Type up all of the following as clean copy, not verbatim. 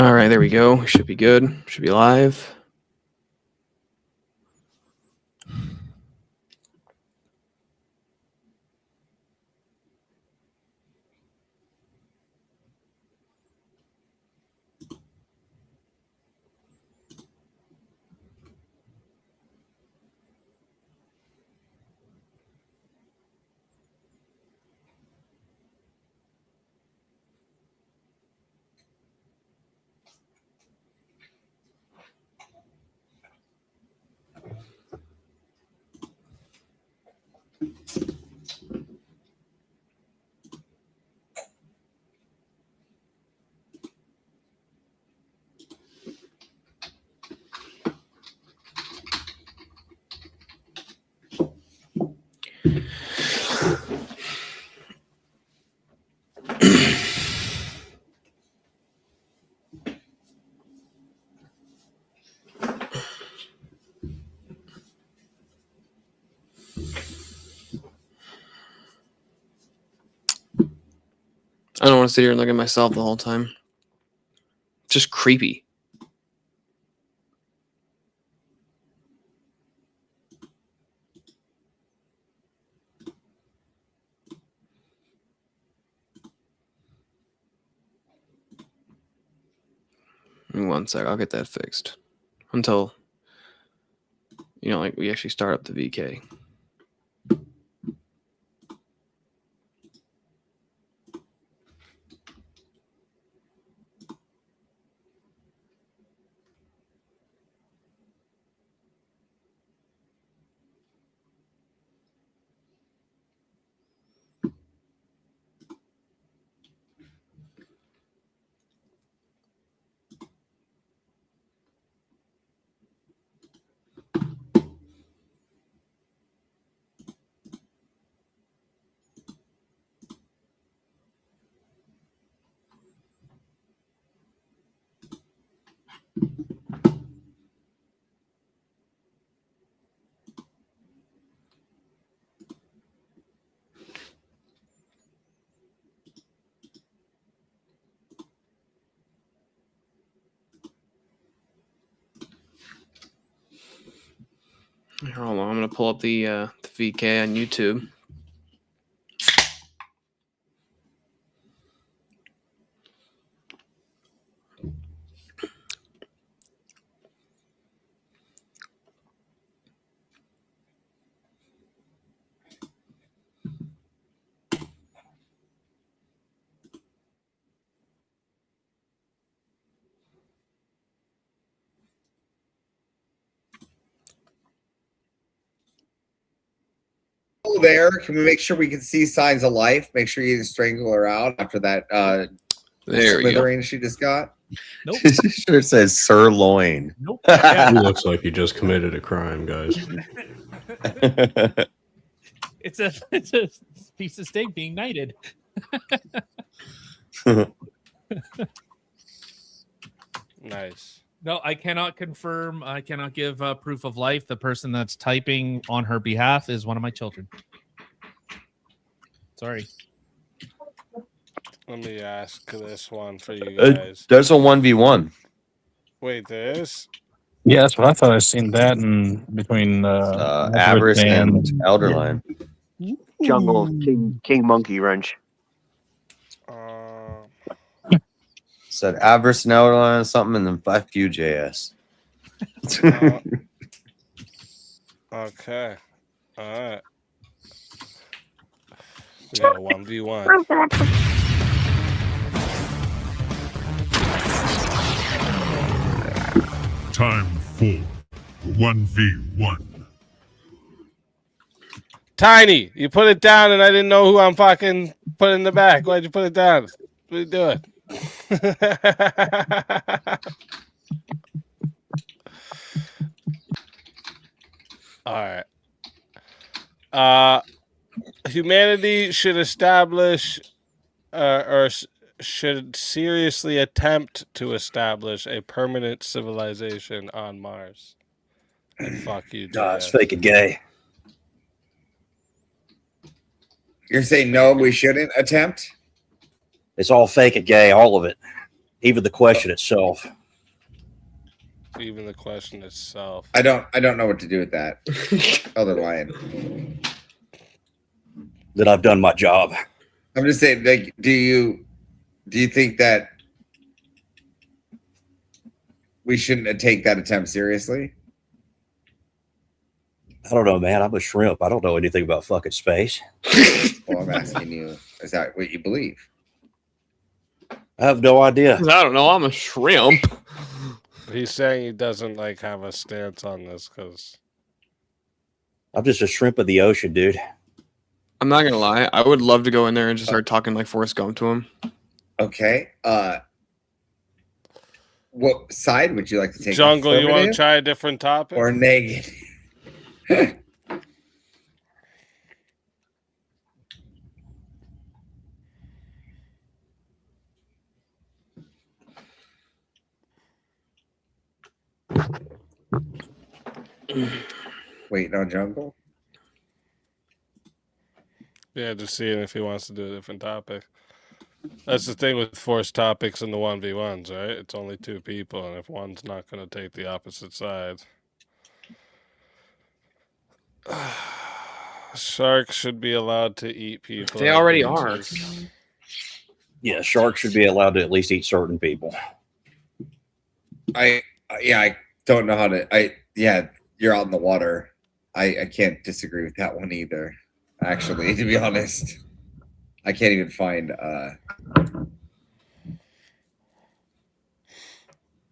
All right, there we go. Should be good. Should be live. I don't want to sit here and look at myself the whole time. Just creepy. One sec, I'll get that fixed. Until, like we actually start up the VK. Here, hold on, I'm gonna pull up the VK on YouTube. There, can we make sure we can see signs of life? Make sure you strangle her out after that There we go. slithering she just got. Nope. She sure says sirloin. Nope. He looks like he just committed a crime, guys. It's a piece of steak being knighted. Nice. No, I cannot confirm. I cannot give proof of life. The person that's typing on her behalf is one of my children. Sorry. Let me ask this one for you guys. There's a 1v1. Wait, there is? Yeah, that's what I thought. I seen that in between Avarice and Elderline. Jungle King Monkey Wrench. Said Avarice and Elderline something, and then fuck you, JS. Okay. All right. We got a 1v1. Time for 1v1. Tiny, you put it down and I didn't know who I'm fucking putting in the back. Why'd you put it down? What are you doing? All right. Humanity should establish should seriously attempt to establish a permanent civilization on Mars. And fuck you, Nah, it's JS. fake and gay. You're saying no, we shouldn't attempt? It's all fake and gay, all of it. Even the question itself. Even the question itself. I don't know what to do with that. Other line. That I've done my job. I'm just saying, like, do you think that we shouldn't take that attempt seriously? I don't know, man. I'm a shrimp. I don't know anything about fucking space. Well, I'm asking you, is that what you believe? I have no idea. I don't know. I'm a shrimp. He's saying he doesn't like have a stance on this because I'm just a shrimp of the ocean, dude. I'm not gonna lie. I would love to go in there and just start talking like Forrest Gump to him. Okay. What side would you like to take? Jungle, you want to Affirmative try a different topic? or negative? Wait, no, Jungle? Yeah, just seeing if he wants to do a different topic. That's the thing with forced topics in the 1v1s, right? It's only two people, and if one's not going to take the opposite side. Sharks should be allowed to eat people. They at already are. beaches. Yeah, sharks should be allowed to at least eat certain people. I don't know how to. You're out in the water. I can't disagree with that one either. Actually, to be honest, I can't even find.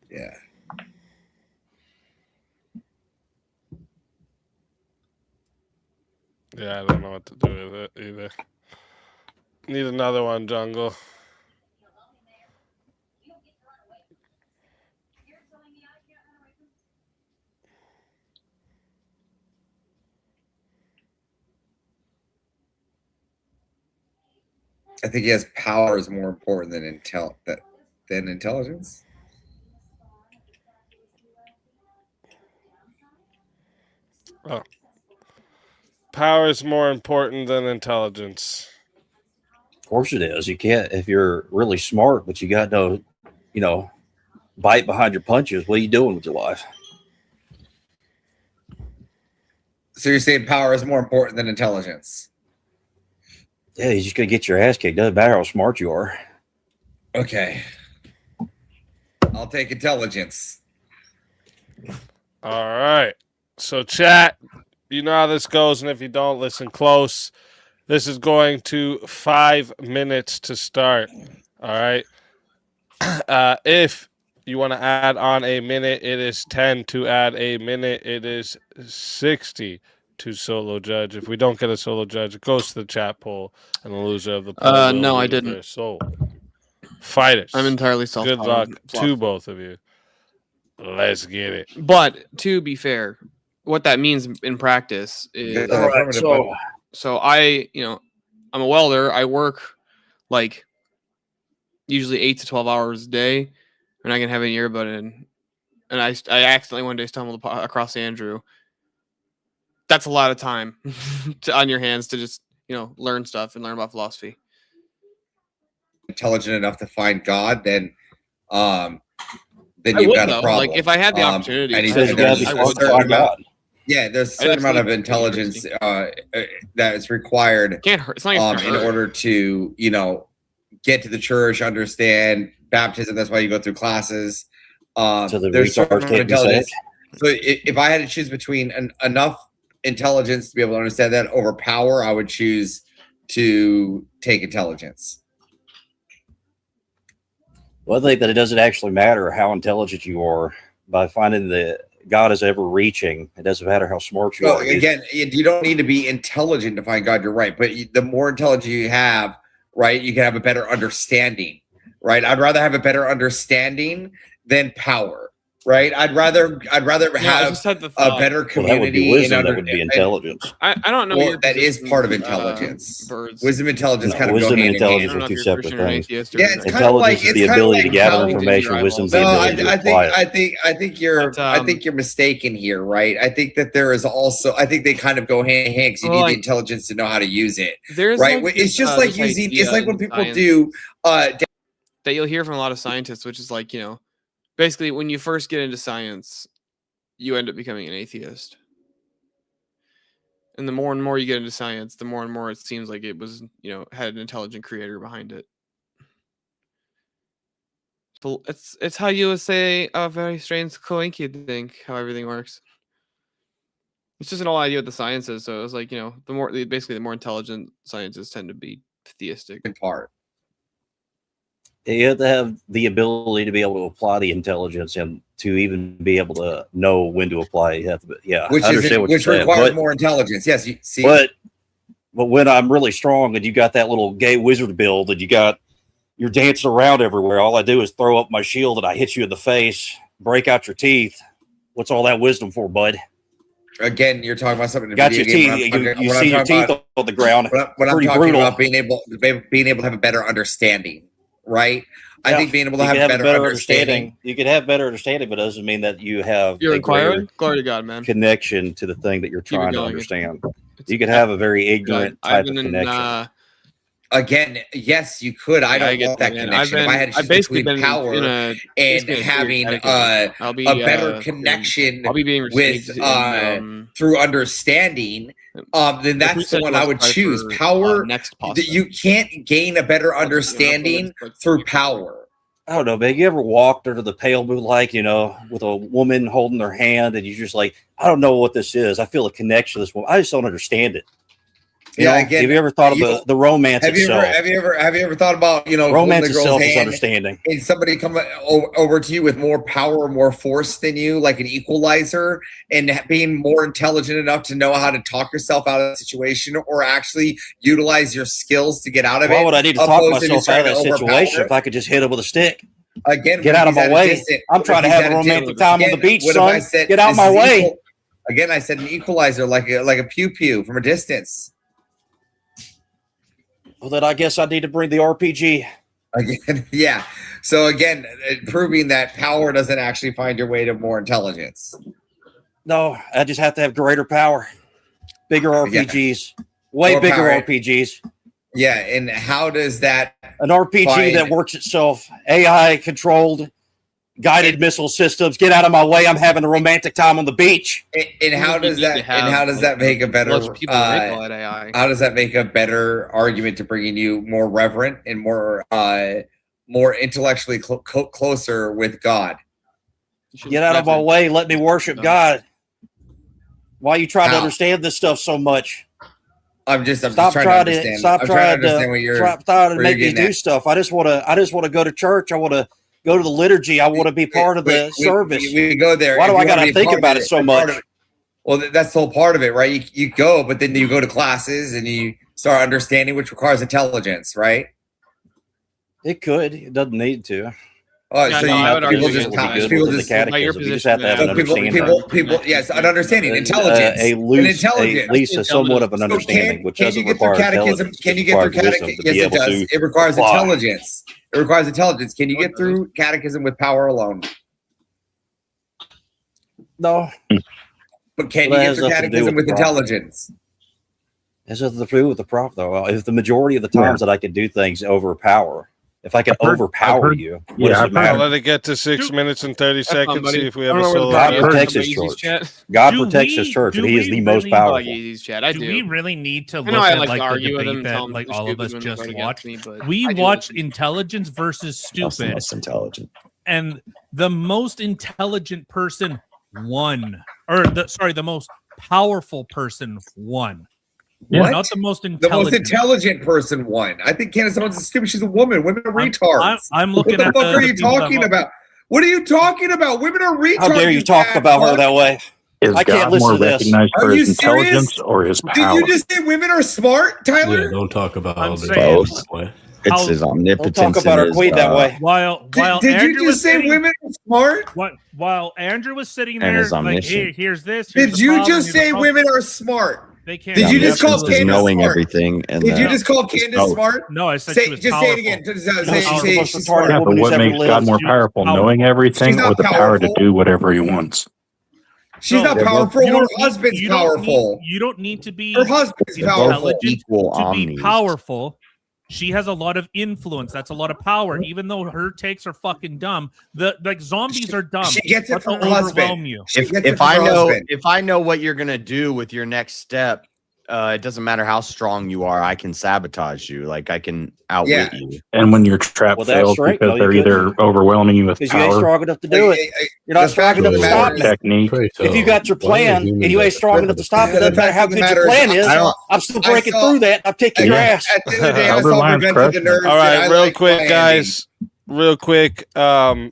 Yeah. Yeah, I don't know what to do with it either. Need another one, Jungle. I think yes, power is more important than intelligence. Oh. Power is more important than intelligence. Of course it is. You can't, if you're really smart, but you got no, bite behind your punches. What are you doing with your life? So you're saying power is more important than intelligence? Yeah, you're just gonna get your ass kicked. Doesn't matter how smart you are. Okay. I'll take intelligence. All right. So, chat, you know how this goes, and if you don't, listen close. This is going to 5 minutes to start. All right. If you want to add on a minute, it is 10. To add a minute, it is 60 to solo judge. If we don't get a solo judge, it goes to the chat poll, and the loser of the poll will No, I lose didn't. their soul. Fighters. I'm entirely self. Good luck to both of you. Let's get it. But to be fair, what that means in practice is All right, so I, I'm a welder. I work like usually 8 to 12 hours a day, and I can have an earbud in. And I accidentally one day stumbled across Andrew. That's a lot of time on your hands to just, learn stuff and learn about philosophy. Intelligent enough to find God, then I you've would, got a though. problem. Like if I had the opportunity, and Says you gotta be I smart would. to find God. there's a certain amount of intelligence that is required Can't hurt. It's not even in order to get to the church, understand baptism. That's why you go through classes. So the There's certain retards amount of can't be intelligence. saved. So if I had to choose between enough intelligence to be able to understand that over power, I would choose to take intelligence. Well, I think that it doesn't actually matter how intelligent you are by finding that God is ever reaching. It doesn't matter how smart you Well, are. again, you don't need to be intelligent to find God. You're right, but the more intelligence you have, right, you can have a better understanding. Right, I'd rather have a better understanding than power. Right, I'd rather have a better community. Well, that would be wisdom. That would be intelligence. I don't know. Well, your that is position, part of intelligence. Birds. Wisdom, intelligence, kind of wisdom go and hand in hand. intelligence I don't know are if two you're separate Christian or things. atheist or Yeah, anything. it's kind of like Intelligence is the ability to gather how- information. Wisdom is the No, ability to apply it. I think you're But, I think you're mistaken here, right? I think that there is also they kind of go hand in hand because you need the intelligence to know how to use it, There's right? like it's this, just like this using. idea It's like when in people science do. that you'll hear from a lot of scientists, which is like, basically when you first get into science, you end up becoming an atheist. And the more and more you get into science, the more and more it seems like it was, had an intelligent creator behind it. But it's how you would say a very strange coinky think how everything works. It's just an old idea what the science is. So it was like, the more intelligent scientists tend to be theistic. In part. You have to have the ability to be able to apply the intelligence and to even be able to know when to apply. You have to, Which I understand what you're saying, requires but, more intelligence. Yes, you see. But when I'm really strong and you got that little gay wizard build and you're dancing around everywhere, all I do is throw up my shield and I hit you in the face, break out your teeth. What's all that wisdom for, bud? Again, you're talking about something. Got your teeth. You see your teeth on the ground. When I'm talking brutal. about being able to have a better understanding, right? I think being able to have a better understanding. You could have better understanding, but it doesn't mean that you have You're a inquiring? greater Glory to God, man. connection to the thing that you're Keep it trying to going. understand. You could have a very ignorant type of connection. Again, yes, you could. I don't want that connection. If I had to choose between power and having a better connection with through understanding, then that's the one I would choose. Power. You can't gain a better understanding through power. I don't know, man. You ever walked under the pale moonlight, with a woman holding their hand, and you're just like, I don't know what this is. I feel a connection to this woman. I just don't understand it. Again, have you ever thought of the romance itself? Have you ever thought about romance itself is understanding, and somebody come over to you with more power, more force than you, like an equalizer, and being more intelligent enough to know how to talk yourself out of the situation or actually utilize your skills to get out of it? Why would I need to talk myself out of that situation if I could just hit him with a stick? Again, get out of my way. I'm trying to have a romantic time on the beach, son. Get out of my way. Again, I said an equalizer, like a pew pew from a distance. Well, then I guess I need to bring the RPG. Again, yeah. So again, proving that power doesn't actually find your way to more intelligence. No, I just have to have greater power, bigger RPGs, way More bigger power. RPGs. Yeah, and how does that an RPG that works itself, AI controlled, guided missile systems? Get out of my way! I'm having a romantic time on the beach. And how does that make a better? How does that make a better argument to bringing you more reverent and more intellectually closer with God? Get out of my way! Let me worship God. Why are you trying to understand this stuff so much? I'm just trying to understand. Stop trying to make me do stuff. I just want to go to church. I want to go to the liturgy. I want to be part of the service. We go there. Why do I got to think about it so much? Well, that's the whole part of it, right? You go, but then you go to classes and you start understanding, which requires intelligence, right? It could. It doesn't need to. Oh, yeah, so people just have to have an understanding. People, yes, an understanding, intelligence, at least somewhat of an understanding, which doesn't require catechism. Can you get through catechism? Yes, it does. It requires intelligence. It requires intelligence. Can you get through catechism with power alone? No. But can you get through catechism with intelligence? Has nothing to do with the prop, though. If the majority of the times that I can do things overpower. If I can overpower you, what does it matter? Let it get to 6 minutes and 30 seconds. See if we have a solo. God protects his church. God protects his church, and he is the most powerful. Do we really need to look at like the debate that like all of us just watched? We watched Intelligence versus Stupid. The most intelligent. And the most intelligent person won. Or the most powerful person won. What? Not the most intelligent. The most intelligent person won. I think Candace Owens is stupid. She's a woman. Women are retards. I'm looking at what the fuck are you talking about? What are you talking about? Women are retards. How dare you talk about her that way? I can't listen to this. For his intelligence or his power? Did you just say women are smart, Tyler? Yeah, don't talk about both. It's his omnipotence. Don't talk about her queen that way. Did you just say women are smart? While Andrew was sitting there, like, here's this. Did you just say women are smart? Did you just call Candace knowing smart? Everything? And did you just call Candace smart? No, I said she was just powerful. say it again. She's smart. Yeah, but what makes God more powerful? Knowing everything or the power to do whatever he wants? She's not powerful. Her husband's powerful. You don't need to be her husband's powerful. to be powerful. She has a lot of influence. That's a lot of power. Even though her takes are fucking dumb, like zombies are dumb. She gets it But from they'll her overwhelm husband. you. She gets it If from I her know husband. if I know what you're gonna do with your next step, it doesn't matter how strong you are. I can sabotage you. Like I can outwit Yeah. you. And when your trap Well, that's fails strength. because No, you they're either couldn't. overwhelming you with Because you ain't power, strong enough to do it. You're not The strong fact enough of to the stop matter me. is- technique. If you got your plan and you ain't strong enough to stop it, The doesn't matter how fact of the good your matter is, plan is. I don't- I'm still I breaking saw- through that. I'm kicking your ass. At the end of the day, I Elder saw Lion's Revenge of the crushing Nerds. it. All right, and I real like quick, Plandy. guys. Real quick. So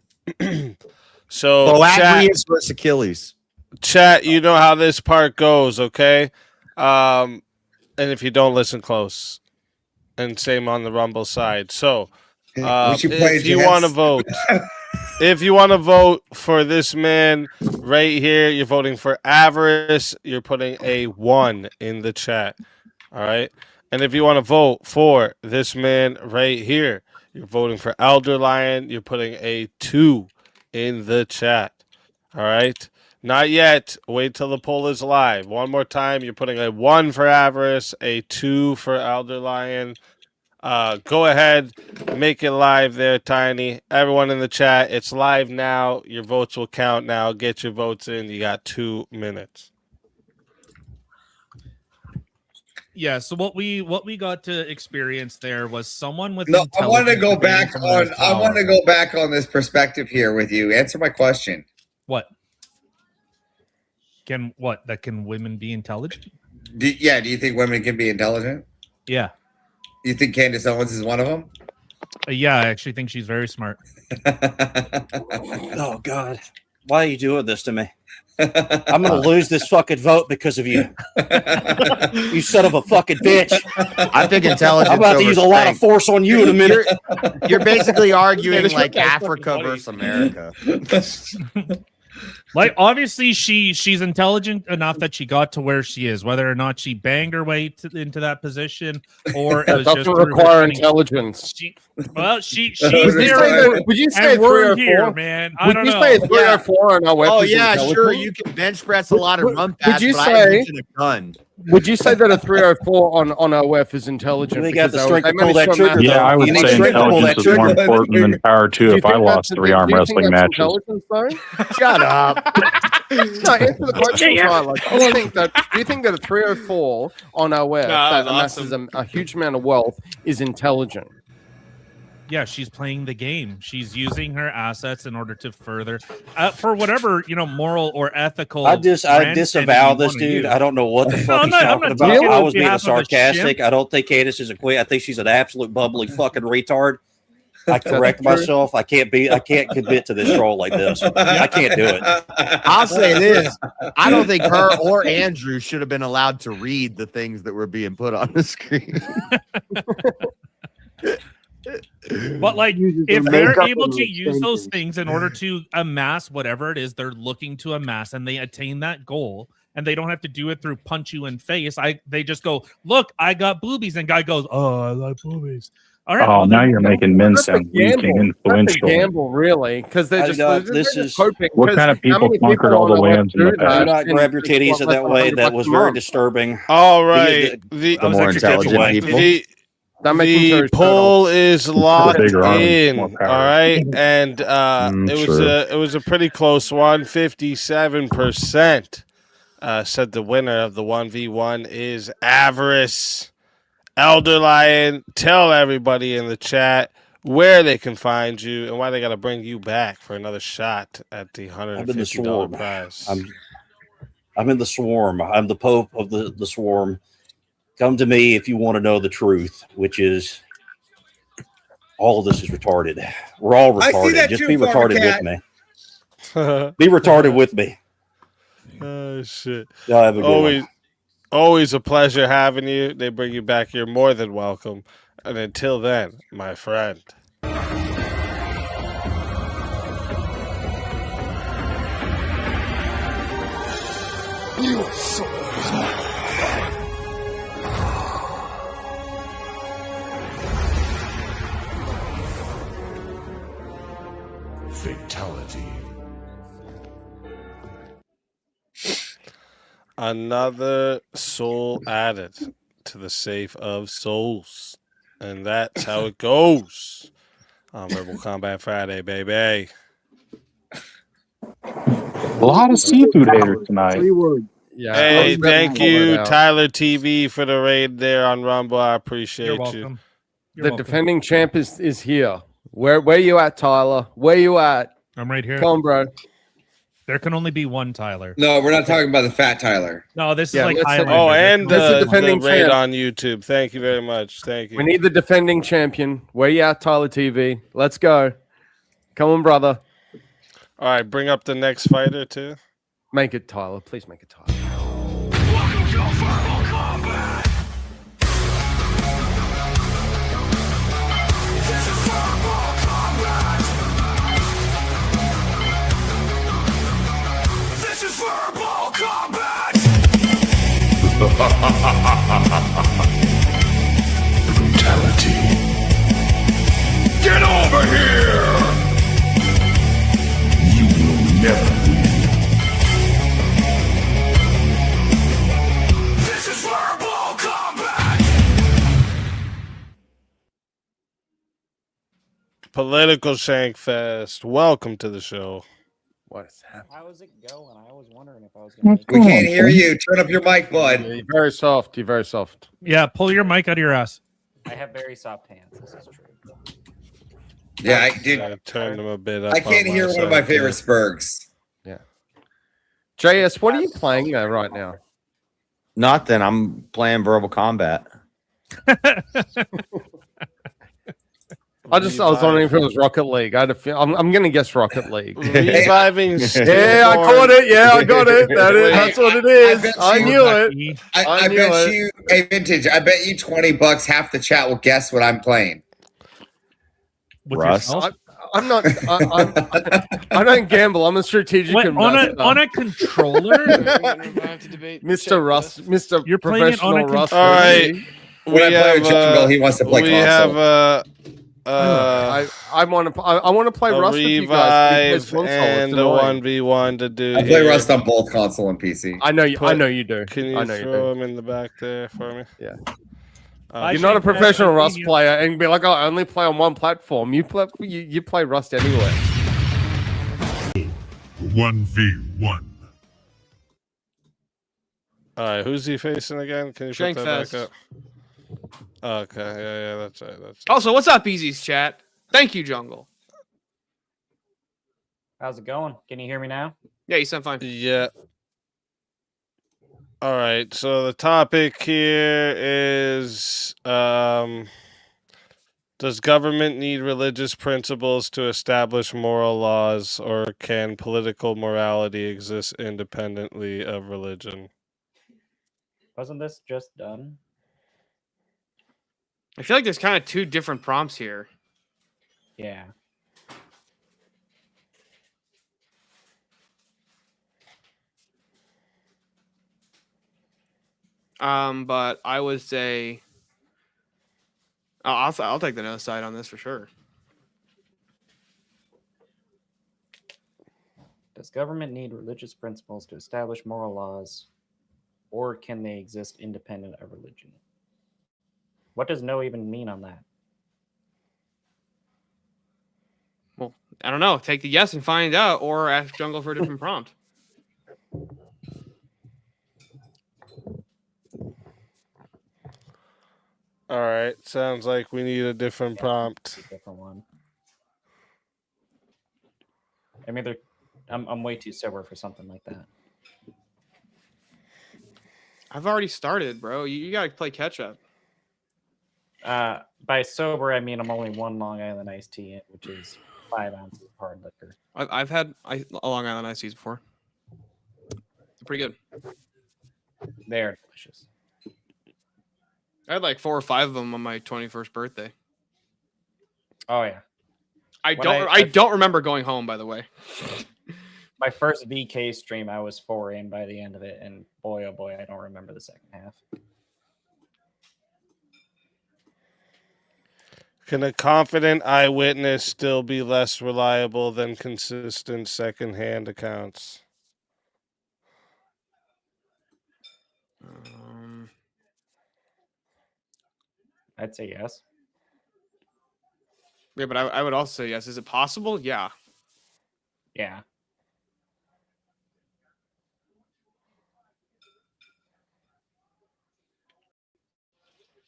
Boagrius versus Achilles. chat, you know how this part goes, okay? And if you don't, listen close. And same on the Rumble side. So, We should play if you chess. want to vote, if you want to vote for this man right here, you're voting for Avarice. You're putting a 1 in the chat. All right. And if you want to vote for this man right here, you're voting for Elder Lion. You're putting a 2 in the chat. All right. Not yet. Wait till the poll is live. One more time. You're putting a 1 for Avarice, a 2 for Elder Lion. Go ahead, make it live there, Tiny. Everyone in the chat, it's live now. Your votes will count now. Get your votes in. You got 2 minutes. Yeah, so what we got to experience there was someone with No, I want to intelligence go gain back someone who on. has I want to power. go back on this perspective here with you. Answer my question. What? Can women be intelligent? Do you think women can be intelligent? Yeah. You think Candace Owens is one of them? Yeah, I actually think she's very smart. Oh God, why are you doing this to me? I'm gonna lose this fucking vote because of you. You son of a fucking bitch. I think intelligence. I'm about to over use a lot of strength. force on you in a minute. You're basically arguing this like guy's fucking Africa funny. versus America. Like obviously she's intelligent enough that she got to where she is, whether or not she banged her way into that position or it was That just doesn't through her require spinning- intelligence. she's Would you there, say that- would you say and we're 304? here, man. I Would don't you know. say 304 on our Oh weapons? yeah, intelligence? sure. You can bench press a lot of Would- run would pads, you but I say- mentioned a gun. Would you say that a 304 on OF is intelligent? We got the Because strength I to pull managed that trigger. Yeah, I would You need say strength to pull intelligence that is more trigger. important than power too. Do you If I think lost that's- 3 arm do you think wrestling that's matches, intelligence, though? Shut up. No, answer the question right. Like, do you think that a 304 on OF that that was amasses a huge amount of wealth is intelligent? Yeah, she's playing the game. She's using her assets in order to further, for whatever moral or ethical. I brand disavow standing you this wanna dude. use. I don't know what the fuck I'm he's not talking about. talking I on was being behalf of a sarcastic. shimp. I don't think Candace is a queen. I think she's an absolute bubbly fucking retard. I correct true. myself. I can't commit to this troll like this. I can't do it. I'll say this: I don't think her or Andrew should have been allowed to read the things that were being put on the screen. But like, Uses if their they're makeup able and to use those extensions. things in order to amass whatever it is they're looking to amass, and they attain that goal, and they don't have to do it through punch you in face. They just go, look, I got boobies, and guy goes, oh, I like boobies. All right. oh, well, now then- you're making men That's a sound weak and gamble. That's a influential. gamble, really, because they're just, this they're is- just hoping. What 'cause kind of how people many conquered all on the OF lands in do the that past? Do not and grab your it's titties what, that like way. $100 That was a very month? All disturbing. right. The I was more at your intelligent away. people. That makes him The very poll is locked bigger arms, in. more All power. right, and Sure. it was a pretty close one. 57% said the winner of the 1v1 is Avarice. Elder Lion, tell everybody in the chat where they can find you and why they got to bring you back for another shot at the I'm in the $150 swarm. prize. I'm in the swarm. I'm the Pope of the swarm. Come to me if you want to know the truth, which is all of this is retarded. We're all I see retarded. that Just too, be Farmer retarded Cat. with me. Be retarded with me. Oh shit! Y'all have a good one. Always a pleasure having you. They bring you back. You're more than welcome. And until then, my friend. Fatality. Another soul added to the safe of souls. And that's how it goes on Rebel Combat Friday, baby. A lot of seafood haters tonight. Yeah. Hey, I'm better thank than you, all that. Tyler TV, for the raid there on Rumble. I appreciate You're you. welcome. You're The welcome. defending champ is here. Where you at, Tyler? Where you at? I'm right here. Come on, bro. There can only be one Tyler. No, we're not talking about the fat Tyler. No, this Yeah, is like let's- Highlander. Oh, There's and no- This is the defending raid champ. on YouTube. Thank you very much. Thank you. We need the defending champion. Where you at, Tyler TV? Let's go. Come on, brother. All right, bring up the next fighter too. Make it Tyler. Please make it Tyler. Brutality. Get over here! You will never win. This is verbal combat! Political Shankfest. Welcome to the show. What is happening? How's it going? I was wondering if I was going to. We can't hear you. Turn up your mic, bud. You're very soft. You're very soft. Yeah, pull your mic out of your ass. I have very soft hands. This is true. Yeah, I did. I turned them a bit up. I can't on hear one of my side, favorite too. Spurgs. JS, what are you playing right now? Nothing. I'm playing Verbal Combat. I was wondering if it was Rocket League. I had a feel. I'm going to guess Rocket League. Reviving. Yeah, I caught it. Yeah, I got it. That's what it is. I knew it. I knew bet it. you, hey, Vintage, I bet you $20 half the chat will guess what I'm playing. With Russ? yourself? I'm not. I don't gamble. I'm a strategic What, investor. on a controller? Mr. Russ, Mr. You're playing it on a Professional Russ. All right. When I play with Jungle, he wants to play We console. have I want to play a Rust with you guys. revive and a 1v1 to do. I play here. Rust on both console and PC. I know you. I Put- know you do. Can you I know you throw do. him in the back there for me? Yeah. Uh, You're not a Actually, professional I've Rust seen you- player and be like, oh, I only play on one platform. You play Rust anyway. 1v1. all right, who's he facing again? Can you put that back Shankfest. up? Okay, yeah, that's right. That's right. Also, what's up, Easy's chat? Thank you, Jungle. How's it going? Can you hear me now? Yeah, you sound fine. Yeah. All right. So the topic here is does government need religious principles to establish moral laws, or can political morality exist independently of religion? Wasn't this just done? I feel like there's kind of two different prompts here. Yeah. But I would say I'll take the no side on this for sure. Does government need religious principles to establish moral laws, or can they exist independent of religion? What does no even mean on that? Well, I don't know. Take the yes and find out, or ask Jungle for a different prompt. All right. Sounds like we need a different prompt. A different one. I mean, I'm way too sober for something like that. I've already started, bro. You gotta play catch up. By sober, I mean I'm only one Long Island iced tea in, which is 5 ounces of hard liquor. I've had a Long Island iced teas before. They're pretty good. They're delicious. I had like 4 or 5 of them on my 21st birthday. Oh yeah. I When don't. I don't remember going home. By the way. My first VK stream, I was 4 in by the end of it, and boy, oh boy, I don't remember the second half. Can a confident eyewitness still be less reliable than consistent secondhand accounts? I'd say yes. Yeah, but I would also say yes. Is it possible? Yeah. Yeah.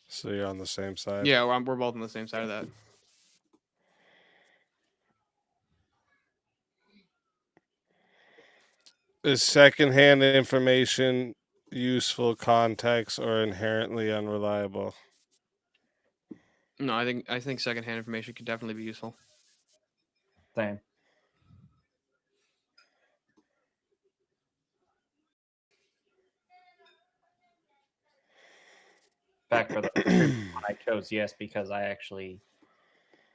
So you're on the same side. Yeah, we're both on the same side of that. Is secondhand information useful context or inherently unreliable? No, I think secondhand information could definitely be useful. Same. Fact for the one, I chose yes because I actually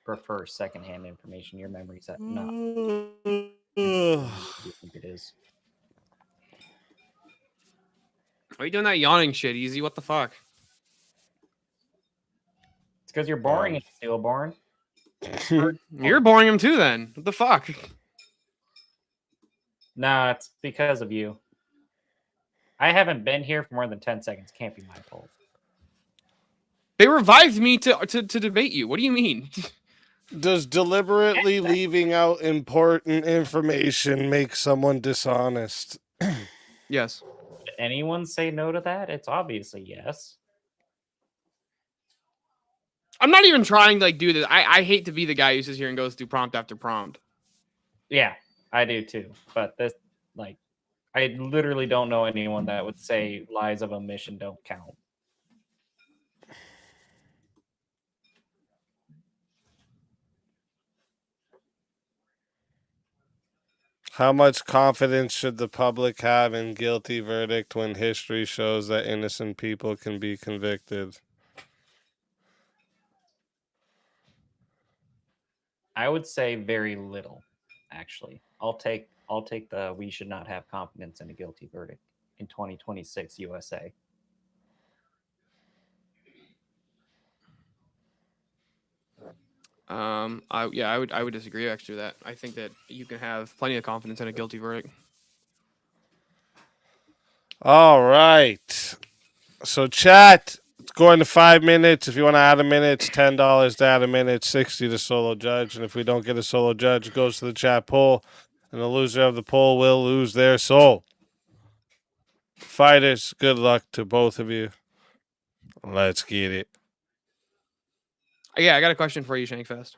prefer secondhand information. Your memory's not. You think it is? Why are you doing that yawning shit, Easy? What the fuck? It's because you're boring and stillborn. You're boring him too. Then what the fuck? Nah, it's because of you. I haven't been here for more than 10 seconds. Can't be my fault. They revived me to debate you. What do you mean? Does deliberately leaving out important information make someone dishonest? Yes. Did anyone say no to that? It's obviously yes. I'm not even trying to do this. I hate to be the guy who sits here and goes through prompt after prompt. Yeah, I do too. But this, I literally don't know anyone that would say lies of omission don't count. How much confidence should the public have in guilty verdict when history shows that innocent people can be convicted? I would say very little, actually. I'll take the we should not have confidence in a guilty verdict in 2026 USA. I would disagree actually with that. I think that you can have plenty of confidence in a guilty verdict. All right. So chat, it's going to 5 minutes. If you want to add a minute, it's $10 to add a minute, 60 to solo judge. And if we don't get a solo judge, it goes to the chat poll. And the loser of the poll will lose their soul. Fighters, good luck to both of you. Let's get it. Yeah, I got a question for you, Shankfest.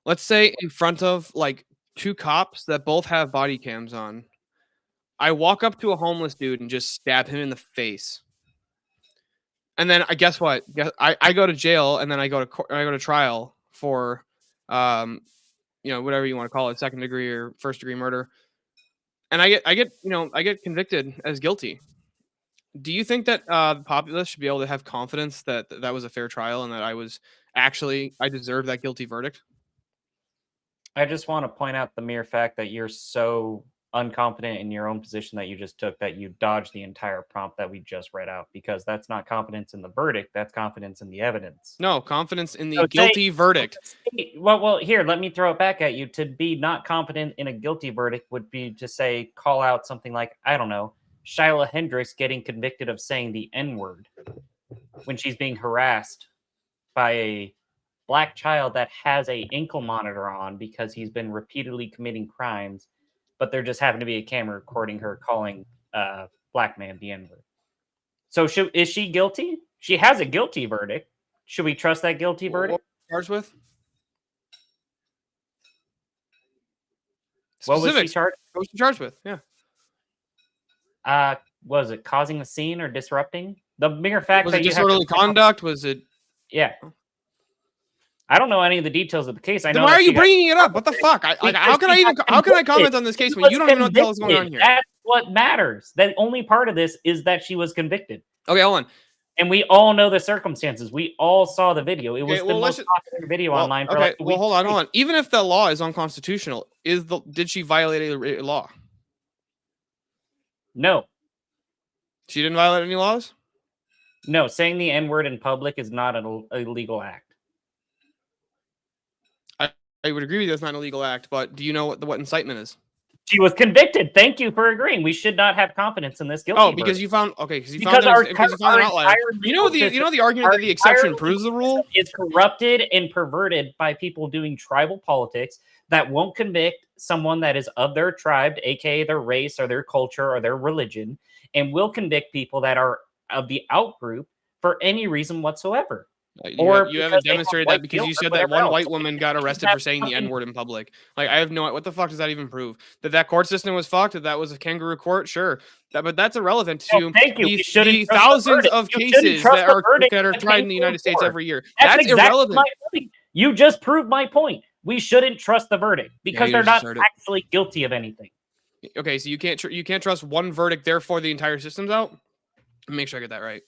Let's say in front of two cops that both have body cams on, I walk up to a homeless dude and just stab him in the face. And then I guess what? I go to jail and then I go to trial for whatever you want to call it, second degree or first degree murder. And I get convicted as guilty. Do you think that the populace should be able to have confidence that that was a fair trial and that I deserve that guilty verdict? I just want to point out the mere fact that you're so unconfident in your own position that you just took that you dodged the entire prompt that we just read out, because that's not confidence in the verdict, that's confidence in the evidence. No, confidence in the guilty verdict. Well, here, let me throw it back at you. To be not confident in a guilty verdict would be to say, call out something like, I don't know, Shyla Hendricks getting convicted of saying the N-word when she's being harassed by a black child that has a ankle monitor on because he's been repeatedly committing crimes, but there just happened to be a camera recording her calling black man the N-word. So is she guilty? She has a guilty verdict. Should we trust that guilty verdict? What charged with? What was she charged? What was she charged with? Yeah. Was it causing a scene or disrupting? The mere fact Was that it you disorderly conduct? Was it? Yeah. I don't know any of the details of the case. I Then know. why are you bringing it up? What the fuck? How can I comment on this case when you don't even know what the hell is going on here? That's what matters. The only part of this is that she was convicted. Okay, hold on. And we all know the circumstances. We all saw the video. It was the most popular video online. For Okay, well, hold on. Even if the law is unconstitutional, did she violate a law? No. She didn't violate any laws? No, saying the N-word in public is not an illegal act. I would agree with you, that's not an illegal act, but do you know what incitement is? She was convicted. Thank you for agreeing. We should not have confidence in this guilty. Oh, because verdict. you found because you Because found our because you found an outlier. entire You know the argument that the exception proves the rule is corrupted and perverted by people doing tribal politics that won't convict someone that is of their tribe, aka their race or their culture or their religion, and will convict people that are of the out group for any reason whatsoever. You haven't demonstrated that because you said that one white woman got arrested for saying the N-word in public. Like, I have no, what the fuck does that even prove? That court system was fucked? That was a kangaroo court? Sure. But that's irrelevant to the thousands of cases that are tried in the United States every year. That's irrelevant. My point. You just proved my point. We shouldn't trust the verdict because they're not actually guilty of anything. Okay, so you can't trust one verdict, therefore the entire system's out? Make sure I get that right.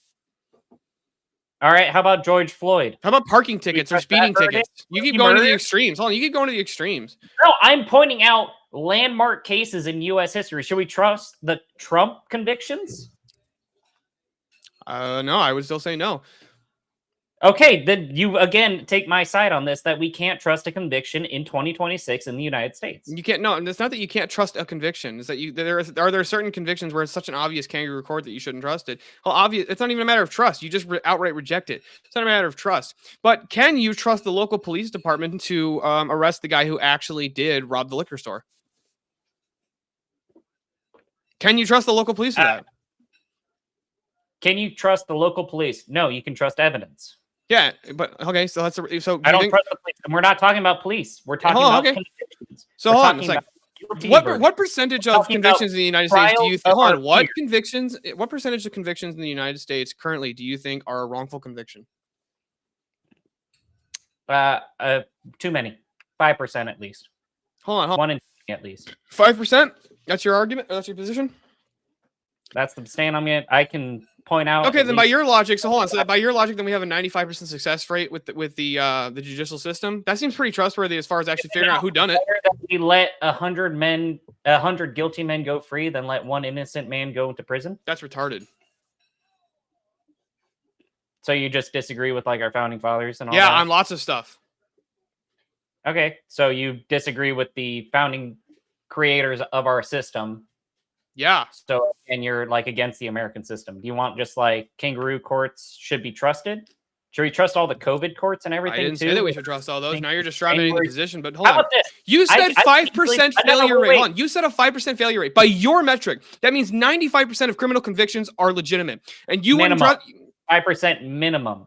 All right, how about George Floyd? How about parking tickets or speeding tickets? You keep going to the extremes. Hold on, you keep going to the extremes. No, I'm pointing out landmark cases in U.S. history. Should we trust the Trump convictions? No, I would still say no. Okay, then you again take my side on this that we can't trust a conviction in 2026 in the United States. You can't. No, it's not that you can't trust a conviction. It's that are there certain convictions where it's such an obvious kangaroo court that you shouldn't trust it. Well, obvious. It's not even a matter of trust. You just outright reject it. It's not a matter of trust. But can you trust the local police department to arrest the guy who actually did rob the liquor store? Can you trust the local police for that? Can you trust the local police? No, you can trust evidence. Yeah, but okay, so that's so. I don't trust the police. And we're not talking about police. We're talking about convictions. So hold on a second. What percentage of convictions in the United States do you think? What percentage of convictions in the United States currently do you think are a wrongful conviction? Too many. 5% at least. Hold on. 1 in 20 at least. 5%? That's your argument? That's your position? That's the stand I'm in. I can point out. Okay, then by your logic, so hold on. So by your logic, then we have a 95% success rate with the judicial system. That seems pretty trustworthy as far as actually figuring out who done it. We let 100 guilty men go free, than let one innocent man go into prison. That's retarded. So you just disagree with like our founding fathers and all? Yeah, that? on lots of stuff. Okay, so you disagree with the founding creators of our system. Yeah. So, and you're like against the American system. Do you want just like kangaroo courts should be trusted? Should we trust all the COVID courts and everything? I didn't too? say that we should trust all those. Now you're describing the position. But hold How on. about this? You said 5% failure rate. Wait. Hold on. You said a 5% failure rate. By your metric, that means 95% of criminal convictions are legitimate. And you wouldn't trust 5% minimum.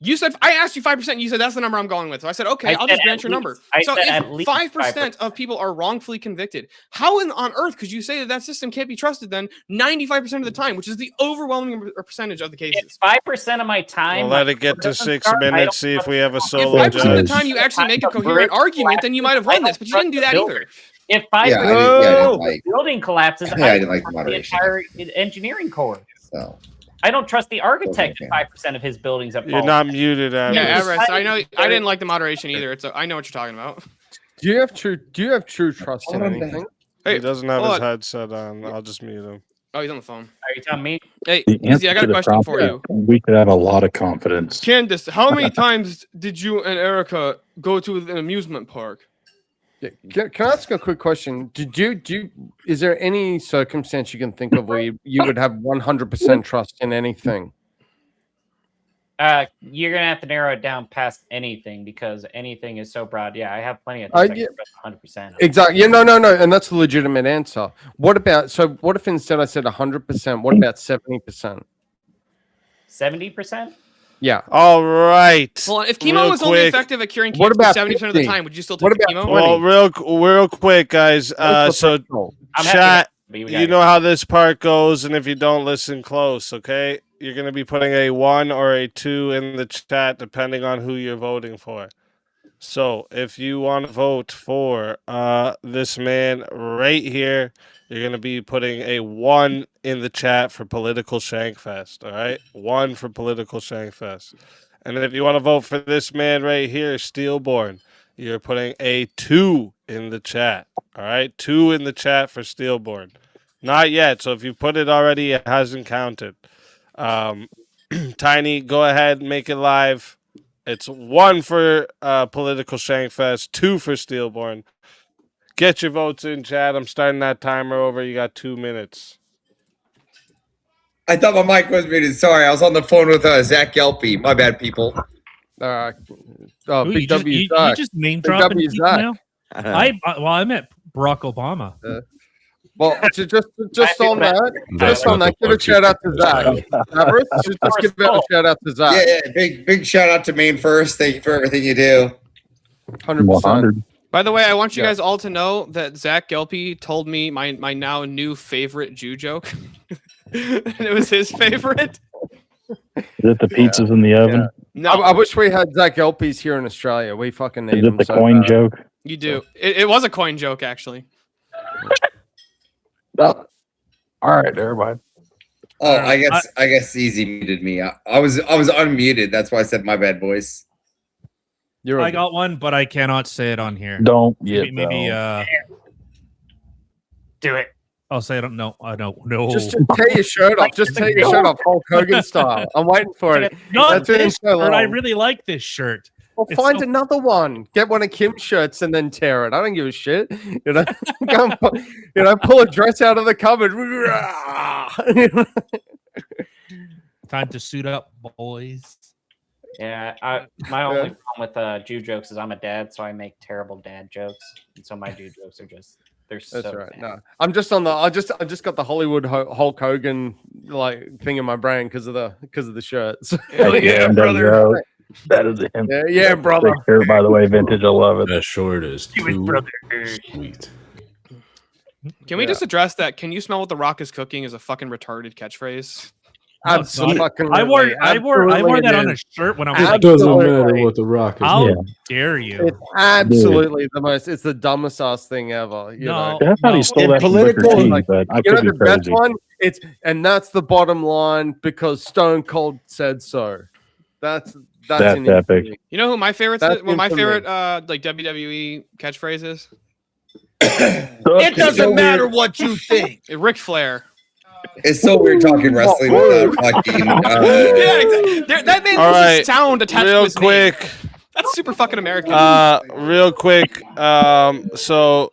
You said, I asked you 5%. You said, that's the number I'm going with. So I said, okay, I'll just grant your number. So if 5% of people are wrongfully convicted, how on earth could you say that system can't be trusted then 95% of the time, which is the overwhelming percentage of the cases? 5% of my time. We'll let it get to 6 minutes, see if we have a solo If 5% judge. of the time you actually make a coherent argument, then you might have won this, but you didn't do that either. If 5% of the building collapses, I didn't like the entire engineering corps. So. I don't trust the architect if 5% of his buildings have You're not muted, Everest. Yeah, Everest, I know. I didn't like the moderation either. I know what you're talking about. Do you have true trust in anything? Hey, he doesn't have his headset on. I'll just mute him. Oh, he's on the phone. Are you telling me? Hey, The answer Izzy, I got to a the question for problem, you. we could have a lot of confidence. Candace, how many times did you and Erica go to an amusement park? Yeah. Can I ask a quick question? Is there any circumstance you can think of where you would have 100% trust in anything? You're gonna have to narrow it down past anything because anything is so broad. Yeah, I have plenty of things I can trust 100%. Exactly. Yeah, no, and that's the legitimate answer. What if instead I said 100%? What about 70%? 70%? Yeah. All right. Hold on. If chemo was only effective at curing What cancer about 70% of the time, would you still take What about chemo? Well, real quick, guys. So chat, you know how this part goes, and if you don't listen close, okay, you're gonna be putting a 1 or a 2 in the chat depending on who you're voting for. So if you want to vote for this man right here, you're going to be putting a 1 in the chat for Political Shankfest, all right? 1 for Political Shankfest. And if you want to vote for this man right here, Steelborn, you're putting a 2 in the chat, all right? 2 in the chat for Steelborn. Not yet, so if you put it already, it hasn't counted. Tiny, go ahead and make it live. It's 1 for Political Shankfest, 2 for Steelborn. Get your votes in, chat. I'm starting that timer over. You got 2 minutes. I thought my mic was muted. Sorry, I was on the phone with Zach Gelpy. My bad, people. Oh, Ooh, Big you just, W you Zach. just name Big dropping W people Zach. now. I met Barack Obama. Well, just on that, That's just on not that, the give a part shout out to you- Zach. Everett, just give a shout out to Zach. Yeah, big shout out to Maine First. Thank you for everything you do. 100%. 100. By the way, I want you Yeah. guys all to know that Zach Gelpy told me my now new favorite Jew joke. And it was his favorite. Is it the pizzas in the oven? No, I wish we had Zach Gelpies here in Australia. We fucking need Is him it the so coin bad. joke? you do. It was a coin joke, actually. Oh. All right, everybody. Oh, I guess Easy muted me. I was unmuted. That's why I said my bad, boys. You're I got one, but I cannot say it on here. Don't yet. Maybe Do it. I'll say it. No, I don't. No. Just tear your shirt off. Just tear your shirt off, Hulk Hogan style. I'm waiting for it. Not That's been this so shirt. I long. really like this shirt. Well, It's find so- another one. Get one of Kim's shirts and then tear it. I don't give a shit. You know, Go and pull a dress out of the cupboard. Time to suit up, boys. Yeah, my only problem with Jew jokes is I'm a dad, so I make terrible dad jokes, and so my Jew jokes are just they're That's so right. bad. No, I'm just on the. I just got the Hollywood Hulk Hogan like thing in my brain because of the shirts. Yeah, brother. That is him. Yeah, brother. Sick shirt, by the way, vintage. I love it. That short is too sweet. Can we just address that? Can you smell what the Rock is cooking? Is a fucking retarded catchphrase. Absolutely. I wore that on a shirt when I was It doesn't matter what the Rock is. How doing. dare you? It's absolutely the most. It's the dumbest ass thing ever. You know? Yeah, I thought he stole In that from Booker political- T, like, but I You know could be the best crazy. one? And that's the bottom line because Stone Cold said so. That's That's an epic. infamy. You know who my favorite? That's Well, my infamy. favorite like WWE catchphrase is It doesn't matter what you think. Ric Flair. It's so weird talking wrestling without fucking. Yeah, exactly. That made All the right, sound attached to real his name. quick. That's super fucking American. Real quick. So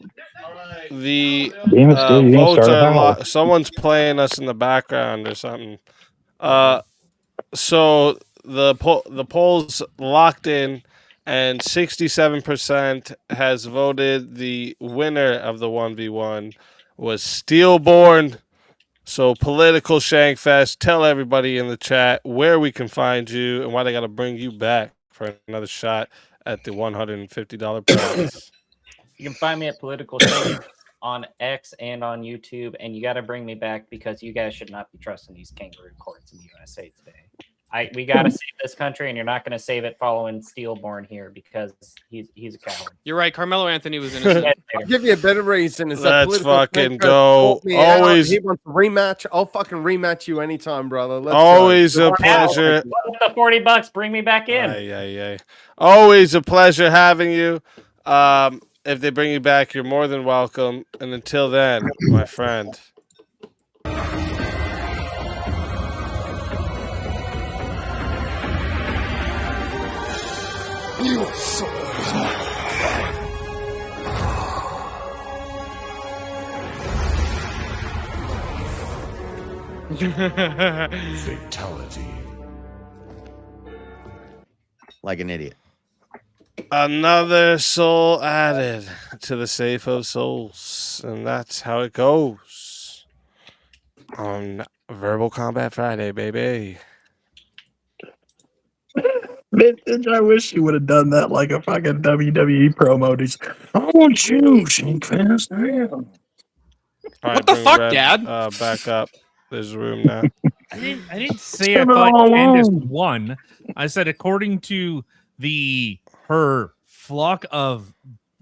the Damn it, Stu, you didn't votes start a are howl. someone's playing us in the background or something. So the polls locked in, and 67% has voted the winner of the 1v1 was Steelborn. So political Shankfest, tell everybody in the chat where we can find you and why they got to bring you back for another shot at the $150 prize. You can find me at Political Change on X and on YouTube, and you got to bring me back because you guys should not be trusting these kangaroo courts in the USA today. We got to save this country, and you're not going to save it following Steelborn here because he's a coward. You're right. Carmelo Anthony was innocent. I'll give you a better reason. Is that Let's political fucking thing go. caught me out. Always- He wants a rematch. I'll fucking rematch you anytime, brother. Let's Always go. a pleasure. With the $40, bring me back in. Ay. Always a pleasure having you. If they bring you back, you're more than welcome. And until then, my friend. You so fatality. Like an idiot. Another soul added to the safe of souls. And that's how it goes on Verbal Combat Friday, baby. Vintage, I wish you would have done that like a fucking WWE promo. Just, I want you, Shankfest. All right, What the bring fuck, Rev, Dad? Back up. There's room now. I didn't say I Spend it thought all Candace alone. won. I said according to her flock of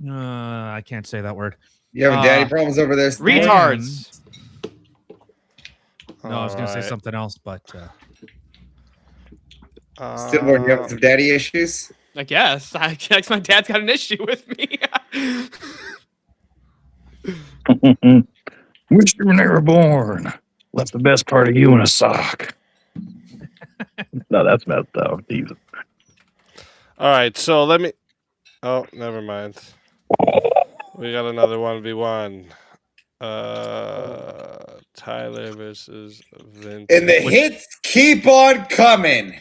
I can't say that word. You having daddy problems over there? Steve? Retards. No, I was gonna say Alright. something else, but Stillborn, you having some daddy issues? I guess. I guess my dad's got an issue with me. Wish you were never born. Left the best part of you in a sock. No, that's messed up. Jesus. All right, so let me. Oh, never mind. We got another 1v1. Tyler versus Vince. And the hits keep on coming.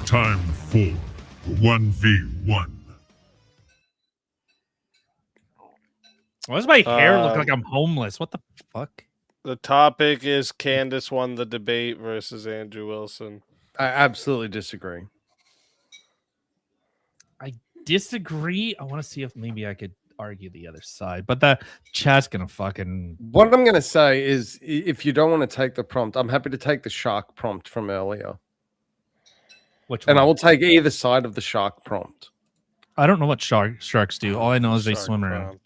Time for 1v1. Why does my hair look like I'm homeless? What the fuck? The topic is Candace won the debate versus Andrew Wilson. I absolutely disagree. I disagree. I want to see if maybe I could argue the other side, but the chat's gonna fucking. What I'm gonna say is, if you don't want to take the prompt, I'm happy to take the shark prompt from earlier. Which and I one? will take either side of the shark prompt. I don't know what sharks do. All I know is they swim around.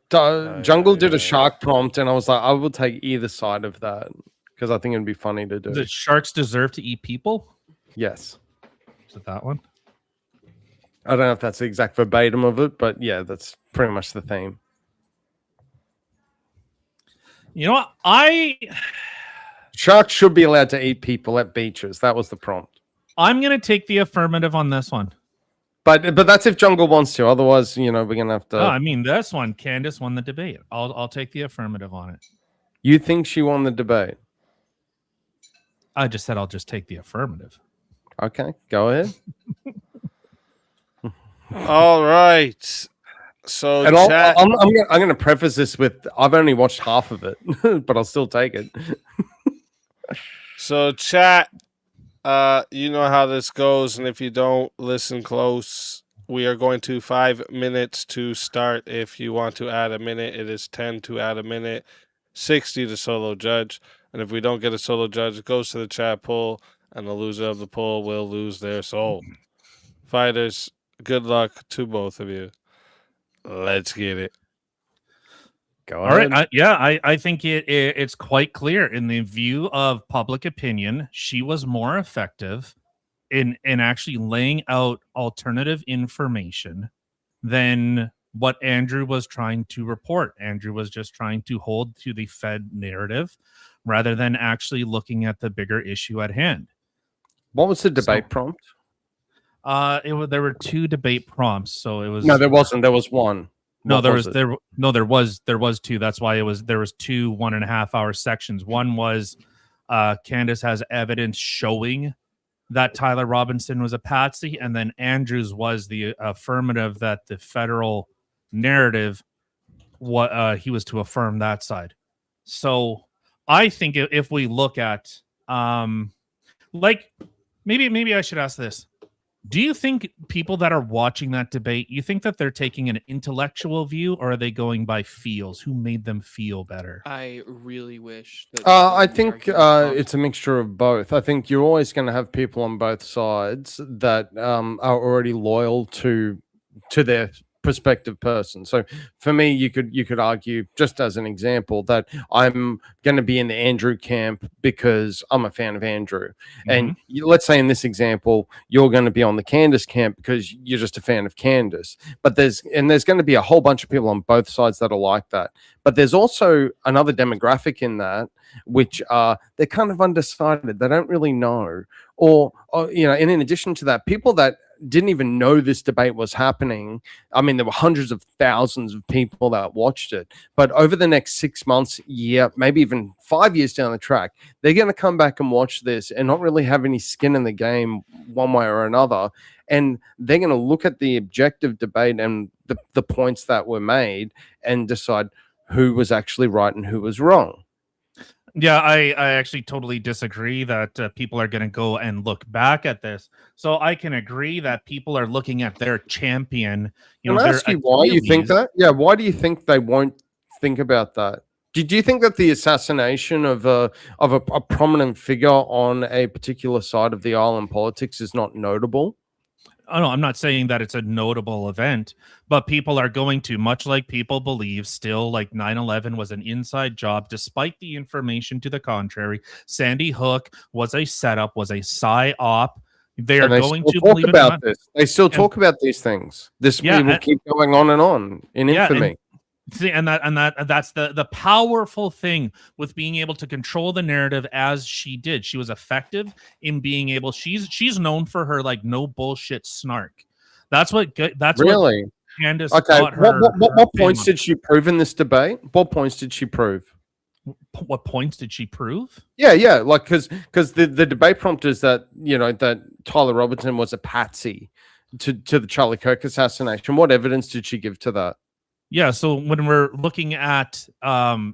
Jungle did a shark prompt, and I was like, I will take either side of that because I think it'd be funny to do. The sharks deserve to eat people? Yes. Is it that one? I don't know if that's the exact verbatim of it, but yeah, that's pretty much the theme. You know what? Sharks should be allowed to eat people at beaches. That was the prompt. I'm gonna take the affirmative on this one. But that's if Jungle wants to. Otherwise, we're gonna have to. No, I mean this one. Candace won the debate. I'll take the affirmative on it. You think she won the debate? I just said I'll just take the affirmative. Okay, go ahead. All right. So And chat, I'm going to preface this with I've only watched half of it, but I'll still take it. So chat, you know how this goes, and if you don't listen close, we are going to 5 minutes to start. If you want to add a minute, it is 10 to add a minute, 60 to solo judge, and if we don't get a solo judge, it goes to the chat poll, and the loser of the poll will lose their soul. Fighters, good luck to both of you. Let's get it. Go All right. I think it's quite clear in the view of public opinion. She was more effective in actually laying out alternative information than what Andrew was trying to report. Andrew was just trying to hold to the Fed narrative rather than actually looking at the bigger issue at hand. What was the debate prompt? There were two debate prompts, so it was. No, there wasn't. There was one. No, What there was was it? there was two. That's why there was two 1.5 hour sections. One was Candace has evidence showing that Tyler Robinson was a patsy, and then Andrews was the affirmative that the federal narrative he was to affirm that side. So I think if we look at maybe I should ask this. Do you think people that are watching that debate, you think that they're taking an intellectual view, or are they going by feels? Who made them feel better? I really wish that. I think it's a mixture of both. I think you're always going to have people on both sides that are already loyal to their prospective person. So for me, you could argue, just as an example, that I'm going to be in the Andrew camp because I'm a fan of Andrew. And let's say in this example, you're going to be on the Candace camp because you're just a fan of Candace. But there's going to be a whole bunch of people on both sides that are like that. But there's also another demographic in that, which they're kind of undecided. They don't really know. Or and in addition to that, people that didn't even know this debate was happening. I mean, there were hundreds of thousands of people that watched it. But over the next 6 months, year, maybe even 5 years down the track, they're going to come back and watch this and not really have any skin in the game one way or another. And they're going to look at the objective debate and the points that were made and decide who was actually right and who was wrong. Yeah, I actually totally disagree that people are going to go and look back at this. So I can agree that people are looking at their champion. Can I ask you why you think that? Yeah, why do you think they won't think about that? Do you think that the assassination of a prominent figure on a particular side of the aisle in politics is not notable? Oh, no, I'm not saying that it's a notable event, but people are going to, much like people believe still, like 9/11 was an inside job, despite the information to the contrary. Sandy Hook was a setup, was a psyop. They are going to believe about this. They still talk about these things. This will keep going on and on in infamy. See, that's the powerful thing with being able to control the narrative as she did. She was effective in being able. She's known for her like no bullshit snark. That's what really. Candace Okay, got her. what points did she prove in this debate? What points did she prove? What points did she prove? Yeah, like because the debate prompt is that that Tyler Robertson was a patsy to the Charlie Kirk assassination. What evidence did she give to that? Yeah, so when we're looking at I'll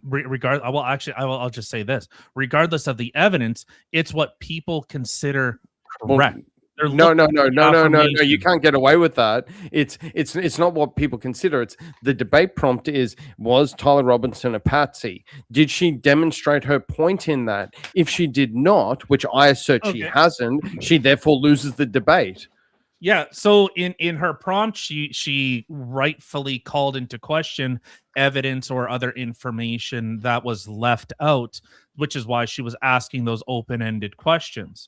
just say this: regardless of the evidence, it's what people consider correct. No. You can't get away with that. It's not what people consider. It's the debate prompt was Tyler Robinson a patsy? Did she demonstrate her point in that? If she did not, which I assert she hasn't, she therefore loses the debate. Yeah, so in her prompt, she rightfully called into question evidence or other information that was left out, which is why she was asking those open-ended questions.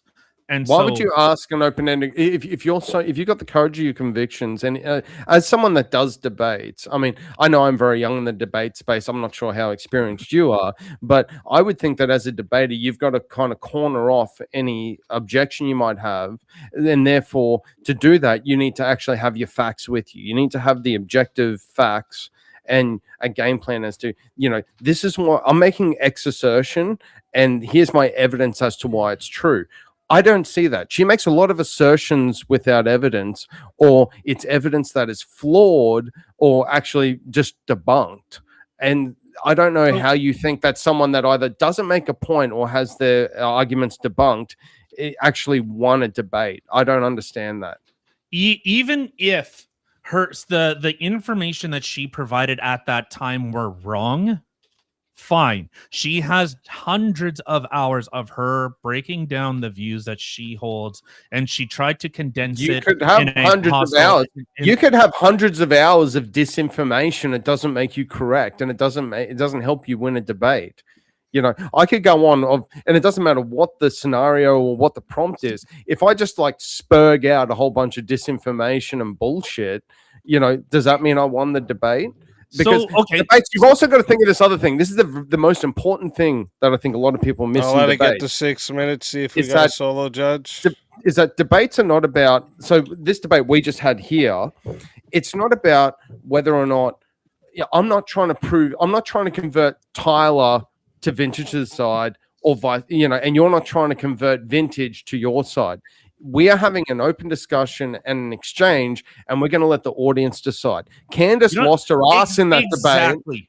And why would you ask an open-ended if you've got the courage of your convictions? And as someone that does debates, I mean, I know I'm very young in the debate space. I'm not sure how experienced you are, but I would think that as a debater, you've got to kind of corner off any objection you might have, and therefore to do that, you need to actually have your facts with you. You need to have the objective facts and a game plan as to, this is what I'm making X assertion, and here's my evidence as to why it's true. I don't see that. She makes a lot of assertions without evidence, or it's evidence that is flawed or actually just debunked. And I don't know how you think that someone that either doesn't make a point or has their arguments debunked actually won a debate. I don't understand that. Even if the information that she provided at that time were wrong, fine. She has hundreds of hours of her breaking down the views that she holds, and she tried to condense it. You could have hundreds of hours. You could have hundreds of hours of disinformation. It doesn't make you correct, and it doesn't help you win a debate. I could go on and it doesn't matter what the scenario or what the prompt is. If I just like spurg out a whole bunch of disinformation and bullshit, does that mean I won the debate? Because debates, you've also got to think of this other thing. This is the most important thing that I think a lot of people miss. I'll let it get to 6 minutes. See if we got a solo judge. Is that debates are not about. So this debate we just had here, it's not about whether or not. I'm not trying to convert Tyler to Vintage's side, or vice. And you're not trying to convert Vintage to your side. We are having an open discussion and an exchange, and we're going to let the audience decide. Candace lost her ass in that debate.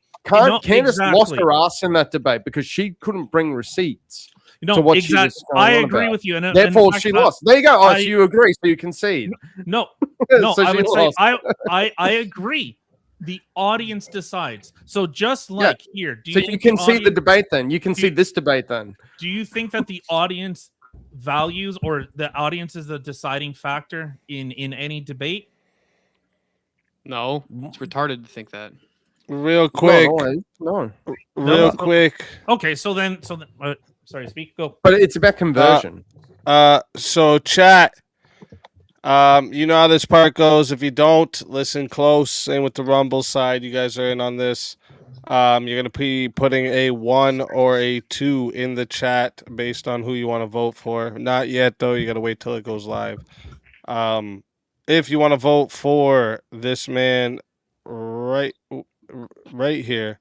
Candace lost her ass in that debate because she couldn't bring receipts. To what exactly. I agree with you. And therefore, she lost. There you go. So you agree, so you concede. No, So I would lost. say I agree. The audience decides. So just like here, you can see the debate then. You can see this debate then. Do you think that the audience values or the audience is the deciding factor in any debate? No, it's retarded to think that. Real quick. Real quick. Okay, so then sorry, speak. Go. But it's about conversion. So chat. You know how this part goes. If you don't listen close, same with the Rumble side, you guys are in on this. You're going to be putting a 1 or a 2 in the chat based on who you want to vote for. Not yet, though. You got to wait till it goes live. If you want to vote for this man right here,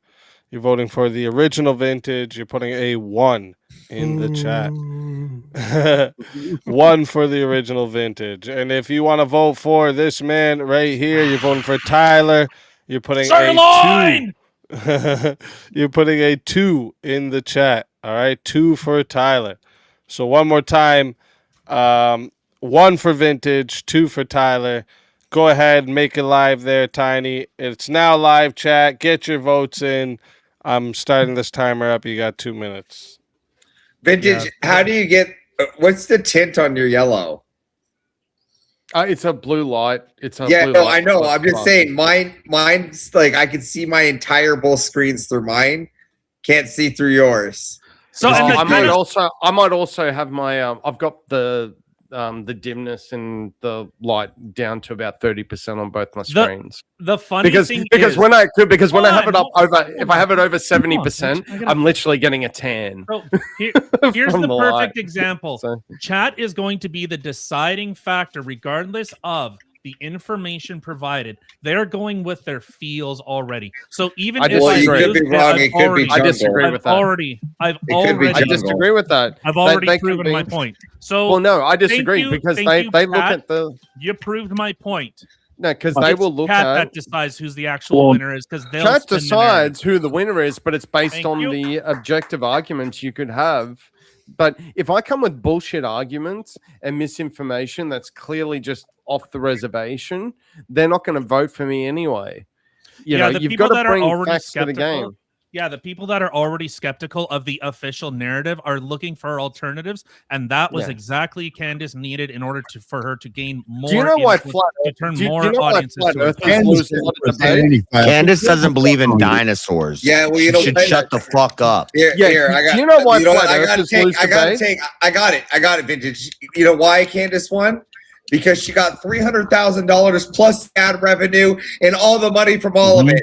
you're voting for the original Vintage. You're putting a 1 in the chat. 1 for the original Vintage. And if you want to vote for this man right here, you're voting for Tyler. You're putting a 2. You're putting a 2 in the chat. All right, 2 for Tyler. So one more time, 1 for Vintage, 2 for Tyler. Go ahead and make it live there, Tiny. It's now live, chat. Get your votes in. I'm starting this timer up. You got 2 minutes. Vintage, how do you get? What's the tint on your yellow? It's a blue light. I know. I'm just saying, mine's like I can see my entire both screens through mine. Can't see through yours. So I might also have my. I've got the the dimness and the light down to about 30% on both my screens. The funny Because thing because is, when I have it up Hold on, over, if I have it over hold on, 70%, I gotta- I'm literally getting a tan. So here's from the the perfect light. example. So- Chat is going to be the deciding factor, regardless of the information provided. They're going with their feels already. So even I if disagree. I You could lose, be wrong, it could be I disagree I've with that. already, I already, disagree with that. I've They- already they can proven my be- point. So Well, no, I thank disagree you- because thank they you, they look Pat. at the You proved my point. no because they will look Cat at that decides who's the actual Well, winner is because they'll Chat spin the narrative. decides who the winner is, but it's based Thank on you. the objective arguments you could have. But if I come with bullshit arguments and misinformation that's clearly just off the reservation, they're not going to vote for me anyway. You know, the you've people got to that are bring already facts to the skeptical. game. Yeah, the people that are already skeptical of the official narrative are looking for alternatives, and that was Yeah. exactly Candace needed in order for her to gain more. Do you know why influence, flat to turn do you more know why audiences flat to her earthers side. lose a lot of debate? Candace doesn't believe in dinosaurs. Yeah, well, you She know should what? shut the fuck up. Here, Yeah, here, I got. do you know why what? flat I gotta earthers take. lose I gotta debate? take. I got it. I got it. Vintage. You know why Candace won? Because she got $300,000 plus ad revenue and all the money from all of it.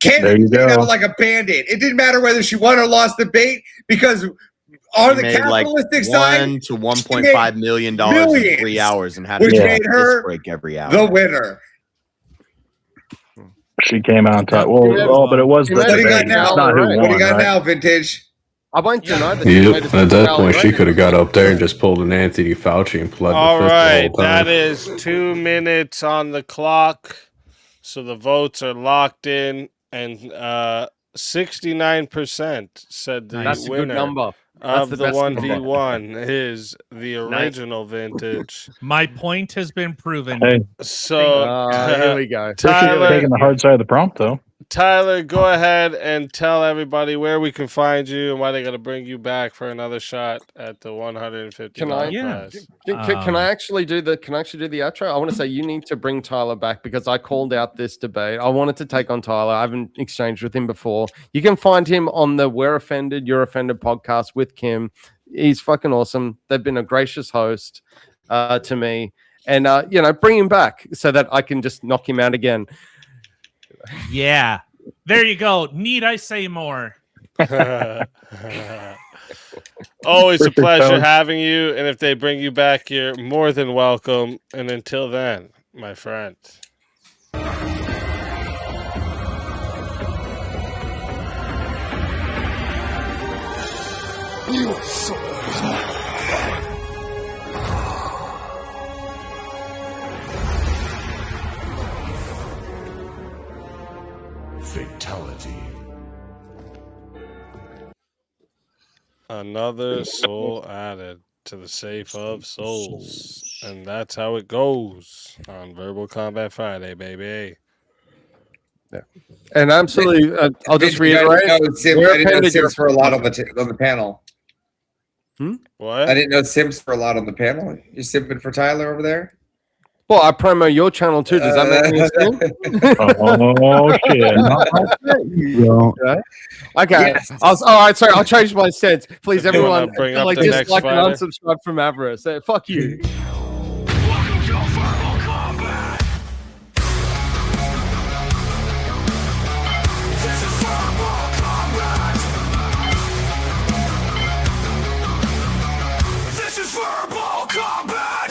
There Candace you came go. out like a bandit. It didn't matter whether she won or lost the debate because on She the made like capitalistic side, $1 to $1.5 million in millions, 3 hours and had which to made her break every hour. the winner. She came out on top. She Well, made- oh, but it was she the made What do you got debate. now? It's not who Right. What do won, you got right? now, Vintage? I won't deny that. she made Yep. a At that valid point, she argument. could have got up there and just pulled an Anthony Fauci and pled All the fifth right, the whole time. that is 2 minutes on the clock. So the votes are locked in, and 69% said the That's a good winner number. That's of the the best 1v1 is the original vintage. My point has been proven. Hey, So Here we go. Tyler, taking the hard side of the prompt, though. Tyler, go ahead and tell everybody where we can find you and why they got to bring you back for another shot at the $150 Can I? prize. Can I actually do the? Can I actually do the outro? I want to say you need to bring Tyler back because I called out this debate. I wanted to take on Tyler. I haven't exchanged with him before. You can find him on the We're Offended, You're Offended podcast with Kim. He's fucking awesome. They've been a gracious host to me, and you know, bring him back so that I can just knock him out again. Yeah, there you go. Need I say more? Always a Perfect pleasure tone. having you. And if they bring you back, you're more than welcome. And until then, my friend. Fatality. Another soul added to the safe of souls. And that's how it goes on Verbal Combat Friday, baby. And absolutely, I'll just Vintage, I reiterate. didn't know Sim- We're I didn't know offended, Sims you're- for a lot on the panel. What? I didn't know Sims for a lot on the panel. You simping for Tyler over there? Well, I promo your channel too. Does that make any sense? Oh, shit. Right? Okay. Yes. All right. Sorry. I'll change my stance. Please, You wanna everyone, bring up like the next dislike and fighter? unsubscribe from Avarice. Fuck you. This is verbal combat!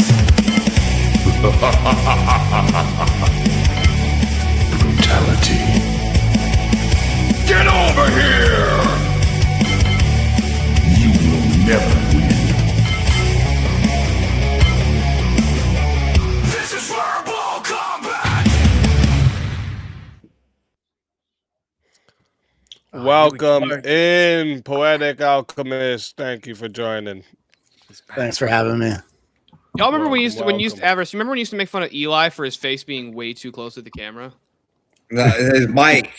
Brutality. Get over here! You will never win. This is verbal combat! Welcome in, Poetic Alchemist. Thank you for joining. Thanks for having me. Y'all remember when you used to Welcome. Avarice? Remember when you used to make fun of Eli for his face being way too close to the camera? No, his mic.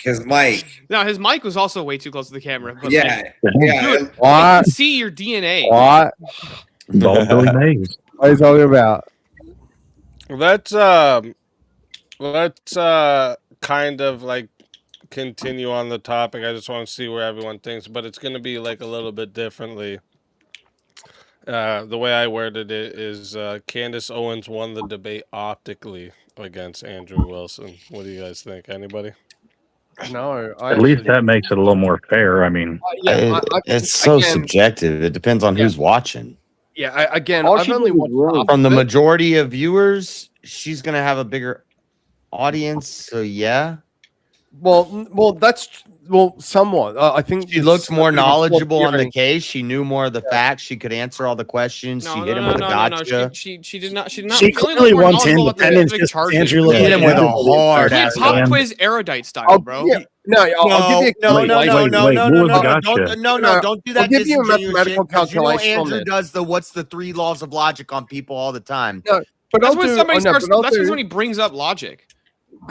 No, his mic was also way too close to the camera. But Yeah, like, yeah. dude, What? I can see your DNA. What? All Billy Mays. What are you talking about? Let's kind of like continue on the topic. I just want to see where everyone thinks, but it's going to be like a little bit differently. The way I worded it is Candace Owens won the debate optically against Andrew Wilson. What do you guys think? Anybody? No, At least that makes it a little more fair. I mean, It's so again- subjective. It depends on who's watching. Again, All I've she only did was watched wrong. half From the of it. majority of viewers, she's gonna have a bigger audience. So yeah, Somewhat. I think she it's looked more a bit of a knowledgeable on the hearing. case. She knew more of the facts. She could answer all the questions. No, she no, hit him no, with a no, gotcha. She did not. She did not. She only clearly looked more won 10 knowledgeable about the defendants, specific just charges. Andrew She looked hit him with a hard He had ass. pop And- quiz erudite style, bro. I'll give you No, Wait, no, wait, no, wait, no, what no, was the no, gotcha? no, don't do that. I'll give you a disingenuous mathematical shit, 'cause calculation on Andrew this. does the what's the 3 laws of logic on people all the time. No, but That's I'll when do. somebody oh, no, starts. but I'll That's when do- somebody brings up logic.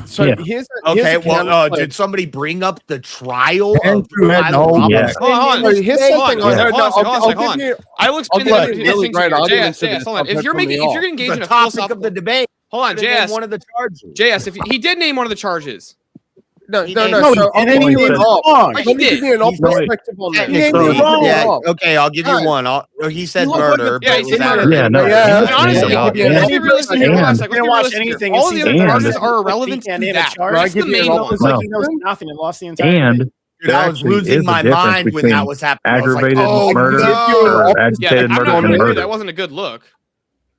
So Yeah. here's Okay, a well, counterclaim. did somebody bring up the trial of Andrew had Tyler no- yeah. Robinson? Hold on, So here's something. hold on, No, hold on, no, hold on, I'll hold give on. you. I will I'll explain give you the really thing to great you. arguments to JS, this. hold on. I'll If you're put making, me if you're off. engaging in The a topic philosophical, of the debate. hold on, Could've named JS. one of the charges. JS, if he did name one of the charges. No, He no, named- no. No, So he I'll didn't. give He you an was off. wrong. He Let me did. give you an off He's right. perspective on that. Technically, wrong. yeah. Okay, I'll give you Guys. one. He said You look like murder, a- Yeah, but he it said was out of murder. Yeah, no, Yeah, And honestly, yeah, let's be yeah. realistic here. Hold on a second. Didn't Let's watch be realistic anything here. All and of the other see- charges And- are irrelevant He can't to name a that. charge. That's the I'll give you main an one. It's like No. he knows nothing and lost the entire And debate. Dude, I was actually losing is my a difference mind when between that was happening. I was like, aggravated oh, murder no. or Yeah, agitated I'm murder not and gonna agree. murder. That wasn't a good look.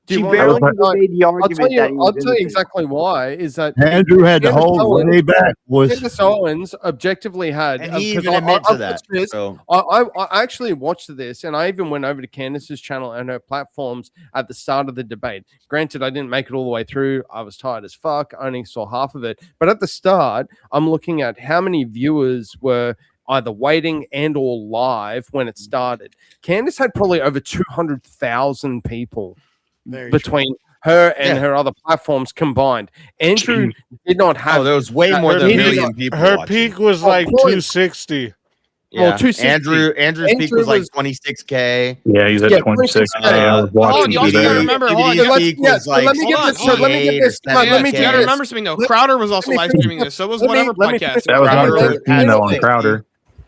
Do you She want- barely I was- made the I'll argument tell you. that he I'll was tell you innocent. exactly why. Is that Andrew had to Candace hold Owens- way back. Candace Owens objectively had, And he 'cause even admits I to that. watched this. So I actually watched this, and I even went over to Candace's channel and her platforms at the start of the debate. Granted, I didn't make it all the way through. I was tired as fuck. I only saw half of it. But at the start, I'm looking at how many viewers were either waiting and or live when it started. Candace had probably over 200,000 people Very between her and Yeah. her other platforms combined. Andrew did not have. oh, there was way more her than a peak- million people. Her watching. peak was Oh, like point. 260. well, Yeah. 260. Andrew's peak Andrew was like was- 26K. Yeah, he's at Yeah, 26. 26K. I was Hold on, watching you also today. gotta remember. Hold on, PBD's let's- peak yeah, was so like let me get this- so let me get 28 this- or let me Yeah, you get gotta 7K. remember something though. Let- Crowder was also let me live finish streaming up. this. So was Let me- whatever let me podcast. finish That was Crowder number had 13 though on 60. Crowder.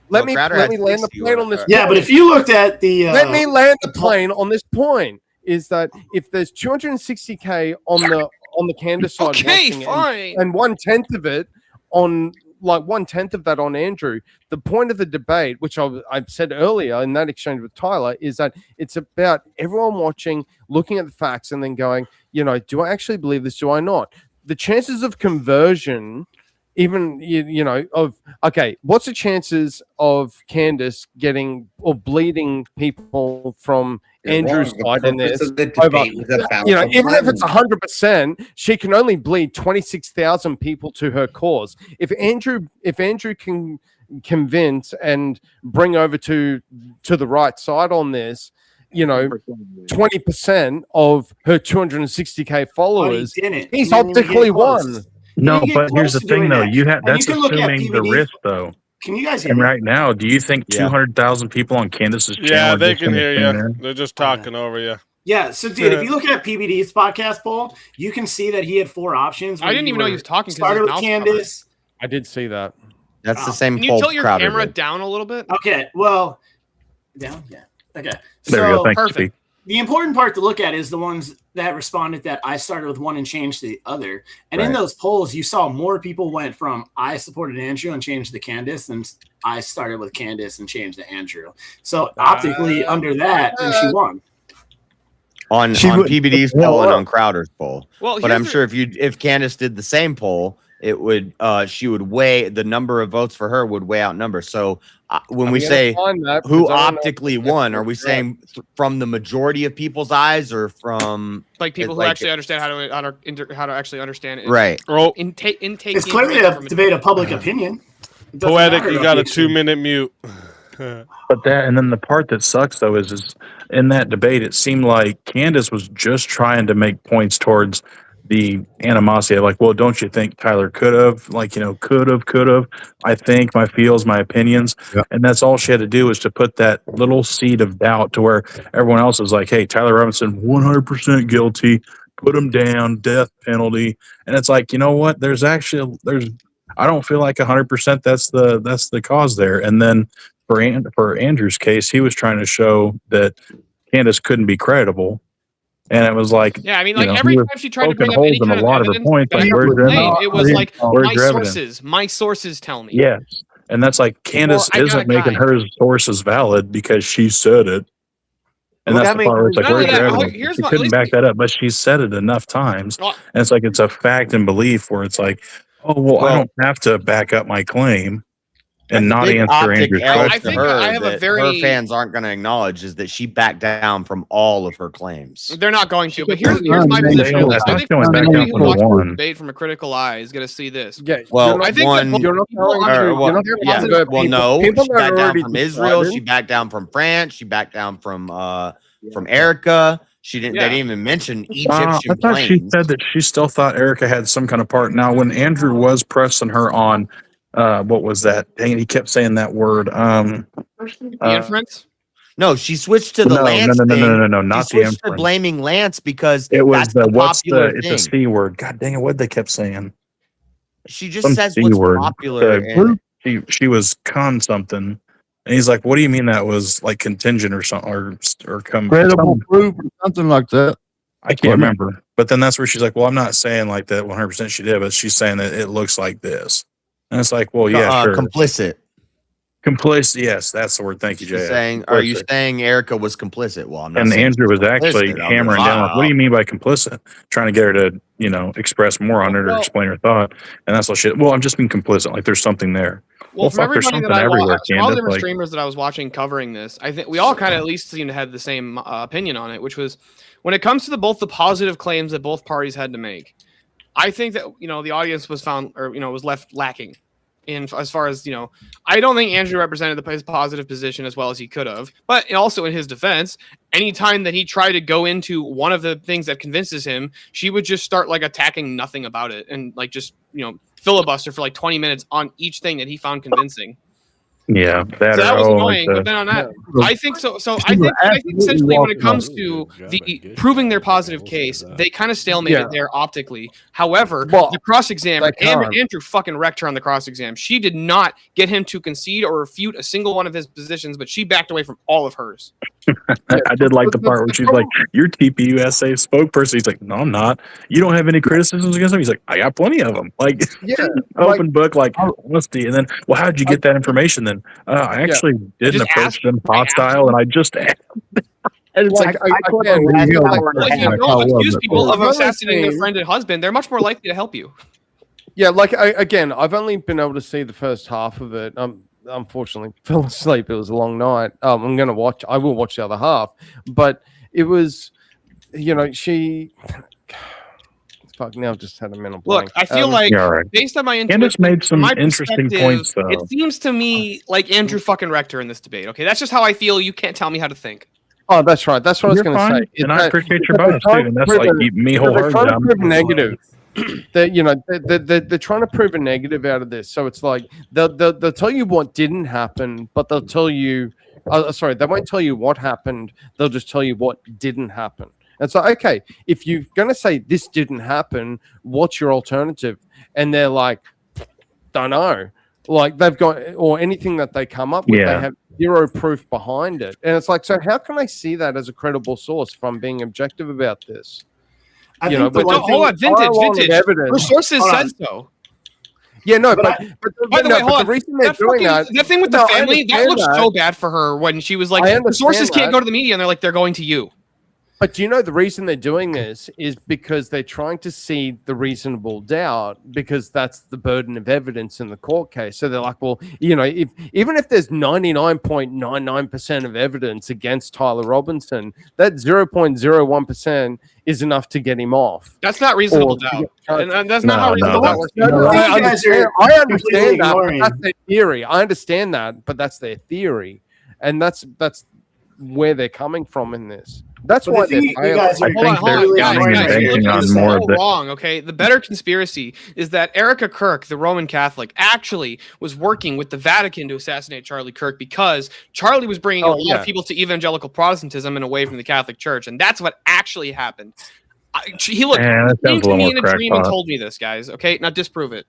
Let No, me Crowder let had me land the 60 plane or on this. Yeah, but point. if you looked at the Let me land the plane on this point. Is that if there's 260K on the Candace side, Okay, watching fine. and 1/10 of it on like 1/10 of that on Andrew. The point of the debate, which I said earlier in that exchange with Tyler, is that it's about everyone watching, looking at the facts, and then going, do I actually believe this? Do I not? The chances of conversion, even what's the chances of Candace getting or bleeding people from Andrew's side in this? The Over, debate was about even if it's 100%, she can only bleed 26,000 people to her cause. If Andrew can convince and bring over to the right side on this, 20% of her 260K followers, didn't. he's He didn't even optically get close. won. No, You get but here's close the to thing doing though. that. You have And that's you can look at assuming the PBD. risk though. Can you guys hear And me? right now, do you think Yeah. 200,000 people on Candace's channel? Yeah, are they just can gonna hear stand you. there? They're just talking over you. Yeah, so dude, if you look at PBD's podcast poll, you can see that he had 4 options. I where didn't you even know he were- was talking. 'Cause Started his with mouth's Candace. I did see that. That's the same covered. Can you poll tilt your Crowder camera did. down a little bit? Okay, well, down, yeah. Okay, There we go. so Thanks, perfect. Steve. the important part to look at is the ones that responded that I started with one and changed to the other. And in Right. those polls, you saw more people went from I supported Andrew and changed to Candace than I started with Candace and changed to Andrew. So optically, under that, then she won. on She would- PBD's Well, poll and well. on Crowder's poll. Well, But here's I'm the- sure if Candace did the same poll, it would she would weigh the number of votes for her would weigh out numbers. So when I'm we gonna say find that who because I don't know optically if that's won, are we correct. saying from the majority of people's eyes or from like people who like- actually understand how to actually understand it. right? Oh, Intake. It's clearly a debate of public opinion. It doesn't poetic, matter you if got a actually- 2-minute mute. But that, and then the part that sucks though is in that debate, it seemed like Candace was just trying to make points towards the animosity. Like, well, don't you think Tyler could have? Like, could have. I think my feels, my opinions, and that's all she had to do was to put that little seed of doubt to where everyone else is like, hey, Tyler Robinson, 100% guilty. Put him down, death penalty. And it's like, you know what? There's I don't feel like 100% that's the cause there. And then for Andrew's case, he was trying to show that Candace couldn't be credible, and it was like, Yeah, I mean, you like know, every he time was she tried to poking bring up any holes in kind a of lot of her evidence, points. that Like, I where's could your claim, it was like where's my your evidence? sources tell me. Yes, and that's like Candace I got a isn't making guy. her sources valid because she said it. And Look that's how the many part where it's like, Not only where's your that, evidence? here's She my- at couldn't least back that up, but she said it enough times. Well, And it's like, it's a fact and belief where it's like, oh, well, I Well- don't have to back up my claim and That's not the big answer optic Andrew's L question. I to think her I have a that very- her fans aren't going to acknowledge is that she backed down from all of her claims. they're not going to. But She here's could my turn position on down. this. I That's think going back anybody down who from the watches one. the debate from a critical eye is going to see this. Yeah, Well, you're not I think one, that you're not people telling on me- their- you're well, not their telling yeah. positive- the Well, people- no, people she that are backed down already from Israel. decided- She backed down from France. She backed down from Erica. She didn't. Yeah. They didn't even mention I Egyptian thought she planes. said that she still thought Erica had some kind of part. Now, when Andrew was pressing her on, what was that? Dang it, he kept saying that word. The inference. No, she switched to the No, Lance no, thing. not She the switched to inference. blaming Lance because It was that's the the what's popular the? It's thing. a C word. God dang it! What they kept saying? She just Some says C what's word. popular. She was con something, and he's like, "What do you mean that was like contingent or something or come Credible proof or something like that. I can't remember." But then that's where she's like, "Well, I'm not saying like that 100% she did, but she's saying that it looks like this." And it's like, "Well, yeah, sure." Complicit. Complicit. Yes, that's the word. Thank you, She's Jay. saying, are you saying Erica was complicit? Well, I'm not. And saying Andrew she was actually complicit. I'm hammering just- down, like, what do you mean by complicit? Trying to get her to, express more on it or Well- explain her thought. And that's all shit. Well, I'm just being complicit. Like, there's something there. Well, from fuck, there's everybody that something I everywhere, watched, from all the Candace. different Like, streamers that I was watching covering this, I think we all kind of at least seem to have the same opinion on it, which was when it comes to both the positive claims that both parties had to make. I think that the audience was found or was left lacking in as far as I don't think Andrew represented his positive position as well as he could have. But also in his defense, anytime that he tried to go into one of the things that convinces him, she would just start like attacking nothing about it and like just filibuster for like 20 minutes on each thing that he found convincing. yeah, So that was annoying, like but then on that, I think so. So I think essentially when it comes to the proving their positive case, they kind of stalemated there optically. However, the cross exam, Andrew fucking wrecked her on the cross exam. She did not get him to concede or refute a single one of his positions, but she backed away from all of hers. I did like the part where she's like, "You're TPUSA spokesperson." He's like, "No, I'm not. You don't have any criticisms against him." He's like, "I got plenty of them." Like, open book, like honesty. And then, well, how'd you get that information? Then I actually didn't approach them hostile, and I just. And it's like, If you don't accuse people of assassinating their friend and husband, they're much more likely to help you. Yeah, like again, I've only been able to see the first half of it. Unfortunately fell asleep. It was a long night. I will watch the other half, but it was, she. Fuck, now I've just had a mental blank. Look, I feel like based on my Candace made some my interesting perspective, points, though. It seems to me like Andrew fucking wrecked her in this debate. Okay, that's just how I feel. You can't tell me how to think. Oh, that's right. That's what I was You're going to fine, say. and I appreciate your bias too. And that's like me They're trying to wholeheartedly. prove a negative. They're trying to prove a negative out of this. So it's like they'll tell you what didn't happen, but they'll tell you. Sorry, they won't tell you what happened. They'll just tell you what didn't happen. And so, okay, if you're going to say this didn't happen, what's your alternative? And they're like, don't know. Like they've got, or anything that they come up with, they have zero proof behind it. And it's like, so how can I see that as a credible source if I'm being objective about this? Hold on, vintage. Her sources said so. Yeah, no, but by the way, hold on. The reason they're doing that thing with the family, that looks so bad for her when she was like, the sources can't go to the media, and they're like, they're going to you. But do you know the reason they're doing this is because they're trying to see the reasonable doubt, because that's the burden of evidence in the court case. So they're like, well, even if there's 99.99% of evidence against Tyler Robinson, that 0.01% is enough to get him off. That's not reasonable doubt. And that's not how reasonable doubt works. I understand that. But that's their theory. I understand that, but that's their theory. And that's where they're coming from in this. That's why they're wrong. Okay, the better conspiracy is that Erica Kirk, the Roman Catholic, actually was working with the Vatican to assassinate Charlie Kirk because Charlie was bringing a lot of people to evangelical Protestantism and away from the Catholic Church, and that's what actually happened. He came to me in a dream and told me this, guys. Okay, now disprove it.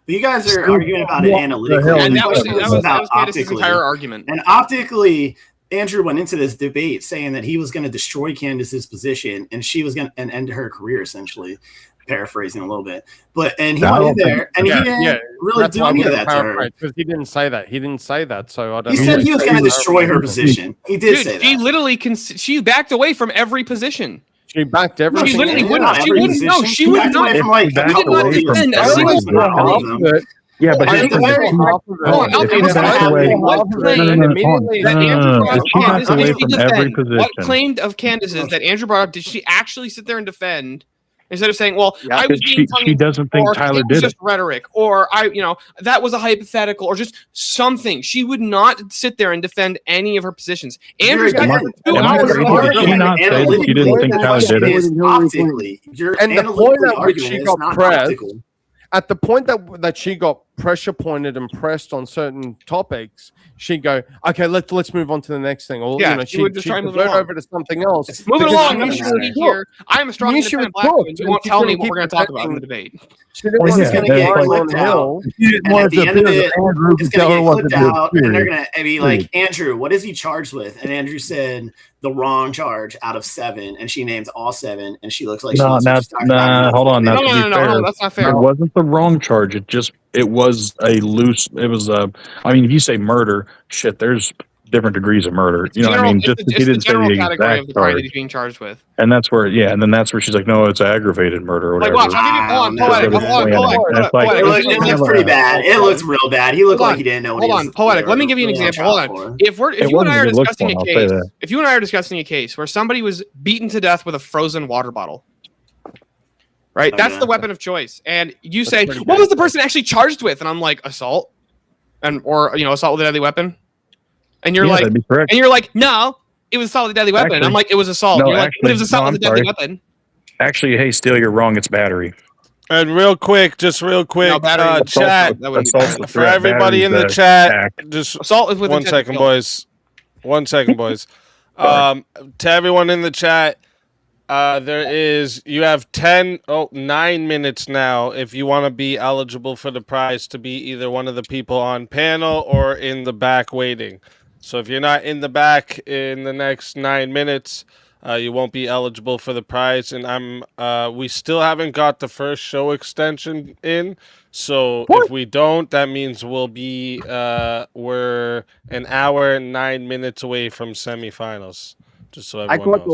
But you guys are arguing about it analytically. And that was Candace's entire argument. And optically, Andrew went into this debate saying that he was going to destroy Candace's position and she was going to end her career, essentially, paraphrasing a little bit. And he went in there and he didn't really do any of that to her. Because he didn't say that. He didn't say that. So I don't. He said he was going to destroy her position. He did say that. She literally she backed away from every position. She backed everything. She literally wouldn't. She wouldn't. No, she would not. She did not defend a single one. Yeah, but She backed away from every position. What claimed of Candace's that Andrew brought up? Did she actually sit there and defend instead of saying, "Well, I was being she doesn't think Tyler did just rhetoric," or that was a hypothetical, or just something? She would not sit there and defend any of her positions. Andrew's got 2 hours. Did she not say that she didn't think Tyler did it? Optically, and the point at which she got pressed. At the point that she got pressure pointed and pressed on certain topics, she'd go, "Okay, let's move on to the next thing." Or she would just try and move it over to something else. Move it along. You should be here. I'm a strong independent black woman. You won't tell me what we're going to talk about in the debate. She was going to get clipped out. And at the end of it, it's going to get clipped out, and they're going to be like, "Andrew, what is he charged with?" And Andrew said the wrong charge out of 7, and she names all 7, and she looks like hold on. No, that's not fair. It wasn't the wrong charge. It was a loose. It was I mean, if you say murder, shit, there's different degrees of murder. You know what I mean? Just he didn't say the exact crime that he's being charged with. And that's where, and then that's where she's like, "No, it's aggravated murder or whatever." Like, watch, I'll give you It looks pretty bad. It looks real bad. He looked like he didn't know what he was. Poetic. Let me give you an example. Hold on. If you and I are discussing a case where somebody was beaten to death with a frozen water bottle, right? That's the weapon of choice. And you say, "What was the person actually charged with?" And I'm like, "Assault," or assault with a deadly weapon. And you're like, "No, it was assault with a deadly weapon." And I'm like, "It was assault." No, you're like, "But it was assault with a deadly weapon." Actually, hey, Steele, you're wrong. It's battery. And real quick, chat, for everybody in the chat, just assault with 1 second, boys. 1 second, boys. To everyone in the chat, you have 9 minutes now if you want to be eligible for the prize to be either one of the people on panel or in the back waiting. So if you're not in the back in the next 9 minutes, you won't be eligible for the prize. And we still haven't got the first show extension in. So if we don't, that means we're an hour and 9 minutes away from semifinals. Just so everyone knows.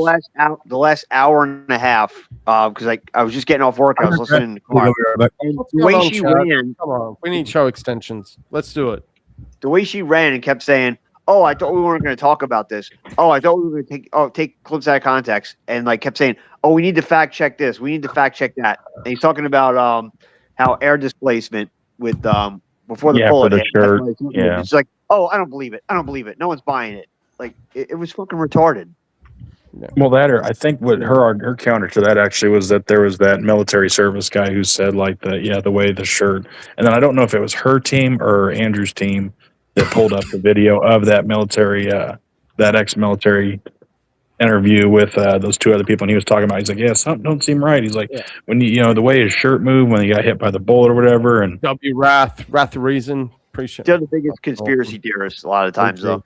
the last hour and a half because I was just getting off work. I was listening to Clark. And the way she ran, come on, we need show extensions. Let's do it. The way she ran and kept saying, "Oh, I thought we weren't going to talk about this. Oh, I thought we were going to take clips out of context," and kept saying, "Oh, we need to fact check this. We need to fact check that." And he's talking about how air displacement with before the bullet for the hit. shirt. It's like, "Oh, I don't believe it. I don't believe it. No one's buying it." Like it was fucking retarded. Well, I think what her counter to that actually was that there was that military service guy who said the way the shirt, and then I don't know if it was her team or Andrew's team that pulled up the video of that military, that ex-military interview with those 2 other people, and he was talking about. He's like, "Yeah, something don't seem right." He's like, "When the way his shirt moved when he got hit by the bullet or whatever." And Wrath the reason. Appreciate. Still the biggest conspiracy theorist a lot of times though.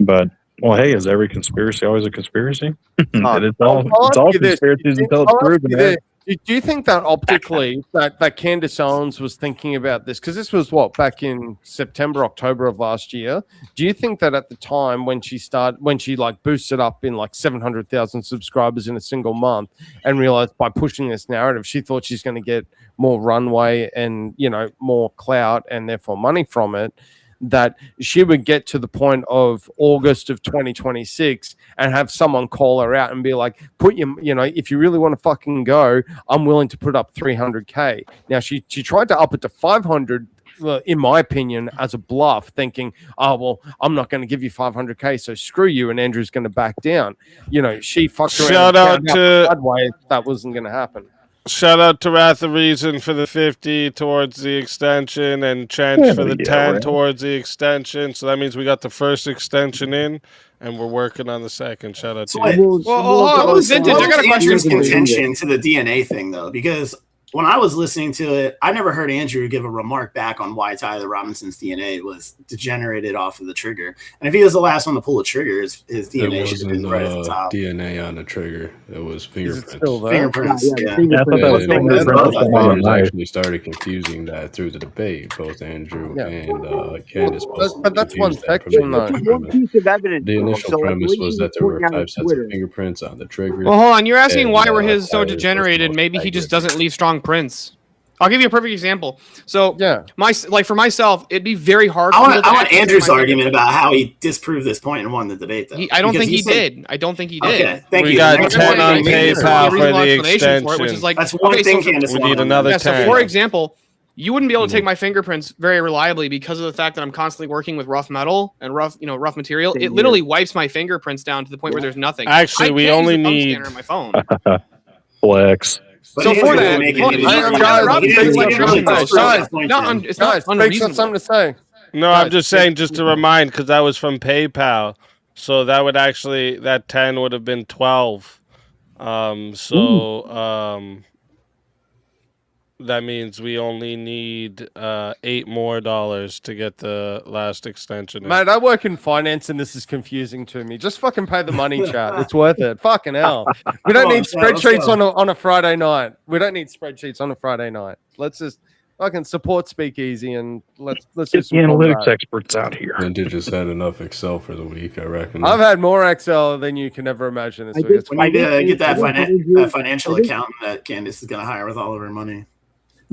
But hey, is every conspiracy always a conspiracy? It's all conspiracies until it's proven. Do you think that optically that Candace Owens was thinking about this? Because this was back in September, October of last year. Do you think that at the time when she boosted up in 700,000 subscribers in a single month and realized by pushing this narrative, she thought she's going to get more runway and more clout and therefore money from it, that she would get to the point of August of 2026 and have someone call her out and be like, if you really want to fucking go, I'm willing to put up 300K. Now she tried to up it to 500, in my opinion, as a bluff, thinking, "Oh, well, I'm not going to give you 500K, so screw you," and Andrew's going to back down. She fucked around. Shout out to that wasn't going to happen. Shout out to Wrath of Reason for the 50 towards the extension and Trench for the 10 towards the extension. So that means we got the first extension in and we're working on the second. Shout out to you. What was Andrew's contention to the DNA thing though? Because when I was listening to it, I never heard Andrew give a remark back on why Tyler Robinson's DNA was degenerated off of the trigger. And if he was the last one to pull the trigger, his It DNA should have wasn't been right at the top. DNA on the trigger. It was fingerprints. still there? Fingerprints. Yeah, I thought that was And fingerprints. Fans actually started confusing that through the debate. Both Andrew Yeah. and Candace both But that's one confused that from section, the though. initial One premise. piece of evidence. The though. initial So, like, premise when was you that there were point out 5 on sets Twitter, of fingerprints on the trigger. Well, hold on. You're asking And, why were his so Tyler's was the degenerated? most Maybe he just accurate. doesn't leave strong prints. I'll give you a perfect example. So, Yeah. for myself, it'd be very hard. I for me want to actually Andrew's check my argument fingerprints. about how he disproved this point and won the debate, though. I don't Because think he said- did. I don't think he did. Okay, thank We you. got That's 10 one on thing. PayPal for reasonable the explanation for it, which extension. is like That's one okay, thing so, Candace We won need on. another yeah, so 10. for example, you wouldn't be able to take my fingerprints very reliably because of the fact that I'm constantly working with rough metal and rough material. Same It literally wipes my fingerprints down to the point where there's nothing. Actually, I we can't use only the thumb need- scanner on my phone. Flex. But So Andrew for was that, making hold it on, easy. Tyler He Robinson didn't is like really really prove nice. that point Not for him. it's not Guys, Frank's got unreasonable. something to say. No, I'm just saying, just to remind, because that was from PayPal. So that would actually, that 10 would have been 12. That means we only need $8 more to get the last extension. in. Mate, I work in finance and this is confusing to me. Just fucking pay the money, chat. It's worth it. Fucking hell. We don't Come on, need chat, let's spreadsheets go. on a Friday night. We don't need spreadsheets on a Friday night. Let's just fucking support Speakeasy and let's do Get the some analytics combat. experts out here. Vintage has had enough Excel for the week, I reckon. I've had more Excel than you can ever imagine this I week. did- It's We need to I get that, think Andrew- that financial I think- accountant that Candace is going to hire with all of her money.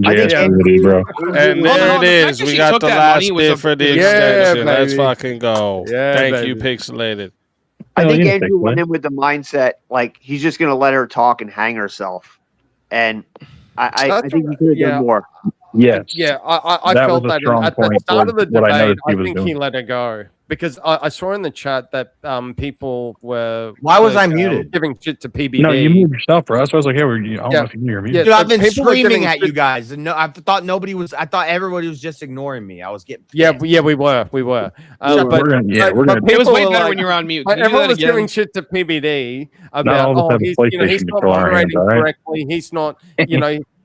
I think JS Andrew- Rudy, bro. And Well, there no, it the is. fact that We she got took the that last money was bid a- for the Yeah, extension. Let's baby. fucking go. Yeah, Thank you, baby. Pixelated. I Hell, think you Andrew think, went man. in with the mindset like he's just going to let her talk and hang herself, and I That's think he could have yeah. done more. Yes. Yeah, I That felt was a that strong at the point start for of the what I debate. noticed I he was think he doing. let her go because I saw in the chat that people were. Why was I were, muted? Giving shit to PBD. No, you moved yourself, Russ. I was like, hey, I don't Yeah. know if you can hear me. Yeah. Dude, I've been people were screaming giving at you shit- guys, and no, I thought nobody was. I thought everybody was just ignoring me. I was getting. Yeah, pissed. yeah, we were. We're But gonna, yeah, but- we're but gonna. It was people way were better like- when you were on mute. Like, Can you do everyone that was giving again? shit to PBD all about of us have a he's, PlayStation he's not controller in our hands, moderating all right? correctly. He's not,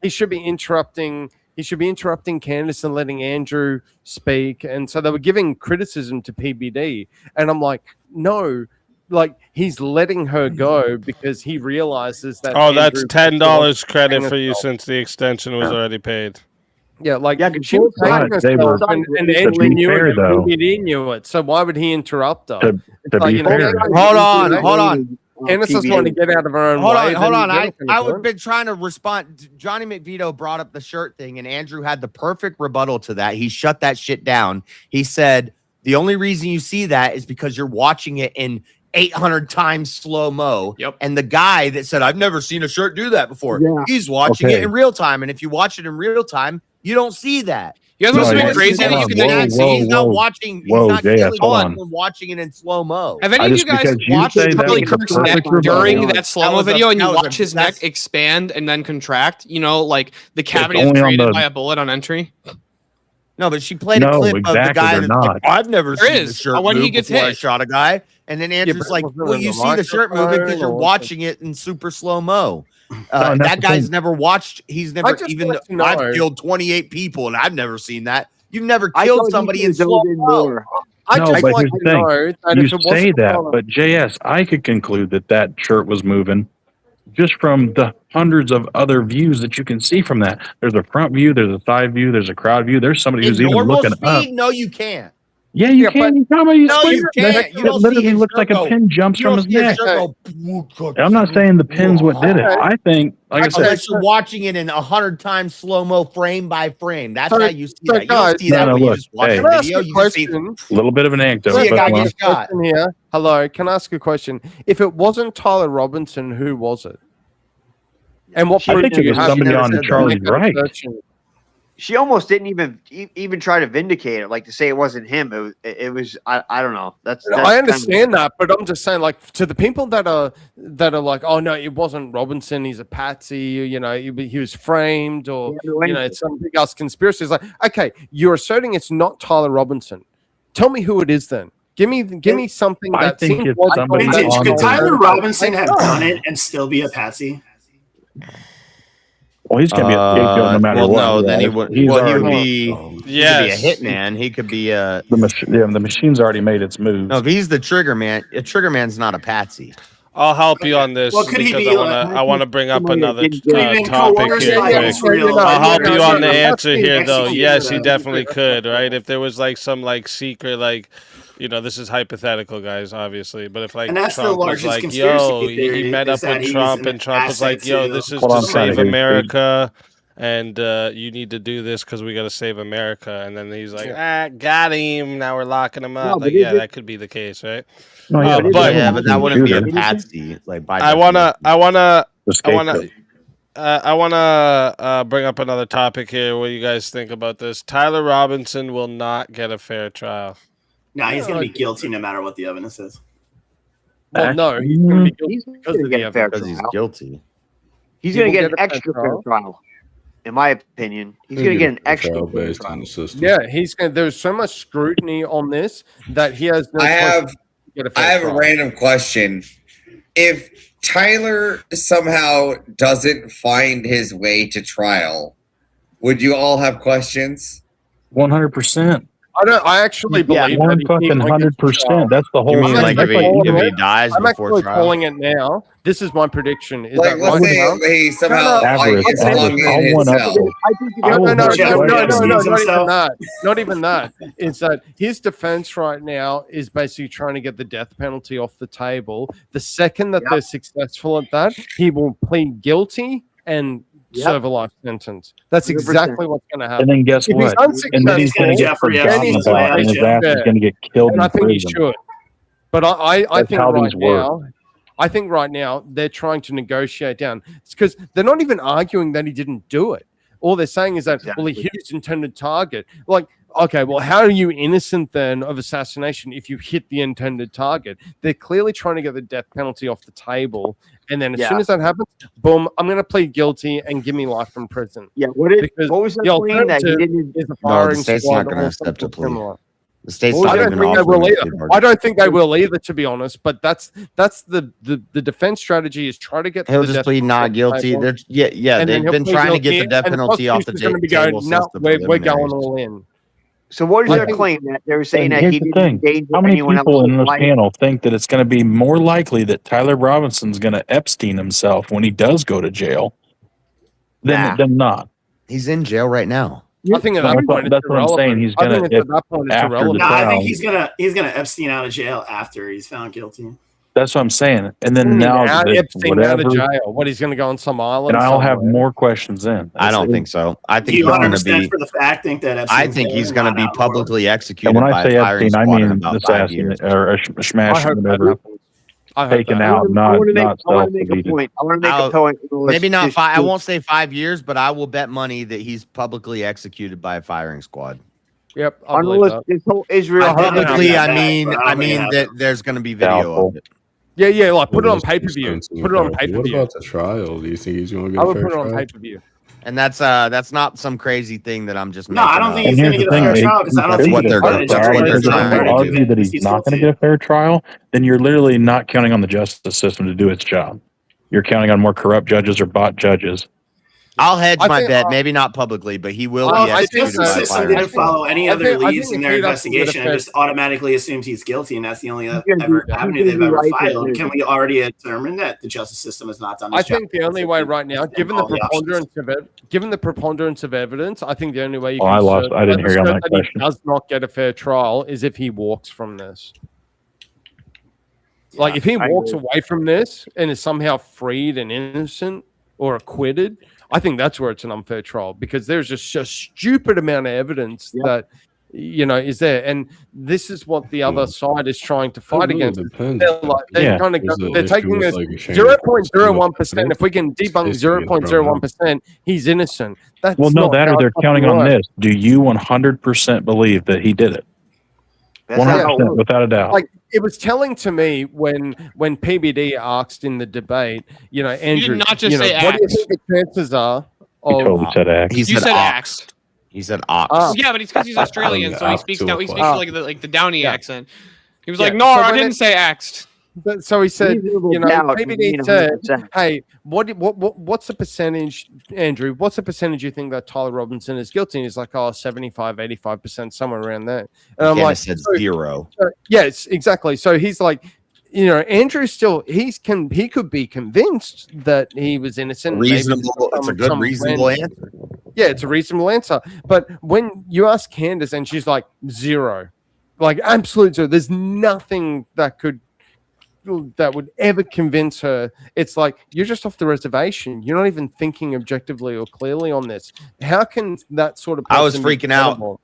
he should be interrupting. He should be interrupting Candace and letting Andrew speak. And so they were giving criticism to PBD, and I'm like, no, like he's letting her go because he realizes that. Oh, that's Andrew $10 credit hang for you herself. since the extension was already paid. Yeah, like Yeah, she was control hanging side, they were- herself, and to Andrew be knew fair, it, and though- PBD knew it. So why would he interrupt her? To like, be you know, fair, Hold on. Candace just wanted to get out of her own Hold way. on. then I you're gonna do would it. been trying to respond. Johnny McVito brought up the shirt thing, and Andrew had the perfect rebuttal to that. He shut that shit down. He said the only reason you see that is because you're watching it in 800 times slow mo. Yep. And the guy that said I've never seen a shirt do that before, Yeah. he's watching Okay. it in real time. And if you watch it in real time, you don't see that. You guys No, want yeah. something crazy that Hold you on, can whoa, actually whoa, see? He's not whoa. watching. He's Whoa, not JS, killing hold anyone on. watching it in slow mo. Have any I of you just- guys because you watched say that Charlie was a Kirk's neck perfect rebuttal. during That that slow mo was a- video and you that was a- watch his neck that's- expand and then contract? You know, like the cavity is only on created the- by a bullet on entry. No, but she played a No, clip of the exactly, guy they're that's like, not. I've never There seen the is, shirt when he move gets before I hit. shot a guy. And then Andrew's but like, was it well, in you the see the shirt moving because microphone you're or was watching it in super slow mo. No, and that's That the guy's thing. never watched. He's never just even. want to know- I've killed 28 people and I've never seen that. You've never I killed thought somebody he in could have slow dove in mo. more. I No, just but want here's to the thing. know that You if it say wasn't that, for- but JS, I could conclude that that shirt was moving just from the hundreds of other views that you can see from that. There's a front view, there's a side view, there's a crowd view. There's somebody In who's even normal looking up. speed, no, you can't. Yeah, you Yeah, can. but- You probably No, you can't. You It don't see literally his looks like a shirt go- pin jumps You from don't his see his neck. shirt go. I'm not saying the pin's what did it. I think, like I Unless said, you're watching it in 100 times slow mo, frame by frame. That's So- how you see so that. You guys- don't see that No, when look, you just watch hey. the Can I ask video. a You just see. question? a little bit of an anecdote. See a but guy go on. get shot. Question here. Hello, can I ask a question? If it wasn't Tyler Robinson, who was it? And what I proof think do it you was have? somebody Never on said that. Charlie's Make a right. assertion. She almost didn't even try to vindicate it, like to say it wasn't him. It was I don't know. That's I kind of- understand that, but I'm just saying, like, to the people that are like, oh no, it wasn't Robinson. He's a patsy. You know, he was framed, or you know, it's some big ass conspiracy. It's like, okay, you're asserting it's not Tyler Robinson. Tell me who it is then. Give me something I that think seems it's like somebody that- Vintage, on could the- Tyler Robinson have done it and still be a patsy? Well, he's gonna be a scapegoat no matter well, what. no, then he would. He's Well, he would already- be. He could be a Yes. hitman. He could be a. the machine's already made its moves. No, if he's the trigger man, a trigger man's not a patsy. I'll help you on this Well, could he because be I want to bring up another Could he been topic coerced here by quick. Israel? I'll help No, you no, on the no, answer that's here, though. executed. Yes, he definitely could, right? If there was like some like secret, like, you know, this is hypothetical, guys, obviously. But if like And that's the Trump was largest like, conspiracy yo, theory he met is up that with he's Trump, an and Trump was like, asset yo, to- this is Hold to on, sorry, save Dave. America, and you need to do this because we got to save America. And then he's like, got him. Now we're locking him up. but like, is yeah, it- that could be the case, right? No, yeah, but- Yeah, but that wouldn't be a Shooter. patsy. Like by I wanna The I scapegoat. want to bring up another topic here. What do you guys think about this? Tyler Robinson will not get a fair trial. No, he's going to be guilty no matter what the evidence is. Well, no, he's going to be guilty He's because gonna of get the a fair evidence. because he's trial. guilty. He's He going to will get an get a fair extra fair trial. trial, in my opinion. He's going to get an extra trial fair based trial. on the system. Yeah, he's going. There's so much scrutiny on this that he has. No I choice have but to get a I fair have a trial. random question. If Tyler somehow doesn't find his way to trial, would you all have questions? 100%. I actually believe One that he fucking might get a trial. 100%. That's the whole You mean I'm like actually if calling he it. dies I'm before actually trial? calling it now. This is my prediction. Is Like, that let's right say now? he somehow No, no, Average. gets I'll hung I'll in one his up cell. it. I think I No, will no, no, bet no, you no, every no, time no, he not sees even himself. that. Not even that. Is that his defense right now is basically trying to get the death penalty off the table. The second that they're successful at that, he will plead guilty and serve a life sentence. That's 100%. exactly what's going to happen. And then guess If he's what? And then he's going to get Jeffrey forgotten Epstein's about, and his way out. ass is going to get killed and in I think he prison. should. But I That's think how right these work. now, I think right now they're trying to negotiate down. It's because they're not even arguing that he didn't do it. All they're saying is that, well, he hit his intended target. Like, okay, well, how are you innocent then of assassination if you hit the intended target? They're clearly trying to get the death penalty off the table. And then as soon as that happens, boom, I'm going to plead guilty and give me life in prison. Yeah, What was the the claim that he alternative didn't? is a No, the firing state's squad not going to or accept a something plea. similar. The state's Well, not I don't even think they offering will a either. plea I don't think they will either, to be honest. But that's the defense strategy is try to get. He'll the just death plead penalty not off the guilty. table. They're, yeah. And then They've he'll been plead trying to get guilty, the death and penalty off the prosecution's gonna be going, table no, since the we're going preliminaries. all in. So what is I their think- claim that they were saying And that here's he the didn't thing. endanger How many anyone people else's in this life? panel think that it's going to be more likely that Tyler Robinson's going to Epstein himself when he does go to jail than not? He's in jail right now. I think at No, that that's point, it's what I'm saying. irrelevant. He's I gonna, think at that point, it's after the irrelevant. No, I trial, think he's gonna Epstein out of jail after he's found guilty. that's what I'm saying. And I then mean, now out that Epstein out of whatever, jail. What, he's going to go on some island? and I'll have somewhere? more questions then. I don't think so. I Do think you he's going to 100% be. for the fact think that Epstein's I think he's going to be not out in the world? publicly And executed when I by say a firing Epstein, I squad in mean about 5 assassin years. or a I smash hope that whatever, happens. I hope taken that out, happens. not I want to self make a deleted. point. I want to make I'll- a point. Maybe not Just- 5. I won't say 5 years, but I will bet money that he's publicly executed by a firing squad. Yep, I On the believe list, that. this whole Israel. I think that Publicly, happens, I mean, but I don't think it that happens. there's going to be video Doubtful. of it. Yeah, like put it on Well, pay per there's view. instances Put it on where- pay per What view. about the trial? Do you think he's going to I get a would fair put it on trial? pay per view. And that's not some crazy thing that I'm just No, I making don't up. think And he's going here's to the get a fair thing, trial because I don't that's think what he's they're going gonna to do. judge Because his they're time trying to to do. argue that he's He's not going to guilty. get a fair trial, then you're literally not counting on the justice system to do its job. You're counting on more corrupt judges or bot judges. I'll hedge I my think- bet, maybe not publicly, but he will Well, be if the executed justice by a system firing didn't squad. follow any I other think- I leads think in if their he'd have to get a investigation and fair- just automatically assumed he's guilty, and that's the only gonna ever be- avenue he's they've gonna ever be right filed, there. can we already determine that the justice system has not done I its job? think the only way right now, given the all the options. preponderance of evidence, I think the only way you Oh, can I lost- I didn't hear you on assert that he question. does not get a fair trial is if he walks from this. Like if he I walks agree. away from this and is somehow freed and innocent or acquitted, I think that's where it's an unfair trial because there's just a stupid amount of evidence that is there, and this is what the other side is trying to fight really against. depends. They're Yeah. kind of There's an they're issue taking with, this like, a chain of 0.01%. If we can debunk History is thrown out. 0.01%, he's innocent. That's Well, no, not that how or they're it fucking counting on works. this. Do you 100% believe that he did it? That's not how it 100%, works. without a doubt. Like it was telling to me when PBD asked in the debate, Andrew, not just say what do you axe. think the chances are He totally of said X. He You said said ox. axed. He said ox. Ah. Yeah, but it's because he's Australian, so he Ox speaks to now. a He speaks class. like the Downey Yeah. accent. He was Yeah, like, "No, so I when didn't say axed." So he said, Reasonable you know, doubt would PBD mean said, 100%. hey, what's the percentage, Andrew? What's the percentage you think that Tyler Robinson is guilty? And he's like, oh, 75, 85%, somewhere around there. And I'm Candace like, said so- 0. yes, exactly. So he's like, you know, Andrew still he could be convinced that he was innocent. maybe Reasonable. It's a good some reasonable random- answer. Yeah, it's a reasonable answer. But when you ask Candace and she's like 0, like absolute 0, there's nothing that would ever convince her. It's like you're just off the reservation. You're not even thinking objectively or clearly on this. How can that sort of person I was be freaking out. credible?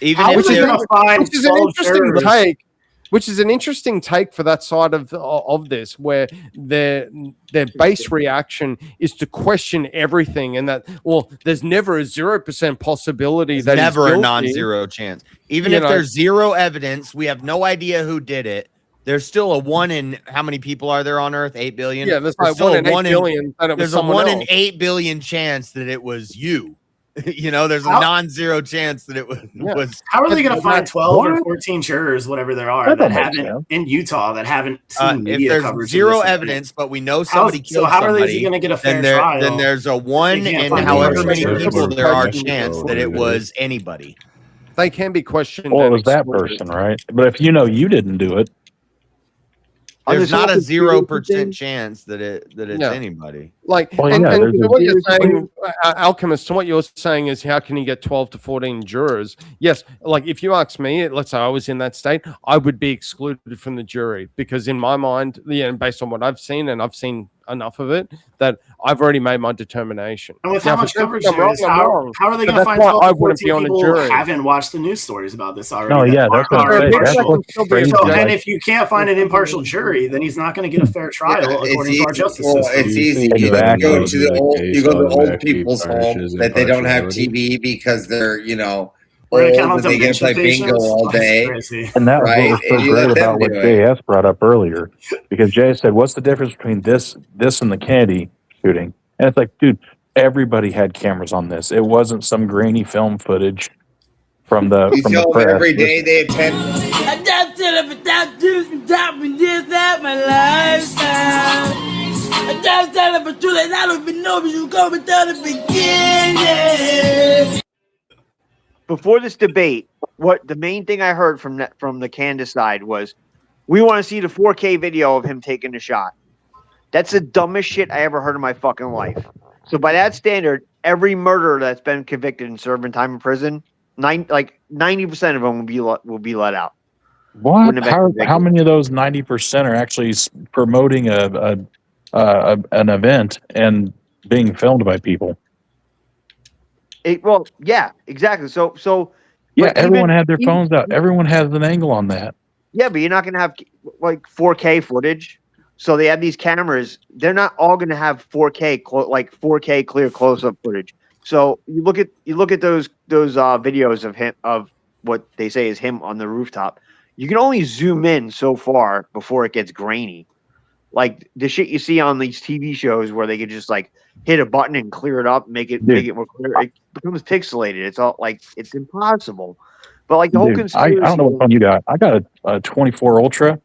Even How if are they they're- gonna find Which is an 12 interesting jurors? take. Which is an interesting take for that side of this, where their base reaction is to question everything, and that there's never a 0% possibility There's that he's never a guilty. non-zero chance. Even You if know. there's 0 evidence, we have no idea who did it. There's still a 1 in how many people are there on Earth? 8 billion. Yeah, there's like still 1 a in 8 billion that it was There's a someone 1 else. in 8 billion chance that it was you. You know, there's a How- non-zero chance that it was. How are they going to But find that- 12 or what? 14 jurors, whatever there are, That that don't make haven't sense. in Utah that haven't seen If media there's coverage? of 0 this event? evidence, but we know somebody killed how are they somebody, going to get a fair then trial? then there's a 1 can't in find however the many jurors. people there are Question- chance that it was anybody. They can be questioned. Well, it and was that excluded. person, right? But if you know you didn't do it, On There's this not whole a 0% conspiracy chance that it's Yeah. anybody. Like, Well, and, yeah, and there's to a- what you're saying, Alchemist, to what you're saying is how can you get 12 to 14 jurors? Yes, like if you ask me, let's say I was in that state, I would be excluded from the jury because in my mind, based on what I've seen, and I've seen enough of it, that I've already made my determination. And with Now, how if much it's coverage I'm there wrong, is, I'm how wrong. are they But going to that's find why 12 I or wouldn't be 14 on the people who jury. haven't watched the news stories about this already? No, that yeah, that's what I'm are saying. That's impartial? what's crazy. So, Like, and if you can't find an impartial jury, then he's not going to get a fair trial It's according to our easy. justice Well, system. it's Do you easy. think You Exactly. go to the old, you go to the old automatically people's home tarnishes that they don't have impartiality? TV because they're We're going to old count on and they get to play dementia bingo patients? all That's day. crazy. and that was Right, what was and so you let great them about what do it. JS brought up earlier, because Jay said, "What's the difference between this and the Kennedy shooting?" And it's like, dude, everybody had cameras on this. It wasn't some grainy film footage from the You tell them press. every day they attend. I just tell them without juice and topping this at my lifestyle. I just tell them for true that I don't even know if you come without the beginning. Before this debate, what the main thing I heard from the Candace side was, we want to see the 4K video of him taking the shot. That's the dumbest shit I ever heard in my fucking life. So by that standard, every murderer that's been convicted and serving time in prison, 90% of them will be let out. What? Wouldn't have been How convicted. many of those 90% are actually promoting an event and being filmed by people? Well, yeah, exactly. So Yeah, but everyone even- had their phones out. Everyone has an angle on that. Yeah, but you're not going to have like 4K footage. So they have these cameras. They're not all going to have 4K 4K clear close-up footage. So you look at those videos of him, of what they say is him on the rooftop. You can only zoom in so far before it gets grainy. Like the shit you see on these TV shows where they could just like hit a button and clear it up, make it more clear. It becomes pixelated. It's all like it's impossible. But like the whole Dude, I conspiracy. don't know what phone you got. I got a 24 Ultra,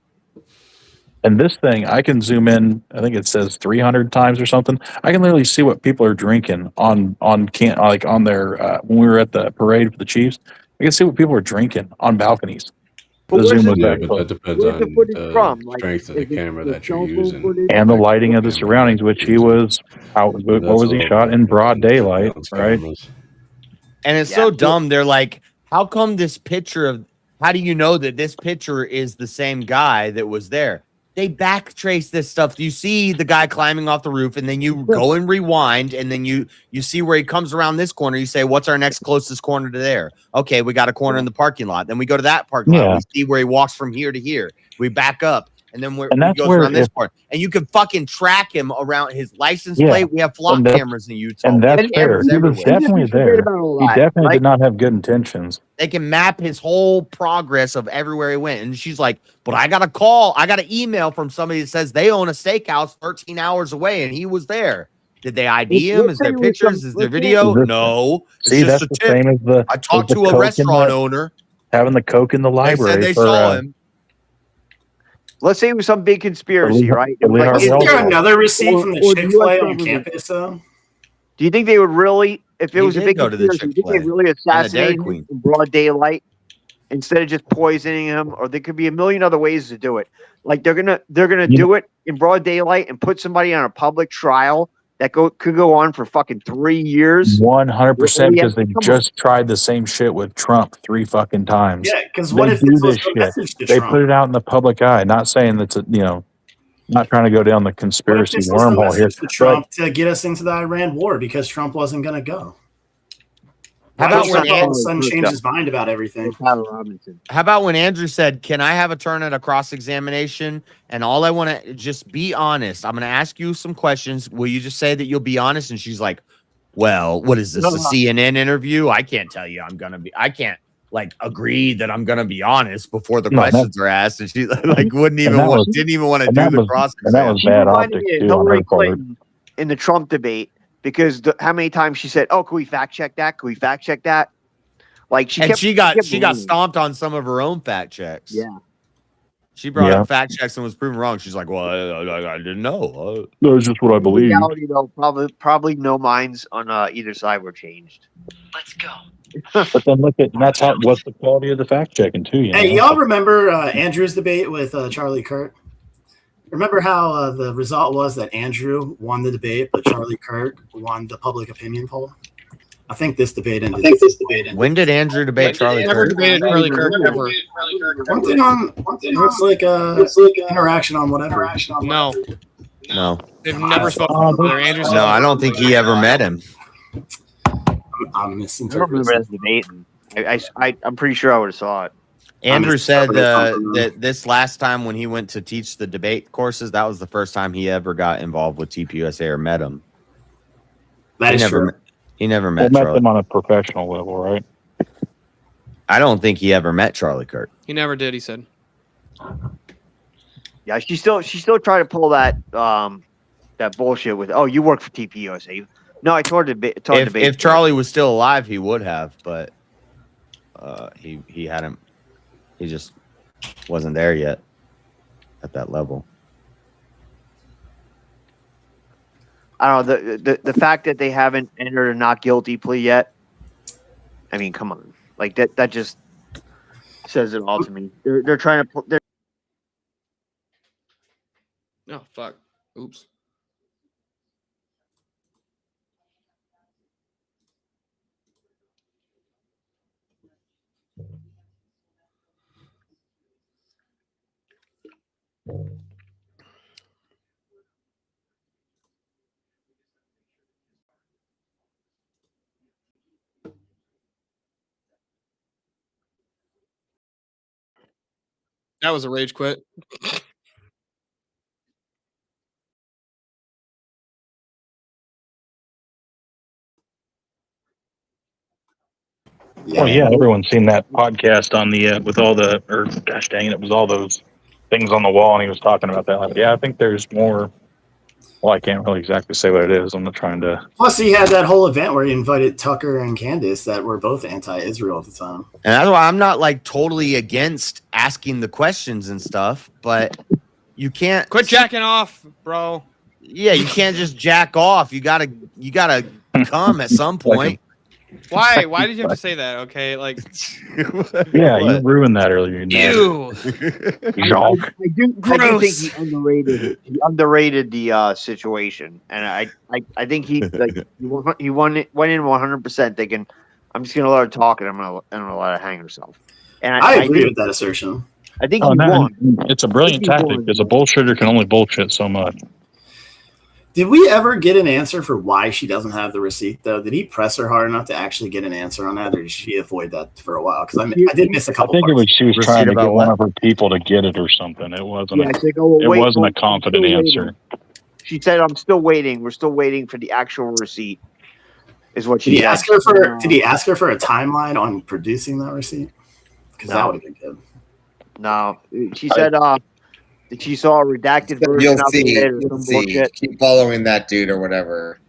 and this thing I can zoom in. I think it says 300 times or something. I can literally see what people are drinking on their when we were at the parade for the Chiefs. I can see what people are drinking on balconies. But The where's zoom the- was Yeah, that but close. that depends Where's the on footage the from? Like, strength of the is it camera the that you're cell phone using. footage? And the lighting of the surroundings, which he was out. What was he shot in broad daylight, right? And it's Yeah. so dumb. They're like, how come this picture of, how do you know that this picture is the same guy that was there? They backtrace this stuff. You see the guy climbing off the roof, and then you go and rewind, and then you see where he comes around this corner. You say, what's our next closest corner to there? Okay, we got a corner in the parking lot. Then we go to that parking lot. Yeah. We see where he walks from here to here. We back up, and then And he that's goes where around this if- part. And you can fucking track him around his license Yeah. plate. We have flock And that's- cameras in Utah. And We that's have fair. cameras He was everywhere. definitely there. He definitely did not have good intentions. They can map his whole progress of everywhere he went. And she's like, but I got a call. I got an email from somebody that says they own a steakhouse 13 hours away and he was there. Did they ID him? Is there pictures? Is there video? Listen, No. It's See, just that's a the tip. same as the. I talked as the to a Coke in restaurant the- owner. having the Coke in the They library. said they for, saw him. Let's say it was some big conspiracy, Lee- right? Lee Like, Harvey is Isn't there there- another receipt from the or the Chick-fil-A US on government. campus, though? Do you think they would really, if it He was a did big go to the conspiracy, do you think they'd Chick-fil-A really and the Dairy assassinate him Queen. in broad daylight instead of just poisoning him? Or there could be a million other ways to do it. Like they're gonna do it in broad daylight and put somebody on a public trial that could go on for fucking 3 years. 100% because they Come on. just tried the same shit with Trump 3 fucking times. Yeah, because what They if do this was this the shit. message to They Trump? put it out in the public eye. Not saying that's not trying to go down the What if conspiracy this was the wormhole here. message to Trump to get us into the Iran war because Trump wasn't going to go? How Why about did when Trump all of a Andrew- sudden change his mind about everything? How about when Andrew said, "Can I have a turn at a cross examination?" And all I want to just be honest. I'm going to ask you some questions. Will you just say that you'll be honest? And she's like, "Well, what is this? A CNN interview? I can't tell you. I can't like agree that I'm going to be honest before the No, that- questions are asked." And she like didn't even that want was- to do the cross and that was examination. bad reminded optics me of too on Hillary her part. Clinton in the Trump debate because how many times she said, "Oh, can we fact check that? Can we fact check that?" Like she And kept, she got believing. stomped on some of her own fact checks. Yeah. She brought Yeah. up fact checks and was proven wrong. She's like, "Well, I didn't know." That was just what I In believe. reality, though, probably no minds on either side were changed. But then look at, and that's what's the quality of the fact checking too. You know? Hey, y'all remember Andrew's debate with Charlie Kirk? Remember how the result was that Andrew won the debate, but Charlie Kirk won the public opinion poll? I think this debate ended. When did Andrew debate Charlie Never Kirk? debated Charlie Kirk ever. Something on. It's like interaction on whatever. No, No, they've never spoken to each other. Andrew said no, I don't think he ever met him. I'm I misinterpreting. remember that debate. I'm pretty sure I would have saw it. Andrew said misinterpreting. that this last time when he went to teach the debate courses, that was the first time he ever got involved with TPUSA or met him. That is true. He never We met met Charlie. them on a professional level, right? I don't think he ever met Charlie Kirk. he never did. He said. Yeah, she still tried to pull that that bullshit with, "Oh, you work for TPUSA." No, I told debate. If Charlie was still alive, he would have, but he hadn't. He just wasn't there yet at that level. I don't know the fact that they haven't entered a not guilty plea yet. I mean, come on, like that just says it all to me. They're trying to. Oh fuck. Oops. That was a rage quit. Well, yeah, everyone's seen that podcast on the with all the, or gosh dang it was all those things on the wall, and he was talking about that. Like, yeah, I think there's more. Well, I can't really exactly say what it is. I'm not trying to. Plus, he had that whole event where he invited Tucker and Candace that were both anti-Israel at the time. And that's why I'm not like totally against asking the questions and stuff, but you can't Quit jacking off, bro. Yeah, you can't just jack off. You gotta come at some point. Why? Why did you have to say that? Okay, like. Yeah, you ruined that earlier. Ew. Jacques. I do think he underrated the situation, and I think he like he went in 100% thinking, "I'm just gonna let her talk and I'm gonna let her hang herself." And I agree with that assertion. I think Oh, he no, won. it's a brilliant I think he tactic won. because a bullshitter can only bullshit so much. Did we ever get an answer for why she doesn't have the receipt, though? Did he press her hard enough to actually get an answer on that, or did she avoid that for a while? Because I did miss a I couple think it parts. was she was Receipt trying to about get one what? of her people to get it or something. It wasn't. Yeah, A, it's like, oh, it wait, wasn't a well, confident still waiting. answer. She said, "I'm still waiting. We're still waiting for the actual receipt." Is what Did she he ask her for? Did he ask her for a timeline on producing that receipt? Because that No. would have been good. No, she said that she saw a redacted version You'll of see. it or You'll some see. bullshit. Keep following that dude or whatever.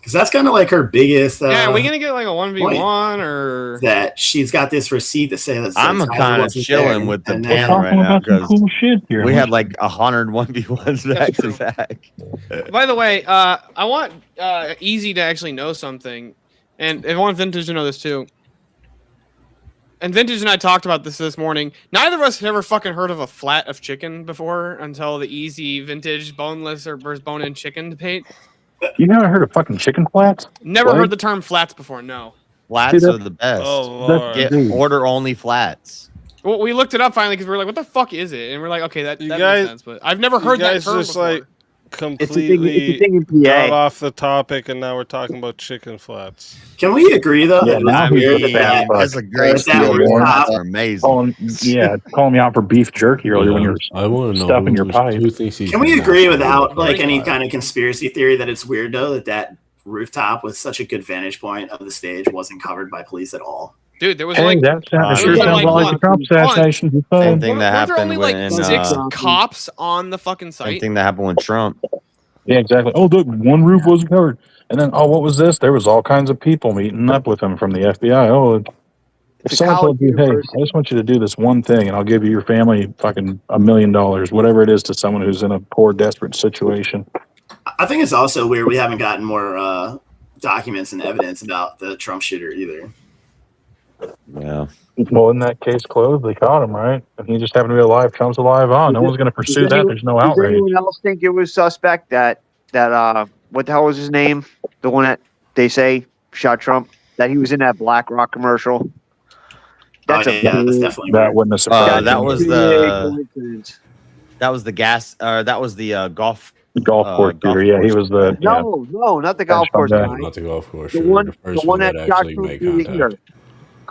Because that's kind of like her biggest. Yeah, are we gonna get like a 1v1 or that she's got this receipt to say that I'm Tyler kind of wasn't chilling there, with the and panel then- right now because cool shit here. we had like 100 1v1s back to back. By the way, I want Easy to actually know something, and I want Vintage to know this too. And Vintage and I talked about this morning. Neither of us had ever fucking heard of a flat of chicken before until the Easy Vintage boneless or versus bone-in chicken debate. You never heard of fucking chicken flats? Never What? heard the term flats before. No. Flats See, are the best. Oh, That's- Lord. Get dude. order only flats. Well, we looked it up finally because we were like, "What the fuck is it?" And we're like, "Okay, that You makes guys- sense." But I've never You heard that guys term just before. like completely got off the topic, and now we're talking about chicken flats. Can we agree though? Yeah, that now it's he's weird a that fat fuck. That's a great that steal. rooftop- They're amazing. Calling me out for beef jerky earlier when you were I want to know stuffing your pipe. who thinks he's Can we the agree master without of like the any pipe? kind of conspiracy theory that it's weird though that rooftop with such a good vantage point of the stage wasn't covered by police at all? Dude, there was Hey, like that there sure was sounds like, a lot like hold the Trump on, hold on. assassination. Same Weren't thing that there happened only like when 6 cops on the fucking same site? thing that happened with Trump. Yeah, exactly. Oh, look, one roof wasn't covered. And then, oh, what was this? There was all kinds of people meeting up with him from the FBI. Oh, if It's a someone told college you, hey, university. I just want you to do this one thing and I'll give you your family fucking $1 million, whatever it is to someone who's in a poor, desperate situation. I think it's also weird we haven't gotten more documents and evidence about the Trump shooter either. Yeah. Well, in that case closed, they caught him, right? And he just happened to be alive, Trump's alive. Oh, no one's going to pursue that. There's no Does outrage. anyone else think it was suspect that what the hell was his name? The one that they say shot Trump? That he was in that BlackRock commercial? That's yeah, that's definitely That wouldn't have surprised that me. was the gas that was the golf course shooter. Yeah, he was the No, not the golf course guy. guy. Not the golf course. The shooter, one, the the first one that shot actually Trump made through the contact.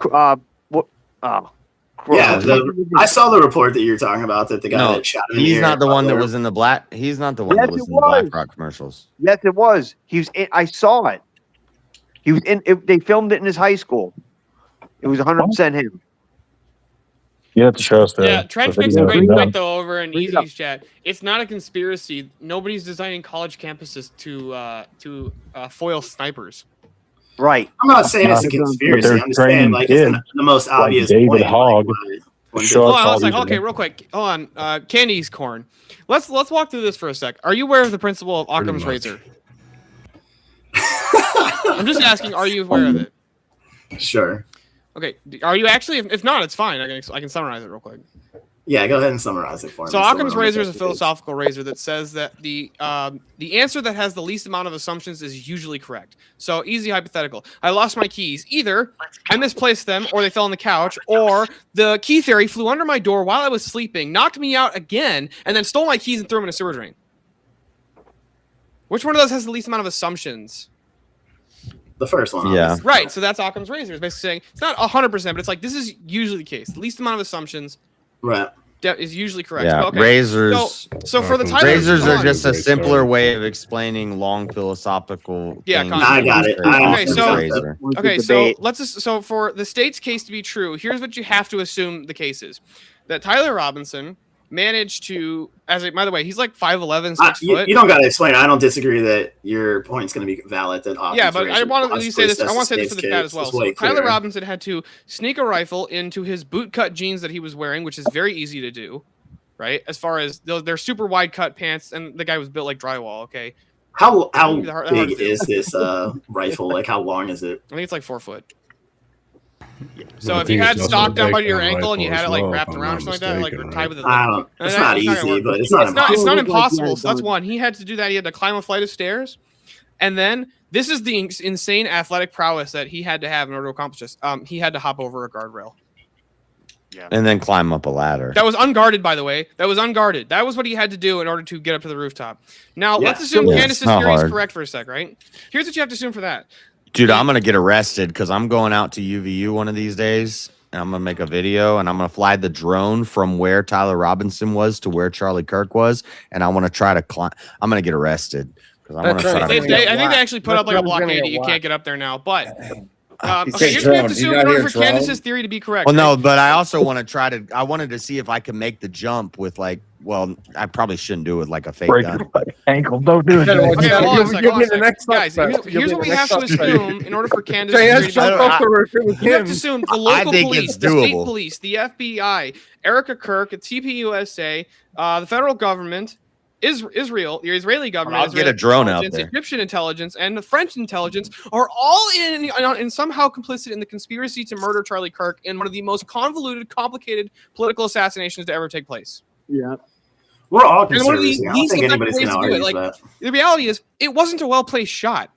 ear. What? Oh. Yeah, I saw the report that you're talking about that the guy No, that shot him in he's the not the air- one that was in the black. He's not the one Yes, that was it in the was. BlackRock commercials. Yes, it was. He was. I saw it. He was in. They filmed it in his high school. It was 100% him. You have to show us the. Yeah, Trench the makes a video. great Yeah. point though over in Bring it up. Easy's chat. It's not a conspiracy. Nobody's designing college campuses to foil snipers. Right. I'm not saying it's a But conspiracy. they're I'm just saying training like it's kids the most like obvious David point. Hogg. When Show Hold us on, all let's like, these okay, real quick. Hold on. Candy's corn. Let's walk through this for a sec. Are you aware of the principle of Occam's much. razor? I'm just asking. Are you aware of it? Sure. Okay. Are you actually? If not, it's fine. I can summarize it real quick. Yeah, go ahead and summarize it for me. So we Occam's don't razor is a get philosophical razor that says that the answer that has the least amount of assumptions is usually correct. So easy hypothetical. I lost my keys. Either I misplaced them, or they fell on the couch, or the key fairy flew under my door while I was sleeping, knocked me out again, and then stole my keys and threw them in a sewer drain. Which one of those has the least amount of assumptions? the first one. Yeah. obviously. Right. So that's Occam's razor. It's basically saying it's not 100%, but it's like this is usually the case. The least amount of assumptions Right. is usually correct. Yeah, But okay. razors. So for the Tyler razors are hold on. just a simpler way of explaining long philosophical. Yeah, things. I got it. Okay, so Razor. okay, so let's just, so for the state's case to be true, here's what you have to assume the case is: that Tyler Robinson managed to, by the way, he's like 5'11", 6 foot. You don't got to explain. I don't disagree that your point's going to be valid. That Yeah, but I want to say this. I want to say this for the chat as well. So Tyler Robinson. Robinson had to sneak a rifle into his bootcut jeans that he was wearing, which is very easy to do, right? As far as they're super wide cut pants, and the guy was built like drywall. Okay, How The hard big to do. is this rifle? Like how long is it? I think it's like 4 foot. So I if you think had it's stock also down by a your takedown ankle and you rifle had it as like well, wrapped if I'm around or not something like that, like mistaken, tied with a I don't. It's not gonna easy, work. but it's not impossible. It's not Look like impossible. you So had that's done. one. He had to do that. He had to climb a flight of stairs, and then this is the insane athletic prowess that he had to have in order to accomplish this. He had to hop over a guardrail. And then climb up a ladder. That was unguarded, by the way. That was unguarded. That was what he had to do in order to get up to the rooftop. Now, Yeah. let's assume Yeah, Candace's it's not theory is hard. correct for a sec, right? Here's what you have to assume for that. Dude, I'm gonna get arrested because I'm going out to UVU one of these days, and I'm gonna make a video, and I'm gonna fly the drone from where Tyler Robinson was to where Charlie Kirk was, and I want to try to climb. I'm gonna get arrested because I'm That's gonna right. try I to. think they actually put That's up like a what's gonna blockade that get you whacked. can't get up there now. But He Okay, said here's what we have drone. to Did you assume in not order hear for Candace's drone? theory to be correct. Well, no, right? but I also want to I wanted to see if I could make the jump with like, well, I probably shouldn't do it like a fake Break gun. ankle. Don't do it. Okay, Okay, You'll- hold on a you'll second. give Hold me on a the second. next Guys, suspect. here's You'll what be we the have next to suspect. assume in order for Candace's Jay theory has to be jumped correct. off the roof. It was You have him. to assume the I local think police, it's the state doable. police, the FBI, Erica Kirk, TPUSA, the federal government, Israel, the Israeli government, I'll get Israeli a drone out intelligence, there. Egyptian intelligence, and the French intelligence are all in and somehow complicit in the conspiracy to murder Charlie Kirk in one of the most convoluted, complicated political assassinations to ever take place. Yeah. We're all And one of the conservatives. I don't least think effective anybody's ways going to to do argue it. with Like, that. the reality is, it wasn't a well-placed shot.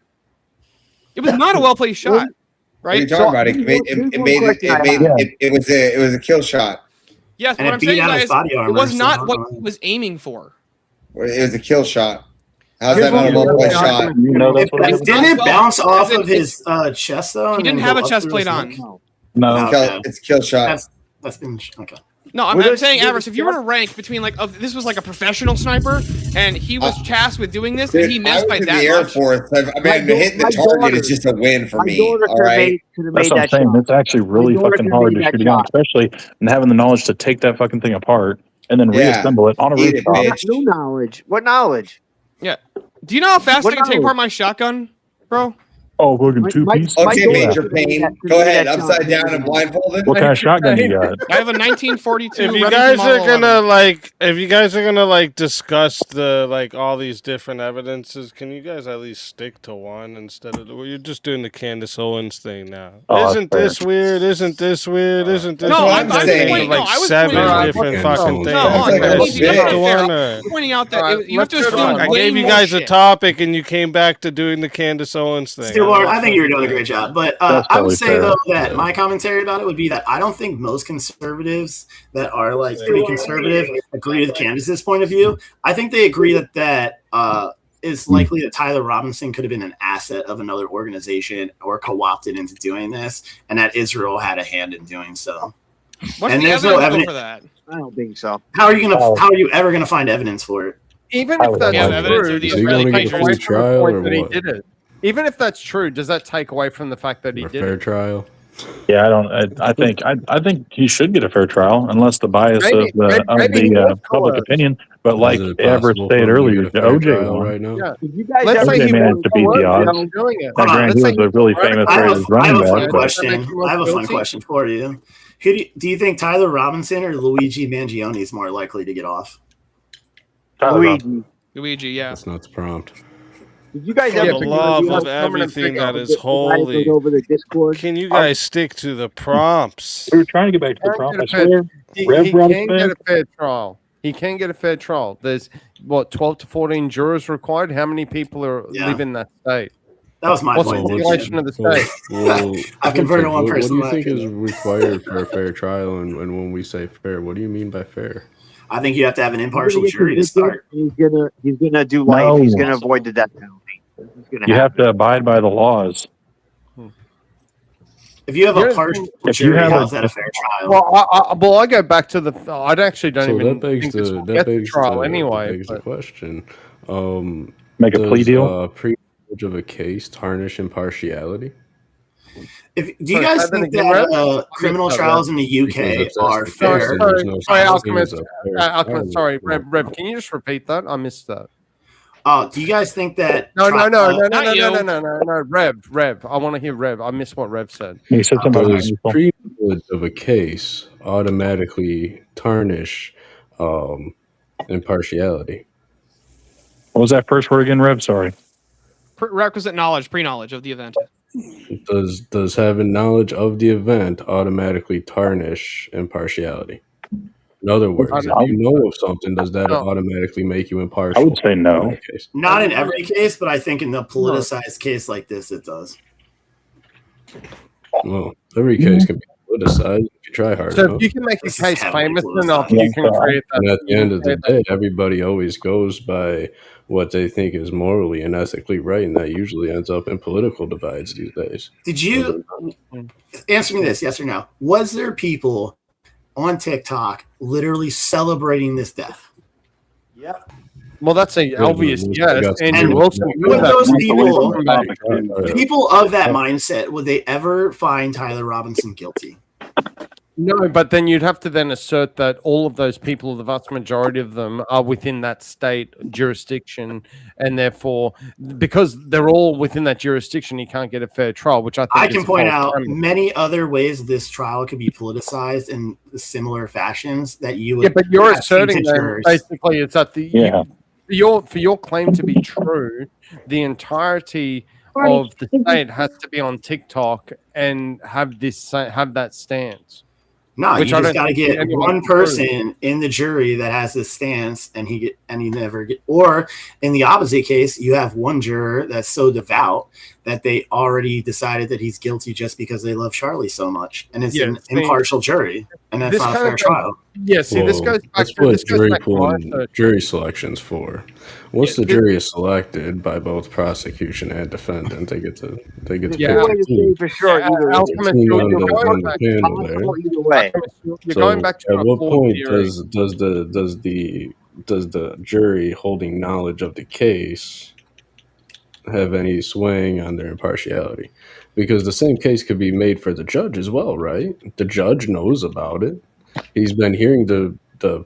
It was not a well-placed shot, What are right? you talking about? It was a kill shot. Yes, And what it I'm beat saying, out his guys, body it armor, was so not I what don't he know. was aiming for. It was a kill shot. How's Here's that not what a well we placed know. shot? You know that's what it It's is. not Didn't it well- bounce off as in of his chest though? He and didn't then have go a up chest through plate his on. neck? No. Okay. It's a kill shot. That's been okay. No, I'm Would it- saying, would Avarice, if you were to rank between like, if this was like a professional sniper and he was tasked with doing this, and he Dude, I missed was by in the that Air much. Force. I mean, My hitting the my target daughter- is just a win for My me. daughter All could have right. made That's what I'm that saying. shot. It's actually really daughter fucking could hard make to that shoot a gun, shot. especially and having the knowledge to take that fucking thing apart and then Yeah. reassemble it on a Eat it, rooftop. bitch. No knowledge. What knowledge? Yeah. Do you know how fast What I can take knowledge? apart my shotgun, bro? Oh, fucking My- two my- piece. my Okay, daughter Major could have made Payne. that- could Go have made ahead. that Upside shot. down and blindfolded. What kind of shotgun you got? I have a 1942. If you Remington guys Model are gonna 11. discuss the all these different evidences, can you guys at least stick to one instead of you're just doing the Candace Owens thing now? Oh, Isn't that's this weird? Isn't this weird? Isn't this No, weird? I'm saying. pointing. No, I was seven pointing out. different No, fucking things. No, hold on, Like a guys. You bitch. have to Stick to be fair. one, I'm pointing out that Alright, you have to let's assume go on. I way gave you more guys a shit. topic and you came back to doing the Candace Owens thing. Still, Lauren, I think you're doing a great job. But That's I would totally say fair. though that my commentary about it would be that I don't think most conservatives that are like pretty conservative agree with Candace's point of view. I think they agree that is likely that Tyler Robinson could have been an asset of another organization or co-opted into doing this, and that Israel had a hand in doing so. What's And the there's no evidence evidence- for that? I don't think so. How are you ever gonna find evidence for it? Even I if would that's have true, evidence of the does Israeli that take creatures. away Free from the trial point or that he what? did it? Even if that's true, does that take away from the fact that he Or did fair it? trial. Yeah, I think he should get a fair trial unless the bias Maybe- of the maybe he was public coerced. opinion. But like Is it Everett possible for stated him to earlier, get a the fair OJ trial one. right now? Yeah. If you guys Let's ever say OJ he managed to beat the coerced odds. in doing it. Now, Hold on, granted, let's he say was a really famous I have, for his running a fun back. but- question. I have a fun question for you. Who do you think Tyler Robinson or Luigi Mangione is more likely to get off? Luigi, yeah. That's not the prompt. Did you guys For ever the figure love out of everything that is the guy holy, goes over the Discord? can you guys stick to the prompts? We were trying to get back to the Can't prompt. get I a fair- swear. He Rev runs can fast. get a fair trial. He can get a fair trial. There's what 12 to 14 jurors required. How many people live in that state? That was my What's point. the population of the state? I've converted one what person do you to think my is required for a fair trial? And when we say fair, what do you mean by fair? I think you have to have an impartial He's gonna jury to get convicted, start. He's gonna do life. No. He's gonna avoid the death penalty. He's gonna You have to abide by the laws. If you have a Here's- partial If you jury, have how's a- that a fair trial? Well, I go back to the. I actually don't So even that begs think this the will that get the begs trial the, anyway. begs the but- question. Make a plea Does, deal. Pre-knowledge of a case tarnish impartiality? Do you Sorry, guys say that think again, that Rev? criminal Sorry, trials in the Because UK if that's are the case, fair? then there's no Sorry, such Alchemist. thing as a fair Alchemist, trial. sorry, Rev, can you just repeat that? I missed that. Do you guys think that? No, Not you. Rev. I want to hear Rev. I missed what Rev said. He said something about Does pre-knowledge of a case automatically tarnish impartiality? What was that first word again, Rev? Sorry. Requisite knowledge, pre-knowledge of the event. Does having knowledge of the event automatically tarnish impartiality? In other words, if you know of something, does that No. automatically make you impartial? I would say no. In that case? Not in every case, but I think in the politicized case like this, it does. Well, every case can be politicized if you try hard So enough. if you can make a This is case heavily famous politicized. enough, you can create that. And at the you end can of the create day, everybody always goes by what they think is morally and ethically right, and that usually ends up in political divides these days. Did you answer me this? Yes or no? Was there people on TikTok literally celebrating this death? Yep. Well, that's a obvious yes. Andrew Wilson. Would those people, Right. people of that mindset, would they ever find Tyler Robinson guilty? No, but then you'd have to then assert that all of those people, the vast majority of them, are within that state jurisdiction, and therefore, because they're all within that jurisdiction, you can't get a fair trial. Which I think I can is a point false out premise. many other ways this trial could be politicized in similar fashions that you would. Yeah, but you're have seen asserting that pictures. basically it's that the Yeah. for your claim to be true, the entirety of the state has to be on TikTok and have that stance. No, you Which I just don't got to think get anyone one can prove. person in the jury that has this stance, and he never get. Or in the opposite case, you have one juror that's so devout that they already decided that he's guilty just because they love Charlie so much, and it's Yeah, an see, impartial jury, and that's this not a kind fair of- trial. Yeah, see, this Well, goes back that's to what this goes jury back to pool my and search. jury selections for. Once the jury is selected by both prosecution and defendant, they get to Yeah, pick Two ways the to say team. for sure. Yeah, Either Alchemist, Team you're on going the back panel there. possible either way. you're So going back to at a what full point theory. does the jury holding knowledge of the case have any swaying on their impartiality? Because the same case could be made for the judge as well, right? The judge knows about it. He's been hearing the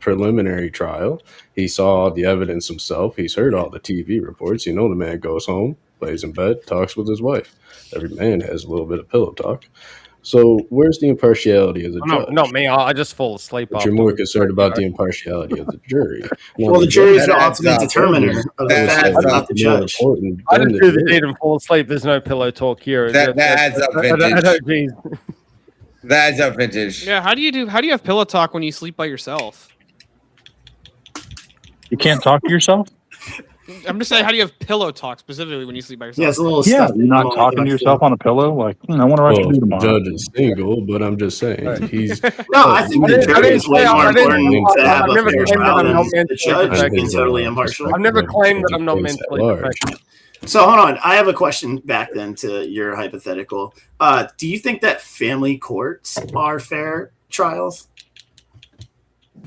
preliminary trial. He saw the evidence himself. He's heard all the TV reports. You know, the man goes home, lays in bed, talks with his wife. Every man has a little bit of pillow talk. So where's the impartiality of the No, judge? not me. I just fall asleep. But you're more afterwards. concerned about the impartiality of the jury. Now, Well, the jury is the That ultimate adds up. determiner of the That facts, adds not up. the more judge. important I than just the do the jury. deed and fall asleep. There's no pillow talk here. That adds up, I don't vintage. geez. That adds up, vintage. Yeah, how do you have pillow talk when you sleep by yourself? You can't talk to yourself? I'm just saying, how do you have pillow talk specifically when you sleep by yourself? Yeah, it's a little Yeah, stuff. you're not talking to yourself on a pillow. Like, I wonder what I should Well, do the tomorrow. judge is single, but I'm just saying he's. No, I think the jury is way more important to have I've a never fair claimed that trial I'm than not the mentally judge defective. being totally impartial. I've never claimed that I'm not Case at mentally large. defective. So hold on, I have a question back then to your hypothetical. Do you think that family courts are fair trials?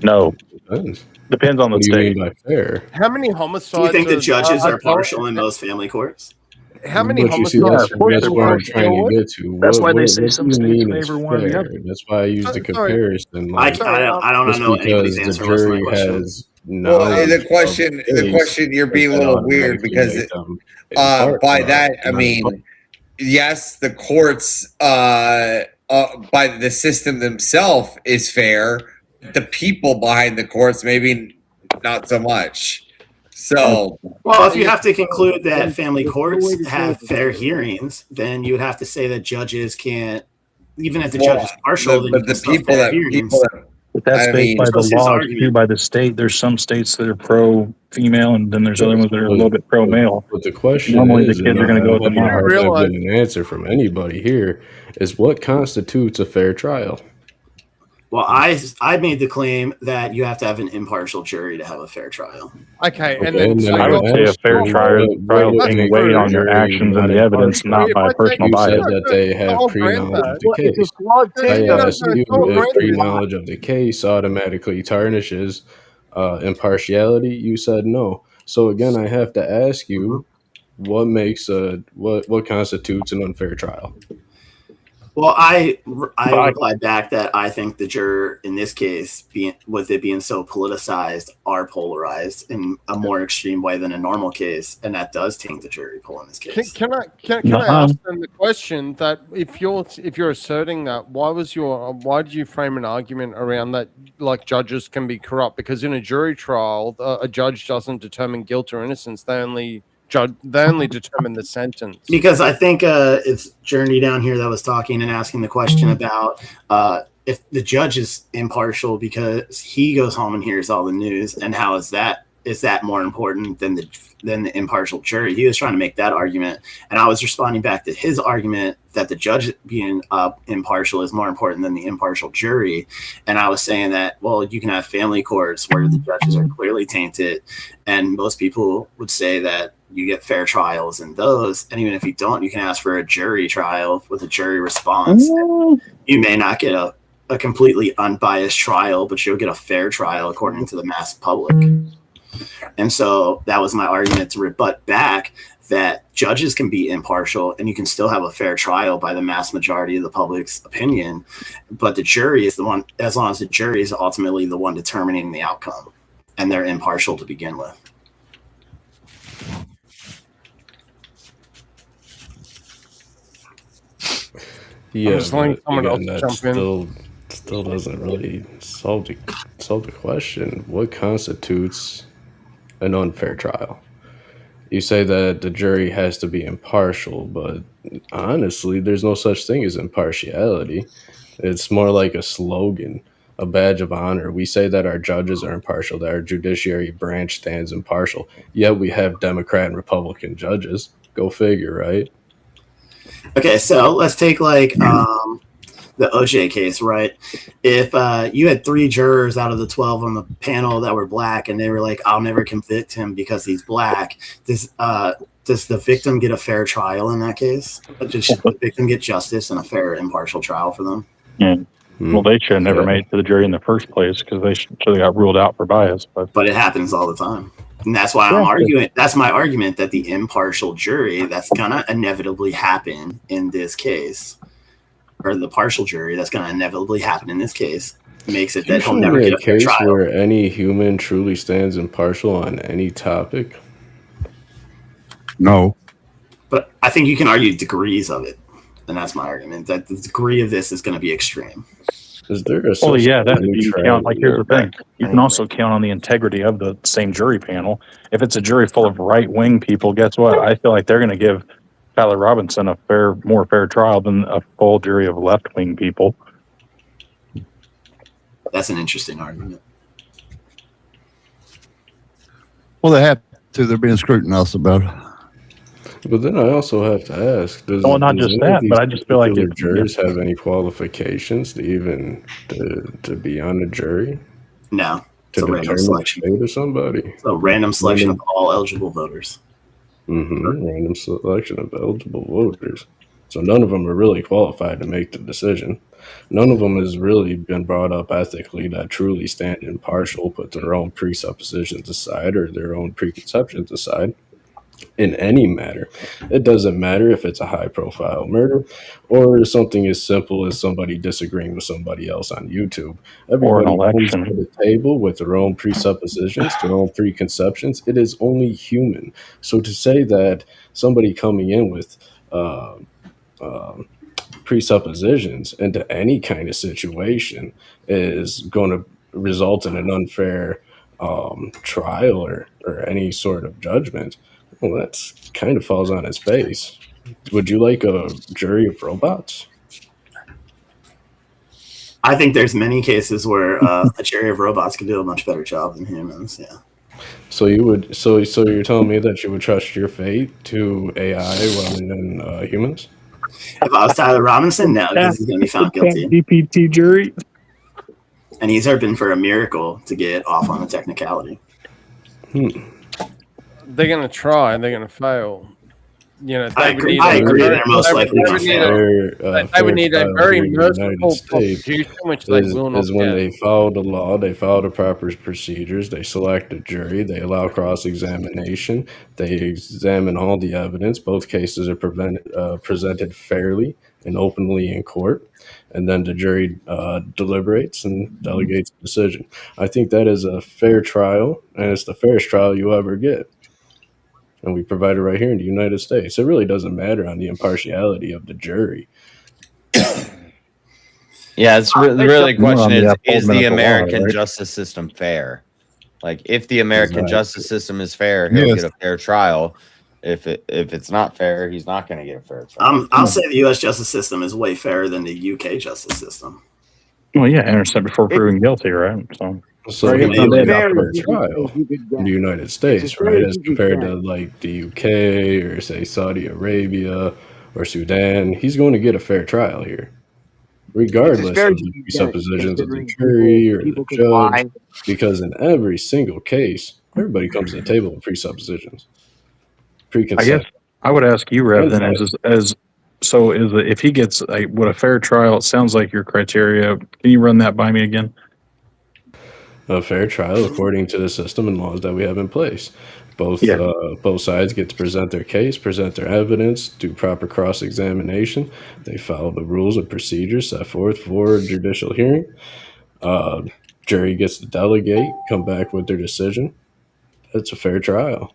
No, Depends. depends on the What do you state. mean by fair? How many Do homicides? you think the judges are partial? partial in most family courts? How many But you see, homicides? that's what I'm trying to get to. That's why they What say do some you states mean is favor one or the fair? other. That's why I use the Sorry. comparison. I Like, don't just know anybody's because answer. the What's my jury question? has Well, knowledge the question, of the the case, question, you're being a does that little weird automatically because make them impartial? by that I Not mean, yes, the courts by the system themselves is fair. The people behind the courts maybe not so much. So Well, if you have to conclude that family courts have fair hearings, then you would have to say that judges can't, even if the judge is partial, then you but can the still people fair that hearings. But that's I based mean- by the What's his law argument? too, by the state. There's some states that are pro-female, and then there's other ones that are a little bit pro-male. But the question Normally, the is, kids are going to go with the and I mom. haven't Realize- gotten an answer from anybody here, is what constitutes a fair trial? Well, I made the claim that you have to have an impartial jury to have a fair trial. Okay, and Okay, then and so then I would say a fair What- trial what being makes weighed a on your jury actions and not the evidence, not impartial? by If I personal You said bias. that they have I'll grant pre-knowledge that. of the It's a case. flawed I take. asked you no, if granted. pre-knowledge of the case automatically tarnishes impartiality. You said no. So again, I have to ask you, what makes what constitutes an unfair trial? Well, I replied back that I think the juror in this case, with it being so politicized, are polarized in a more extreme way than a normal case, and that does taint the jury pool in this case. Can I ask them the question that if you're asserting that, why did you frame an argument around that, like judges can be corrupt? Because in a jury trial, a judge doesn't determine guilt or innocence; they only determine the sentence. Because I think it's Journey down here that was talking and asking the question about if the judge is impartial because he goes home and hears all the news, and how is that more important than the impartial jury? He was trying to make that argument, and I was responding back to his argument that the judge being impartial is more important than the impartial jury. And I was saying that, well, you can have family courts where the judges are clearly tainted, and most people would say that you get fair trials in those. And even if you don't, you can ask for a jury trial with a jury response. You may not get a completely unbiased trial, but you'll get a fair trial according to the mass public. And so that was my argument to rebut back that judges can be impartial and you can still have a fair trial by the mass majority of the public's opinion. But the jury is the one, as long as the jury is ultimately the one determining the outcome and they're impartial to begin with. Yeah, just letting but someone again, else that jump in. still doesn't really solve the question. What constitutes an unfair trial? You say that the jury has to be impartial, but honestly, there's no such thing as impartiality. It's more like a slogan, a badge of honor. We say that our judges are impartial, that our judiciary branch stands impartial. Yet we have Democrat and Republican judges. Go figure, right? Okay, so let's take like the OJ case, right? If you had 3 jurors out of the 12 on the panel that were black, and they were like, "I'll never convict him because he's black," does the victim get a fair trial in that case? Does the victim get justice and a fair, impartial trial for them? Yeah. Well, they should have never made it to the jury in the first place because they should have got ruled out for bias. But it happens all the time. And that's why I'm arguing. That's my argument that the impartial jury that's going to inevitably happen in this case, or the partial jury that's going to inevitably happen in this case, makes it that he'll never get a fair case trial. where any human truly stands impartial on any topic. No. But I think you can argue degrees of it. And that's my argument, that the degree of this is going to be extreme. Is there a Well, yeah, that you can count. Like, here's the thing: you can also count on the integrity of the same jury panel. If it's a jury full of right-wing people, guess what? I feel like they're going to give Tyler Robinson a more fair trial than a full jury of left-wing people. That's an interesting argument. Well, they have to. They're being scrutinized about it. But then I also have to ask: Well, not just that, but I just feel like if jurors have any qualifications to even to be on a jury? No, to it's a random selection. The fate of somebody. It's a random selection of all eligible voters. Random selection of eligible voters. So none of them are really qualified to make the decision. None of them has really been brought up ethically that truly stand impartial, put their own presuppositions aside or their own preconceptions aside in any matter. It doesn't matter if it's a high profile murder or something as simple as somebody disagreeing with somebody else on YouTube. Everybody comes to the table with their own presuppositions, their own preconceptions. It is only human. So to say that somebody coming in with presuppositions into any kind of situation is going to result in an unfair trial or any sort of judgment, well, that's kind of falls on its face. Would you like a jury of robots? I think there's many cases where a jury of robots can do a much better job than humans. Yeah. So you would. So you're telling me that you would trust your fate to AI rather than humans? If I was Tyler Robinson, no, because he's going to be found guilty. DPT jury. And he's hoping for a miracle to get off on a technicality. They're going to try and they're going to fail. You know, I agree. They're most likely going to fail. They would need a very merciful prosecution, which they will not is when get. they follow the law, they follow the proper procedures, they select a jury, they allow cross-examination, they examine all the evidence. Both cases are presented fairly and openly in court, and then the jury deliberates and delegates a decision. I think that is a fair trial, and it's the fairest trial you ever get. And we provide it right here in the United States. It really doesn't matter on the impartiality of the jury. Yeah, it's really the question is the medical law, American right? justice system fair? Like, if the American justice system is fair, he'll get a fair trial. If it's not fair, he's not going to get a fair trial. I'll say the U.S. justice system is way fairer than the U.K. justice system. Well, yeah, innocent before proven guilty, right? So he's not a fair trial in the United States, right? As compared to like the UK or say Saudi Arabia or Sudan, he's going to get a fair trial here, regardless of the presuppositions of the jury or the judge, because in every single case, everybody comes to the table with presuppositions. I guess I would ask you, Rev, then, if he gets a fair trial, it sounds like your criteria. Can you run that by me again? A fair trial according to the system and laws that we have in place. Both Yeah. both sides get to present their case, present their evidence, do proper cross-examination. They follow the rules and procedures set forth for a judicial hearing. Jury gets to delegate, come back with their decision. It's a fair trial.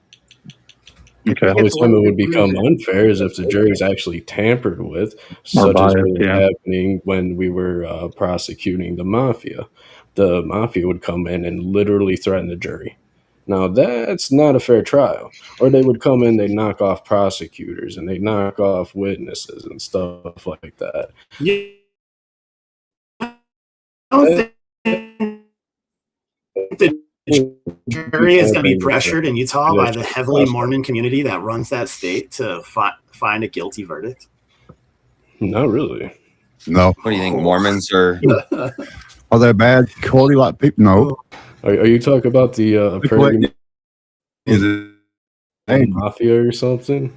Okay. The only time it would become unfair is if the jury's actually tampered with, such as biased, what was yeah. happening when we were prosecuting the mafia. The mafia would come in and literally threaten the jury. Now that's not a fair trial. Or they would come in, they knock off prosecutors and they knock off witnesses and stuff like that. You don't think the jury is going to be pressured in Utah by the heavily Mormon community that runs that state to find a guilty verdict? Not really. No. What do you think? Mormons are Are they bad, Cody? Like people? No. Are you talking about the Prairie Is it? Mafia or something?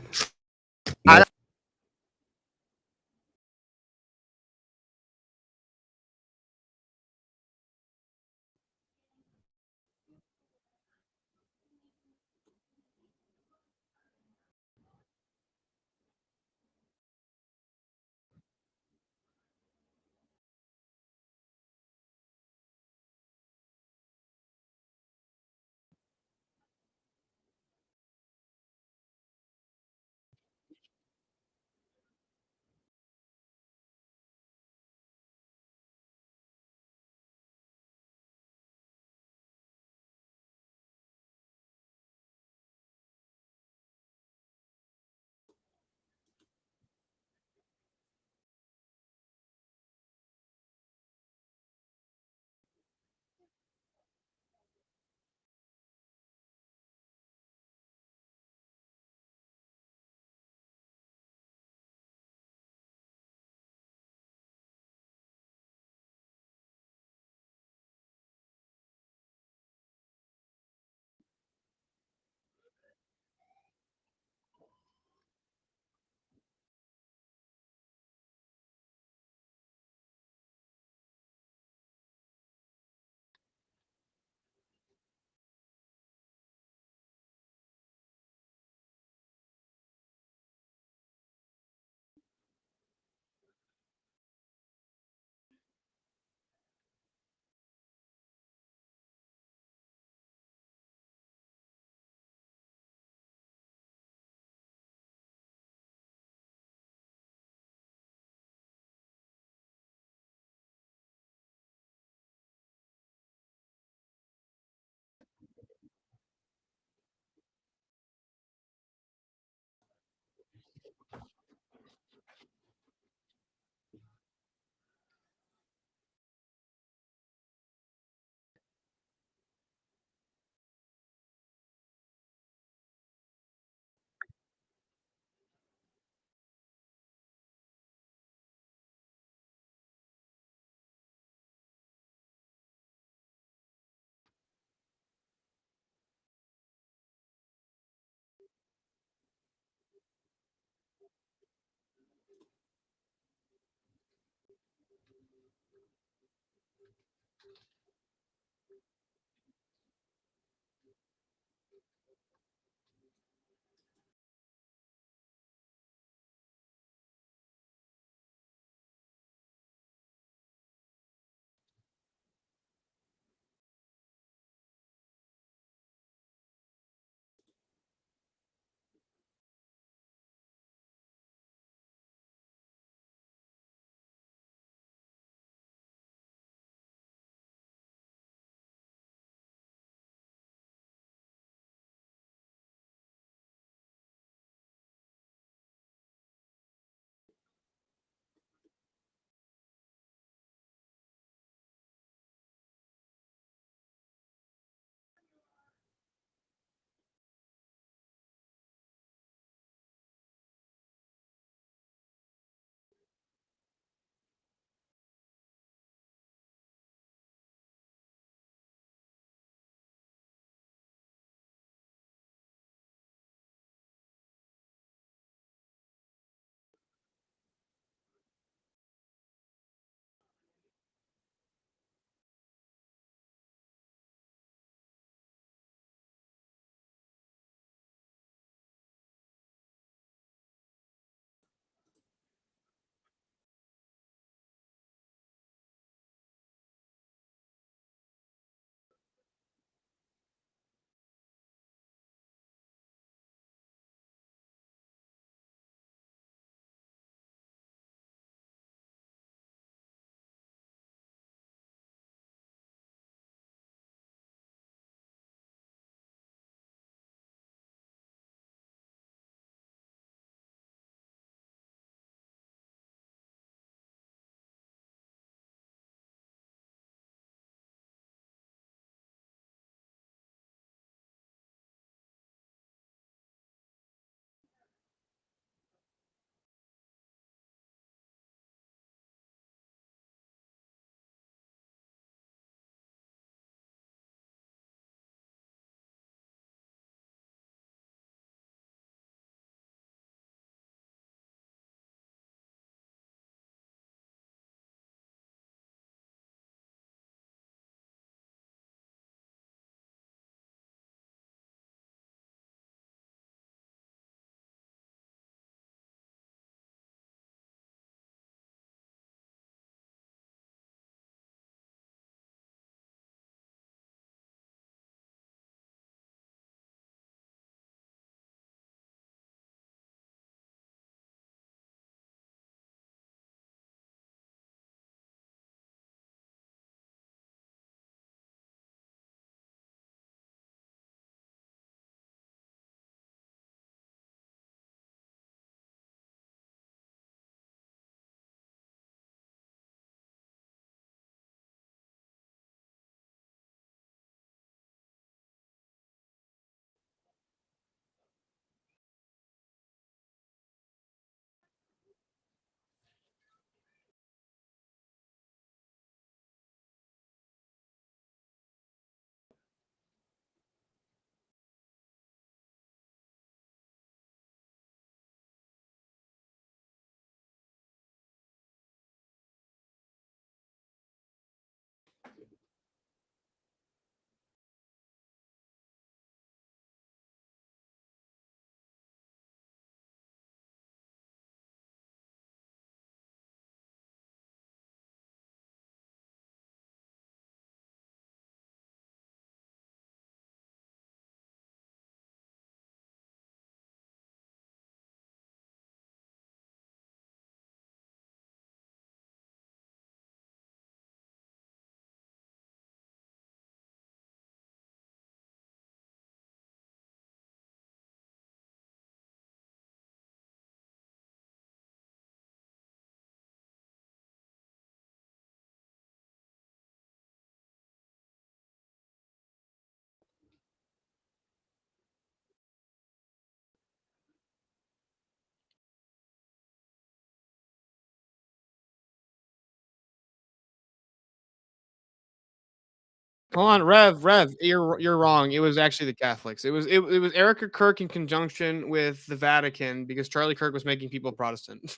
Hold on, Rev, you're wrong. It was actually the Catholics. It was Erica Kirk in conjunction with the Vatican because Charlie Kirk was making people Protestant.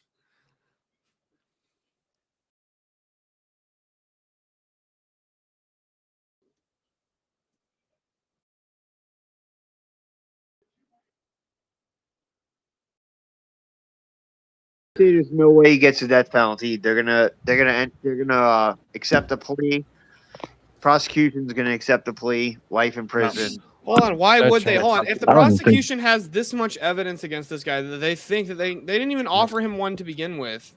There's no way he gets a death penalty. They're gonna accept the plea. Prosecution's gonna accept the plea, life in prison. Hold on, why That's would they? right. Hold on, if the I don't think- prosecution has this much evidence against this guy, that they think that they didn't even offer him one to begin with.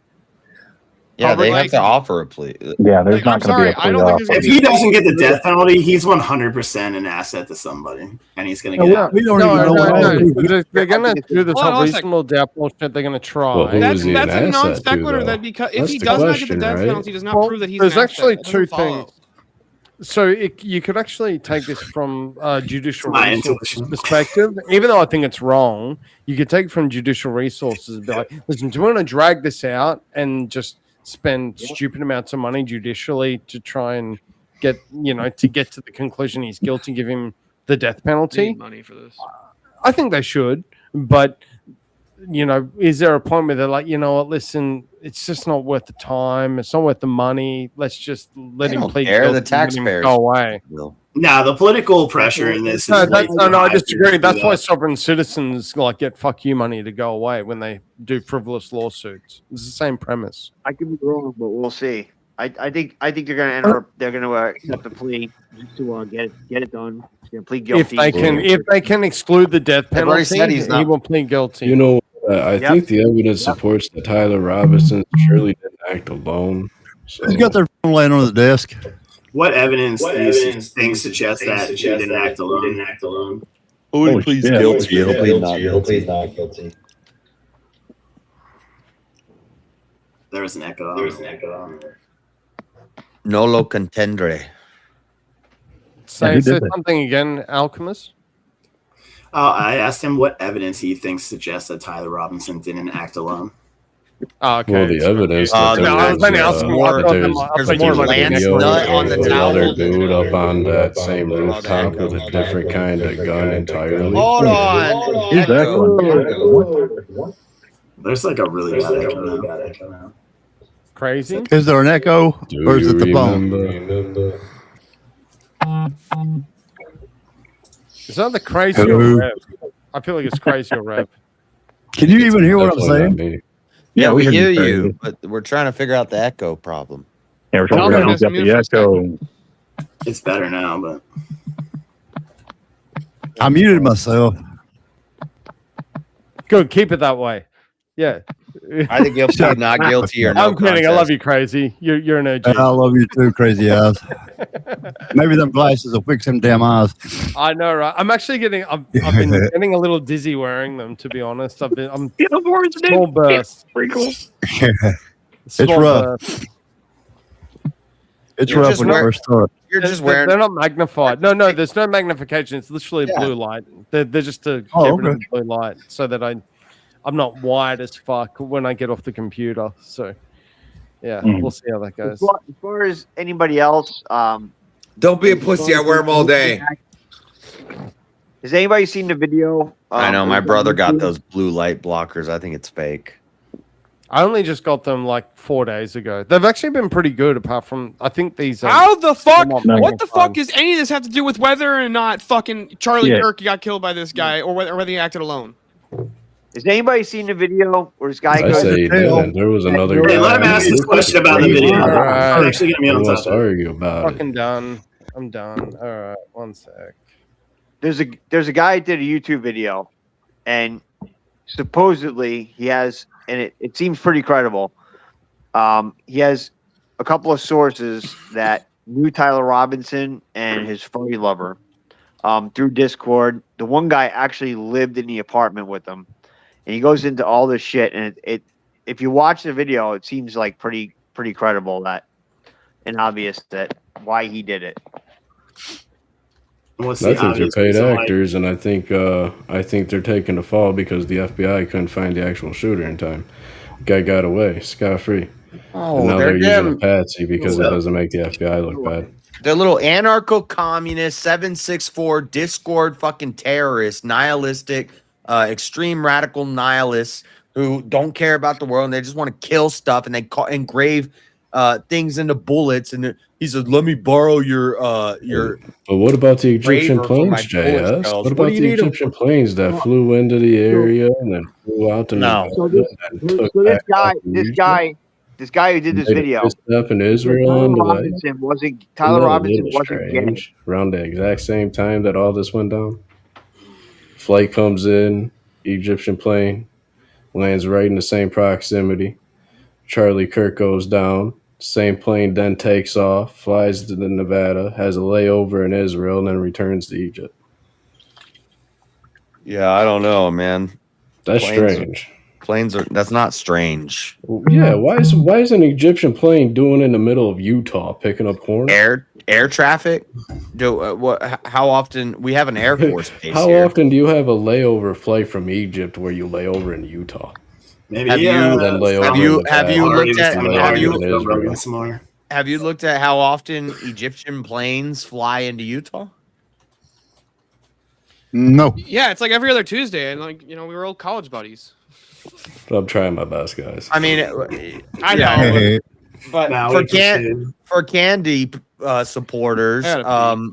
Yeah, they Like- have to offer a plea. Yeah, there's Like, not I'm going to sorry, be a I plea don't think there's offer. If he doesn't get the death penalty, he's 100% an asset to somebody, and he's going to get out. We don't No, even know no, what no. They're gonna do this Hold on whole one sec. reasonable doubt bullshit. They're gonna try. Well, who That's is he an a asset non to, sequitur. though? That because if That's he the does not get question, the death right? penalty, does not Well, prove that he's there's an actually asset. That two doesn't follow. things. So you could actually take this from judicial My resources intuition. perspective. Even though I think it's wrong, you could take it from judicial resources and be like, listen, do you want to drag this out and just spend stupid amounts of money judicially to try and get, to get to the conclusion he's guilty, give him the death They penalty? need money for this. I think they should, but is there a point where they're like, you know what, listen, it's just not worth the time, it's not worth the money. Let's just let They him don't plead care. guilty The and let him taxpayers go away. will. Nah, the political pressure in this is No, way too I high disagree. to That's do why that. sovereign citizens get fuck you money to go away when they do frivolous lawsuits. It's the same premise. I could be wrong, but we'll see. I think they're gonna enter. They're gonna accept the plea just to get it done. They're gonna plead guilty. If they can exclude the death They've already penalty, said he's he not- will plead guilty. You know, I Yep. think the evidence supports that Tyler Robinson surely didn't act alone. So He's got their phone laying on the desk. What evidence do you think suggests that he didn't act alone? Holy shit. Guilty. He'll plead not guilty. There was an echo. Nolo contendere. Say, he say did that. something again, Alchemist. I asked him what evidence he thinks suggests that Tyler Robinson didn't act alone. Oh, okay. well, the evidence that no, I was there only was, asking more- what there's more Lance nut on the the towel. other dude up on that same rooftop with a different kind of gun entirely. Hold on. Exactly. There's like a really bad echo now. Crazy. Is there an echo Do or is you it the phone? remember? Is that the crazy or Hello? Rev? I feel like it's crazy or Rev. Can you even hear what I'm Definitely not saying? me. Yeah, we hear hear you, you, but we're trying to figure out the echo problem. Yeah, we're trying to Alvin figure out has who's got mute for a the echo. It's better now, but I muted myself. Good, keep it that way. Yeah. I think he'll plead not guilty or no I'm kidding. I love contest. you, crazy. You're an OG. And I love you too, crazy eyes. Maybe them glasses will fix them damn eyes. I know, right? I'm actually I've been getting a little dizzy wearing them, to be honest. I'm small burst. It's rough. burst. It's You're rough just when you wear- first start. You're just They're wearing. not magnified. No, there's no magnification. It's literally Yeah. blue light. They're just to get Oh, rid of okay. the blue light so that I'm not wired as fuck when I get off the computer. So, yeah, we'll see how that goes. As far as anybody else, Don't be a pussy. I wear them all day. has anybody seen the video? I know my brother got those blue light blockers. I think it's fake. I only just got them like 4 days ago. They've actually been pretty good, apart from I think these. How the fuck? not What the fuck magnified. does any of this have to do with whether or not fucking Charlie Yeah. Kirk got killed by this guy, or whether he acted alone? Has anybody seen the video where this guy I goes? say he didn't. There was another Hey, guy. let him ask this question about the video. Alright. I'm actually gonna be Who on wants top to of it. argue about it? Fucking done. I'm done. All right, one sec. There's a guy that did a YouTube video, and supposedly he has, and it seems pretty credible. He has a couple of sources that knew Tyler Robinson and his furry lover through Discord. The one guy actually lived in the apartment with them, and he goes into all this shit. And it if you watch the video, it seems like pretty credible that and obvious that why he did it. What's I the think they're obvious paid reason why- actors, and I think they're taking a fall because the FBI couldn't find the actual shooter in time. Guy got away scot free. Oh, And now they're they're using a damn. patsy because it doesn't make the FBI look bad. They're little anarcho-communist 764 Discord fucking terrorists, nihilistic, extreme radical nihilists who don't care about the world and they just want to kill stuff and they engrave things into bullets. And he said, "Let me borrow your." But what about the Egyptian braver for my planes, bullet JS? shells. What What about do you the need 'em Egyptian planes that flew into the area and then flew out to No. So Nevada this, and took so this back guy, out to this Egypt? guy, this guy who did this Made a video. pit stop in he said Israel Tyler on the way. Robinson wasn't. Isn't Tyler that a Robinson little wasn't gay. strange? Around the exact same time that all this went down, flight comes in, Egyptian plane lands right in the same proximity. Charlie Kirk goes down. Same plane then takes off, flies to Nevada, has a layover in Israel, and then returns to Egypt. Yeah, I don't know, man. That's Planes- strange. Planes are. That's not strange. Yeah, why is an Egyptian plane doing in the middle of Utah picking up corn? Air traffic. How often we have an Air Force base How here? often do you have a layover flight from Egypt where you lay over in Utah? Maybe Have you- Then lay over have in you Nevada, looked at then lay have over you in Israel. some more. have you looked at how often Egyptian planes fly into Utah? No. Yeah, it's like every other Tuesday, and like we were old college buddies. I'm trying my best, guys. I mean, I know. Hey, but Now for interested. Candy supporters, I gotta pee.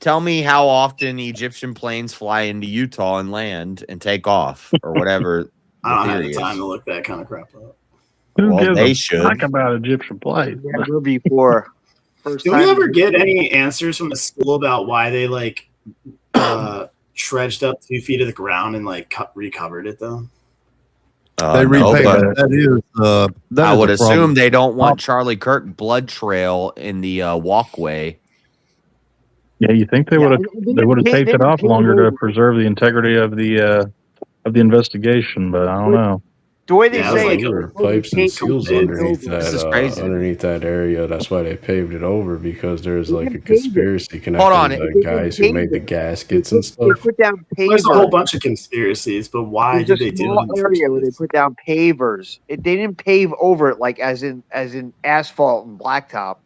tell me how often Egyptian planes fly into Utah and land and take off or whatever. I don't the have theory the time is. to look that kind of crap up. Who Well, gives they a should. fuck about Egyptian plates? Never before. First Did we time- ever get any answers from the school about why they like trudged up 2 feet of the ground and like recovered it though? they No, repay but it. That is. That I is would a problem. assume they don't want Charlie Kirk blood trail in the walkway. Yeah, you think they Yeah, would have they would have taped it off longer to preserve the integrity of the investigation, but I don't know. The way they Yeah, it was say like it, There were they pipes and take seals them underneath over. This is that crazy. underneath that area. That's why they paved it over, because there's like a didn't pave it. conspiracy Hold connecting on, the they guys didn't who made the pave it. gaskets and They stuff. put down There's a whole pavers. bunch of conspiracies, but why There's did a they do small it? in the first area where they place? put down pavers. They didn't pave over it like as in asphalt and blacktop.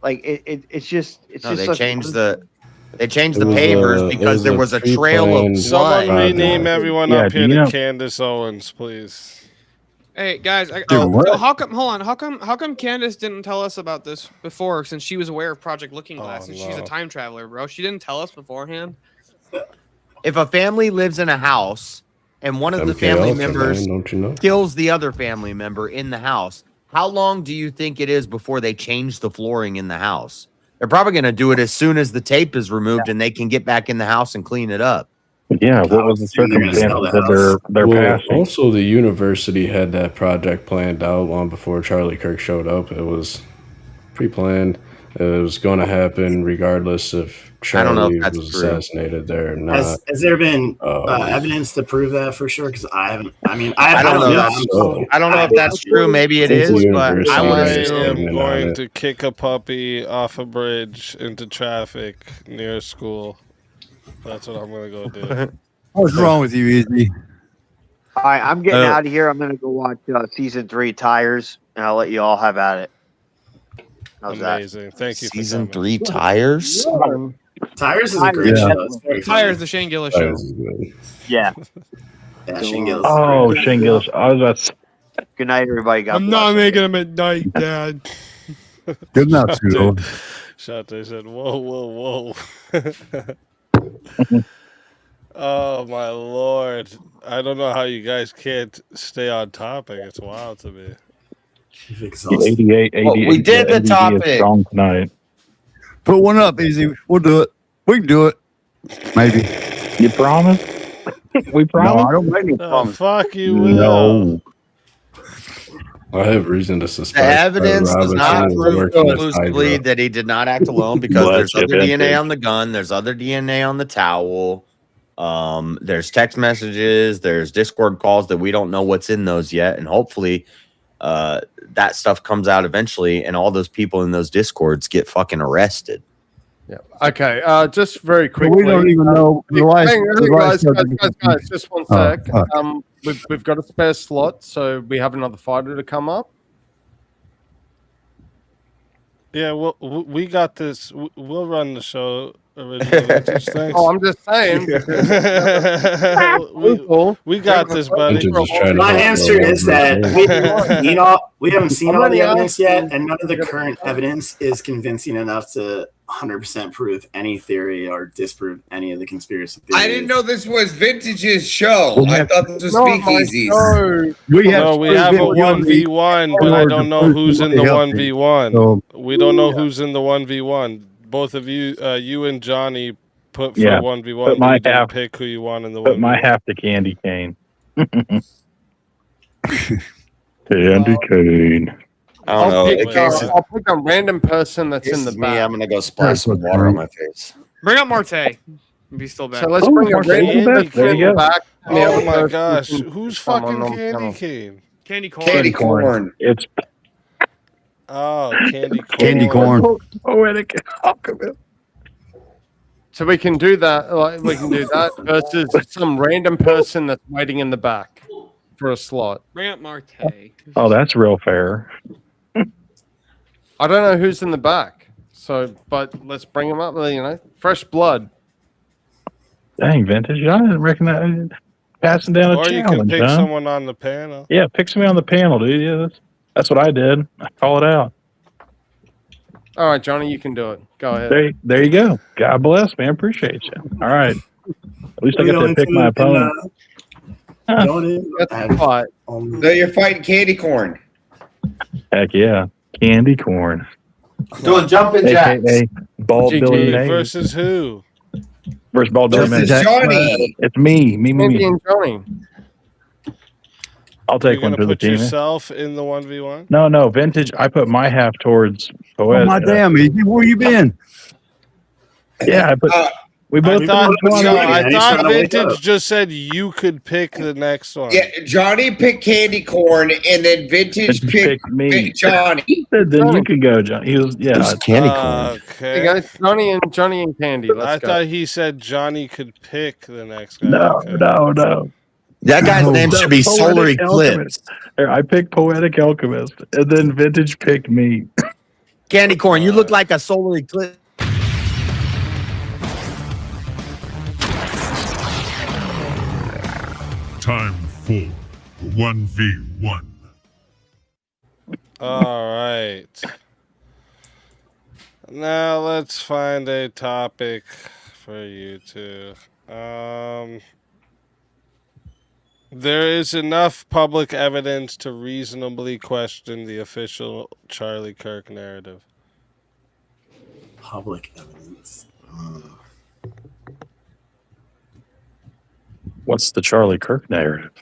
Like it's just No, they such- changed the It was pavers a- because it there was was a a trail of pre-planned- Someone blood. rename everyone Yeah, up do here you to know- Candace Owens, please. Hey guys, what? so how come? Hold on, how come Candace didn't tell us about this before? Since she was aware of Project Looking Glass, and she's a no. time traveler, bro. She didn't tell us beforehand. If a family lives in a house and one of the MK family Ultra, members man, don't you know? kills the other family member in the house, how long do you think it is before they change the flooring in the house? They're probably going to do it as soon as the tape is removed and they can get back in the house and clean it up. Yeah, what was the assume they're gonna sell circumstances the of their Well, passing? also the university had that project planned out long before Charlie Kirk showed up. It was pre-planned. It was going to happen regardless if I don't know if Charlie that's was true. assassinated there or not. Has there been Um, evidence to prove that for sure? Because I haven't. I mean, I don't know. know. that's so. I don't know if that's true. Maybe it Since the is, but university I would I is assume. am statement on going it. to kick a puppy off a bridge into traffic near school. That's what I'm gonna go do. What's wrong with you, Easy? All right, I'm getting Uh, out of here. I'm gonna go watch season 3 Tires, and I'll let you all have at it. How's that? Amazing. Thank you. Season for coming. 3 Tires? Tires is a great Yeah. show. It's very Tires, funny. the Shane Gillis That show. is good. Yeah. Yeah, Shane Gillis. Oh, Shane Gillis. I was about to Good night, everybody. God I'm bless. not making them at night, Dad. Good enough, Sudo. Shante said, "Whoa, whoa, whoa." Oh my lord! I don't know how you guys can't stay on topic. It's wild to me. Exhausted. 88, Well, we did the ADD is topic. strong tonight. Put one up, Easy. We'll do it. We can do it. Maybe. You promise? We No, promise? I don't make any Oh, promise. fuck you, Will. No. I have reason to The suspect evidence that does not Robinson is prove working with conclusively Hydra. that he did not act alone because Well, there's that's other DNA evidence. on the gun, there's other DNA on the towel, there's text messages, there's Discord calls that we don't know what's in those yet, and hopefully that stuff comes out eventually, and all those people in those Discords get fucking arrested. Yeah. Okay. Just very But quickly. we don't even know. The life, Hang the on, life guys, just one Oh, sec. fuck. We've got a spare slot, so we have another fighter to come up. Yeah, well, we got this. We'll run the show originally. Thanks. Oh, I'm just saying. we got this, buddy. My answer is that we haven't seen all the evidence yet, and none of the current evidence is convincing enough to 100% prove any theory or disprove any of the conspiracy theories. I didn't know this was Vintage's show. I thought this was Speakeasies. We have a 1v1, but I don't know who's in the 1v1. We don't know who's in the 1v1. Both of you, you and Johnny, put for 1v1. But my you didn't half, pick who you want in the 1v1. But my half to Candy Cane. Candy Cane. I don't know. I'll pick a random person that's in the back. I'm gonna go splash some water on my face. Bring up Marte. If he's still back. So let's bring a random person in the back. and the Oh other my person gosh, can who's come fucking on Candy channel. Cane? Candy corn. Candy corn. It's Oh, Candy Corn. Candy corn. poetic alchemist. So we can do that. We can do that versus some random person that's waiting in the back for a slot. Bring up Marte. Oh, that's real fair. I don't know who's in the back. So, but let's bring him up. Fresh blood. Dang, Vintage. I didn't recognize passing down a Or you challenge. can pick huh? someone on the panel. Yeah, pick somebody on the panel, dude. Yeah, that's what I did. I call it out. All right, Johnny, you can do it. Go ahead. There you go. God bless, man. Appreciate you. All right. At least I get to pick my opponent. That's fine. No, you're fighting Candy Corn. Heck yeah. Candy Corn. Doing jumping jacks. AKA Bald Billy Mays. Versus who? Versus Bald Billy Versus Mays. Johnny. It's me. Andy and Johnny. I'll take You're one gonna for the put team. yourself in the 1v1? No, Vintage. I put my half towards Oh Poetic. my damn, Easy, where you been? Yeah, I put. We both I thought, put one. I thought Vintage just said you could pick the next one. Yeah, Johnny picked Candy Corn, and then Vintage picked me. Johnny. Then you could go, John. He was Hey Okay. guys, Johnny and Candy. I Let's go. thought he said Johnny could pick the next guy. No. That guy's name No, should be Poetic Solar Eclipse. Alchemist. Here, I picked Poetic Alchemist, and then Vintage picked me. Candy Corn, you look like a solar eclipse. Time for 1v1. All right. Now let's find a topic for you two. There is enough public evidence to reasonably question the official Charlie Kirk narrative. Public evidence. What's the Charlie Kirk narrative?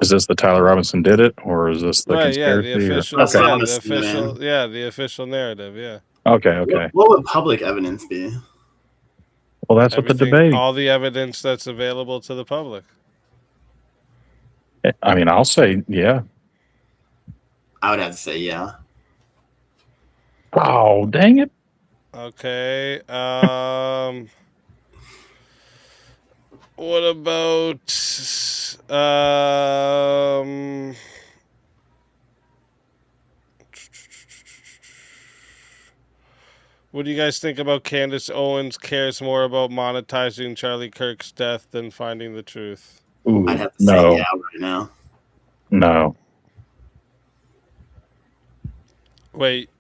Is this the Tyler Robinson did it, or is this the Right, yeah, conspiracy? the or- official, Okay. yeah, the official, yeah, the official narrative, yeah. Okay. What would public evidence be? Well, that's what the Everything- debate. all the evidence that's available to the public. I mean, I'll say, yeah. I would have to say yeah. Oh, dang it. Okay. What about what do you guys think about Candace Owens cares more about monetizing Charlie Kirk's death than finding the truth? Ooh, I'd have to no. say yeah right now. No. Wait,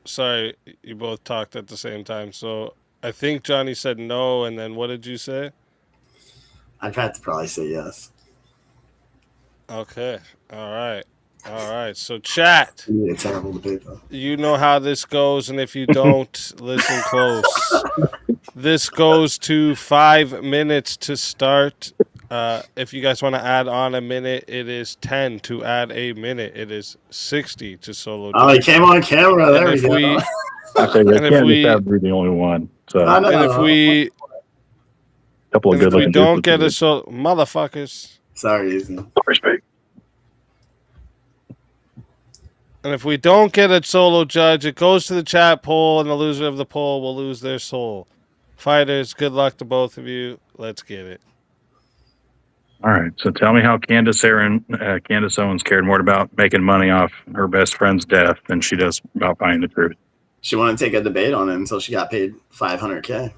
sorry, you both talked at the same time. So I think Johnny said no, and then what did you say? I'd have to probably say yes. Okay. All right. So chat. It'd be a terrible debate though. You know how this goes, and if you don't, listen close. This goes to 5 minutes to start. If you guys want to add on a minute, it is 10 to add a minute. It is 60 to solo. Oh, he came on camera. There we go. I figured and if Candace we- had to be the only one. So I know. And if we couple of and if good we looking don't get a motherfuckers. Sorry, Ethan. And if we don't get a solo judge, it goes to the chat poll, and the loser of the poll will lose their soul. Fighters, good luck to both of you. Let's get it. All right. So tell me how Candace Owens cared more about making money off her best friend's death than she does about finding the truth. She wanted to take a debate on it until she got paid $500K.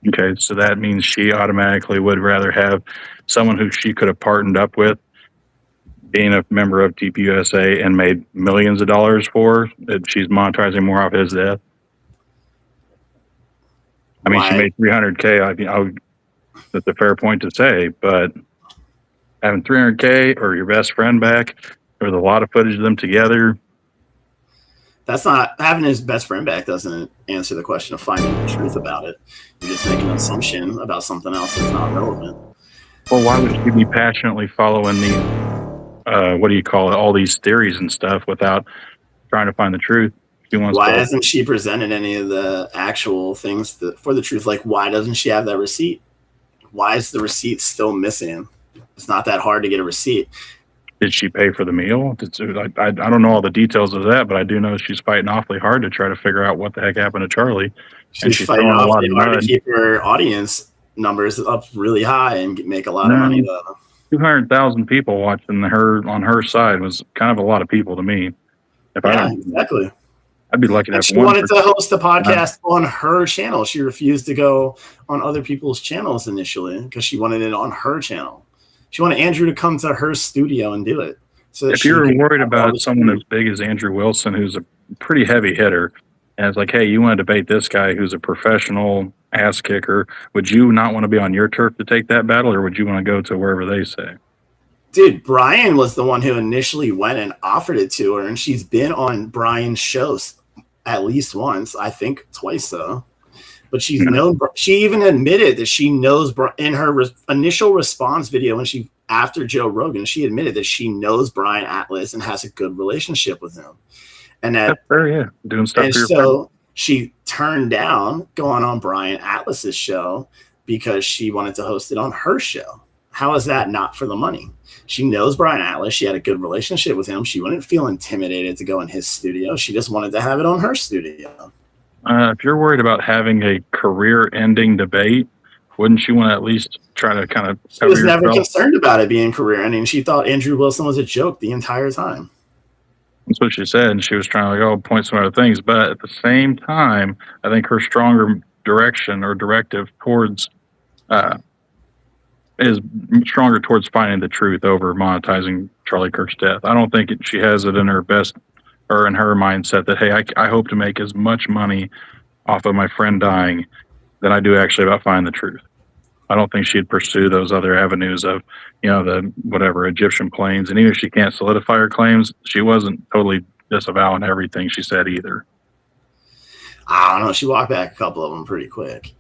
Okay, so that means she automatically would rather have someone who she could have partnered up with, being a member of TPUSA and made millions of dollars for, that she's monetizing more off his death. I mean, she made $300K. That's a fair point to say, but having $300K or your best friend back, there was a lot of footage of them together. That's not having his best friend back doesn't answer the question of finding the truth about it. You're just making an assumption about something else that's not relevant. Well, why would she be passionately following the all these theories and stuff without trying to find the truth? Why hasn't she presented any of the actual things for the truth? Like, why doesn't she have that receipt? Why is the receipt still missing? It's not that hard to get a receipt. Did she pay for the meal? I don't know all the details of that, but I do know she's fighting awfully hard to try to figure out what the heck happened to Charlie. She's fighting awfully hard to keep her audience numbers up really high and make a lot of money. 200,000 people watching her on her side was kind of a lot of people to me. Exactly. I'd be lucky to have she one. wanted to host the podcast on her channel. She refused to go on other people's channels initially because she wanted it on her channel. She wanted Andrew to come to her studio and do it. So if you're worried about someone as big as Andrew Wilson, who's a pretty heavy hitter, and it's like, hey, you want to debate this guy who's a professional ass kicker, would you not want to be on your turf to take that battle, or would you want to go to wherever they say? Dude, Brian was the one who initially went and offered it to her, and she's been on Brian's shows at least once, I think twice though. But she's known. She even admitted that she knows in her initial response video when she after Joe Rogan, she admitted that she knows Brian Atlas and has a good relationship with him, and that doing stuff. And for your so friend. she turned down going on Brian Atlas's show because she wanted to host it on her show. How is that not for the money? She knows Brian Atlas. She had a good relationship with him. She wouldn't feel intimidated to go in his studio. She just wanted to have it on her studio. If you're worried about having a career-ending debate, wouldn't you want to at least try to kind of She was never concerned about it being career-ending. She thought Andrew Wilson was a joke the entire time. That's what she said, and she was trying to point some other things. But at the same time, I think her stronger direction or directive towards is stronger towards finding the truth over monetizing Charlie Kirk's death. I don't think she has it in her best or in her mindset that, hey, I hope to make as much money off of my friend dying than I do actually about finding the truth. I don't think she'd pursue those other avenues of, the whatever Egyptian planes. And even if she can't solidify her claims, she wasn't totally disavowing everything she said either. I don't know. She walked back a couple of them pretty quick.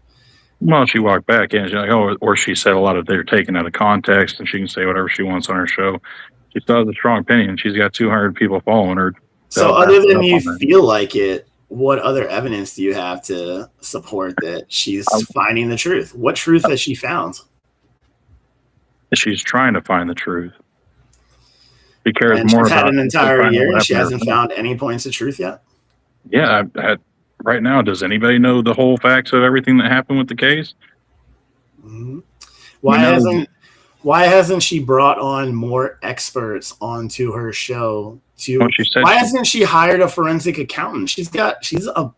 Well, she walked back in, she's like, or she said a lot of they're taken out of context, and she can say whatever she wants on her show. She still has a strong opinion. She's got 200 people following her. So other than you feel like it, what other evidence do you have to support that she's finding the truth? What truth has she found? She's trying to find the truth. She cares And more she's about had an entire year and she happened to hasn't her. found any points of truth yet? Yeah, right now, does anybody know the whole facts of everything that happened with the case? Mm-hmm. Why hasn't she brought on more experts onto her show? Why hasn't she hired a forensic accountant? She's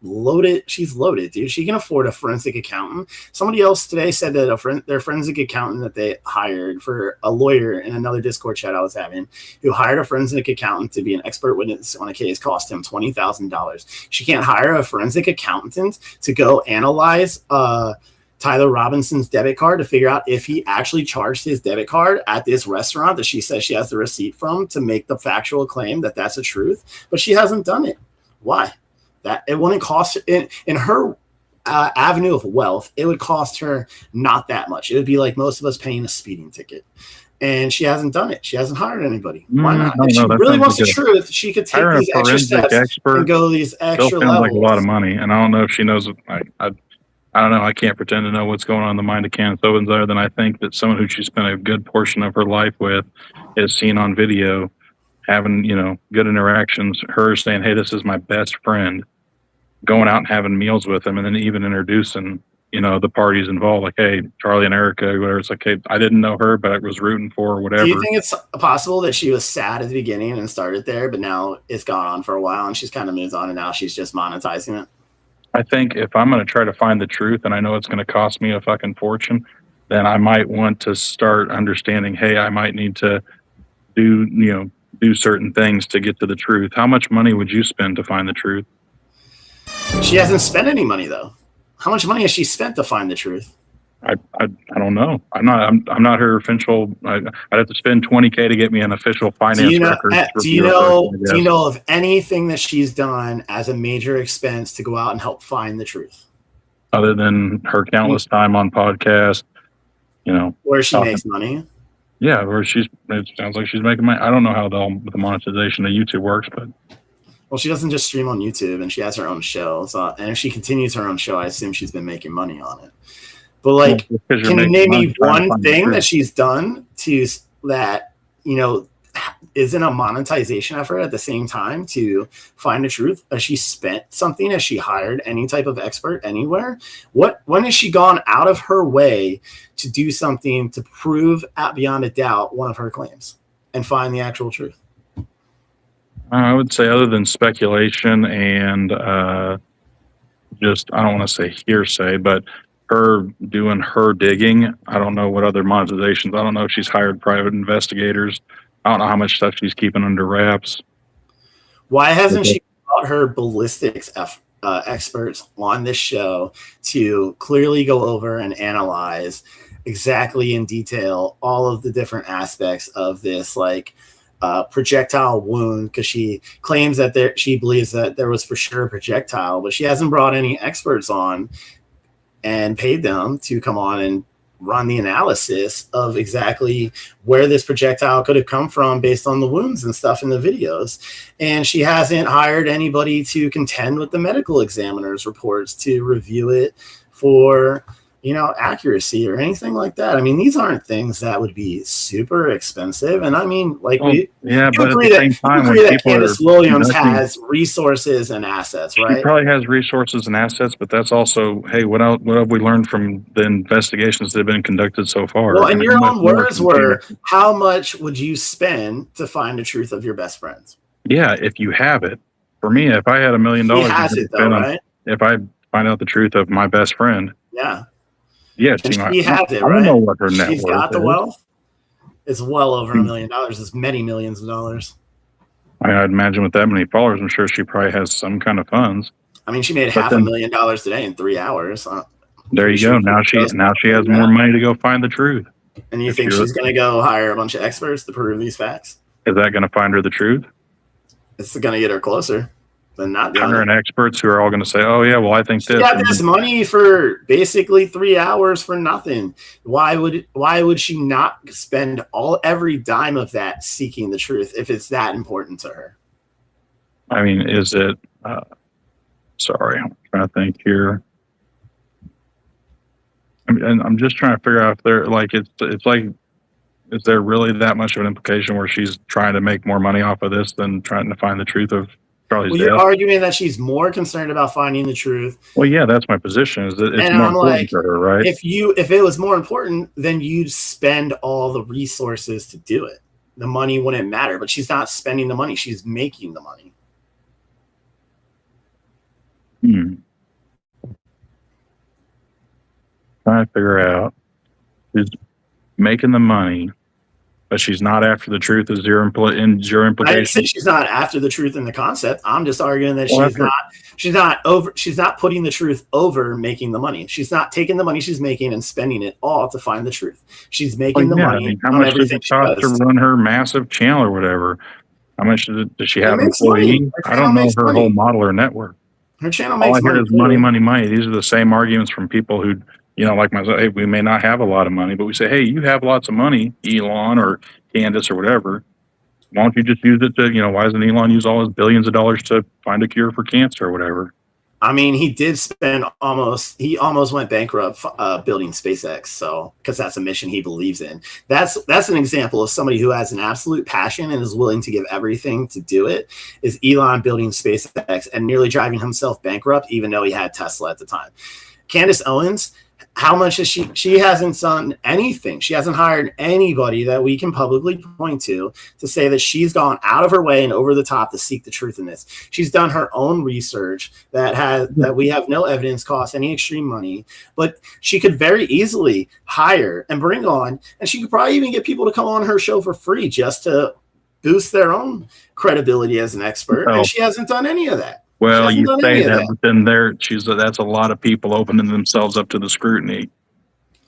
loaded, dude. She can afford a forensic accountant. Somebody else today said that their forensic accountant that they hired for a lawyer in another Discord chat I was having, who hired a forensic accountant to be an expert witness on a case, cost him $20,000. She can't hire a forensic accountant to go analyze Tyler Robinson's debit card to figure out if he actually charged his debit card at this restaurant that she says she has the receipt from to make the factual claim that that's the truth. But she hasn't done it. Why? That it wouldn't cost in her avenue of wealth. It would cost her not that much. It would be like most of us paying a speeding ticket. And she hasn't done it. She hasn't hired anybody. Why not? If she really wants the truth, she could take these extra steps and go these extra levels. Like a lot of money, and I don't know if she knows. I don't know. I can't pretend to know what's going on in the mind of Candace Owens other than I think that someone who she spent a good portion of her life with is seen on video having, good interactions, her saying, hey, this is my best friend, going out and having meals with him, and then even introducing the parties involved, like, hey, Charlie and Erica, whatever. It's like, hey, I didn't know her, but I was rooting for her, whatever. Do you think it's possible that she was sad at the beginning and started there, but now it's gone on for a while and she's kind of moved on and now she's just monetizing it? I think if I'm going to try to find the truth and I know it's going to cost me a fucking fortune, then I might want to start understanding, hey, I might need to do certain things to get to the truth. How much money would you spend to find the truth? She hasn't spent any money though. How much money has she spent to find the truth? I don't know. I'm not her official. I'd have to spend $20K to get me an official finance record. Do you know of anything that she's done as a major expense to go out and help find the truth? Other than her countless time on podcasts, where she makes money. Yeah, it sounds like she's making money. I don't know how the monetization of YouTube works, but. Well, she doesn't just stream on YouTube, and she has her own show. So, and if she continues her own show, I assume she's been making money on it. But like, can you name me one thing that she's done that isn't a monetization effort at the same time to find the truth? Has she spent something? Has she hired any type of expert anywhere? When has she gone out of her way to do something to prove beyond a doubt one of her claims and find the actual truth? I would say other than speculation and just, I don't want to say hearsay, but her doing her digging, I don't know what other monetizations. I don't know if she's hired private investigators. I don't know how much stuff she's keeping under wraps. Why hasn't she brought her ballistics experts on this show to clearly go over and analyze exactly in detail all of the different aspects of this, projectile wound? Because she claims that she believes that there was for sure a projectile, but she hasn't brought any experts on and paid them to come on and run the analysis of exactly where this projectile could have come from based on the wounds and stuff in the videos. And she hasn't hired anybody to contend with the medical examiner's reports to review it for accuracy or anything like that. I mean, these aren't things that would be super expensive. And I mean, but agree that Candace Williams has resources and assets, right? She probably has resources and assets, but that's also, hey, what have we learned from the investigations that have been conducted so far? Well, and your own words were, how much would you spend to find the truth of your best friends? Yeah, if you have it. For me, if I had $1 million, He has it though, right? If I find out the truth of my best friend. Yeah. Yes, she has it, right? I don't know what her net She's worth got the is. wealth. It's well over $1 million. It's many millions of dollars. I'd imagine with that many followers, I'm sure she probably has some kind of funds. I mean, she made $500,000 today in 3 hours. There you go. Now she has more money to go find the truth. And you think she's going to go hire a bunch of experts to prove these facts? Is that going to find her the truth? It's going to get her closer than not doing her and experts who are all going to say, "Oh yeah, well I think this." She got this money for basically 3 hours for nothing. Why would she not spend every dime of that seeking the truth if it's that important to her? I mean, is it? Sorry, I'm trying to think here. I'm just trying to figure out if they're it's like, is there really that much of an implication where she's trying to make more money off of this than trying to find the truth of Charlie's death? You're arguing that she's more concerned about finding the truth. Well, yeah, that's my position. Is that it's more important for her, right? If it was more important, then you'd spend all the resources to do it. The money wouldn't matter, but she's not spending the money; she's making the money. Trying to figure out who's making the money, but she's not after the truth. Is your implication? I didn't say she's not after the truth in the concept. I'm just arguing that she's not putting the truth over making the money. She's not taking the money she's making and spending it all to find the truth. She's making the money. I mean, how much does it cost to run her massive channel or whatever? How much does she have an employee? I don't know her whole model or network. Her channel all makes I hear money. is money, money, money. These are the same arguments from people who, like myself. Hey, we may not have a lot of money, but we say, hey, you have lots of money, Elon or Candace or whatever. Why don't you just use it to, why doesn't Elon use all his billions of dollars to find a cure for cancer or whatever? I mean, he did spend he almost went bankrupt building SpaceX. So, because that's a mission he believes in. That's an example of somebody who has an absolute passion and is willing to give everything to do it. Is Elon building SpaceX and nearly driving himself bankrupt, even though he had Tesla at the time. Candace Owens, how much has she hasn't done anything. She hasn't hired anybody that we can publicly point to say that she's gone out of her way and over the top to seek the truth in this. She's done her own research that we have no evidence costs any extreme money, but she could very easily hire and bring on, and she could probably even get people to come on her show for free just to boost their own credibility as an expert. And she hasn't done any of that. Well, you say that, but then that's a lot of people opening themselves up to the scrutiny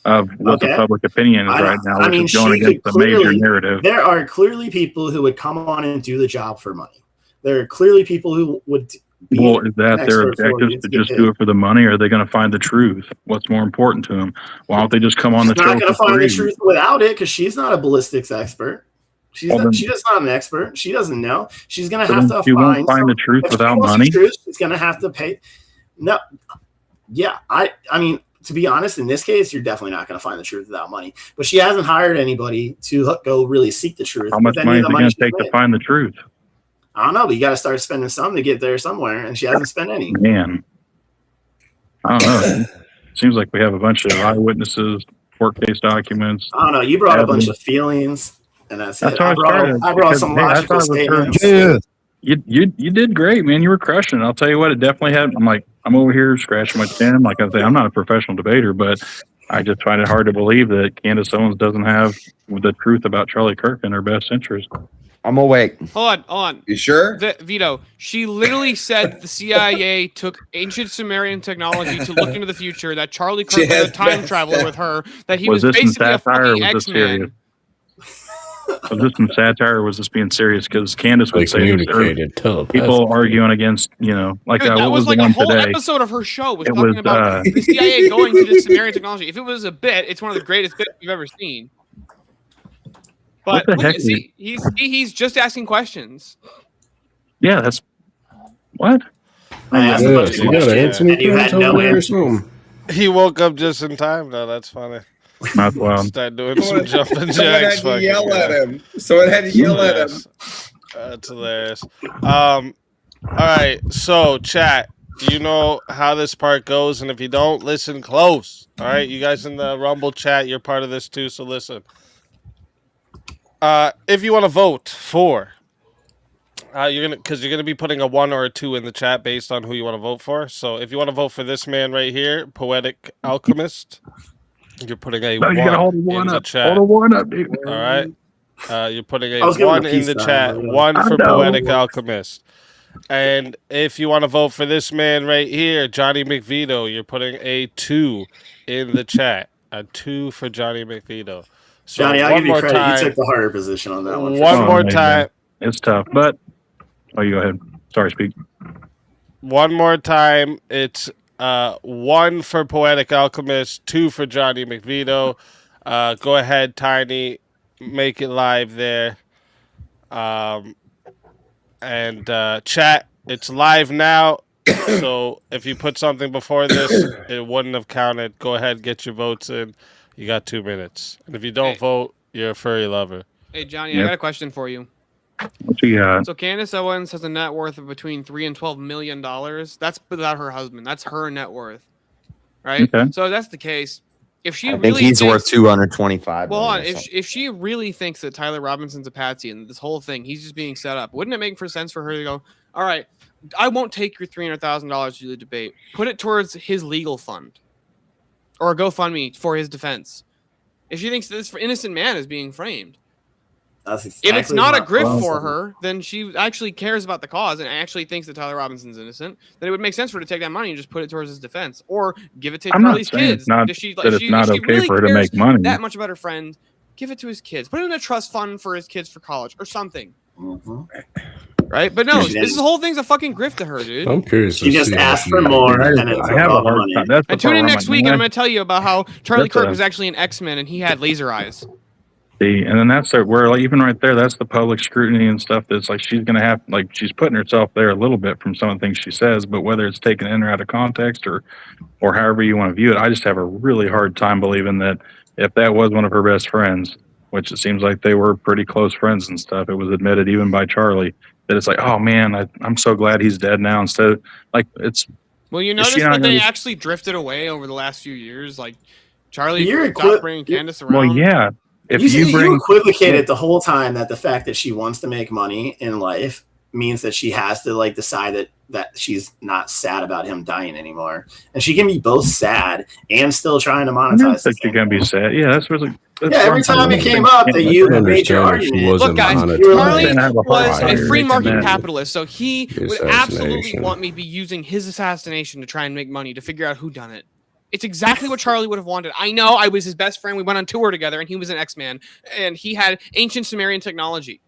of what the public opinion is right now, which is going against the major narrative. There are clearly people who would come on and do the job for money. There are clearly people who would be Well, is that their objective to just do it for the money, or are they going to find the truth? What's more important to them? Why don't they just come on the show? She's not going to find the truth without it, because she's not a ballistics expert. She's not an expert. She doesn't know. She's going to have to won't find the truth without money. She's going to have to pay. No, yeah, I mean, to be honest, in this case, you're definitely not going to find the truth without money. But she hasn't hired anybody to go really seek the truth. How much money is it going to take to find the truth? I don't know, but you got to start spending some to get there somewhere, and she hasn't spent any. Man, I don't know. Seems like we have a bunch of eyewitnesses, court case documents. I don't know. You brought a bunch of feelings. And that's it. I brought some logical statements. You did great, man. You were crushing it. I'll tell you what, it definitely had. I'm over here scratching my chin. Like I say, I'm not a professional debater, but I just find it hard to believe that Candace Owens doesn't have the truth about Charlie Kirk in her best interest. I'm awake. Hold on. You sure? Vito, she literally said the CIA took ancient Sumerian technology to look into the future, that Charlie Kirk was a time traveler with her, that he was basically a fucking X-Man. Was this some satire, or was this being serious? Because Candace would say communicated people arguing against, like that what was the like one a whole today? episode of her show was talking about the CIA going to this Sumerian technology. If it was a bit, it's one of the greatest bits we've ever seen. But What the heck he's just asking questions. Yeah, that's what. I asked a bunch of questions, and you had no answer. He woke up just in time, though. That's funny. Not wild. Start doing some jumping jacks. Someone had to yell at him. Someone had to yell at him. That's hilarious. All right, so chat. You know how this part goes, and if you don't, listen close. All right, you guys in the Rumble chat, you're part of this too, so listen. If you want to vote for, you're gonna be putting a 1 or a 2 in the chat based on who you want to vote for. So if you want to vote for this man right here, Poetic Alchemist, you're putting a 1 in the chat. Hold a 1 up, dude. All right. You're putting a 1 in the chat. 1 for Poetic Alchemist. And if you want to vote for this man right here, Johnny McVito, you're putting a 2 in the chat. A 2 for Johnny McVito. So Johnny, I'll give you credit. You took the harder position on that one. One more time. It's tough, but you go ahead. Sorry, speak. One more time. It's 1 for Poetic Alchemist, 2 for Johnny McVito. Go ahead, Tiny. Make it live there. And chat, it's live now. So if you put something before this, it wouldn't have counted. Go ahead, get your votes in. You got 2 minutes. And if you don't vote, you're a furry lover. Hey, Johnny, I got a question for you. What you got? So Candace Owens has a net worth of between $3 and $12 million. That's without her husband. That's her net worth, right? Okay. So if that's the case, if she I think really he's thinks, worth 225. well, million or if she really thinks that Tyler Robinson's a patsy and this whole thing, he's just being set up, wouldn't it make for sense for her to go, all right, I won't take your $300,000 to do the debate. Put it towards his legal fund or a GoFundMe for his defense. If she thinks this innocent man is being framed. That's exactly if it's not a grift well for said. her, then she actually cares about the cause and actually thinks that Tyler Robinson's innocent, then it would make sense for her to take that money and just put it towards his defense. Or give it to I'm not Charlie's saying kids. it's not- If she, that it's not if she okay really for her to cares make money. that much about her friend, give it to his kids. Put it in a trust fund for his kids for college or something. Right? But no, this whole thing's a fucking grift to her, dude. I'm curious. She just asked for more, and it's I have a hard time. That's the And tune part in where I'm next like, week, and man, I'm going to tell you about how Charlie That's Kirk a- was actually an X-Men and he had laser eyes. See, and then that's where, like, even right there, that's the public scrutiny and stuff. That's like she's gonna have, like, she's putting herself there a little bit from some of the things she says, but whether it's taken in or out of context or however you want to view it, I just have a really hard time believing that if that was one of her best friends, which it seems like they were pretty close friends and stuff, it was admitted even by Charlie that it's like, oh man, I'm so glad he's dead now. Instead of, like, it's Well, you Is notice she not that gonna they be- actually drifted away over the last few years. Like Charlie You're stopped bringing Candace around. Well, yeah. If you you bring equivocated the whole time that the fact that she wants to make money in life means that she has to like decide that she's not sad about him dying anymore, and she can be both sad and still trying to I don't monetize. think you're gonna be sad. Yeah, that's really. Yeah, every time it came up that you made your argument. Look, guys, monetizing. Charlie Then I have a hard was time a free making market that. capitalist, so he The would absolutely assassination. want me to be using his assassination to try and make money to figure out who done it. It's exactly what Charlie would have wanted. I know I was his best friend. We went on tour together, and he was an X-Man, and he had ancient Sumerian technology.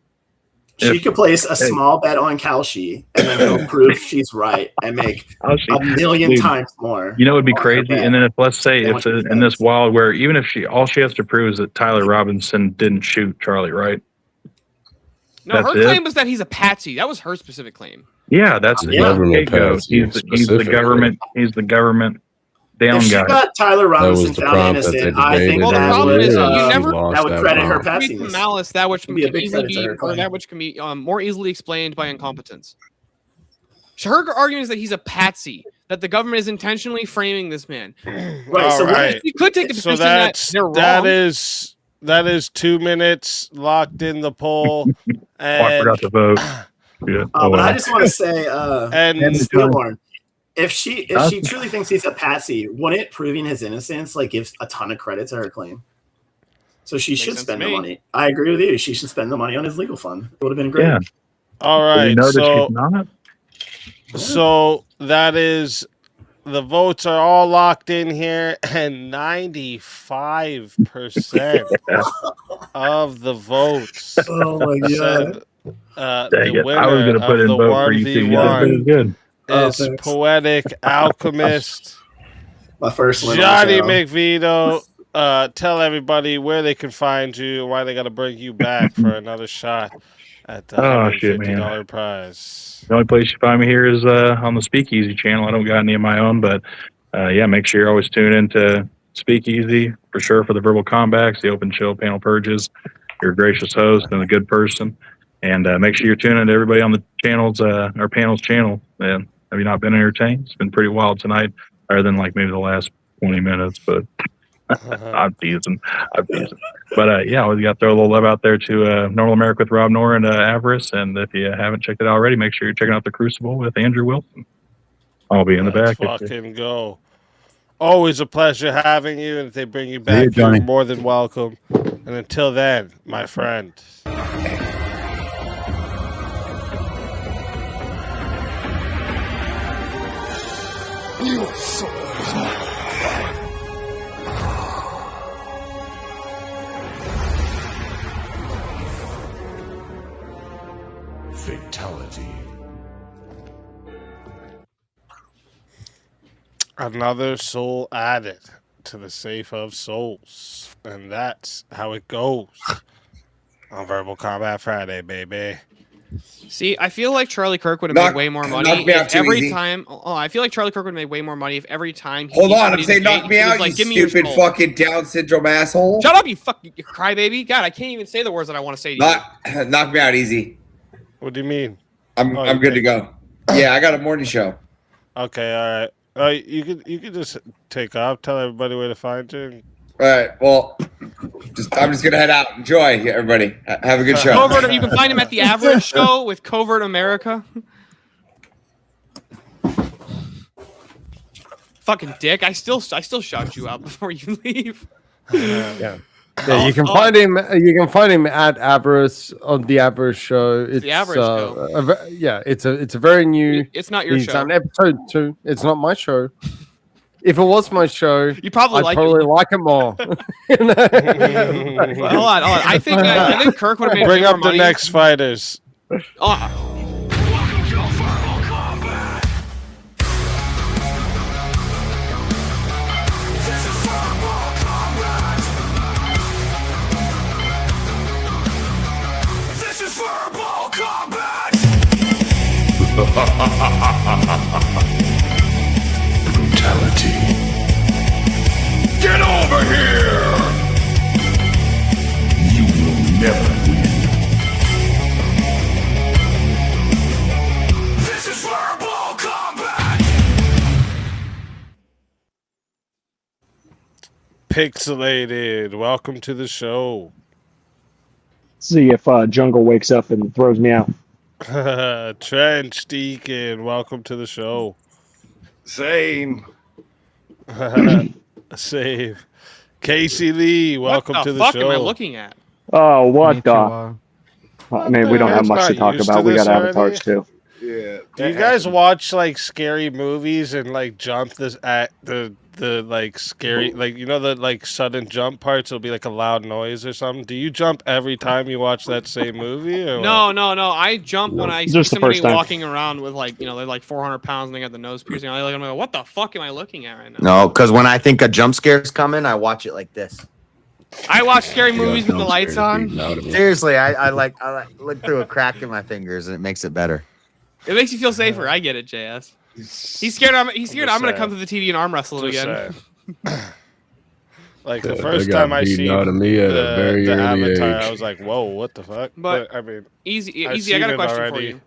She could place a small bet on Kalshi and then go prove she's right and make a million Dude, times more. You know, it'd be on her crazy. bet. And then if let's say How it's much in this wild where even if all she has to prove is that Tyler Robinson didn't shoot Charlie, right? No, That's her it? claim was that he's a patsy. That was her specific claim. Yeah, that's Yeah. Government patsy He's the specifically. government. He's the government down If she guy. got Tyler Robinson was the found prompt that they innocent, I think debated Well, the that problem would, is you uh, never that would credit her free from patsiness. malice. That which It'd be a can big easily credit to be, her or claim. that which can be more easily explained by incompetence. Her argument is that he's a patsy. That the government is intentionally framing this man. Right, so All what- right. You could take the So position that they're wrong. that is 2 minutes locked in the poll. Oh, I And forgot to vote. Yeah. Oh, But I well. just want to say, And- Steelborn, if she truly thinks he's a patsy, wouldn't proving his innocence like give a ton of credit to her claim? So she should sense spend to the me. money. I agree with you. She should spend the money on his legal fund. It would have been great. Yeah. all Did you right. know that So she's not? So that is the votes are all locked in here, and 95% of the votes Oh my god. said Dang the it. winner I was going to put of in the vote for you too. You did pretty 1v1 good. Oh, is thanks. Poetic Alchemist My first win. on the Johnny show. McVito. Tell everybody where they can find you and why they got to bring you back for another shot at the Oh, shit, $150 man. prize. The only place you find me here is on the Speakeasy channel. I don't got any of my own, but yeah, make sure you're always tuned into Speakeasy for sure for the verbal combats, the open show panel purges. You're a gracious host and a good person. And make sure you're tuning into everybody on the channels, our panel's channel. And have you not been entertained? It's been pretty wild tonight, other than like maybe the last 20 minutes, but I'm teasing. But yeah, we got to throw a little love out there to Normal America with Rob Noor and Avarice. And if you haven't checked it out already, make sure you're checking out The Crucible with Andrew Wilson. I'll be in the Let's back. fucking go. Always a pleasure having you, and if they bring you back, you, Johnny. you're more than welcome. And until then, my friend. Fatality. Another soul added to the safe of souls. And that's how it goes on Verbal Combat Friday, baby. See, I feel like Charlie Kirk would have made way more money knock me out if too every easy. time. Oh, I feel like Charlie Kirk would have made way more money if every time. Hold on, I'm did saying debate, knock me he was out, like, you "Give me your stupid soul." fucking Down syndrome asshole. Shut up, you fucking crybaby! God, I can't even say the words that I want to say to you. Knock me out easy. What do you mean? I'm Oh, I'm you good to think- go. Yeah, I got a morning show. Okay, all right. You could just take off. Tell everybody where to find you. All right. Well, I'm just gonna head out. Enjoy, everybody. Have a good show. Covert, you can find him at the Average Show with Covert America. Fucking dick! I still shout you out before you leave. Yeah, you can find him. You can find him at Avarice on the Avarice Show. It's The Avarice Show. Yeah, it's a very new. It's not your he's show. on episode 2. It's not my show. If it was my show, You probably I'd like probably it. like it more. Well, hold on. I think Kirk would have made Bring way up more the money. next fighters. Oh, This is verbal combat! Brutality. Get over here! You will never win. Pixelated, welcome to the show. See if Jungle wakes up and throws me out. Trench Deacon, welcome to the show. Same. Save. Casey Lee, welcome to the fuck show. am I looking at? Oh, what the? I mean, we don't have much to Not talk used about. to We got this avatars already? too. Yeah. Do you guys watch like scary movies and like jump this at the like scary like the like sudden jump parts will be like a loud noise or something? Do you jump every time you watch that same movie? Or No. I jump when I see Just the somebody first time. walking around with like they're like 400 pounds and they got the nose piercing. I look at them and go, what the fuck am I looking at right now? No, because when I think a jump scare's coming, I watch it like this. I watch scary movies with the lights on. Seriously, I like look through a crack in my fingers and it makes it better. It makes you feel safer. I get it, JS. He's scared. I'm gonna come to the TV and arm wrestle him Just again. Like the Yeah, first they got time I beaten seen out of me at a very the early Avatar, age. I was like, "Whoa, what the fuck?" But I mean, easy. I've I seen got a it question for already, you.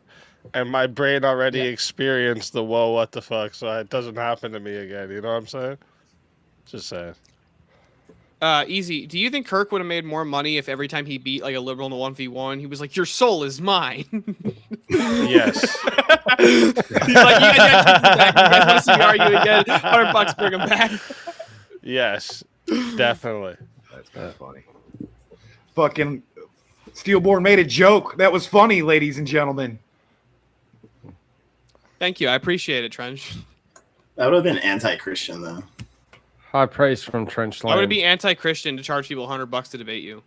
and my brain already experienced the "whoa, what the fuck," so it doesn't happen to me again. You know what I'm saying? Just saying. Easy. Do you think Kirk would have made more money if every time he beat like a liberal in the 1v1, he was like, "Your soul is mine"? Yes. He's like, "You guys want to see me argue again? $100, bring him back." Yes, definitely. That's kind of funny. Fucking Steelborn made a joke. That was funny, ladies and gentlemen. Thank you. I appreciate it, Trench. That would have been anti-Christian, though. High praise from Trench Why Lane. would it be anti-Christian to charge people $100 to debate you?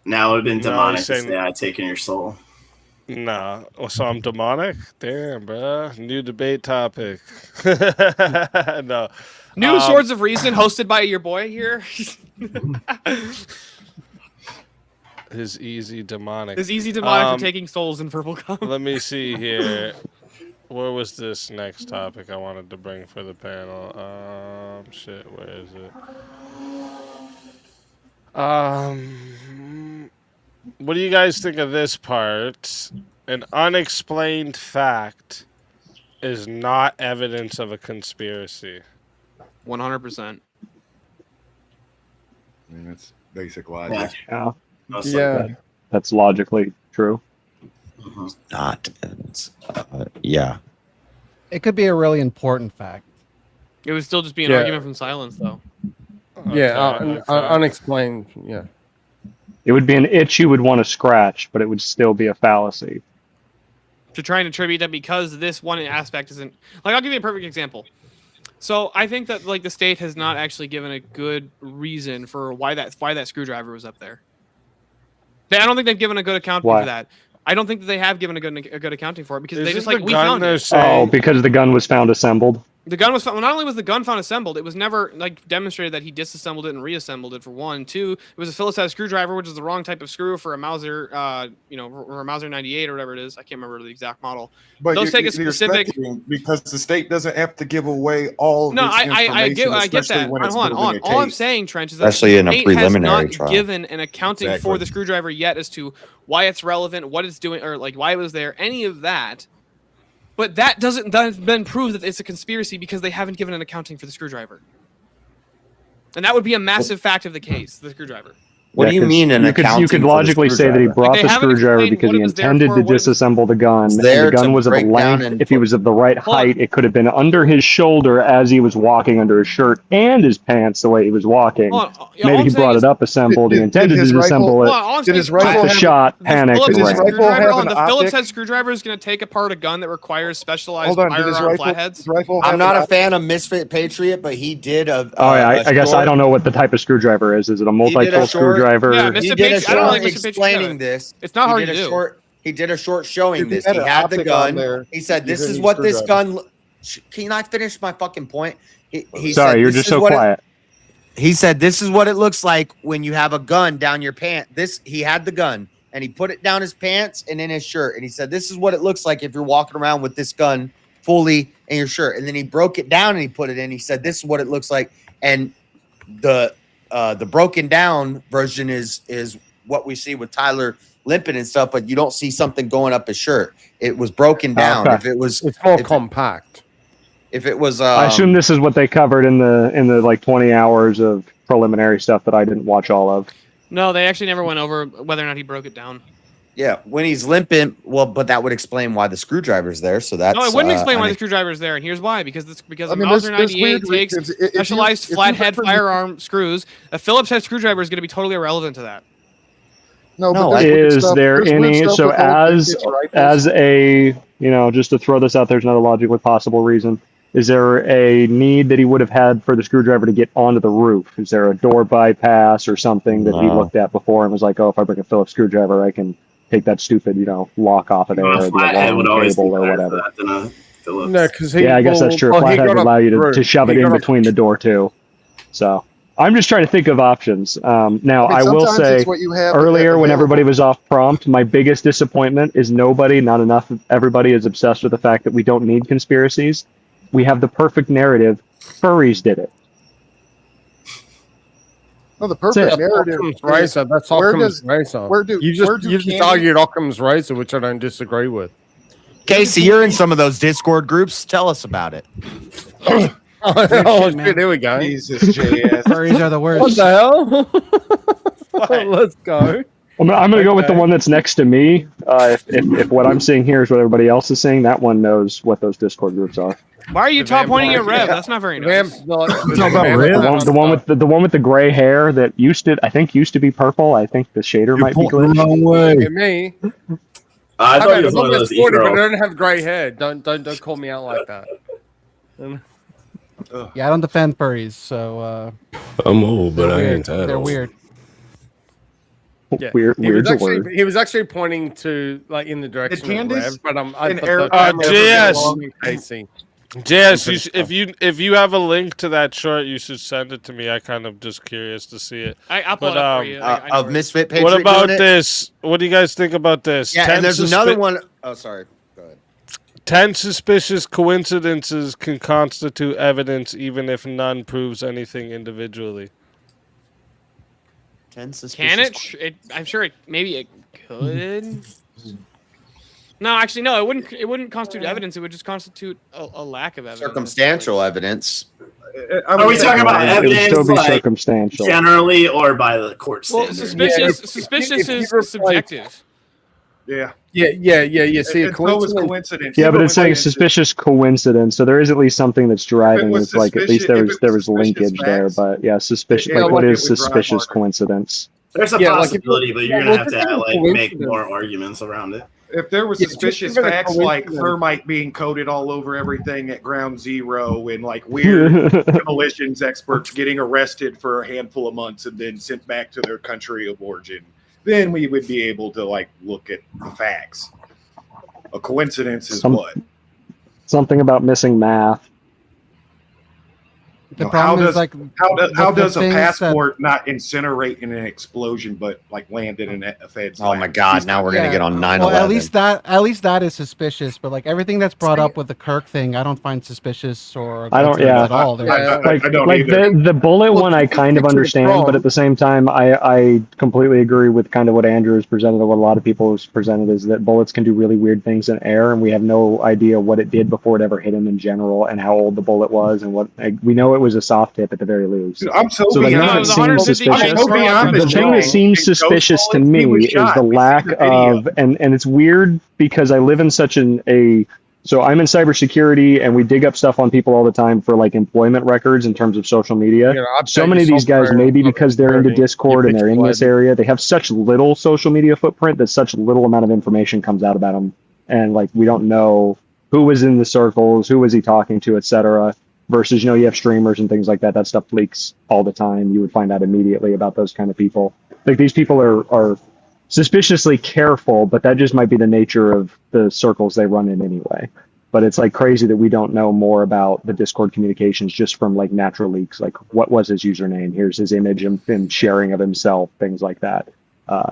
Now it would have been No, demonic he's to saying- say I taken your soul. Nah, so I'm demonic? Damn, bruh. New debate topic. No. New Swords of Reason, hosted by your boy here. His easy demonic. Is easy demonic for taking souls in purple gum. Let me see here. Where was this next topic I wanted to bring for the panel? Shit, where is it? What do you guys think of this part? An unexplained fact is not evidence of a conspiracy. 100%. I mean, that's basic logic. Yeah. Yeah. That's logically true. Not. Yeah. It could be a really important fact. It would still just be an Yeah. argument from silence, though. Yeah, unexplained. Yeah. It would be an itch you would want to scratch, but it would still be a fallacy. To try and attribute that because this one aspect isn't like, I'll give you a perfect example. So I think that like the state has not actually given a good reason for why that screwdriver was up there. I don't think they've given a good accounting Why? for that. I don't think that they have given a good accounting for it because Is they this just like the we gun found they're it. saying? Oh, because the gun was found assembled. The gun was found. Well, not only was the gun found assembled, it was never like demonstrated that he disassembled it and reassembled it. For one, two, it was a Phillips head screwdriver, which is the wrong type of screw for a Mauser, or a Mauser 98 or whatever it is. I can't remember the exact model. But Those take a you're specific. speculating because the state doesn't have to give away all. No, this I get information, that. especially when it's Hold on. building a All I'm case. saying, Trench, is that Especially in a the state preliminary has not trial. given an accounting for Exactly. the screwdriver yet as to why it's relevant, what it's doing, or like why it was there, any of that. But that has been proved that it's a conspiracy because they haven't given an accounting for the screwdriver. And that would be a massive fact of the case, the screwdriver. What do you 'cause mean an you could accounting for the logically say that he screwdriver? brought They the haven't screwdriver explained because what he it was there intended for, to what it was- disassemble the gun. It's And there the gun to was of a break down length. and If he put- was of the right Hold on. height, it could have been under his shoulder as he was walking under his shirt and his pants the way he was walking. Hold on. All Maybe I'm he saying brought is- it up assembled. He Did intended his to rifle- disassemble Hold it. on, all I'm Did saying his is rifle Took the have- shot, the panicked, Phillips and head Did his ran. rifle screwdriver have on an the Phillips optic? head screwdriver is going to take apart a gun that requires specialized Hold on, did his firearm rifle, flatheads. his rifle have I'm not an a fan of Misfit Patriot, but he did a. Oh yeah, I guess I short- don't know what the type of screwdriver is. Is it a did a multi-tool short- screwdriver? Yeah, He Mr. did a Patriot- I don't short like Mr. Patriot explaining either. this. It's not He hard did to a do. short. He did a short showing If he this. had He an had the optic on gun. there, He said, you "This couldn't is use what this screwdriver." gun." Can I finish my fucking point? He Sorry, said, you're "This just is so what it- quiet. He said, "This is what it looks like when you have a gun down your pant." He had the gun and he put it down his pants and in his shirt. And he said, "This is what it looks like if you're walking around with this gun fully in your shirt." And then he broke it down and he put it in. He said, "This is what it looks like." And the broken down version is what we see with Tyler limping and stuff, but you don't see something going up his shirt. It was broken down. Okay. If it was, It's more if- compact. if it was, I assume this is what they covered in the like 20 hours of preliminary stuff that I didn't watch all of. No, they actually never went over whether or not he broke it down. Yeah, when he's limping, well, but that would explain why the screwdriver's there. So that's No, it wouldn't explain why the screwdriver is there, and here's why. Because a mean, Mauser there's 98 weird takes reasons. If you- specialized if you flathead refer- firearm screws. A Phillips head screwdriver is going to be totally irrelevant to that. No, No, but there's weird Is stuff- there there's weird any stuff so with old as vintage rifles. as a just to throw this out, there's another logically possible reason. Is there a need that he would have had for the screwdriver to get onto the roof? Is there a door bypass or something that he No. looked at before and was like, oh, if I bring a Phillips screwdriver, I can take that stupid, lock off of there, A or the flathead would long always be cable or better for whatever. that than a Phillips. No, because Yeah, I guess that's true. Flathead would allow you to shove it in between the door too. So I'm just trying to think of options. Now I will sometimes say it's what you have with earlier that when available. everybody was off prompt, my biggest disappointment is not enough. Everybody is obsessed with the fact that we don't need conspiracies. We have the perfect narrative. Furries did it. No, the perfect That's it. narrative. Occam's is- razor. That's where Occam's does- razor. where do- you where just do you just candy- argued Occam's razor, which I don't disagree with. Casey, you're in some of those Discord groups. Tell us about it. Oh shit! Here we go. Jesus, JS. Furries are the worst. What the hell? Let's go. I'm going to go with the one that's next to me. If what I'm seeing here is what everybody else is seeing, that one knows what those Discord groups are. Why are you top pointing at Rev? That's not very nice. The one with the gray hair that used to be purple. I think the shader might be glitched. Look at me. I thought he was I'm one of almost those 40, but I e-girls. don't have grey hair. Don't call me out like that. Yeah, I don't defend furries, so I'm old, but they're I weird. ain't that They're old. weird. Yeah. Weird, He was weird's a actually word. he was actually pointing to like in the direction of Candace Rev, but I'm and but Eric the- never JS. belong in Casey. JS, if you have a link to that short, you should send it to me. I kind of just curious to see it. I'll pull it up for you. I know Of where it is. Misfit Patriot. What about doing it? this? What do you guys think about this? Yeah, 10 and there's another one. Oh, sorry. Go ahead. 10 suspicious coincidences can constitute evidence even if none proves anything individually. 10 suspicious. Can it? I'm sure maybe it could. No, actually, no. It wouldn't. It wouldn't constitute evidence. It would just constitute a lack of evidence. Circumstantial evidence. Are we talking about It would still evidence be like circumstantial. generally or by the court Well, standard? suspicious if you is replace- subjective. Yeah. Yeah. See, a It's always coincidence. coincidence. Yeah, but it's saying Coincidence. suspicious coincidence, so there is at least something that's driving. was It's like at least suspicious- there if was it was linkage suspicious there, facts, but yeah, suspicious. yeah, Like what like is it would drive suspicious harder. There's coincidence? a Yeah, like if you- possibility, but you're yeah, gonna well, have to if it's a make coincidence- more arguments around it. If there was Yeah, just suspicious even a facts like coincidence. thermite being coated all over everything at Ground Zero and like weird demolitions experts getting arrested for a handful of months and then sent back to their country of origin, then we would be able to like look at the facts. A coincidence is what? Something about missing math. The No, problem is like how the does a things that- passport not incinerate in an explosion but like land in a Fed's Oh lap? my God! Now we're gonna Yeah, get on 9/11. Well, at least that is suspicious. But like everything that's brought up with the Kirk thing, I don't find suspicious or I don't. coincidence Yeah, at all. like, I don't like either. the bullet Well, one, I kind of it's understand, wrong. but at the same time, I completely agree with kind of what Andrew has presented, or what a lot of people has presented, is that bullets can do really weird things in air, and we have no idea what it did before it ever hit him in general, and how old the bullet was, and what we know it was a soft tip at the very least. Dude, I'm so So the beyond. thing that the seems 150 suspicious, I'm so beyond the this thing that wrong. seems In Ghost suspicious to Bullets, he me was is shot. the We see lack the video. of, and it's weird because I live in such so I'm in cybersecurity, and we dig up stuff on people all the time for like employment records in terms of social media. You know, So update many of your these guys, software, maybe look because they're into security, Discord and they're in this pixelated. area, they have such little social media footprint that such little amount of information comes out about them, and like we don't know who was in the circles, who was he talking to, etc. Versus, you have streamers and things like that. That stuff leaks all the time. You would find out immediately about those kind of people. Like these people are suspiciously careful, but that just might be the nature of the circles they run in anyway. But it's like crazy that we don't know more about the Discord communications just from like natural leaks. Like what was his username? Here's his image of him sharing of himself, things like that.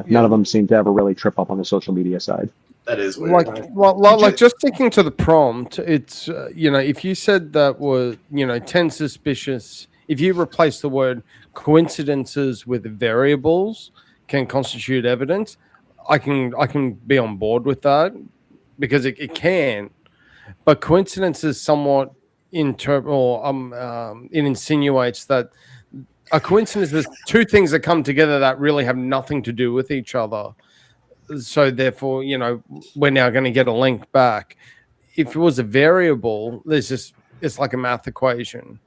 None of them seem to ever really trip up on the social media side. That is weird. Like just sticking to the prompt, it's if you said that was 10 suspicious, if you replace the word coincidences with variables can constitute evidence, I can be on board with that because it can, but coincidence is somewhat it insinuates that a coincidence. There's two things that come together that really have nothing to do with each other. So therefore, we're now going to get a link back. If it was a variable, it's like a math equation.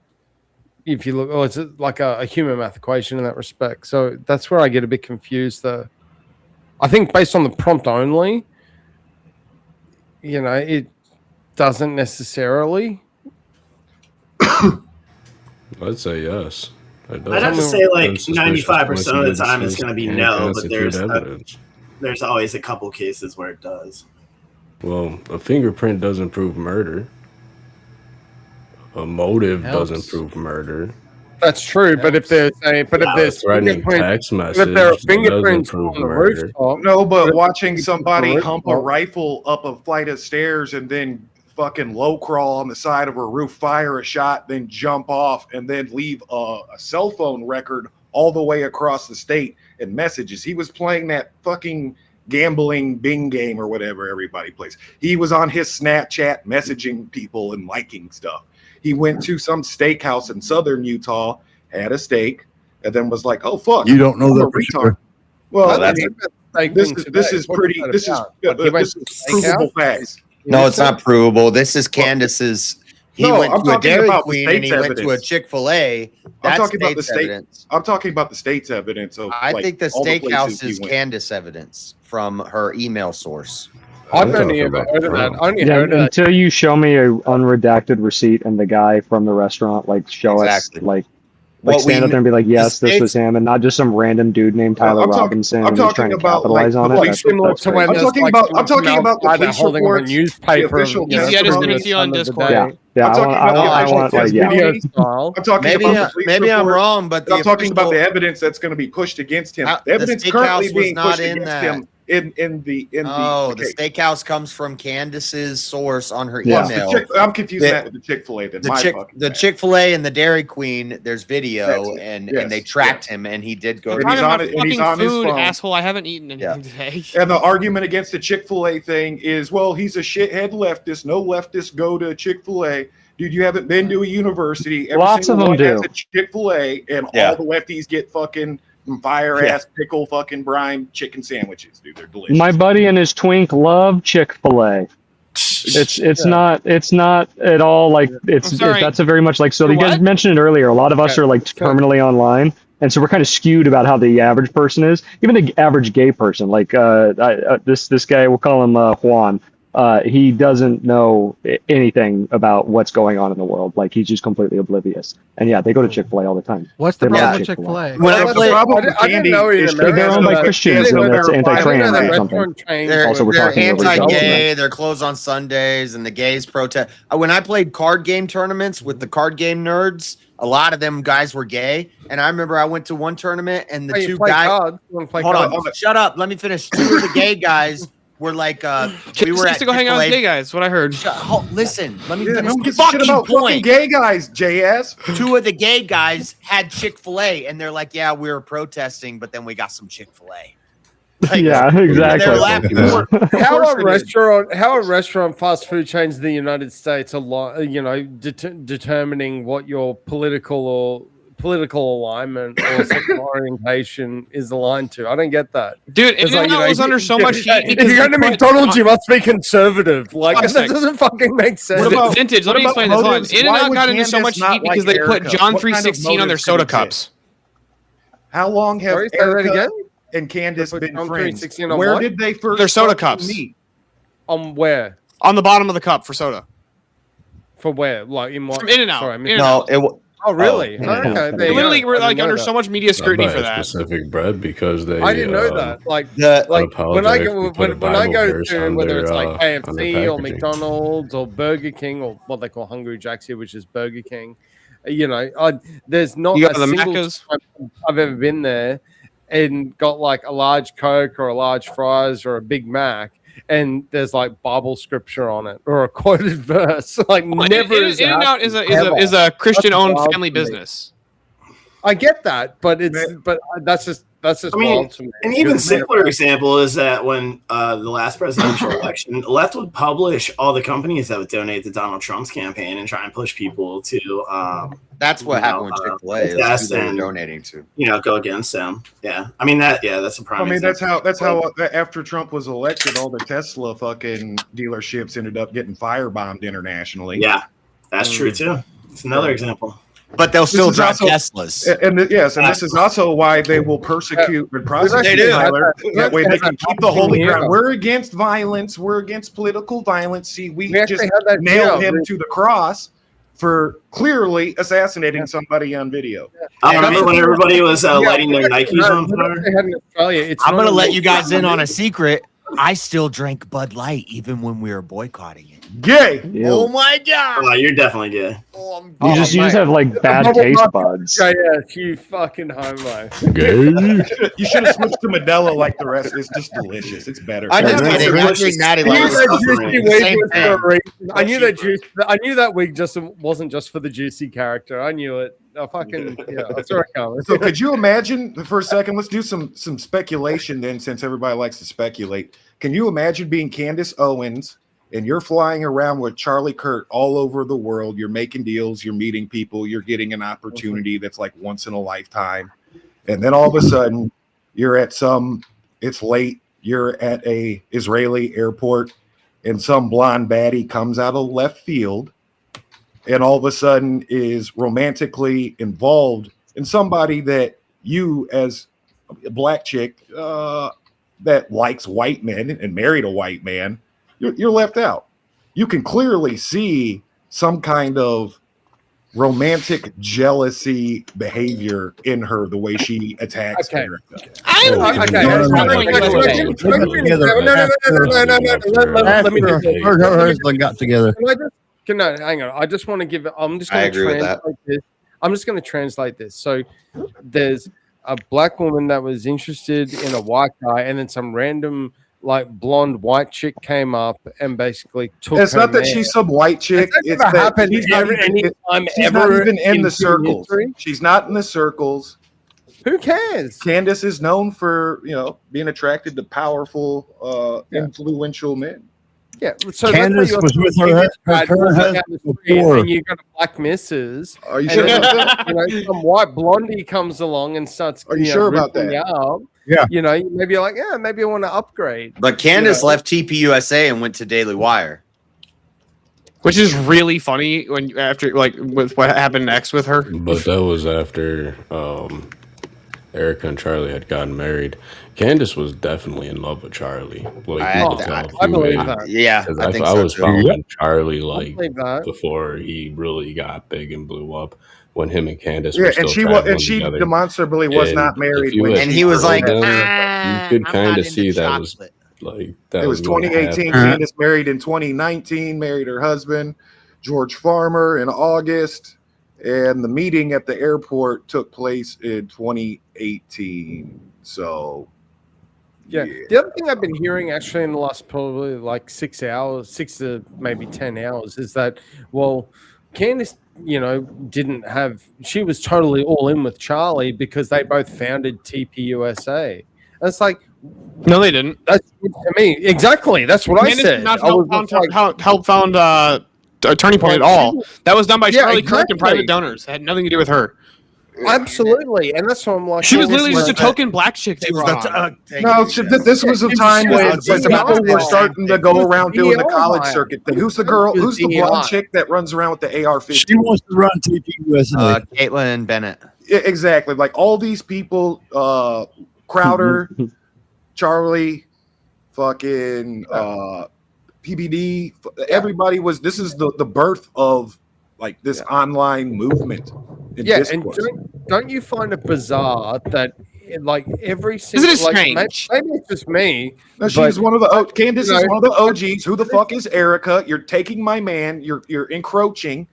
If you look, it's like a human math equation in that respect. So that's where I get a bit confused, though. I think based on the prompt only, it doesn't necessarily. I'd say yes. I'd have to say like 95% of the time it's going to be no, but there's always a couple cases where it does. Well, a fingerprint doesn't prove murder. A motive doesn't prove murder. That's true, but if there's text message, if there are fingerprints on the rooftop, no, but watching somebody hump a rifle up a flight of stairs and then fucking low crawl on the side of a roof, fire a shot, then jump off, and then leave a cell phone record all the way across the state and messages. He was playing that fucking gambling Bing game or whatever everybody plays. He was on his Snapchat messaging people and liking stuff. He went to some steakhouse in southern Utah, had a steak, and then was like, "Oh fuck, You don't know I'm that a for retard." sure. Well, that's this is provable facts. No, it's not provable. This is Candace's. He No, went I'm to a talking Dairy about the Queen and he state's went to a evidence. Chick-fil-A. I'm That's talking about the state's state. evidence. I'm talking about the state's evidence. Of, I think the all the steakhouse places he is went. Candace evidence from her email source. I've only ever heard of that. I only Yeah, heard of that. until you show me a unredacted receipt and the guy from the restaurant show Exactly. us like What stand we- up there and be like, yes, the this was him, and not just some random dude named Tyler Robinson and he's trying to capitalize on it. That's Similar to when I'm there's talking like about. someone I'm talking from about the outside police holding up a reports. newspaper. The official Yeah, just testimony. send it to you on Discord. Yeah, I'm talking about the official testimony. video style. I'm talking Maybe, about the police maybe I'm report. wrong, but I'm talking about the official- evidence that's going to be pushed against him. How- The evidence the currently steakhouse was being not pushed in against that. him in the the case. steakhouse comes from Candace's source on her Yes, the email. I'm confusing that with the Chick-fil-A. Then my fucking The bad. Chick-fil-A and the Dairy Queen, there's video, Yes, and yes, they tracked him, and he did go. I'm And he's talking on about it- and he's fucking on his food, phone. asshole. I haven't eaten anything today. And the argument against the Chick-fil-A thing is, well, he's a shithead leftist. No leftists go to Chick-fil-A. Dude, you haven't been to a university. Every Lots of single them one has do. a Chick-fil-A, and Yeah. all the lefties get fucking fire-ass pickle fucking brine chicken sandwiches, dude. They're delicious. My buddy and his twink love Chick-fil-A. It's not at all like I'm sorry. that's a very much like so you guys What? mentioned it earlier. A lot of us are like terminally online, and so we're kind of skewed about how the average person is. Even the average gay person, like this guy, we'll call him Juan. He doesn't know anything about what's going on in the world. Like he's just completely oblivious. And yeah, they go to Chick-fil-A all the time. What's the They love problem with Chick-fil-A. Chick-fil-A? When I The play, problem with I didn't Candy know is either. they're They're owned by like Christians, Candy, and that's they're anti-trans I didn't know or that something. restaurant chains they're, Also, we're they're talking about legal anti-gay. government. They're closed on Sundays, and the gays protest. When I played card game tournaments with the card game nerds, a lot of them guys were gay. And I remember I went to one tournament, and the Hey, you two play guys. cards? You wanna play Hold cards? on, shut up. Let me finish. Two of the gay guys were like, we were Kids at to go hang out with Chick-fil-A. gay guys. What I heard. Listen, let me Yeah, finish no one the gives a shit fucking about fucking point. gay guys, JS. Two of the gay guys had Chick-fil-A, and they're like, yeah, we were protesting, but then we got some Chick-fil-A. Yeah, They're exactly. laughing. How course a restaurant fast food chains in the United States determining what your political alignment or sexual orientation is aligned to? I don't get that. Dude, It's In-N-Out was under so much heat. If because you're going to they put- McDonald's, you must be conservative. Like Wait a that sec. doesn't fucking make sense. What about- Vintage. Let what me about explain this. Hold on. motives? Why In-N-Out would got into so Candace much not heat because they like put Erica? John What kind of 316 on their motives soda could exist? cups. How long have Sorry, say that Erica again? and Candace They put been John friends? 316 on Where what? did they first Their soda fucking cups. meet? On where? On the bottom of the cup for soda. For where? Like in what? From In-N-Out. Sorry, I missed In-N-Out. that. Oh, really? Oh, Okay. yeah. there They you literally go. were I like didn't know under that. so much media scrutiny I buy for a that. specific bread because they. I didn't know that. Like apologetic when I go and put a when I Bible go verse to on whether their, it's like on their KFC or packaging. McDonald's or Burger King or what they call Hungry Jack's here, which is Burger King, there's not You go a to the single Macca's? time I've ever been there and got like a large Coke or a large fries or a Big Mac. And there's like Bible scripture on it or a quoted verse. Like Well, never is In-N-Out happened, is ever. a Christian-owned That's wild family to me. business. I get that, but that's just That's just I mean, wild to me. an even Because- simpler example is that when the last presidential election, the left would publish all the companies that would donate to Donald Trump's campaign and try and push people to. That's what happened with Chick-fil-A. Is who yes, they were and donating to. go against them. Yeah, I mean that's a prime. I mean, example. that's how after Trump was elected, all the Tesla fucking dealerships ended up getting firebombed internationally. Yeah, that's true too. It's another example. But they'll still This is drive also- Teslas. And yes, and this is also why they will persecute and prosecute They do. Tyler. That way they can keep the holy Yeah. ground. We're against violence. We're against political violence. See, we actually just had that nailed deal. him to the cross for clearly assassinating somebody on video. I remember when everybody was lighting their Nikes on fire. They had in Australia. It's I'm not gonna let illegal. you guys in on a secret. I still drank Bud Light even when we were boycotting it. Gay. Oh my god! Oh, you're definitely gay. You just have like bad Bubble taste butt- buds. Yeah, you fucking homo. You should have switched to Modelo like the rest. It's just delicious. It's better. I That's knew what they that drink Natty I knew Lights. that juicy wig Same was thing. for a reason. I knew that wig just wasn't just for the juicy character. I knew it. I fucking I saw it coming. So could you imagine for a second? Let's do some speculation then, since everybody likes to speculate. Can you imagine being Candace Owens and you're flying around with Charlie Kirk all over the world? You're making deals, you're meeting people, you're getting an opportunity that's like once in a lifetime, and then all of a sudden you're at it's late. You're at a Israeli airport, and some blonde baddie comes out of left field, and all of a sudden is romantically involved in somebody that you, as a black chick that likes white men and married a white man, you're left out. You can clearly see some kind of romantic jealousy behavior in her, the way she attacks Okay. Erica. Let me just say- Her husband got together. Hang on. I just want to give it. I'm just I going to agree with that. translate this. I'm just going to translate this. So there's a black woman that was interested in a white guy, and then some random like blonde white chick came up and basically took. It's her not that man. she's some white chick. Has that It's ever that happened she's not ever- even- anytime she's not ever even in in the human circles. history? She's not in the circles. Who cares? Candace is known for being attracted to powerful, influential men. Yeah, so Candace was with her husband before. and you got a black missus. Are you and sure then, about that? some white blondie comes along and starts. Are you sure about ripping that? you up. Yeah. Maybe you're like, yeah, maybe I want to upgrade. But Candace You know? left TPUSA and went to Daily Wire. Which is really funny when after like with what happened next with her. But that was after Erica and Charlie had gotten married. Candace was definitely in love with Charlie. Like, I believe that. Yeah, 'cause I think I so was too. following Charlie like believe that. before he really got big and blew up. When him and Candace Yeah, were still and she traveling she together. demonstrably was And not married. if you when had And she he was first like, met. you could I'm kind not of see into that was chocolate. like that It was going to 2018. happen. Candace married in 2019, married her husband, George Farmer, in August. And the meeting at the airport took place in 2018. So, Yeah. The other thing I've been hearing actually in the last probably like 6 hours, 6 to maybe 10 hours, is that Candace, didn't have. She was totally all in with Charlie because they both founded TPUSA. And it's like, No, they didn't. that's to me exactly. That's what Candace I said. did not I was help just like, help found Turning Point at all. That was done by Yeah, Charlie Kirk and private exactly. donors. It had nothing to do with her. absolutely, and that's what I'm like. She was well, literally this just a is- token black chick. They were on. no, this was a time when people were starting to go around doing the college circuit thing. Who's the girl? Who's the blonde chick that runs around with the AR-15? She wants to run TPUSA. Caitlin Bennett. Exactly. Like all these people, Crowder, Charlie, fucking PBD, everybody was. This is the birth of like this online movement. And Yeah, discourse. and don't you find it bizarre that like every single Isn't it like, strange? maybe it's just me. No, she's but- one of the Candace is No. one of the OGs. Who the fuck is Erica? You're taking my man. You're encroaching.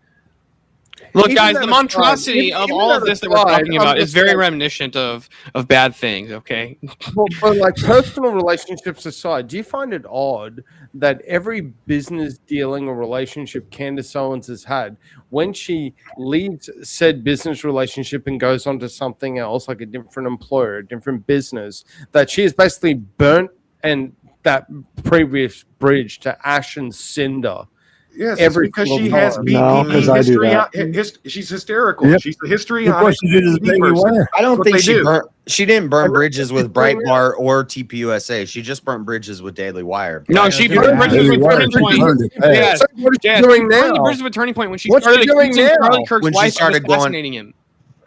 Look, even guys, that the aside, monstrosity of even all of that this that we're aside, talking I'm about is just very like- reminiscent of bad things. Okay. Well, but like personal relationships aside, do you find it odd that every business dealing or relationship Candace Owens has had, when she leaves said business relationship and goes on to something else, like a different employer, a different business, that she has basically burnt and that previous bridge to ash and cinder? Yes, it's every because single she has time. No, 'cause I do that. She's hysterical. Yep. She's a history Look on what she did to the baby Wire. I don't what think they she do. burnt. She didn't burn bridges with Breitbart or TPUSA. She just burnt bridges with Daily Wire. No, she Yeah. burned bridges Daily with Wire, Turning she Point. burned it fast. Yeah, So what is she yeah, doing she burned the now? bridges with Turning Point when she What's she started doing accusing now? Charlie Kirk's When she wife of started going- assassinating him.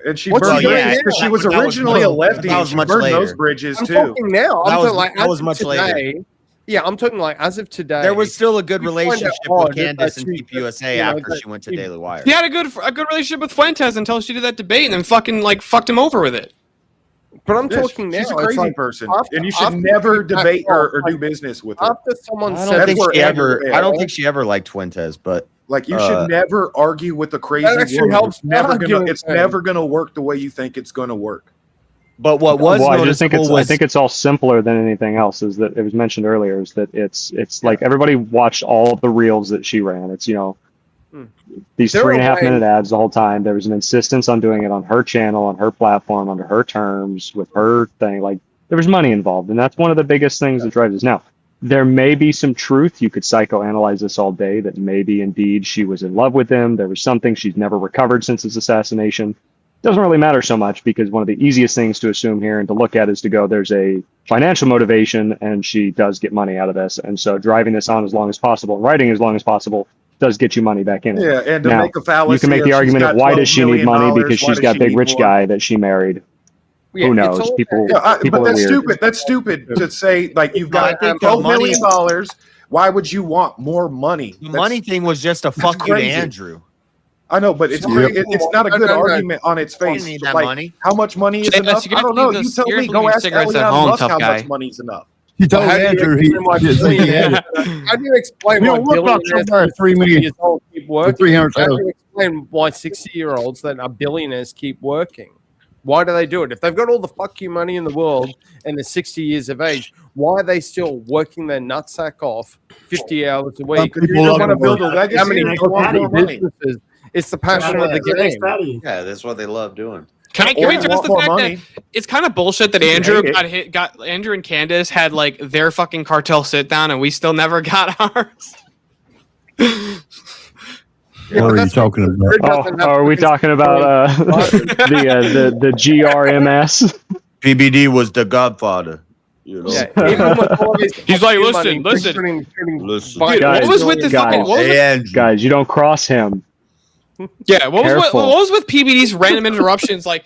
And she What's burned she doing bridges now? because she was That was originally a much- lefty. that was She much burned later. those bridges I'm too. talking now. That I'm was- talking like that as was of much today. later. Yeah, I'm talking like as of today. There was still a good you find it relationship odd with that Candace and she- TPUSA you know, after that she went to she- Daily Wire. She had a good relationship with Fuentes until she did that debate and then fucking like fucked him over with it. But I'm Yeah, talking now. she's a it's crazy like person, after- and you should after never she backed debate her off, or do like, business with her. After someone I said don't That's think where she Andrew ever. is. I don't think she ever liked Fuentes, but Like you should never argue with a crazy actually woman. helps It's never arguing gonna. It's with never gonna work the way you think it's gonna work. but what was Well, I just think noticeable I was think it's all simpler than anything else. Is that it was mentioned earlier? Is that it's like everybody watched all the reels that she ran. It's these There are 3.5 ways- minute ads the whole time. There was an insistence on doing it on her channel, on her platform, under her terms, with her thing. Like there was money involved, and that's one of the biggest things that drives us. Now, there may be some truth. You could psychoanalyze this all day. That maybe indeed she was in love with him. There was something she's never recovered since his assassination. Doesn't really matter so much because one of the easiest things to assume here and to look at is to go, there's a financial motivation and she does get money out of this. And so driving this on as long as possible, writing as long as possible does get you money back in it. Yeah, and to Now, make a fallacy, you can make of the she's argument got of why $12 does she need million, money because why she's does got she big need rich more? guy that she married. Yeah, Who it's knows? all- People Yeah, people but are that's weird. stupid. That's stupid to say. Like you've No, I got think the $12 money- million. Why would you want more money? the That's- money thing was just a fuck you to crazy. Andrew. I know, but it's Yep. it's not a No, good no, no. argument on its You face. didn't need that Like, money. how much money is Jay, enough? you're I gonna don't know. leave You this- tell you're me. gonna Go leave ask cigarettes at Elon home, Musk tough how guy. much money's enough. She told How do you Andrew explain why didn't think he had it. How do you explain You why don't look like billionaires somebody 3 million years old keep for working? 300,000. How do you explain why 60-year-olds that are billionaires keep working? Why do they do it? If they've got all the fuck you money in the world and they're 60 years of age, why are they still working their nutsack off 50 hours a week? people You love want to to build a work. legacy. How many and you want more money. businesses? It's the passion of the game. Yeah, that's what they love doing. Can we Or address want the more fact money. that it's kind of bullshit that You Andrew hate it. got Andrew and Candace had like their fucking cartel sit down and we still never got ours. What are you talking about? Oh, are we talking about the GRMS? PBD was the Godfather. You know. Yeah, even with all this He's like, fuck you listen, money, listen. Listen. Biden- Dude, what was with the guys, fucking what was with, And Guys, you don't cross him. yeah, what was Careful. what was with PBD's random interruptions like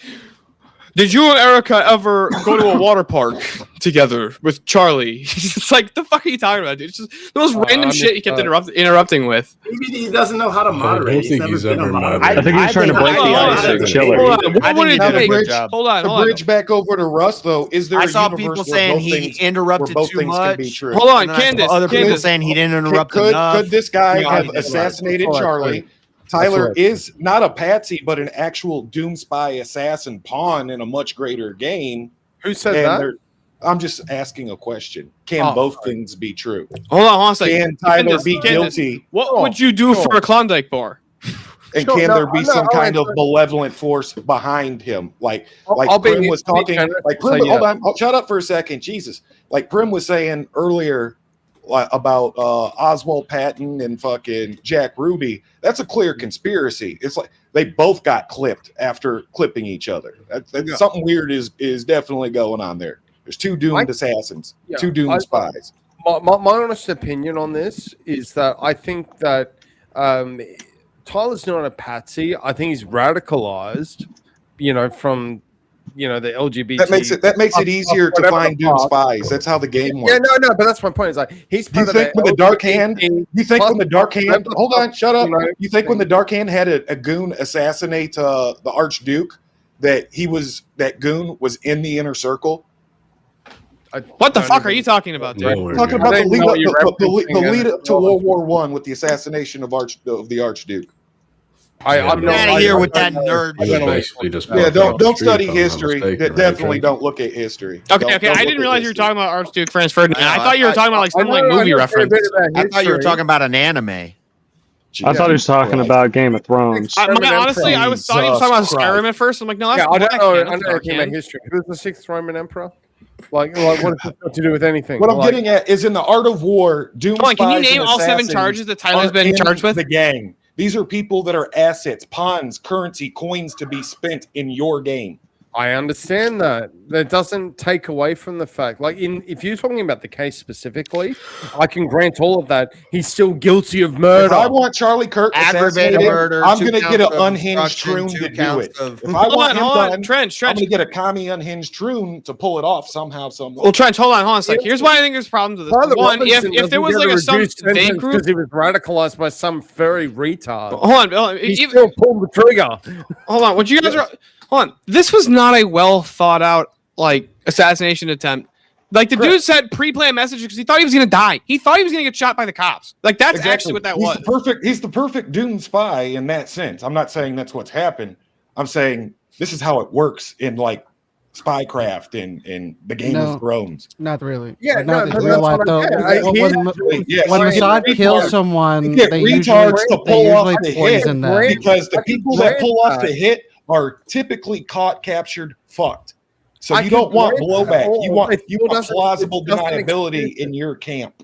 did you and Erica ever go to a water park together with Charlie? It's like the fuck are you talking about, dude? It's just the most random I'm shit he just, kept interrupting with. BBD doesn't know how to moderate. He's think never he's been a ever moderator. I think he's trying to break the Hold on, ice hold with on. Chiller. Hold on, what I would think it he did a take? good job. Hold on, To hold on. bridge back over to Russ, though, is there I a saw universe people where saying both he things- interrupted where both too things can be much. true? Hold on, And then I saw Candace, other people Candace. saying he didn't interrupt could enough. this guy No, have he didn't. assassinated That's what I Charlie? think. Tyler That's what I is not a patsy, but an actual doom spy assassin pawn in a much greater game. Who said And that? they're- I'm just asking a question. Can Oh, both things be true? Hold on a second. Can Tyler Candace, be Candace, guilty? What would you do sure. for a Klondike bar? And Sure, can no, there be I'm some not- kind of I'll- malevolent force behind him? Like I'll be- Prim was be talking. generous Like and Prim, say hold yes. on, shut up for a second, Jesus. Like Prim was saying earlier about Oswald Patton and fucking Jack Ruby. That's a clear conspiracy. It's like they both got clipped after clipping each other. That's something weird is definitely going on there. There's two doomed assassins, yeah, two doomed spies. My honest opinion on this is that I think that Tyler's not a patsy. I think he's radicalized, from the LGBT. That makes it easier to whatever find the doomed fuck. spies. That's how the game works. Yeah, no, but that's my point. Is like he's You part of think the when the dark hand? LGBT You think when the dark hand? whatever Hold on, shut up. you know, You think when the dark hand had a goon assassinate the Archduke, that goon was in the inner circle? What the fuck are you talking about, dude? Nowhere Talking near. about I the didn't know you lead up to referencing World it. War I with the assassination of the Archduke. I'm not Outta here with that nerd I shit. basically just Yeah, walked don't across the don't street, study if I'm not history. mistaken, right, Definitely Joe? don't look at history. Okay, Don't- okay. don't I look didn't at realize you were history. talking about Archduke Franz Ferdinand. I thought you were talking about like some I like know movie a reference. bit about I thought you were history. talking about an anime. I thought he was talking about Game of Thrones. Honestly, I thought he was talking about Jesus Skyrim at first. I'm like, no, that's Yeah, I don't know. I backhand, don't know that's anything about darkhand. history. Who's the sixth Roman emperor? Like what does this got to do with anything? What I'm Like, getting at is in the art of war, doom Come on, can you spies name and all 7 assassins charges that Tyler's are been in charged with? the gang. These are people that are assets, pawns, currency, coins to be spent in your game. I understand that. That doesn't take away from the fact, like, if you're talking about the case specifically, I can grant all of that. He's still guilty of murder. If I want Charlie Kirk Aggravated assassinated, murder, I'm 2 going to counts get an of unhinged obstruction, troon 2 to do counts it. of- If I want him hold on. done, Trench. I'm going to get a commie unhinged troon to pull it off somehow, some way. Well, Trench, hold on a sec. Here's why I think there's problems with this. Tyler One, Robinson if there doesn't was get like a some reduced vague sentence group, because he was radicalized by some furry retard. hold on. He still pulled the trigger. Hold on. What you guys are? Hold on. This was not a well thought out like assassination attempt. Like the dude said pre-planned message because he thought he was gonna die. He thought he was gonna get shot by the cops. Like that's actually what that was. He's the perfect Dune spy in that sense. I'm not saying that's what's happened. I'm saying this is how it works in like spycraft in the Game No. of Thrones. Not really. Yeah, Like, no, not in that's real what life I'm though. saying. When Mossad kills someone, You get they retards to pull off usually the hit poison them. because the people that pull off the that. hit are typically caught, captured, fucked. So I you can don't want grant blowback. that. You want It doesn't- plausible it doesn't deniability excuse in your camp.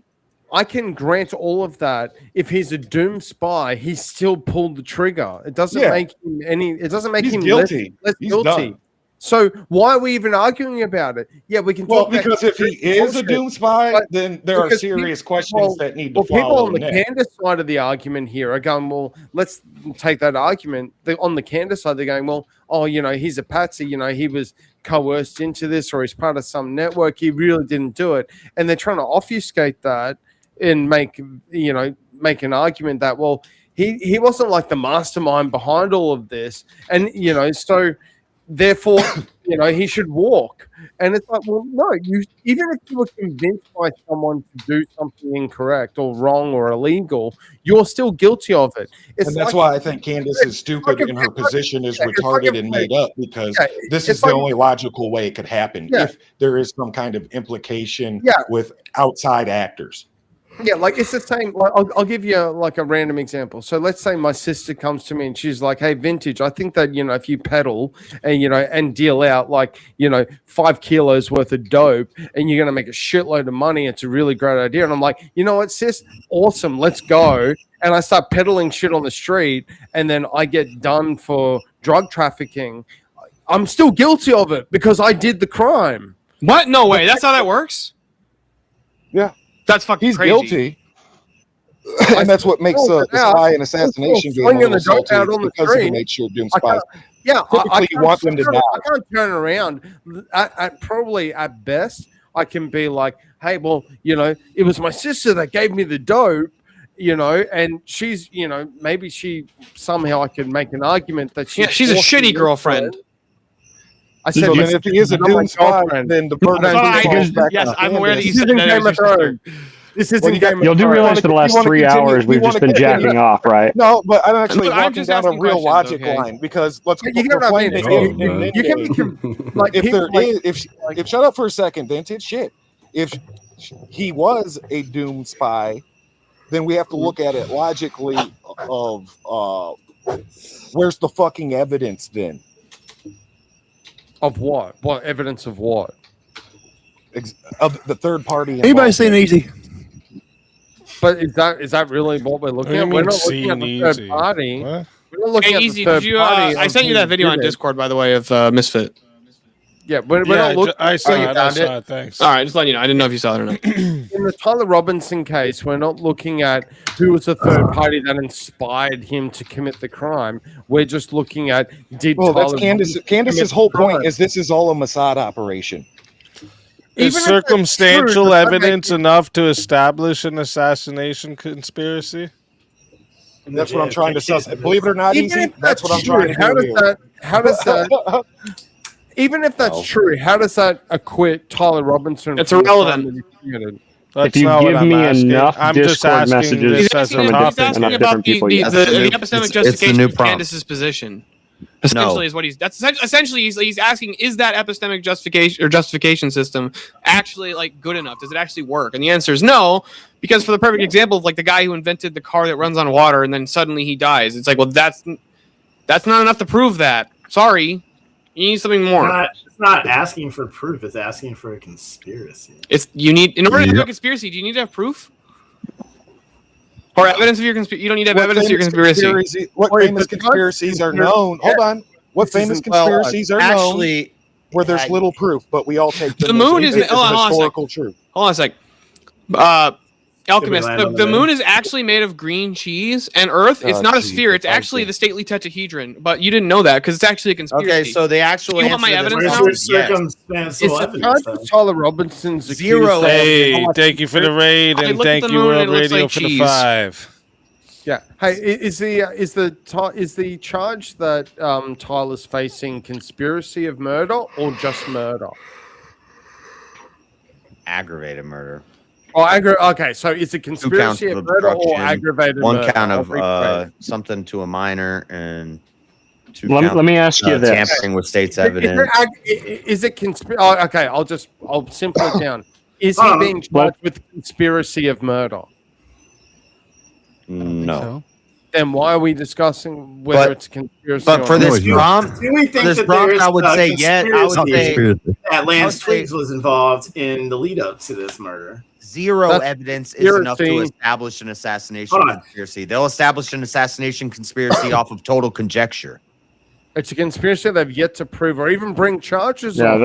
I can grant all of that. If he's a doom spy, he still pulled the trigger. It doesn't Yeah. make him any. It doesn't make He's him guilty. less He's guilty. done. So why are we even arguing about it? Yeah, we can. Well, talk about because if he is a bullshit, doom spy, but then there are because serious people- questions that need to Well, people follow on the next. Candace side of the argument here are going, well, let's take that argument. On the Candace side, they're going, well, oh, he's a patsy. He was coerced into this, or he's part of some network. He really didn't do it, and they're trying to obfuscate that and make an argument that, well, he wasn't like the mastermind behind all of this, and so therefore he should walk. And it's like, well, no, even if you were convinced by someone to do something incorrect or wrong or illegal, you're still guilty of it. And that's why I think Candace is stupid and her position is retarded and made up, because this is the only logical way it could happen if there is some kind of implication with outside actors. Yeah, like it's the same. Like, I'll give you like a random example. So let's say my sister comes to me and she's like, "Hey, Vintage, I think that if you pedal and and deal out like 5 kilos worth of dope and you're gonna make a shitload of money, it's a really great idea." And I'm like, "You know what, sis? Awesome, let's go." And I start peddling shit on the street, and then I get done for drug trafficking. I'm still guilty of it because I did the crime. What? No way. That's how that works. Yeah. That's fucking He's crazy. guilty. And that's what makes the spy and assassination game a little salty, because of the nature of doom spies. Typically, you want them to die. I can't turn around. Probably at best, I can be like, "Hey, well, it was my sister that gave me the dope, and she's, maybe she somehow I could make an argument that she's a shitty girlfriend." I said, So then if he is a doom spy, then the burden falls back yes, on I'm aware that you This said isn't that. Game of Thrones. This isn't Game of You'll do Thrones. realize for the last 3 hours we've just been jacking off, right? No, but I'm actually Look, I'm walking just down a asking real questions, logic okay? line, because let's You get what I mean? You can like if people there is if shut up for a second, Vintage, shit. If he was a doom spy, then we have to look at it logically of where's the fucking evidence then? Of what? What evidence of what? Of the third party. Anybody seen Easy? But is that really what we're looking at? We're not looking at the third party. We're not looking at Easy. the Did third you? party. I sent you that video on Discord, by the way, of Misfit. Yeah, we're not looking. I saw it. I found saw it. Thanks. All right, just letting you know. I didn't know if you saw it or not. In the Tyler Robinson case, we're not looking at who was the third party that inspired him to commit the crime. We're just looking at did Well, that's Tyler Candace's commit whole the crime? point is this is all a Mossad operation. Is Even if that's circumstantial true, does that evidence enough to establish an assassination conspiracy? That's what I'm trying to suss. Believe it or not, Even Easy, if that's what I'm true, trying to how do does here. how does that even if that's true, how does that acquit Tyler Robinson? It's from the crime irrelevant. that he committed? That's if you not what give I'm me asking. enough I'm just Discord asking messages this as a from topic. enough different people, the, yes. the epistemic justification new of prompt. Candace's position. Essentially, is what essentially he's asking: is that epistemic justification system actually like good enough? Does it actually work? And the answer is no, because for the perfect example of like the guy who invented the car that runs on water and then suddenly he dies. It's like, well, that's not enough to prove that. Sorry, you need something more. It's not asking for proof. It's asking for a conspiracy. In order to do a conspiracy, do you need to have proof? Or evidence of your conspiracy? You don't need to have evidence of your conspiracy. What famous conspiracies are known? Hold on. What famous conspiracies are known where there's little proof, but we all take them The moon as is historical truth? Hold on a sec. Alchemist, the moon is actually made of green cheese, and Earth, it's not a sphere. It's actually the stately tetrahedron. But you didn't know that because it's actually a conspiracy. Okay, so the actual you want my answer to evidence this now? is It's a charge for Tyler Robinson's Zero. Hey, thank you for the raid, and thank you, World Radio, for the 5. Yeah. Hey, is the charge that Tyler's facing conspiracy of murder or just murder? aggravated murder. Oh, okay, so it's a conspiracy of murder or aggravated one murder? count of something to a minor and two Let me ask you this. tampering with state's evidence. Is it okay, I'll simple it down. Is he being charged with conspiracy of murder? No. Then why are we discussing whether it's a conspiracy? But for this prompt, Do we think that I would say yes. I would say that Lance Twiggs was involved in the lead up to this murder. Zero evidence is enough to establish an assassination conspiracy. They'll establish an assassination conspiracy off of total conjecture. It's a conspiracy they've yet to prove or even bring charges Yeah, on.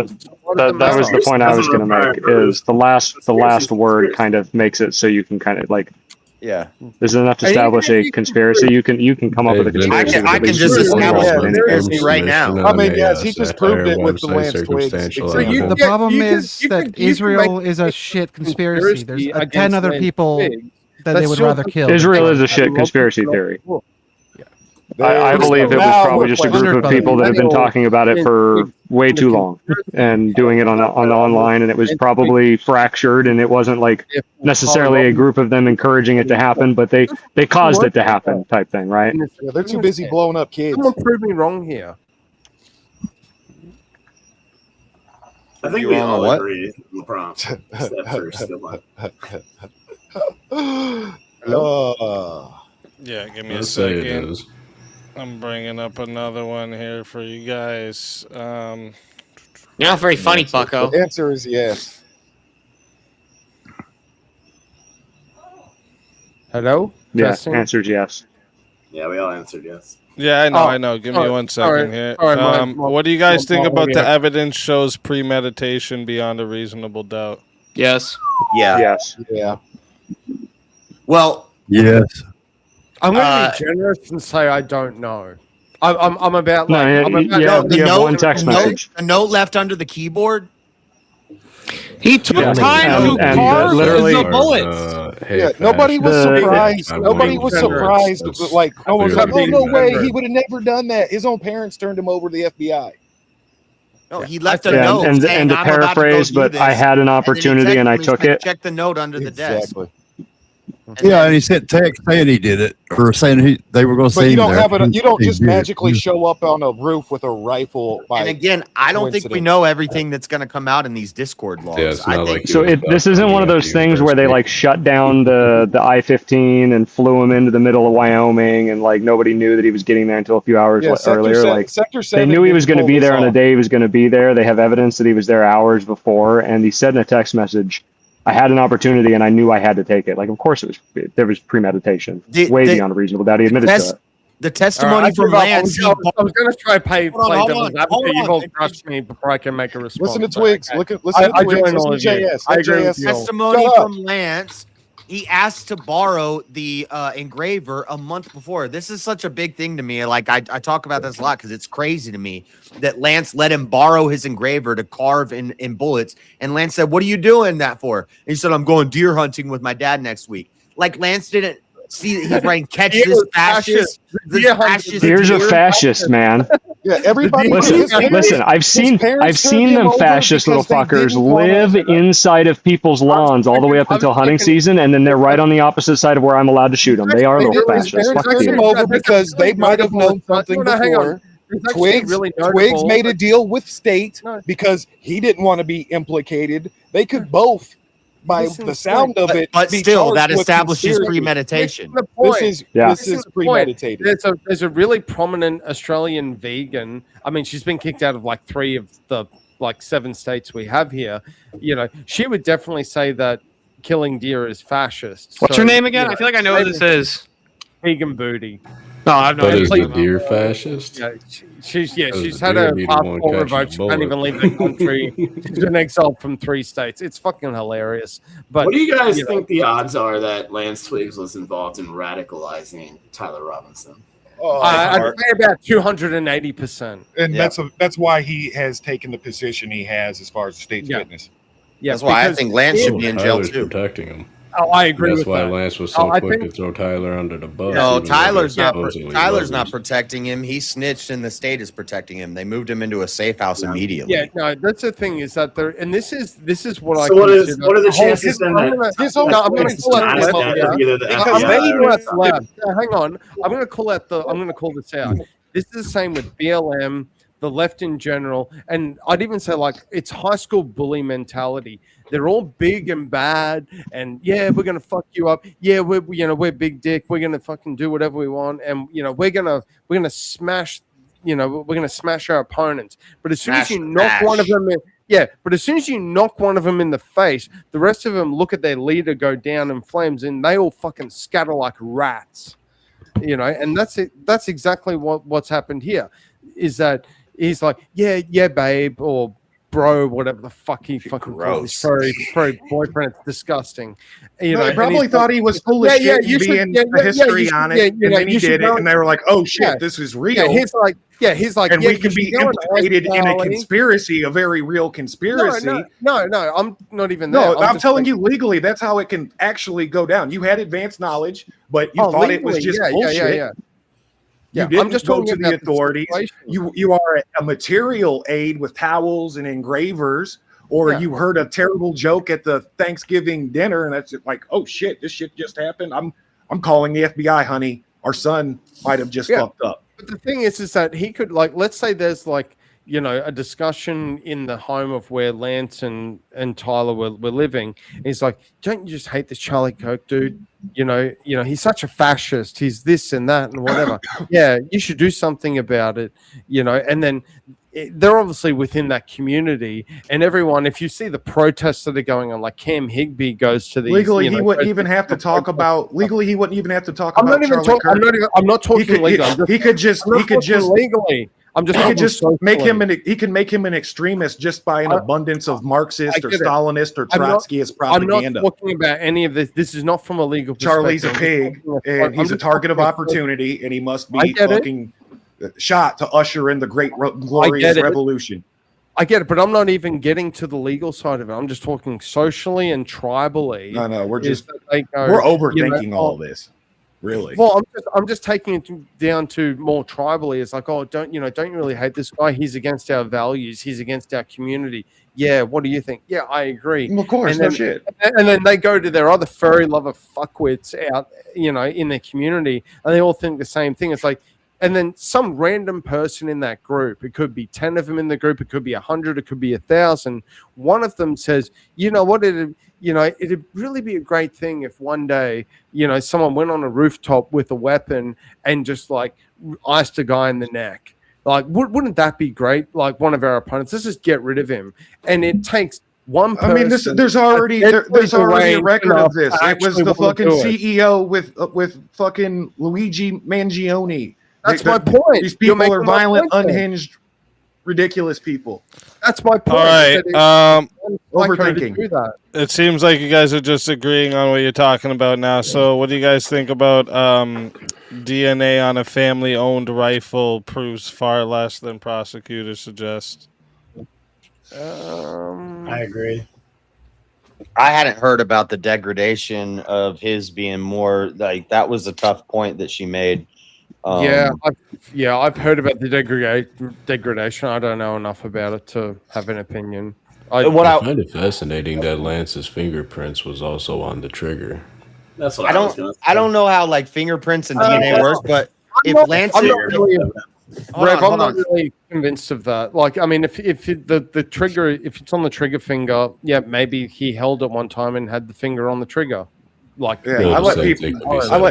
that was the point I was going to make. Is the last word kind of makes it so you can kind of like. Yeah. Is it enough to establish a conspiracy? You can come up with a conspiracy. I can just establish a conspiracy right now. I mean, yes, he just proved it with the Lance Twiggs. The problem is that Israel is a shit conspiracy. There's 10 other people that they would rather kill. Israel is a shit conspiracy theory. I believe it was probably just a group of people that have been talking about it for way too long and doing it on the online, and it was probably fractured, and it wasn't like necessarily a group of them encouraging it to happen, but they caused it to happen type thing, right? Yeah, they're too busy blowing up kids. Someone prove me wrong here. I think You we wrong on all what? agree on the prompt. Except for Skilla. Yeah, give me a Let's say it second. is. I'm bringing up another one here for you guys. You're not very funny, Bucko. The answer is yes. Hello? Yeah, Testing? answer's yes. Yeah, we all answered yes. Yeah, I know, Oh, I know. Give me sorry, 1 second sorry, here. sorry, my What do you guys think about the yeah. evidence shows premeditation beyond a reasonable doubt? Yes. Yeah. Yes. Yeah. Well, yes. I'm going to be generous and say I don't know. I'm about like No, I'm about, yeah, the you have note, one text the note- message. the note left under the keyboard. He took Yeah, time and- to and carve literally- the bullets. Yeah, nobody was surprised. Nobody was surprised. Like, no one was like, "Oh no way, he would have never done that." His own parents turned him over to the FBI. No, he left a Yeah, note and saying, to "I'm about to go paraphrase, do but this," I had an and then he opportunity and I technically took it. Check the note under the desk. Yeah, and he sent text saying he did it, or saying they were going to But see you him don't there. have it. You don't He just did it. magically show up on a roof with a rifle. By And again, I don't think we coincidence. know everything that's going to come out in these Discord logs. Yeah, it's I not think like So this isn't one of those things where they like shut down the I-15 and flew him into the middle of Wyoming, and like nobody knew that he was getting there until a few hours Yeah, Sector earlier. Se- Like Sector they 7 knew he didn't was going to pull be this there on the off. day he was going to be there. They have evidence that he was there hours before, and he said in a text message, "I had an opportunity and I knew I had to take it." Like, of course, there was premeditation, way beyond a reasonable doubt. He admitted to it. The testimony from Lance. I was going to try to play Hold on, devil's hold advocate. You've on. all crushed me before I can make a response. Listen to Twigs. Okay. Listen to I Twigs. join Listen all to of you. JS. I Let agree JS with you all. Testimony Shut up. from Lance. He asked to borrow the engraver a month before. This is such a big thing to me. Like I talk about this a lot because it's crazy to me that Lance let him borrow his engraver to carve in bullets. And Lance said, "What are you doing that for?" And he said, "I'm going deer hunting with my dad next week." Like Lance didn't see that he's writing "Catch this fascist." This fascist Here's a deer. fascist, man. Yeah, everybody. Listen. I've seen them fascist little fuckers live inside of people's lawns all the way up until hunting season, and then they're right on the opposite side of where I'm allowed to shoot them. They are little fascists. Fuck Took him you. over because they might have known something before. Twigs made a deal with state because he didn't want to be implicated. They could both, by the sound of it, but be still, charged that with establishes conspiracy. premeditation. This is premeditated. There's a really prominent Australian vegan. I mean, she's been kicked out of like 3 of the 7 states we have here. You know, she would definitely say that killing deer is fascist. What's her name again? I feel like I know what this is. Vegan Booty. No, I have no But is idea. the deer fascist? Yeah, she's Because had the a deer passport won't catch revoked. a She can't even bullet. leave the country. She's been exiled from 3 states. It's fucking hilarious. But What do you guys know, think the odds are that Lance Twiggs was involved in radicalizing Tyler Robinson? I'd say about 280%. And that's why he has taken the position he has as far as the state's witness. Yeah, That's why I because- think Lance should be in jail Tyler's too. protecting him. Oh, I agree That's with why that. Lance was so I quick think- to throw Tyler under the bus. No, even though Tyler's they're not. supposedly Tyler's not lovers. protecting him. He snitched, and the state is protecting him. They moved him into a safe house immediately. Yeah, no, that's the thing is that there, and this is what I. So what consider- what are the Hold- chances then I'm that gonna- his no, I'm going to call out honest the that left, of either the because FBI maybe or what's something? left. Hang on, I'm going to call out the. I'm going to call this out. This is the same with BLM, the left in general, and I'd even say it's high school bully mentality. They're all big and bad, and yeah, we're gonna fuck you up. Yeah, we're big dick. We're gonna fucking do whatever we want, and we're gonna smash. We're gonna smash our opponents. But as soon as you knock one of them, but as soon as you knock one of them in the face, the rest of them look at their leader go down in flames, and they all fucking scatter like rats. And that's it. That's exactly what's happened here. Is that he's like, yeah, babe, or bro, whatever the fuck he fucking called his pro boyfriend. It's disgusting. They probably thought he was full of shit and being the history on it, and then he did it, and they were like, "Oh shit, this is real." Yeah, he's like, and we can be implicated in a conspiracy, a very real conspiracy. No, I'm not even there. No, I'm telling you legally, that's how it can actually go down. You had advanced knowledge, but you thought it was just bullshit. You didn't I'm just go talking to the about authorities. You are a material aid with towels and engravers, or you heard a terrible joke at the Thanksgiving dinner, and that's like, oh shit, this shit just happened. I'm calling the FBI, honey. Our son might have just fucked up. But the thing is that he could let's say there's a discussion in the home of where Lance and Tyler were living. He's like, don't you just hate this Charlie Kirk dude? He's such a fascist. He's this and that and whatever. Yeah, you should do something about it. And then they're obviously within that community, and everyone. If you see the protests that are going on, like Cam Higbee goes to these. Legally, he wouldn't even have to talk about. Legally, he wouldn't even have to talk I'm about. not even talking. I'm not talking legal. He could just legally. He can make him an extremist just by an abundance of Marxist or Stalinist or Trotskyist propaganda. I'm not talking about any of this. This is not from a legal perspective. Charlie's a pig, and he's a target of opportunity, and he must be fucking shot to usher in the great glorious revolution. I get it, but I'm not even getting to the legal side of it. I'm just talking socially and tribally. No, we're overthinking all this. Really? Well, I'm just taking it down to more tribally. It's like, oh, don't you really hate this guy? He's against our values. He's against our community. Yeah, what do you think? Yeah, I agree. Well, of course, and then, shit. And then they go to their other furry lover fuckwits out, in their community, and they all think the same thing. It's like, and then some random person in that group, it could be 10 of them in the group, it could be 100, it could be 1,000. One of them says, you know what, it'd really be a great thing if one day, someone went on a rooftop with a weapon and just iced a guy in the neck. Wouldn't that be great? Like one of our opponents, let's just get rid of him. And it takes one person. I mean, there's already a record of this. It was the fucking CEO with fucking Luigi Mangione. That's my point. These people are violent, unhinged, ridiculous people. That's my point. All right. Overthinking. It seems like you guys are just agreeing on what you're talking about now. So, what do you guys think about DNA on a family-owned rifle proves far less than prosecutors suggest? I agree. I hadn't heard about the degradation of his being more that was a tough point that she made. I've heard about the degradation. I don't know enough about it to have an opinion. I find it fascinating that Lance's fingerprints was also on the trigger. That's what I don't know how like fingerprints and DNA works, but if Lance I'm not really convinced of that. Like, I mean, if the trigger, if it's on the trigger finger, yeah, maybe he held it one time and had the finger on the trigger. Like, I let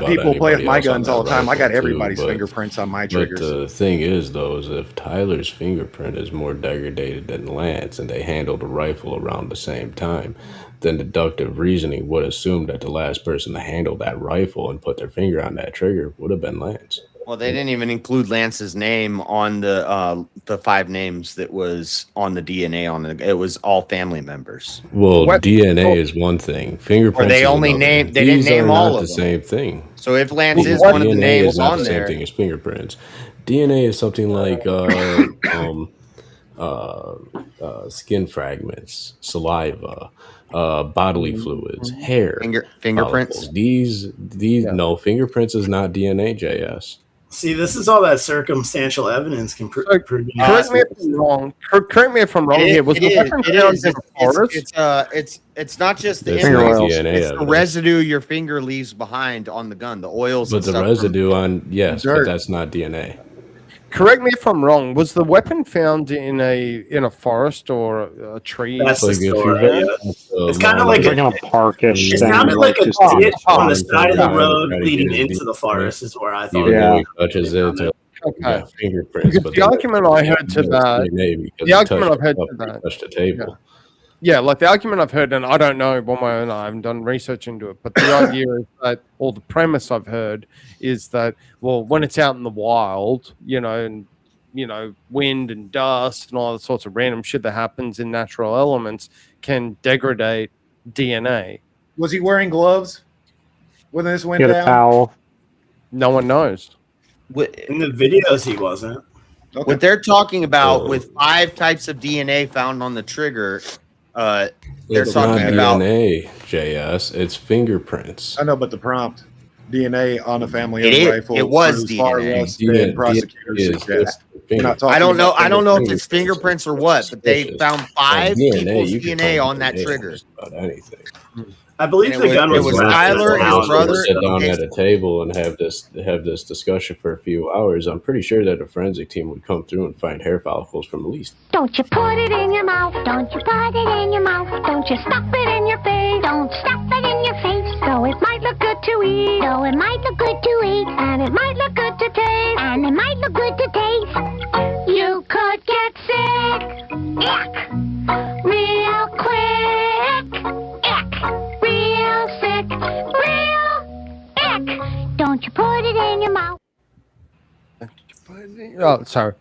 people play with my guns all the time. I got everybody's fingerprints on my triggers. But the thing is, though, is if Tyler's fingerprint is more degraded than Lance, and they handled a rifle around the same time, then deductive reasoning would assume that the last person to handle that rifle and put their finger on that trigger would have been Lance. Well, they didn't even include Lance's name on the 5 names that was on the DNA on it. It was all family members. Well, DNA is one thing. Fingerprints. Or they only named. They didn't name all of them. The same thing. So if Lance is one of the names is not on the there, same thing as fingerprints. DNA is something like skin fragments, saliva, bodily fluids, hair, fingerprints. These no, fingerprints is not DNA. JS. See, this is all that circumstantial evidence can prove. Correct me if I'm wrong. Correct me if I'm wrong here. Was the weapon found in the forest? It's not just the It's imprint, not DNA it's the evidence. residue your finger leaves behind on the gun, the oils. But and the stuff residue on but dirt. that's not DNA. Correct me if I'm wrong. Was the weapon found in a forest or a tree? That's the story. It's kind of like in a parkish. It sounded like a ditch on the side of the road leading into the forest. Is where I thought. Even though he touches it, Okay. fingerprints. Because But the argument I heard to that, the the argument I've heard to that, touched the table. yeah, like the argument I've heard, and I don't know one way or another, I haven't done research into it, but the idea is that, or the premise I've heard is that, well, when it's out in the wild, and wind and dust and all the sorts of random shit that happens in natural elements can degrade DNA. Was he wearing gloves when this went Get a down? towel. No one knows. In the videos, he wasn't. Okay. What they're talking about with 5 types of DNA found on the trigger, they're It's talking not about. DNA, JS. It's fingerprints. I know, but the prompt DNA on a family It owned is- rifle. it was proves far DNA. less than prosecutors suggest. We're not talking I don't know. about I don't know if fingerprints. it's fingerprints or what, but they found 5 people's you can DNA talk on that DNA trigger. about anything. I believe And the gun it was. was Tyler, his brother. Sit down at a table and have this discussion for a few hours. I'm pretty sure that a forensic team would come through and find hair follicles from at least. Don't you put it in your mouth, don't you put it in your mouth, don't you stuff it in your face, don't stuff it in your face. So it might look good to eat, so it might look good to eat, and it might look good to taste, and it might look good to taste. You could get sick, ick, real quick, ick, real sick, real ick. Don't you put it in your mouth. Oh, sorry.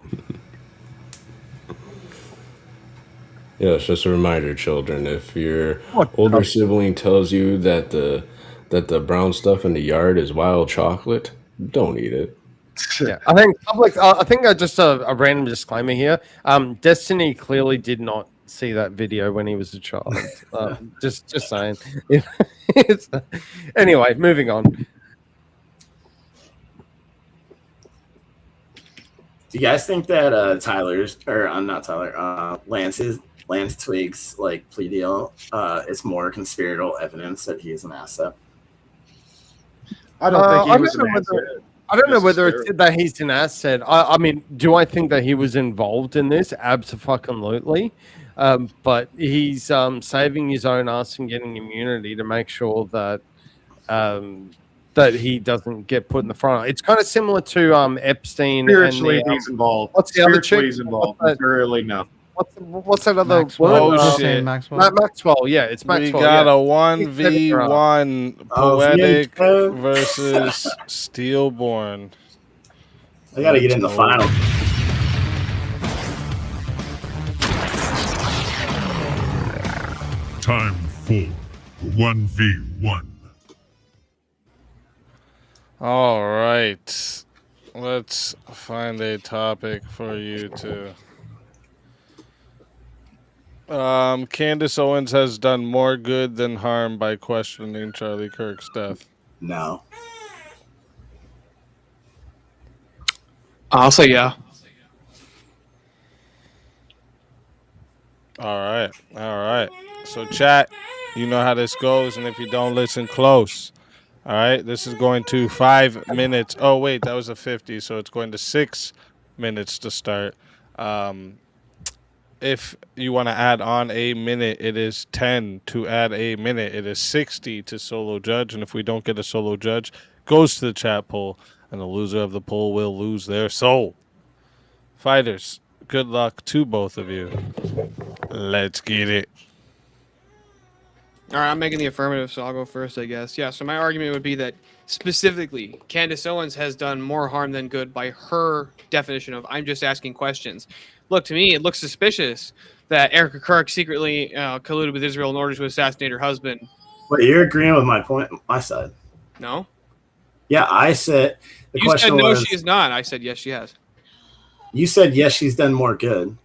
Yeah, it's just a reminder, children. If your older sibling tells you that the brown stuff in the yard is wild chocolate, don't eat it. Yeah, I think just a random disclaimer here. Destiny clearly did not see that video when he was a child. Just saying. Anyway, moving on. Do you guys think that Lance Twig's like plea deal is more conspiratorial evidence that he is an asset? I don't think he was an asset. I don't know whether it's that he's an asset. I mean, do I think that he was involved in this? Absolutely. But he's saving his own ass and getting immunity to make sure that that he doesn't get put in the front. It's kind of similar to Epstein. Spiritually, and he's involved. What's the other Spiritually, chick? he's involved. What's that? Materially, no. What's that other Maxwell. word? Oh, shit. Maxwell. Yeah, it's Maxwell. We got yeah. a 1v1 Poetic versus Steelborn. I gotta get in the final. Time for 1v1. All right. Let's find a topic for you to. Candace Owens has done more good than harm by questioning Charlie Kirk's death. No. I'll say yeah. All right. So chat, you know how this goes, and if you don't, listen close. All right, this is going to 5 minutes. Oh wait, that was a 50, so it's going to 6 minutes to start. If you want to add on a minute, it is 10 to add a minute. It is 60 to solo judge, and if we don't get a solo judge, goes to the chat poll, and the loser of the poll will lose their soul. Fighters, good luck to both of you. Let's get it. All right, I'm making the affirmative, so I'll go first, I guess. Yeah, so my argument would be that specifically, Candace Owens has done more harm than good by her definition of I'm just asking questions. Look, to me, it looks suspicious that Erica Kirk secretly colluded with Israel in order to assassinate her husband. But you're agreeing with my point, my side. No? Yeah, I said the You question said no, was, she is not. I said yes, she has. You said yes, she's done more good.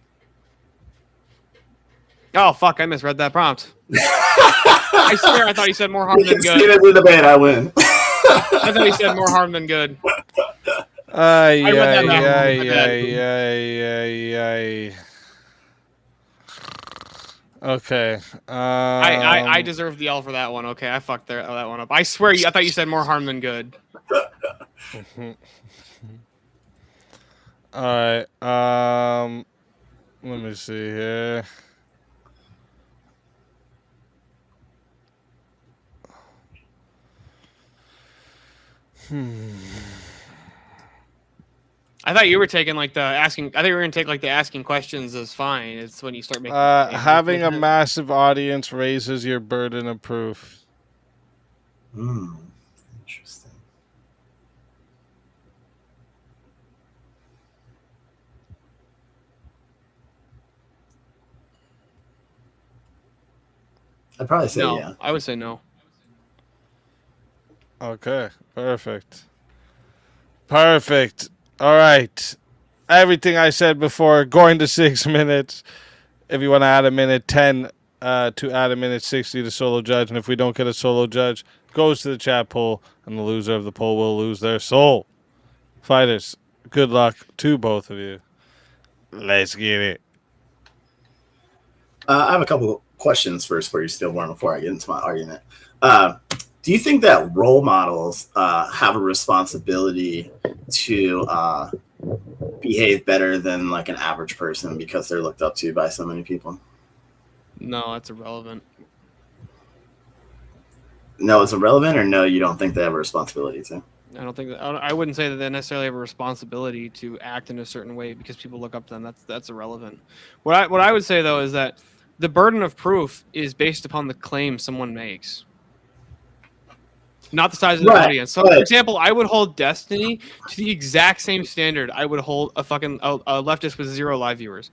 Oh, fuck, I misread that prompt. I swear I thought you said more harm than See good. the debate, I win. I thought you said more harm than good. Ay, I read that ay, wrong. ay, My bad. ay, ay, ay. Okay. I deserve the L for that one. Okay, I fucked that one up. I swear, I thought you said more harm than good. All right. Let me see here. I thought you were taking like the asking. I think we were gonna take like the asking questions as fine. It's when you start making. Having a massive audience raises your burden of proof. Interesting. I'd probably say no, yeah. I would say no. Okay, perfect. All right. Everything I said before, going to 6 minutes. If you want to add a minute, 10 to add a minute, 60 to solo judge. And if we don't get a solo judge, goes to the chat poll, and the loser of the poll will lose their soul. Fighters, good luck to both of you. Let's get it. I have a couple questions first for you, Stillborn, before I get into my argument. Do you think that role models have a responsibility to behave better than like an average person because they're looked up to by so many people? No, that's irrelevant. No, it's irrelevant, or no, you don't think they have a responsibility to? I don't think that. I wouldn't say that they necessarily have a responsibility to act in a certain way because people look up to them. That's irrelevant. What I would say though is that the burden of proof is based upon the claim someone makes, not the size of the audience. So, for example, I would hold Destiny to the exact same standard I would hold a fucking a leftist with 0 live viewers.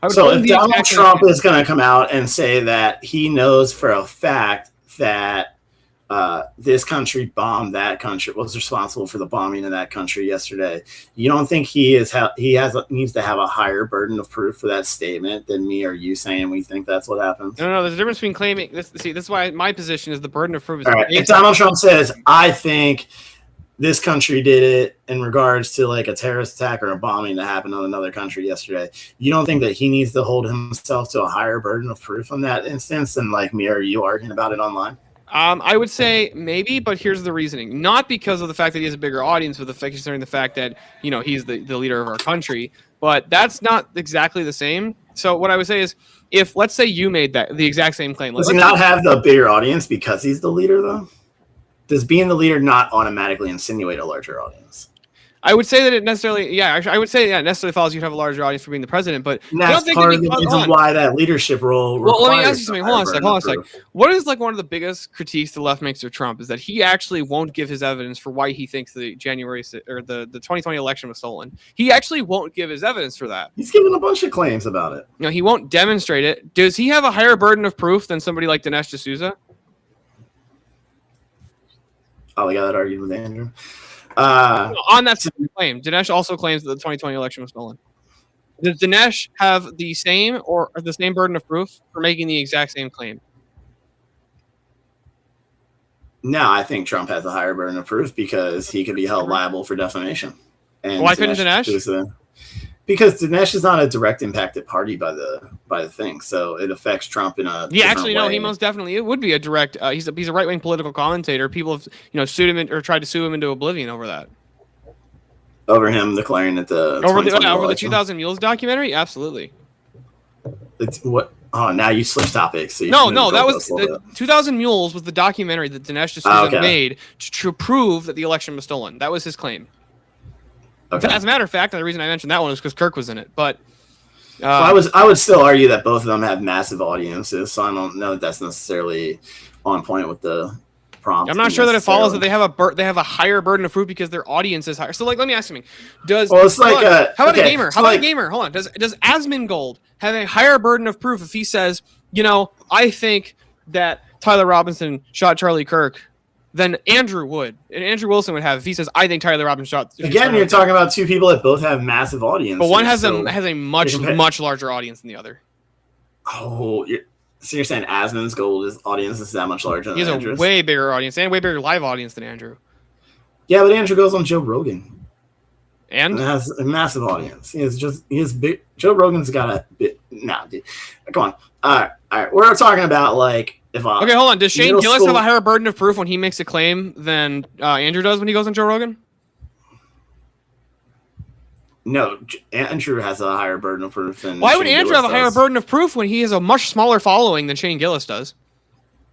So if Donald Trump is going to come out and say that he knows for a fact that this country bombed that country, was responsible for the bombing of that country yesterday, you don't think he needs to have a higher burden of proof for that statement than me or you saying we think that's what happened? No, there's a difference between claiming this. See, this is why my position is the burden of proof is. All right. If Donald Trump says, I think this country did it in regards to like a terrorist attack or a bombing that happened on another country yesterday, you don't think that he needs to hold himself to a higher burden of proof on that instance than like me or you arguing about it online? I would say maybe, but here's the reasoning. Not because of the fact that he has a bigger audience, but considering the fact that, you know, he's the leader of our country. But that's not exactly the same. So what I would say is, if let's say you made the exact same claim. Does he not have the bigger audience because he's the leader, though? Does being the leader not automatically insinuate a larger audience? I would say that it necessarily, I would say, it necessarily follows you'd have a larger audience for being the president, but and that's part of the reason why that leadership role. Well, let me ask you something. Hold on a sec. What is like one of the biggest critiques the left makes of Trump is that he actually won't give his evidence for why he thinks the the 2020 election was stolen. He actually won't give his evidence for that. He's given a bunch of claims about it. No, he won't demonstrate it. Does he have a higher burden of proof than somebody like Dinesh D'Souza? Oh, we got that argument with Andrew. On that same claim, Dinesh also claims that the 2020 election was stolen. Does Dinesh have the same burden of proof for making the exact same claim? No, I think Trump has a higher burden of proof because he could be held liable for defamation. And Why couldn't Dinesh? Because Dinesh is not a direct impacted party by the thing, so it affects Trump in a Yeah, actually, no, way. he most definitely it would be a direct. He's a right wing political commentator. People have sued him or tried to sue him into oblivion over that. Over him declaring that the Over the 2020 2000 Mules documentary, absolutely. It's what? Oh, now you switch topics. So you No, can no, go that with was us a little bit. 2000 Mules was the documentary that Dinesh D'Souza okay. made to prove that the election was stolen. That was his claim. Okay. As a matter of fact, and the reason I mentioned that one is because Kirk was in it. But Well, I would still argue that both of them have massive audiences, so I don't know that that's necessarily on point with the prompt. I'm not sure that it follows that they have a higher burden of proof because their audience is higher. So, like, let me ask something: Well, it's like how about a okay, gamer? so How about a like- gamer? Hold on. Does Asmongold have a higher burden of proof if he says, I think that Tyler Robinson shot Charlie Kirk than Andrew would, and Andrew Wilson would have if he says, I think Tyler Robinson shot. Again, you're talking about two people that both have massive audiences. But one has so a much larger audience than the other. Oh, so you're saying Asmon's Gold's audience is that much larger than He has a Andrew's? way bigger audience and way bigger live audience than Andrew. Yeah, but Andrew goes on Joe Rogan. And has a massive audience. He has big. Joe Rogan's got a bit. Nah, dude. Come on. All right. We're talking about like if Okay, hold on. Does Shane middle Gillis school- have a higher burden of proof when he makes a claim than Andrew does when he goes on Joe Rogan? No, Andrew has a higher burden of proof than. Why would Shane Andrew Gillis have a higher does. burden of proof when he has a much smaller following than Shane Gillis does?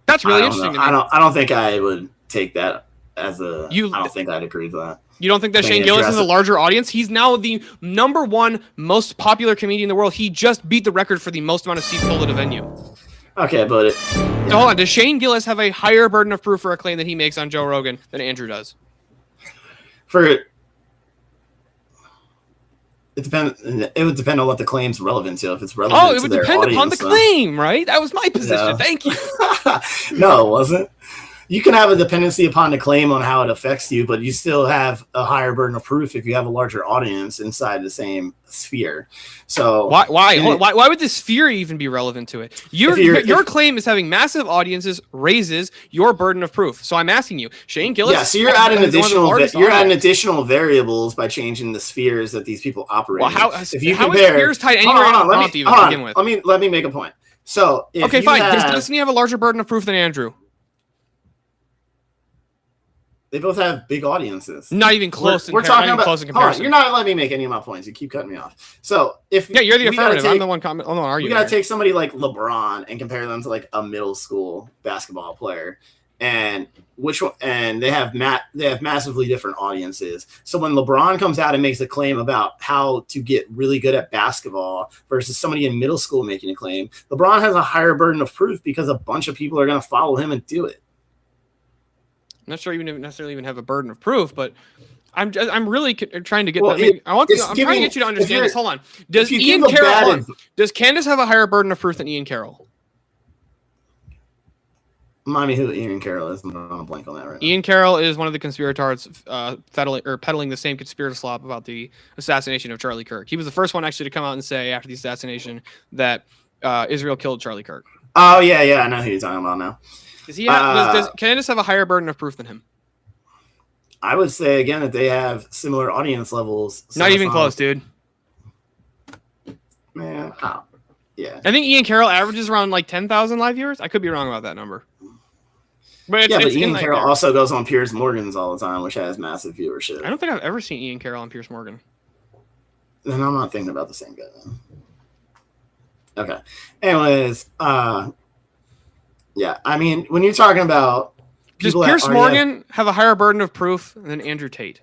That's really interesting to me. I don't think I would take that as a. I don't think I'd agree with that. You don't think that I think Shane Gillis Andrew has a has larger audience? He's now the #1 most popular comedian in the world. He just beat the record for the most amount of seats filled at a venue. Okay, but So hold on. Does Shane Gillis have a higher burden of proof for a claim that he makes on Joe Rogan than Andrew does? It depends. It would depend on what the claim's relevant to. If it's relevant, Oh, it to would their depend upon the audience, then- claim, right? That was my position. Yeah. Thank you. No, it wasn't. You can have a dependency upon the claim on how it affects you, but you still have a higher burden of proof if you have a larger audience inside the same sphere. So Why would the sphere even be relevant to it? Your claim is having massive audiences raises your burden of proof. So I'm asking you, Shane Gillis. Yeah, so you're adding additional variables by changing the spheres that these people operate. Well, how in. is spheres tied anywhere in the prompt even to begin with? Let me make a point. So if Okay, you fine. have- Does Destiny have a larger burden of proof than Andrew? They both have big audiences. Not even close. We're talking about close in hold on, comparison. you're not letting me make any of my points. You keep cutting me off. So if Yeah, you're the we gotta affirmative. I'm take- the one I'm the one We arguing. gotta here. take somebody like LeBron and compare them to like a middle school basketball player, and which one? And they have massively different audiences. So when LeBron comes out and makes a claim about how to get really good at basketball versus somebody in middle school making a claim, LeBron has a higher burden of proof because a bunch of people are gonna follow him and do it. I'm not sure you necessarily even have a burden of proof, but I'm really trying to get. Well, I'm trying to giving- get you to if understand you're- this. Hold on. Does if you Ian give a Carroll? bad Hold on. Does Candace have a higher burden of proof than Ian Carroll? Remind me who Ian Carroll is. I'm on a blank on that right Ian Carroll is one of the conspirators peddling the same conspiracy slop about the assassination of Charlie Kirk. He was the first one actually to come out and say after the assassination that Israel killed Charlie Kirk. Oh yeah, I know who you're talking about now. Does Candace have a higher burden of proof than him? I would say again that they have similar audience levels. Not even close, dude. Man, yeah. I think Ian Carroll averages around like 10,000 live viewers. I could be wrong about that number. But But it's Ian in that Carroll area. also goes on Piers Morgan's all the time, which has massive viewership. I don't think I've ever seen Ian Carroll on Piers Morgan. And I'm not thinking about the same guy. Then. Okay. Anyways, yeah. I mean, when you're talking about Does people that Piers already have- Morgan have a higher burden of proof than Andrew Tate?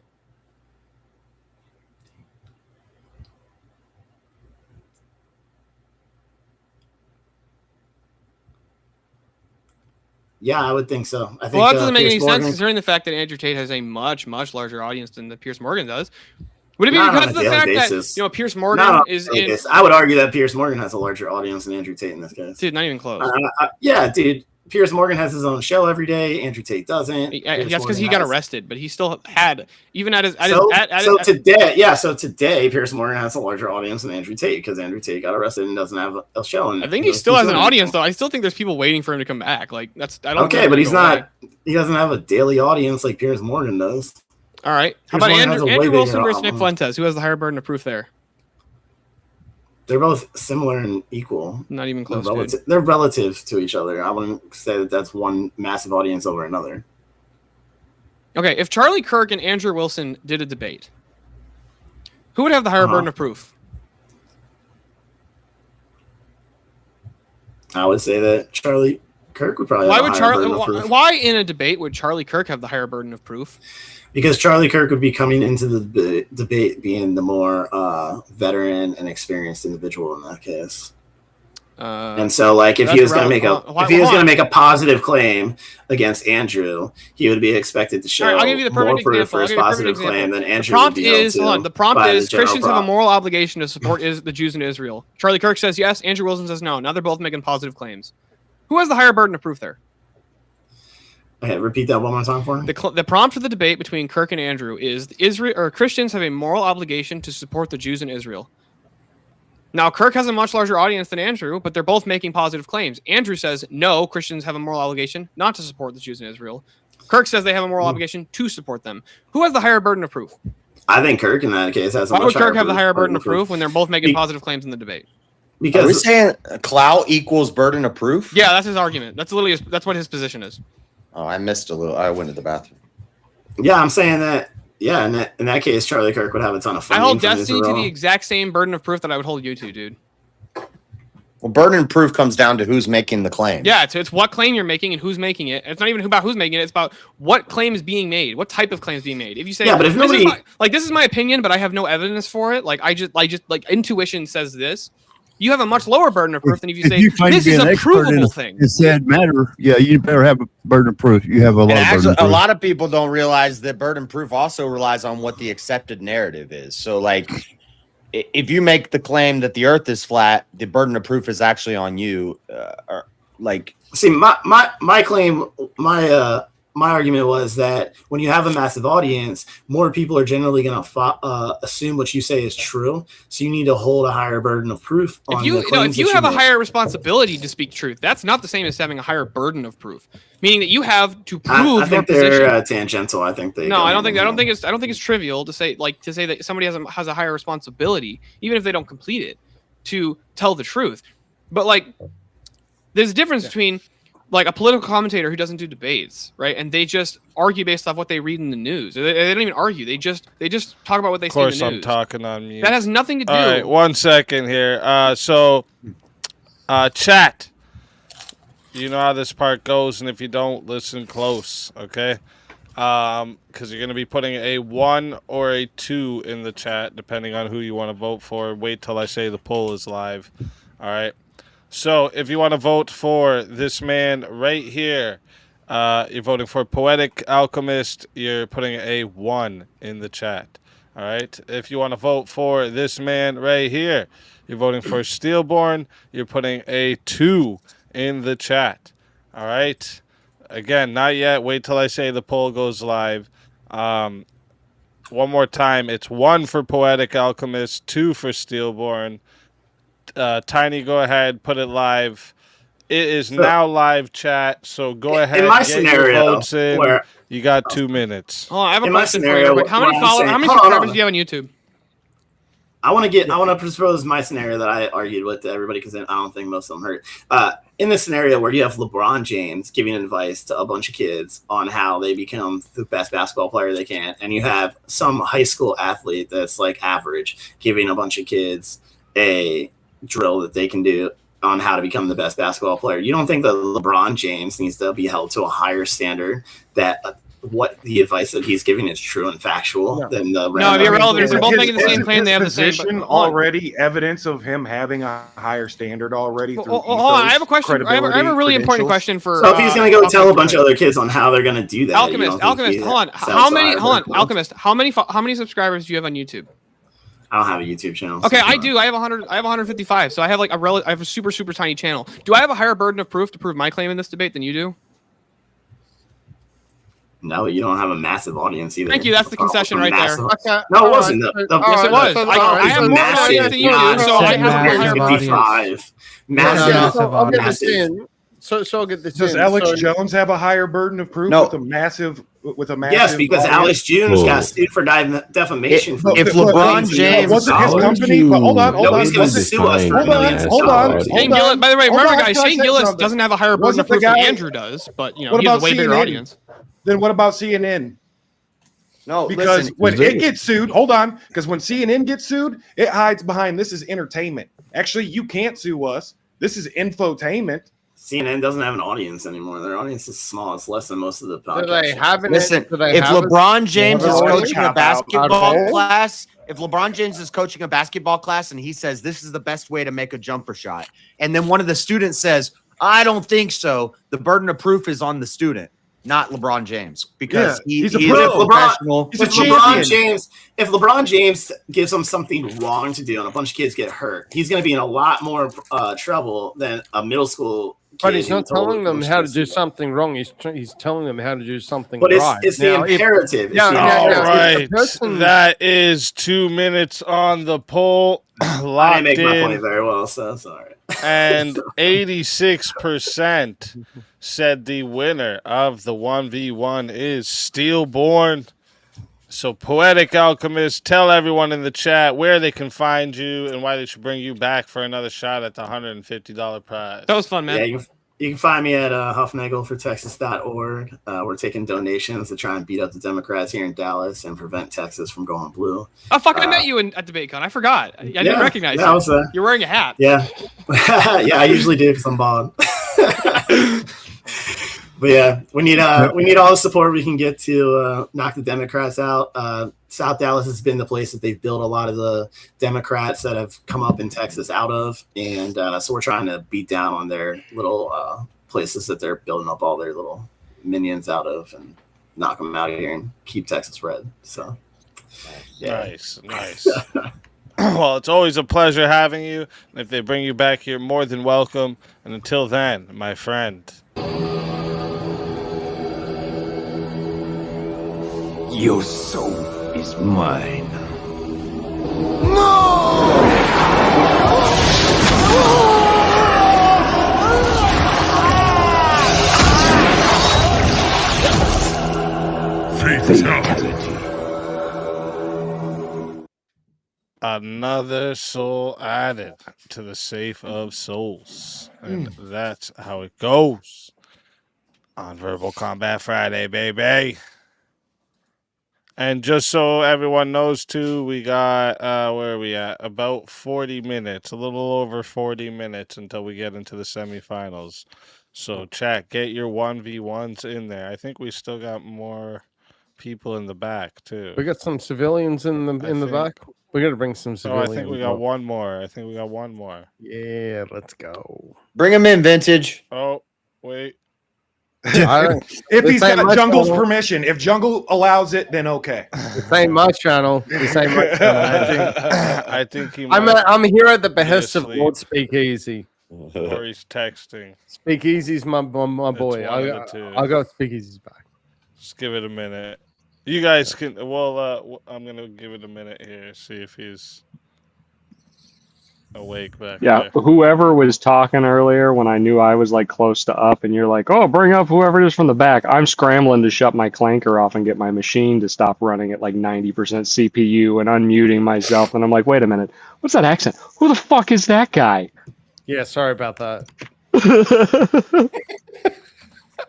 Yeah, I would think so. I think Well, that doesn't make Piers any Morgan- sense considering the fact that Andrew Tate has a much larger audience than the Piers Morgan does. Would it be Not on because of a the daily fact basis. that Piers Not Morgan on a is daily in? basis. I would argue that Piers Morgan has a larger audience than Andrew Tate in this case. Dude, not even close. Yeah, dude. Piers Morgan has his own show every day. Andrew Tate doesn't. That's because Morgan he got has- arrested, but he still had even at his So today, Piers Morgan has a larger audience than Andrew Tate because Andrew Tate got arrested and doesn't have a show. And I think he still has an audience though. I still think there's people waiting for him to come back. Like that's I don't. Okay, think but he'll he's go away. not. He doesn't have a daily audience like Piers Morgan does. All right. How There's about one that has a way Andrew bigger Wilson versus Nick album. Fuentes? Who has the higher burden of proof there? They're both similar and equal. Not even They're close, dude. They're relative to each other. I wouldn't say that that's one massive audience over another. Okay, if Charlie Kirk and Andrew Wilson did a debate, who would have the higher burden of proof? I would say that Charlie Kirk would probably Why have would a higher burden Charlie? of proof. Why in a debate would Charlie Kirk have the higher burden of proof? Because Charlie Kirk would be coming into the debate being the more veteran and experienced individual in that case. And so, like, if he was going to make a positive claim against Andrew, he would be expected to show I'll give you the more perfect proof example. for his positive claim than Andrew would be able to. The prompt by is the general Christians have a crowd. moral obligation to support the Jews in Israel. Charlie Kirk says yes. Andrew Wilson says no. Now they're both making positive claims. Who has the higher burden of proof there? Okay, repeat that one more time for me. The prompt for the debate between Kirk and Andrew is Christians have a moral obligation to support the Jews in Israel. Now, Kirk has a much larger audience than Andrew, but they're both making positive claims. Andrew says, no, Christians have a moral obligation not to support the Jews in Israel. Kirk says they have a moral obligation to support them. Who has the higher burden of proof? I think Kirk in that case has a Why much would Kirk higher have the higher burden of proof proof when they're both making positive claims in the debate? Are we saying clout equals burden of proof? Yeah, that's his argument. That's literally that's what his position is. Oh, I missed a little. I went to the bathroom. Yeah, I'm saying that. Yeah, in that case, Charlie Kirk would have a ton of I funding. hold from Destiny to Israel. the exact same burden of proof that I would hold you to, dude. Well, burden of proof comes down to who's making the claim. Yeah, it's what claim you're making and who's making it. It's not even about who's making it. It's about what claim is being made, what type of claim is being made. If you say, Yeah, but if this is nobody- this is my opinion, but I have no evidence for it. Like I just like intuition says this. You have a much lower burden of proof than if you say claim this to be is an a expert in provable thing. It's sad matter. Yeah, you better have a burden of proof. You have a lot And of burden actually, of proof. a lot of people don't realize that burden proof also relies on what the accepted narrative is. So, like, if you make the claim that the Earth is flat, the burden of proof is actually on you. See, my claim, my argument was that when you have a massive audience, more people are generally going to assume what you say is true. So you need to hold a higher burden of proof. If on you the claims if you that have a make. higher responsibility to speak truth, that's not the same as having a higher burden of proof. Meaning that you have to prove I your think position. they're tangential. I think they. No, go I don't hand think in hand. it's trivial to say that somebody has a higher responsibility, even if they don't complete it, to tell the truth. But like, there's a difference between like a political commentator who doesn't do debates, right? And they just argue based off what they read in the news. They don't even argue. They just talk about what they Of see in course, the I'm news. talking on mute. That has nothing to do. All right, 1 second here. Chat. You know how this part goes, and if you don't, listen close, okay? Because you're going to be putting a 1 or a 2 in the chat, depending on who you want to vote for. Wait till I say the poll is live. All right? So if you want to vote for this man right here, you're voting for Poetic Alchemist, you're putting a 1 in the chat. All right? If you want to vote for this man right here, you're voting for Steelborn, you're putting a 2 in the chat. All right? Again, not yet. Wait till I say the poll goes live. One more time. It's 1 for Poetic Alchemist, 2 for Steelborn. Tiny, go ahead, put it live. It is now live, chat. So go ahead, in my get scenario, your votes in. where- You got 2 minutes. Oh, I have a In my question for scenario, you. How many what I'm followers? saying- How many hold on, subscribers hold do you have on YouTube? I want to propose my scenario that I argued with to everybody because I don't think most of them heard. In the scenario where you have LeBron James giving advice to a bunch of kids on how they become the best basketball player they can, and you have some high school athlete that's like average giving a bunch of kids a drill that they can do on how to become the best basketball player. You don't think that LeBron James needs to be held to a higher standard that what the advice that he's giving is true and factual than the No, it'd be irrelevant. They're both making the same claim. They have the same. Position but- hold on. already evidence of him having a higher standard already. Through Hold on, I have a question. I have a really important question for. So if he's going to go tell a bunch of other kids on how they're going to do that, you don't Alchemist, think hold on. that's How many? outside Hold on, of the- Alchemist. How many subscribers do you have on YouTube? I don't have a YouTube channel. Okay, I do. I have 100. I have 155. So I have like I have a super tiny channel. Do I have a higher burden of proof to prove my claim in this debate than you do? No, you don't have a massive audience either. Thank you. That's the concession right there. No, it wasn't. Yes, it was. I have more audience than you do, so I have a higher burden. Massive. So I'll get this in. So I'll get this Does in. Alex So- Jones have a higher burden of proof No. with a massive with a massive Yes, because audience. Alex Jones got sued for defamation. If LeBron James wasn't his company, but hold on. Nobody's going to sue us for millions of dollars. Shane Gillis, by the way, Hold remember, on, guys, can I Shane say Gillis something? doesn't have a higher burden Wasn't of proof the than guy- Andrew does, but you know What he has a about way bigger CNN? audience. Then what about CNN? No, Because listen, when it gets sued, hold on, because when CNN gets sued, it hides behind this is entertainment. Actually, you can't sue us. This is infotainment. CNN doesn't have an audience anymore. Their audience is small. It's less than most of the podcasts. Do they have an listen. do they If have LeBron James is have an coaching a audience? basketball class, if LeBron James is coaching a basketball class and he says this is the best way to make a jumper shot, and then one of the students says, "I don't think so," the burden of proof is on the student, not LeBron James, because he's a he pro. is a professional. He's a If LeBron James gives them something wrong to do and a bunch of kids get hurt, he's going to be in a lot more trouble than a middle school. But kid he's not who told telling them coach how to this. do something wrong. He's telling them how to do something But right. it's the imperative. It's Yeah, the yeah, All yeah. right, If the person- that is 2 minutes on the poll. I Locked didn't make my in. point very well, so that's all right. And 86% said the winner of the 1v1 is Steelborn. So, Poetic Alchemist, tell everyone in the chat where they can find you and why they should bring you back for another shot at the $150 prize. That was fun, man. Yeah, you can find me at huffnagelfortexas.org. We're taking donations to try and beat up the Democrats here in Dallas and prevent Texas from going blue. Oh fuck! I met you at DebateCon. I forgot. I didn't recognize you. I was, You're wearing a hat. Yeah, yeah, I usually do because I'm bald. But yeah, we need all the support we can get to knock the Democrats out. South Dallas has been the place that they've built a lot of the Democrats that have come up in Texas out of, and so we're trying to beat down on their little places that they're building up all their little minions out of and knock them out of here and keep Texas red. So, yeah. Nice. Well, it's always a pleasure having you. And if they bring you back, you're more than welcome. And until then, my friend. Your soul is mine. Fatality. Another soul added to the safe of souls. And that's how it goes on Verbal Combat Friday, baby. And just so everyone knows, too, we got, where are we at? About 40 minutes, a little over 40 minutes until we get into the semifinals. So, chat, get your 1v1s in there. I think we still got more people in the back, too. We got some civilians in the back. We got to bring some Oh, civilians. I think we got one more. Yeah, let's go. Bring him in, Vintage. Oh, wait. If he's got Jungle's permission, if Jungle allows it, then okay. This ain't my channel. This ain't my channel. I think he I'm here at the behest of asleep. Lord Speakeasy. Or he's texting. Speakeasy's my boy. one of the two. I'll go with Speakeasy's back. Just give it a minute. You guys can. Well, I'm gonna give it a minute here. See if he's awake back Yeah, there. whoever was talking earlier when I knew I was like close to up, and you're like, "Oh, bring up whoever it is from the back." I'm scrambling to shut my clanker off and get my machine to stop running at like 90% CPU and unmuting myself, and I'm like, "Wait a minute, what's that accent? Who the fuck is that guy?" Yeah, sorry about that.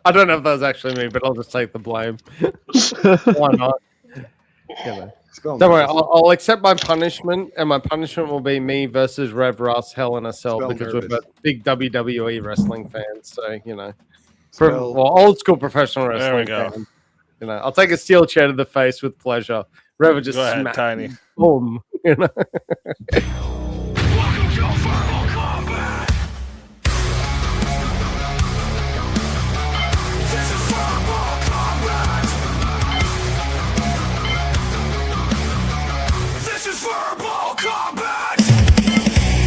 I don't know if that was actually me, but I'll just take the blame. Why not? Don't worry, I'll accept my punishment, and my punishment will be me versus Rev Russ, Hell in a Cell, Spell because nervous. we're both big WWE wrestling fans. So Spell- old school professional wrestling. There we go. Fans. I'll take a steel chair to the face with pleasure. Rev will just Go ahead, smack Tiny. me. Boom. This is verbal combat.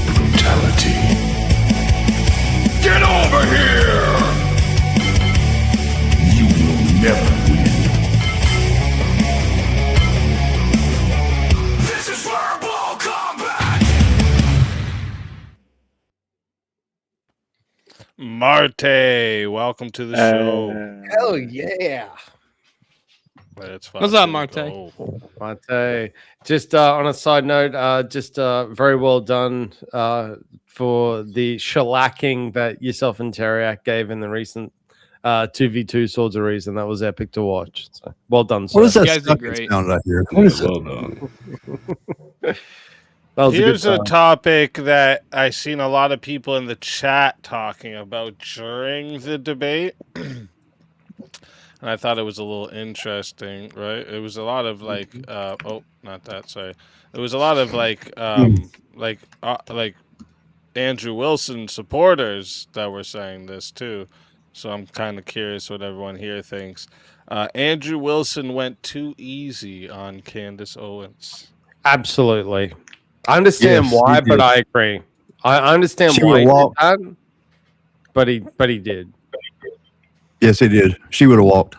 Brutality. Get over here. You will never win. Marte, welcome to the show. Hell yeah. Let's What's up, fucking Marte? go. Mate. Just on a side note, very well done for the shellacking that yourself and Teriak gave in the recent 2v2 Swords of Reason. That was epic to watch. So well done, sir. What is that You guys did sucking great. sound I hear? What is Well it? done. That was Here's a a good time. topic that I seen a lot of people in the chat talking about during the debate. And I thought it was a little interesting, right? It was a lot of like, not that, sorry. It was a lot of like Andrew Wilson supporters that were saying this too. So I'm kind of curious what everyone here thinks. Andrew Wilson went too easy on Candace Owens. Absolutely. I understand Yes, why, he but did. I agree. I understand She why he would've did walked. that, but he did. Yes, he did. She would have walked.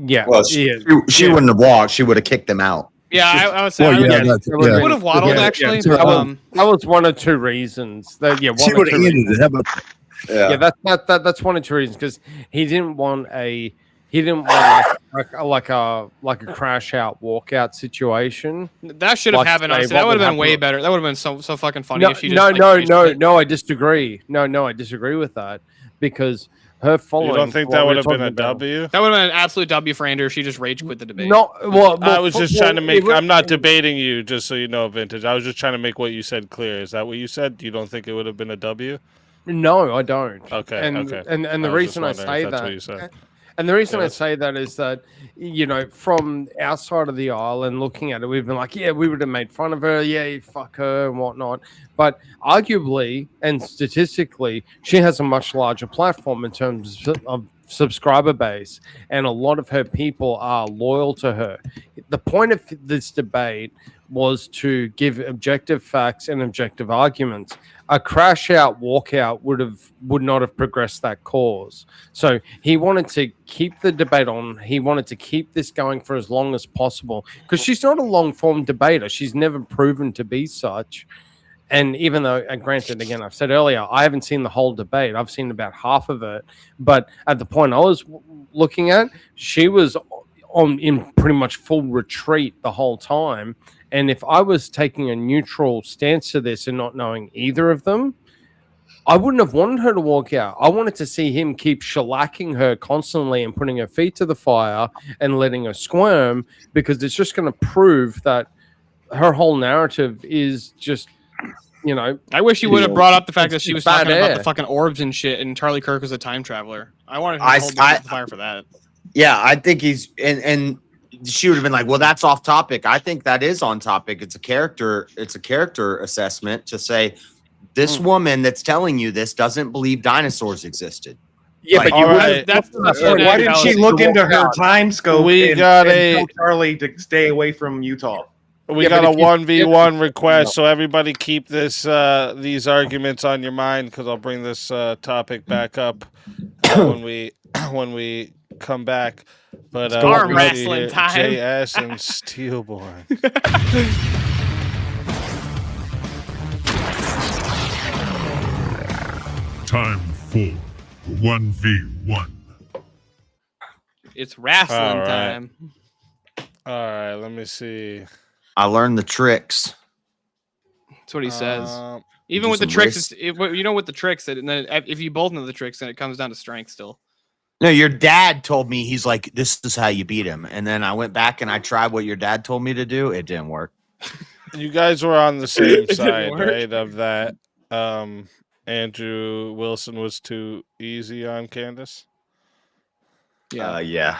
Yeah. Well, yeah. she yeah. wouldn't have walked. She would have kicked them out. Yeah, I would say Well, I would, yeah, have that's, yeah. would have waddled Yeah, actually. yeah. but, That was one or two reasons. She One or would two have ended reasons. it. How about Yeah, that's one or two reasons because he didn't want like a crash out walkout situation. that should have Like, happened. say, Honestly, what that would have would been way happen- better. That would have been so fucking funny No, if she just no, like, no, rage no, quit. no. I disagree. No, I disagree with that because her following. You don't think what that we're would have been talking a about- W? That would have been an absolute W for Andrew if she just rage quit the debate. No, well, I was just trying to it make. would- I'm not debating you, just so you know, Vintage. I was just trying to make what you said clear. Is that what you said? You don't think it would have been a W? No, I don't. Okay, and, okay. And the was just reason I wondering say if that's that, what you said. and the reason Yeah. I say that is that from our side of the aisle and looking at it, we've been like, yeah, we would have made fun of her, yeah, fuck her and whatnot. But arguably and statistically, she has a much larger platform in terms of subscriber base, and a lot of her people are loyal to her. The point of this debate was to give objective facts and objective arguments. A crash out walkout would not have progressed that cause. So he wanted to keep the debate on. He wanted to keep this going for as long as possible because she's not a long form debater. She's never proven to be such. And even though, and granted, again, I've said earlier, I haven't seen the whole debate. I've seen about half of it. But at the point I was looking at, she was in pretty much full retreat the whole time. And if I was taking a neutral stance to this and not knowing either of them, I wouldn't have wanted her to walk out. I wanted to see him keep shellacking her constantly and putting her feet to the fire and letting her squirm, because it's just going to prove that her whole narrative is just, I wish he would have brought up the fact that she was bad talking about air. the fucking orbs and shit, and Charlie Kirk was a time traveler. I wanted him to hold the fire for that. Yeah, I think he's and she would have been like, "Well, that's off topic." I think that is on topic. It's a character assessment to say this woman that's telling you this doesn't believe dinosaurs existed. Yeah, Like, but you all wouldn't- right. That's Why didn't she look into her time scope We and got tell Charlie to stay away from Utah? We Yeah, got but a if you- 1v1 request, so everybody keep these arguments on your mind, because I'll bring this topic back up when we come back. But arm let me see wrestling here. time. JS and Steelborn. Time for 1v1. It's wrestling All right. time. All right, let me see. I learned the tricks. That's what he says. Um, Even do with the some tricks, with the tricks, and then if you both know the tricks, then it comes down to strength still. No, your dad told me, he's like, "This is how you beat him." And then I went back and I tried what your dad told me to do. It didn't work. You guys were on the same It didn't side, work. right? Of that. Andrew Wilson was too easy on Candace. Yeah.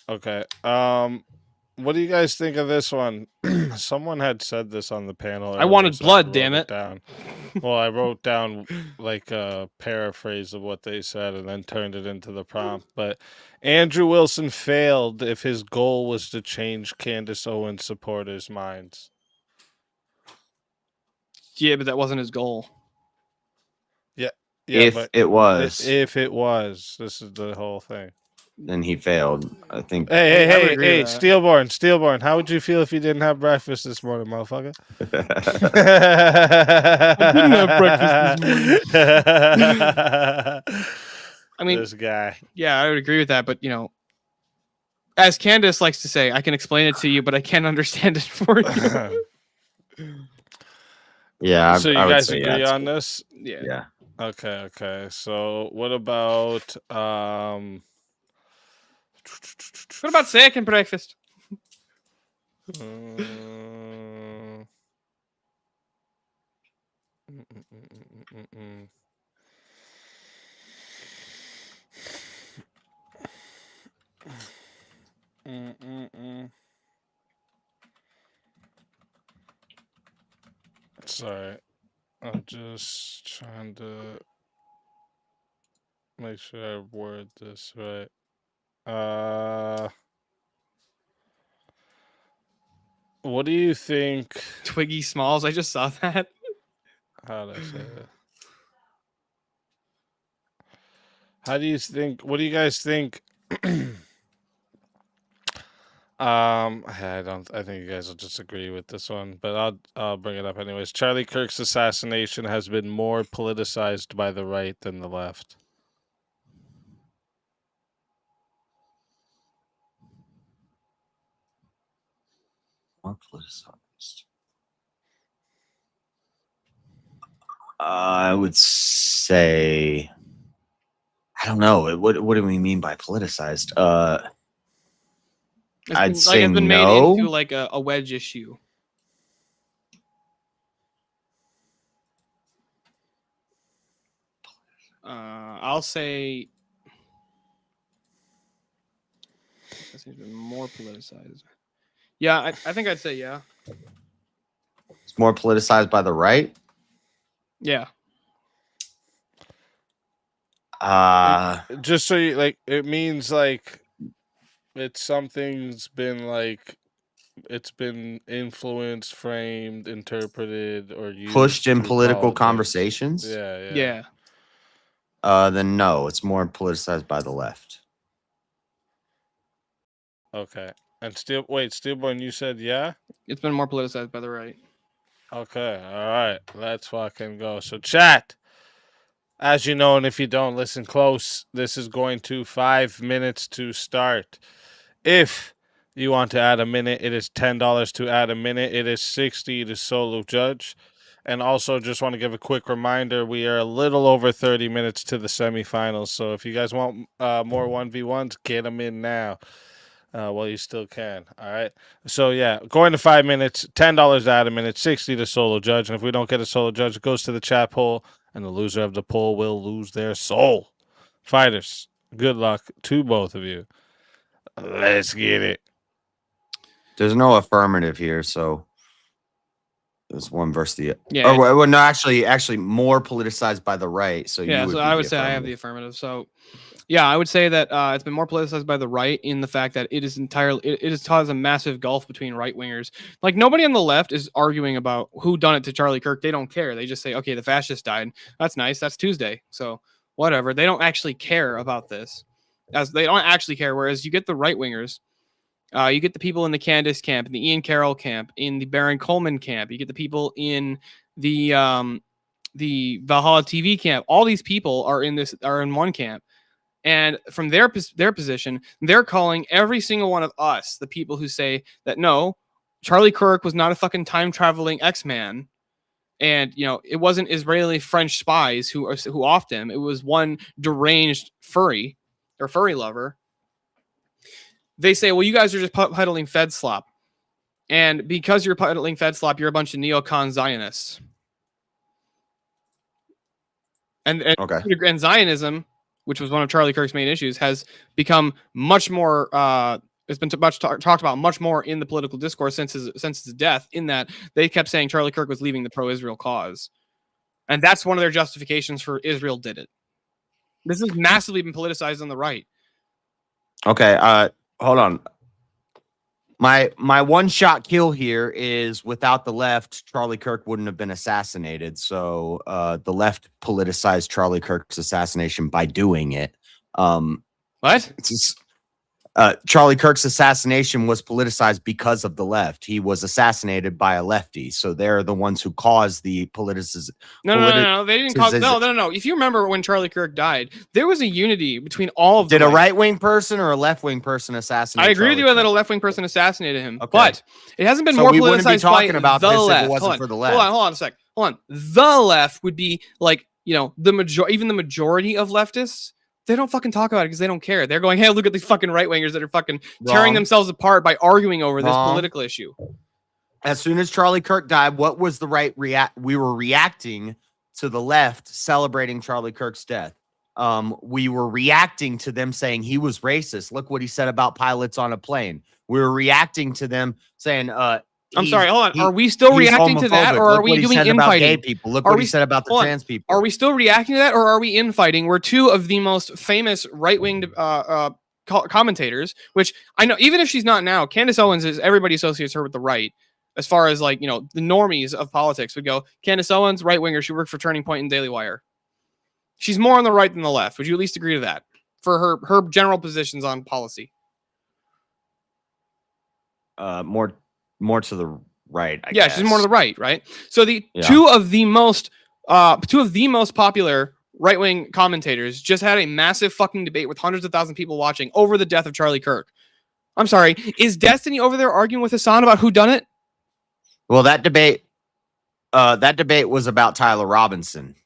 Okay. What do you guys think of this one? Someone had said this on the panel. I wanted earlier, so blood, wrote damn it. Down. Well, I wrote down like a paraphrase of what they said and then turned it into the prompt. But Andrew Wilson failed if his goal was to change Candace Owens supporters' minds. Yeah, but that wasn't his goal. Yeah, If but it was. If it was, this is the whole thing. then he failed. I think. Hey, Steelborn. How would you feel if you didn't have breakfast this morning, motherfucker? I didn't have breakfast this morning. I mean, this guy. Yeah, I would agree with that. But as Candace likes to say, I can explain it to you, but I can't understand it for you. Yeah. So you I would guys say agree yeah, on this? Yeah. Okay. So what about What about second breakfast? Sorry, I'm just trying to make sure I word this right. What do you think? Twiggy Smalls. I just saw that. How did I say that? How do you think? What do you guys think? I think you guys will just agree with this one, but I'll bring it up anyways. Charlie Kirk's assassination has been more politicized by the right than the left. More politicized. I would say, I don't know. What do we mean by politicized? I'd say it's been no. made into like a wedge issue. I'll say it's been more politicized. Yeah, I think I'd say yeah. It's more politicized by the right. Yeah. Just so you like, it means like it's something's been like it's been influenced, framed, interpreted, or used pushed in through political politics. conversations. Yeah. Then no, it's more politicized by the left. Okay. And Steelborn, you said yeah? It's been more politicized by the right. Okay. All right. Let's fucking go. So chat. As you know, and if you don't listen close, this is going to 5 minutes to start. If you want to add a minute, it is $10 to add a minute. It is $60 to solo judge. And also just want to give a quick reminder, we are a little over 30 minutes to the semifinals. So if you guys want more 1v1s, get them in now while you still can. All right. So yeah, going to 5 minutes, $10 to add a minute, $60 to solo judge. And if we don't get a solo judge, it goes to the chat poll, and the loser of the poll will lose their soul. Fighters, good luck to both of you. Let's get it. There's no affirmative here, so there's one versus the Yeah. Oh, well, no, actually, more politicized by the right. So Yeah, you would so be I the would say I have affirmative. the affirmative. So yeah, I would say that it's been more politicized by the right in the fact that it is entirely it has caused a massive gulf between right wingers. Like nobody on the left is arguing about who done it to Charlie Kirk. They don't care. They just say, okay, the fascist died. That's nice. That's Tuesday. So whatever. They don't actually care about this. As they don't actually care. Whereas you get the right wingers, you get the people in the Candace camp, in the Ian Carroll camp, in the Baron Coleman camp. You get the people in the Valhalla TV camp. All these people are in one camp. And from their position, they're calling every single one of us, the people who say that, no, Charlie Kirk was not a fucking time-traveling X-Man. And, it wasn't Israeli French spies who offed him. It was one deranged furry lover. They say, well, you guys are just peddling Fed slop. And because you're peddling Fed slop, you're a bunch of neocon Zionists. And Zionism, which was one of Charlie Kirk's main issues, has become much more. It's been talked about much more in the political discourse since his death. In that they kept saying Charlie Kirk was leaving the pro-Israel cause, and that's one of their justifications for Israel did it. This has massively been politicized on the right. Okay, hold on. My one shot kill here is without the left, Charlie Kirk wouldn't have been assassinated. So the left politicized Charlie Kirk's assassination by doing it. What? Charlie Kirk's assassination was politicized because of the left. He was assassinated by a lefty, so they're the ones who caused the politicization. No. They didn't cause. No. If you remember when Charlie Kirk died, there was a unity between all of them. Did a right-wing person or a left-wing person assassinate? I agree with you that a left-wing person assassinated him, but it hasn't been more we wouldn't be politicized talking by about the this left. if it wasn't for the left. Hold on a sec. Hold on. The left would be like, even the majority of leftists. They don't fucking talk about it because they don't care. They're going, hey, look at these fucking right-wingers that are fucking tearing themselves apart by arguing over this political issue. As soon as Charlie Kirk died, what was the right react? We were reacting to the left celebrating Charlie Kirk's death. We were reacting to them saying he was racist. Look what he said about pilots on a plane. We were reacting to them saying, I'm sorry, hold on. Are we still reacting to that, or are we doing infighting? People. Look what he said about the trans people. Are we still reacting to that, or are we infighting? We're two of the most famous right-wing commentators, which I know, even if she's not now, Candace Owens is, everybody associates her with the right. As far as the normies of politics would go, Candace Owens, right-winger, she worked for Turning Point and Daily Wire. She's more on the right than the left. Would you at least agree to that for her general positions on policy? More to the right, I guess. She's more to the right. So two of the most popular right-wing commentators just had a massive fucking debate with hundreds of thousands of people watching over the death of Charlie Kirk. I'm sorry, is Destiny over there arguing with Hassan about who done it? Well, that debate was about Tyler Robinson.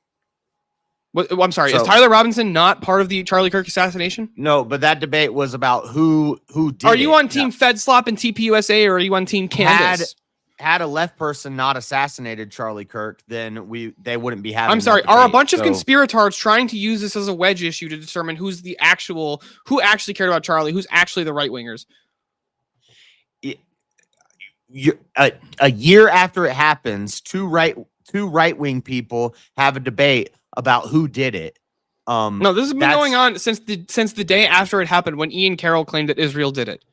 I'm sorry, is Tyler Robinson not part of the Charlie Kirk assassination? No, but that debate was about who did it. Are you on Team FedSlop and TPUSA, or are you on Team Candace? Had a left person not assassinated Charlie Kirk, then they wouldn't be having. I'm sorry, are a bunch of conspirators trying to use this as a wedge issue to determine who actually cared about Charlie, who's actually the right wingers? A year after it happens, two right-wing people have a debate about who did it. No, this has been going on since the day after it happened, when Ian Carroll claimed that Israel did it.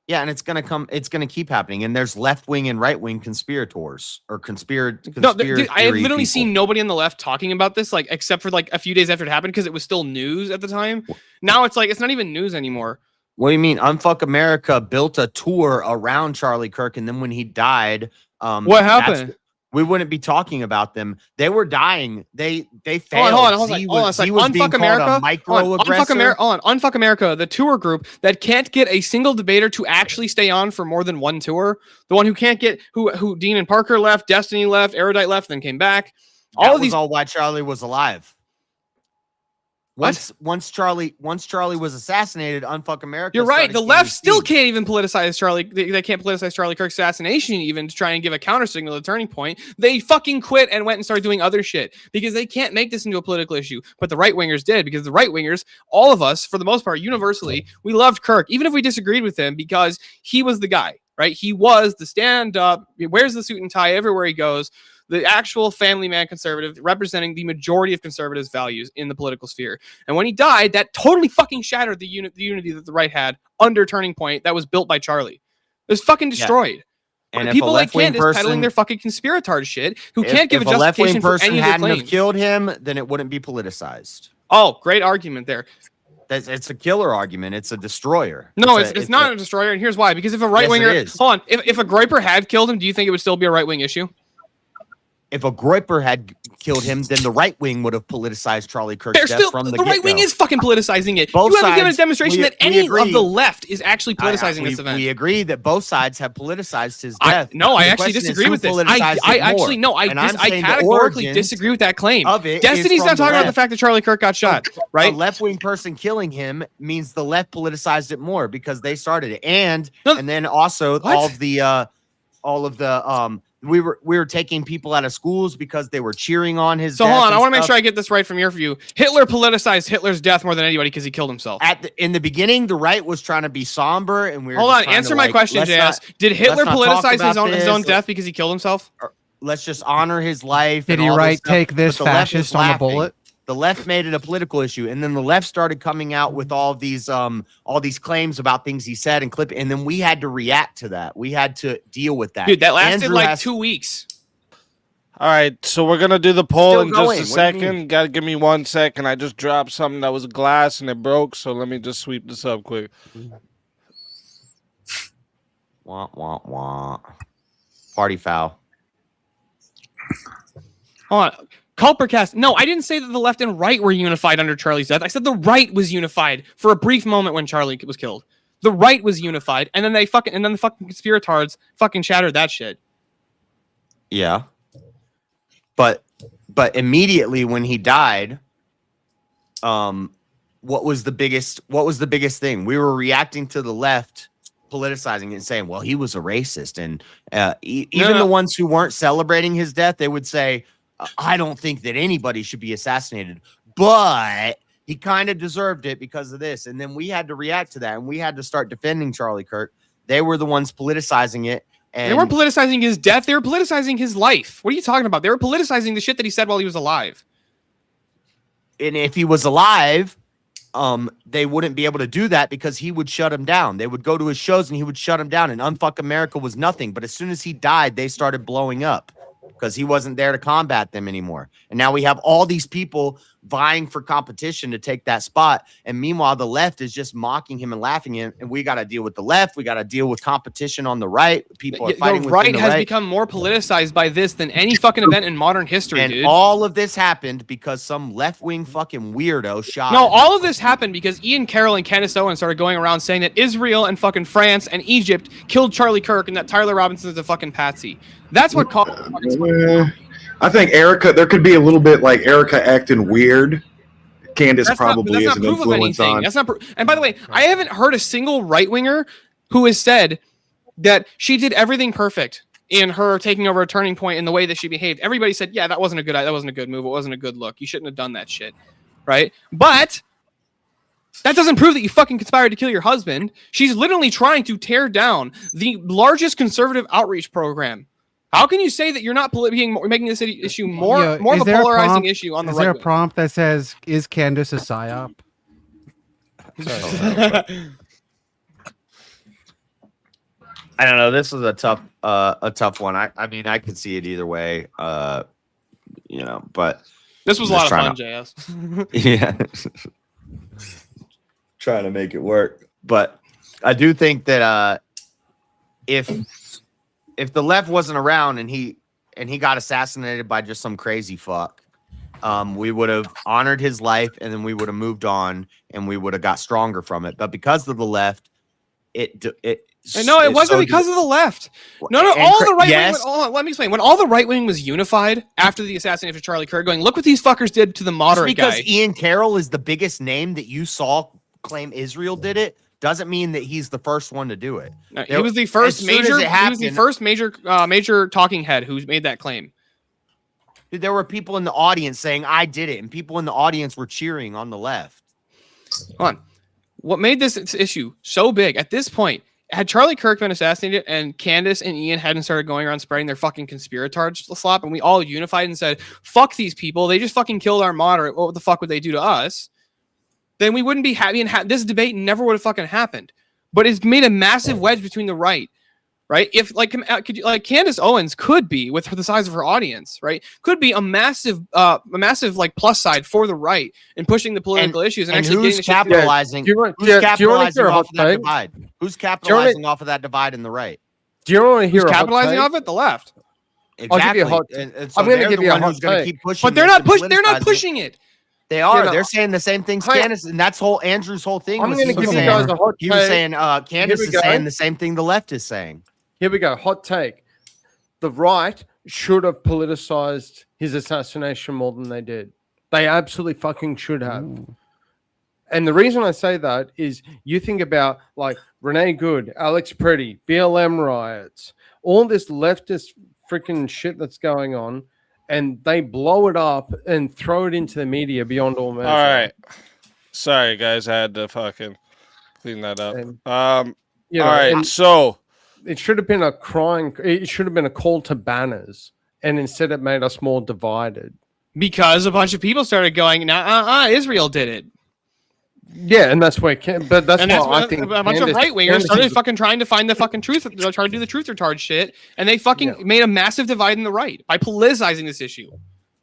Yeah, and it's gonna keep happening. And there's left-wing and right-wing conspirators or conspiracy. No, dude, I have literally seen nobody on the left talking about this, except for a few days after it happened, because it was still news at the time. Now it's it's not even news anymore. What do you mean? Unfuck America built a tour around Charlie Kirk, and then when he died, what happened? We wouldn't be talking about them. They were dying. They failed. Hold on. Unfuck America. Unfuck America, the tour group that can't get a single debater to actually stay on for more than one tour. The one who can't get who Dean and Parker left, Destiny left, Erudite left, then came back. All why Charlie was alive. Once Charlie was assassinated, Unfuck America. You're right. The left still can't even politicize Charlie. They can't politicize Charlie Kirk's assassination even to try and give a counter signal to Turning Point. They fucking quit and went and started doing other shit because they can't make this into a political issue. But the right wingers did, because the right wingers, all of us, for the most part, universally, we loved Kirk, even if we disagreed with him, because he was the guy, right? He was the stand up. He wears the suit and tie everywhere he goes. The actual family man conservative representing the majority of conservatives' values in the political sphere. And when he died, that totally fucking shattered the unity that the right had under Turning Point that was built by Charlie. It was fucking destroyed. And people like Candace peddling their fucking conspirators shit who can't give a justification for any of their claims. If a left-wing person hadn't killed him, then it wouldn't be politicized. Oh, great argument there. It's a killer argument. It's a destroyer. No, it's not a destroyer, and here's why. Because if a right-winger... Hold on. If a Groyper had killed him, do you think it would still be a right-wing issue? If a Groyper had killed him, then the right wing would have politicized Charlie Kirk's death from the get-go. The right wing is fucking politicizing it. You haven't given a demonstration that any of the left is actually politicizing this event. We agree that both sides have politicized his death. I actually disagree with this. I categorically disagree with that claim. Destiny's not talking about the fact that Charlie Kirk got shot, right? A left-wing person killing him means the left politicized it more because they started it, and then also all of the we were taking people out of schools because they were cheering on his death. So hold on, I want to make sure I get this right from your view. Hitler politicized Hitler's death more than anybody because he killed himself. In the beginning, the right was trying to be somber, and we were hold on. Answer my question, JS. Did Hitler politicize his own death because he killed himself? Let's just honor his life. Did he take this fascist on the bullet? The left made it a political issue, and then the left started coming out with all these claims about things he said and clip, and then we had to react to that. We had to deal with that. Dude, that lasted 2 weeks. All right, so we're gonna do the poll in just a second. Gotta give me 1 second. I just dropped something that was glass and it broke, so let me just sweep this up quick. Wah, wah, wah. Party foul. Hold on. Culpercast. No, I didn't say that the left and right were unified under Charlie's death. I said the right was unified for a brief moment when Charlie was killed. The right was unified, and then the fucking conspiratards fucking shattered that shit. Yeah. But immediately when he died, what was the biggest thing? We were reacting to the left politicizing it and saying, well, he was a racist. And even the ones who weren't celebrating his death, they would say, I don't think that anybody should be assassinated, but he kind of deserved it because of this. And then we had to react to that, and we had to start defending Charlie Kirk. They were the ones politicizing it. And they weren't politicizing his death. They were politicizing his life. What are you talking about? They were politicizing the shit that he said while he was alive. And if he was alive, they wouldn't be able to do that because he would shut him down. They would go to his shows and he would shut him down, and Unfuck America was nothing. But as soon as he died, they started blowing up because he wasn't there to combat them anymore. And now we have all these people vying for competition to take that spot. And meanwhile, the left is just mocking him and laughing at him. And we got to deal with the left. We got to deal with competition on the right. People are fighting. The right has become more politicized by this than any fucking event in modern history, and dude. all of this happened because some left-wing fucking weirdo shot No, him. all of this happened because Ian Carroll and Candace Owens started going around saying that Israel and fucking France and Egypt killed Charlie Kirk and that Tyler Robinson's a fucking patsy. That's what caused I think Erica, there could be a little bit like Erica acting weird. Candace probably is an influence on. That's not and by the way, I haven't heard a single right-winger who has said that she did everything perfect in her taking over a turning point in the way that she behaved. Everybody said, yeah, that wasn't a good move. It wasn't a good look. You shouldn't have done that shit. Right? But that doesn't prove that you fucking conspired to kill your husband. She's literally trying to tear down the largest conservative outreach program. How can you say that you're not making this issue more of a polarizing issue on the right? Is there a prompt that says, "Is Candace a psyop"? I don't know. This is a tough one. I mean, I could see it either way. But this was a lot of fun, JS. Yeah, trying to make it work. But I do think that if the left wasn't around and he got assassinated by just some crazy fuck, we would have honored his life and then we would have moved on and we would have got stronger from it. But because of the left, it wasn't because of the left. No, all the right wing. Let me explain. When all the right wing was unified after the assassination of Charlie Kirk, going, look what these fuckers did to the moderate guy. Just because Ian Carroll is the biggest name that you saw claim Israel did it, doesn't mean that he's the first one to do it. No, he was the first major. He was the first major talking head who made that claim. Dude, there were people in the audience saying I did it, and people in the audience were cheering on the left. Hold on. What made this issue so big at this point? Had Charlie Kirk been assassinated and Candace and Ian hadn't started going around spreading their fucking conspiratard slop, and we all unified and said, "Fuck these people! They just fucking killed our moderate. What the fuck would they do to us?" Then we wouldn't be happy, and this debate never would have fucking happened. But it's made a massive wedge between the right. If Candace Owens could be, with the size of her audience, right, could be a massive like plus side for the right in pushing the political issues and actually who's capitalizing. Who's capitalizing off of that divide? Who's capitalizing off of that divide in the right? Do you want to hear who's capitalizing off it? The left. Exactly. I'm going to give you a hot take. But they're not pushing it. They are. They're saying the same thing. Candace, and that's Andrew's whole thing. I'm going to give you guys a hot take. He was saying Candace is saying the same thing the left is saying. Here we go. Hot take. The right should have politicized his assassination more than they did. They absolutely fucking should have. Ooh. And the reason I say that is you think about like Renee Good, Alex Pretty, BLM riots, all this leftist freaking shit that's going on, and they blow it up and throw it into the media beyond all measure. All right. Sorry, guys. I had to fucking clean that up. And, all right. So it should have been it should have been a call to banners, and instead it made us more divided. Because a bunch of people started going, Israel did it. Yeah, and that's why I think a bunch of right wingers started fucking trying to find the fucking truth, trying to do the truth retard shit, and they fucking made a massive divide in the right by politicizing this issue.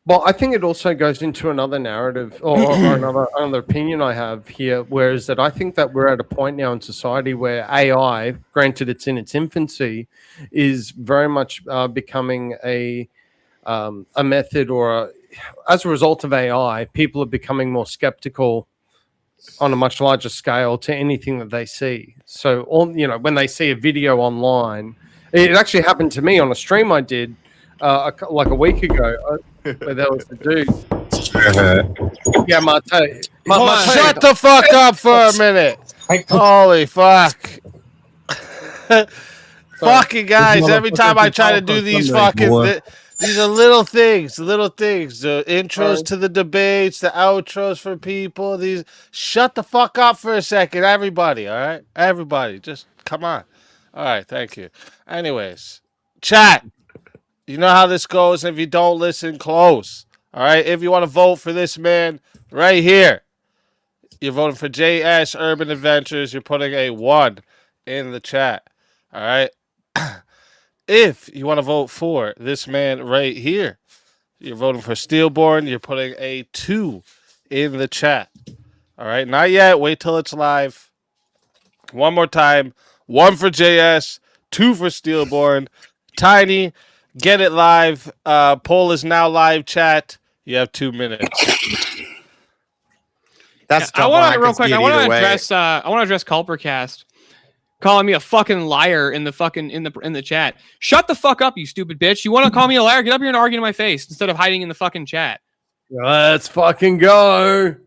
Well, I think it also goes into another narrative or another opinion I have here, whereas that I think that we're at a point now in society where AI, granted it's in its infancy, is very much becoming a method as a result of AI, people are becoming more skeptical on a much larger scale to anything that they see. So, when they see a video online, it actually happened to me on a stream I did like a week ago. Where there was the dude. Yeah, Mate. Shut the fuck up for a minute. Holy fuck. Fucking guys, every time I try to do these fucking... These are little things. The intros to the debates, the outros for people. These. Shut the fuck up for a second, everybody, all right? Everybody, just come on. All right, thank you. Anyways, chat. You know how this goes. If you don't listen, close. All right. If you want to vote for this man right here, you're voting for JS Urban Adventures. You're putting a 1 in the chat. All right. If you want to vote for this man right here, you're voting for Steelborn. You're putting a 2 in the chat. All right. Not yet. Wait till it's live. One more time. 1 for JS, 2 for Steelborn. Tiny. Get it live. Poll is now live, chat. You have 2 minutes. That's I want to real quick. I want to address. I want to address Culpercast calling me a fucking liar in the chat. Shut the fuck up, you stupid bitch. You want to call me a liar? Get up here and argue in my face instead of hiding in the fucking chat. Let's fucking go.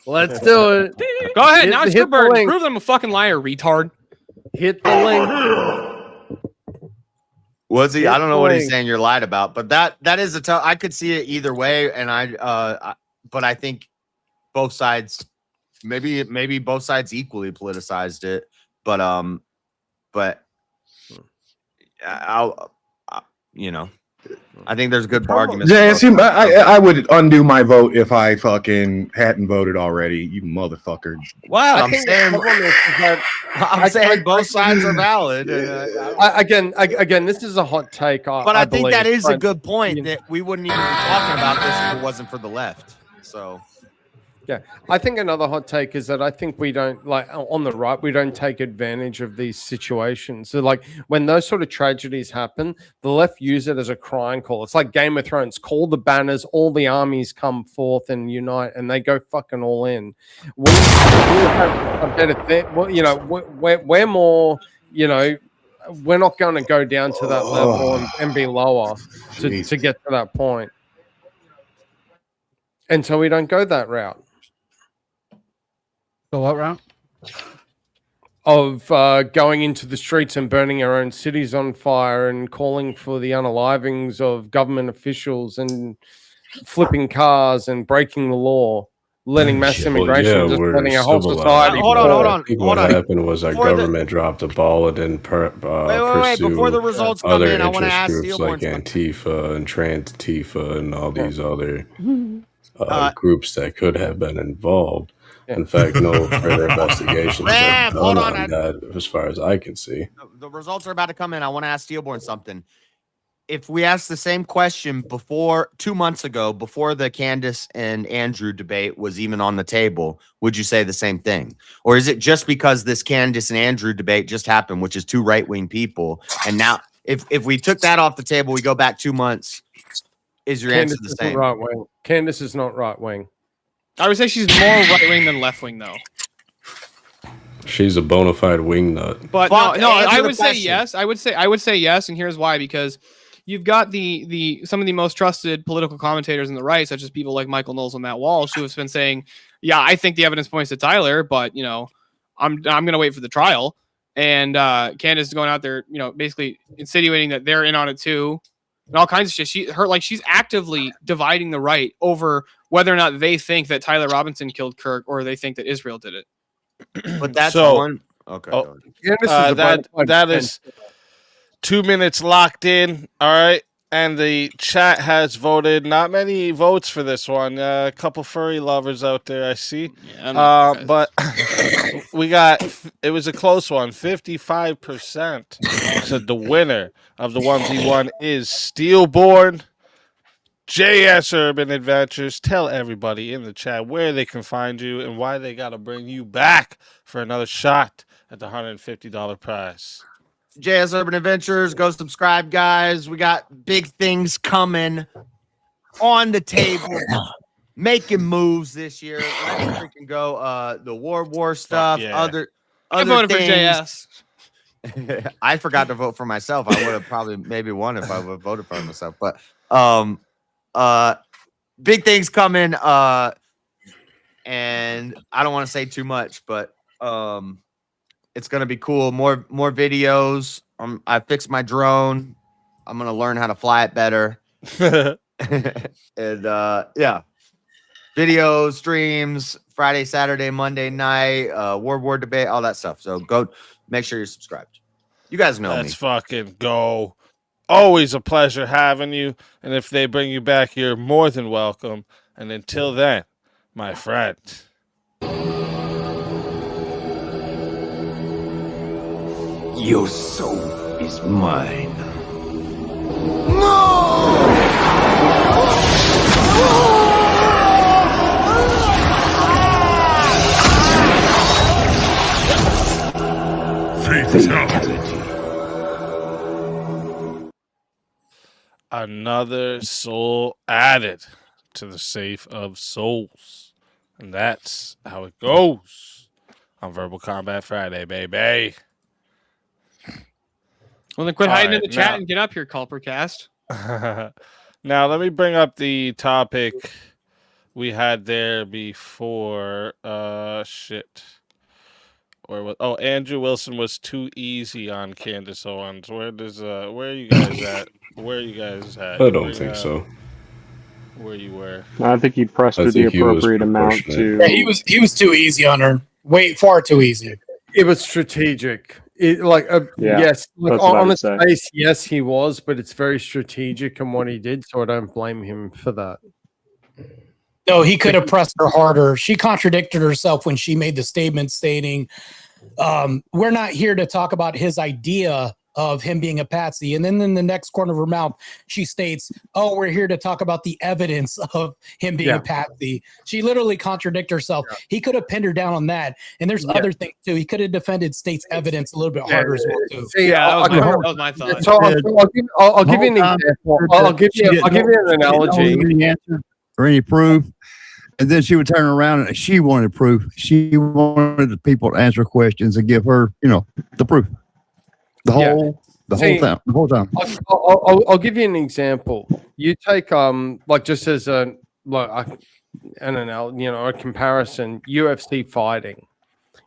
Let's do it. Go ahead. Now it's your burden. Prove I'm a fucking liar, retard. Hit the link. Was he? I don't know what he's saying. You're lied about, but that is a tough. I could see it either way, and but I think both sides, maybe both sides equally politicized it, but I think there's good arguments. Yeah, see, I would undo my vote if I fucking hadn't voted already. You motherfucker! Wow, I'm saying both sides are valid. Again, this is a hot take. But I think that is a good point that we wouldn't even be talking about this if it wasn't for the left. So. Yeah, I think another hot take is that I think we don't, like, on the right, we don't take advantage of these situations. So, like, when those sort of tragedies happen, the left use it as a crying call. It's like Game of Thrones. Call the banners, all the armies come forth and unite, and they go fucking all in. We have a better thing. Well, we're more, we're not going to go down to that level and be lower to get to that point. And so we don't go that route. So what route? Of going into the streets and burning our own cities on fire and calling for the unalivings of government officials and flipping cars and breaking the law, letting mass immigration, just letting our whole society. Hold on. What happened was our government dropped the ball and then pursue before the results come other in, I want to ask groups like Antifa and Trans-Tifa and all these other groups that could have been involved. In fact, no further investigations are done on that, as far as I can see. The results are about to come in. I want to ask Steelborn something. If we asked the same question 2 months ago, before the Candace and Andrew debate was even on the table, would you say the same thing? Or is it just because this Candace and Andrew debate just happened, which is two right-wing people, and now if we took that off the table, we go back 2 months, is your answer the same? Right-wing. Candace is not right-wing. I would say she's more right-wing than left-wing, though. She's a bona fide wingnut. But no, I would say yes. I would say yes, and here's why: because you've got some of the most trusted political commentators on the right, such as people like Michael Knowles and Matt Walsh, who have been saying, "Yeah, I think the evidence points to Tyler, but I'm going to wait for the trial." And Candace is going out there, basically insinuating that they're in on it too, and all kinds of shit. She's actively dividing the right over whether or not they think that Tyler Robinson killed Kirk or they think that Israel did it. But that's one. Okay. That is 2 minutes locked in. All right. And the chat has voted. Not many votes for this one. A couple furry lovers out there, I see. Yeah, but it was a close one. 55% said the winner of the 1v1 is Steelborn. JS Urban Adventures. Tell everybody in the chat where they can find you and why they got to bring you back for another shot at the $150 prize. JS Urban Adventures, go subscribe, guys. We got big things coming on the table, making moves this year. Let's freaking go. The war stuff, yeah. other I voted for things. JS. I forgot to vote for myself. I would have probably maybe won if I would have voted for myself. But big things coming. And I don't want to say too much, but it's gonna be cool. More videos. I fixed my drone. I'm gonna learn how to fly it better. And yeah, videos, streams, Friday, Saturday, Monday night, World War debate, all that stuff. So go make sure you're subscribed. You guys know Let's me. fucking go. Always a pleasure having you. And if they bring you back, you're more than welcome. And until then, my friend. Your soul is mine. Fatality. Another soul added to the safe of souls. And that's how it goes on Verbal Combat Friday, baby. Well, then quit hiding in the chat now- and get up here, Culpercast. Now, let me bring up the topic we had there before. Shit. Andrew Wilson was too easy on Candace Owens. Where are you guys at? Where are you guys at? I don't think so. Where you were? I think he pressed I her the think he was appropriate amount to. Yeah, he was too easy on her. Far too easy. It was strategic. Yeah, yes, like, that's what I on would his say. face, yes, he was, but it's very strategic in what he did, so I don't blame him for that. No, he could have pressed her harder. She contradicted herself when she made the statement stating, we're not here to talk about his idea of him being a patsy. And then in the next corner of her mouth, she states, oh, we're here to talk about the evidence of him being a patsy. She literally contradicted herself. Yeah. He could have pinned her down on that. And there's other things too. He could have defended state's evidence a little bit harder as well too. That was my thought. So I'll give you an example. I'll give you an analogy. Any answer or any proof. And then she would turn around and she wanted proof. She wanted the people to answer questions and give her, the proof. The whole time. I'll give you an example. You take just as an analogy, a comparison. UFC fighting.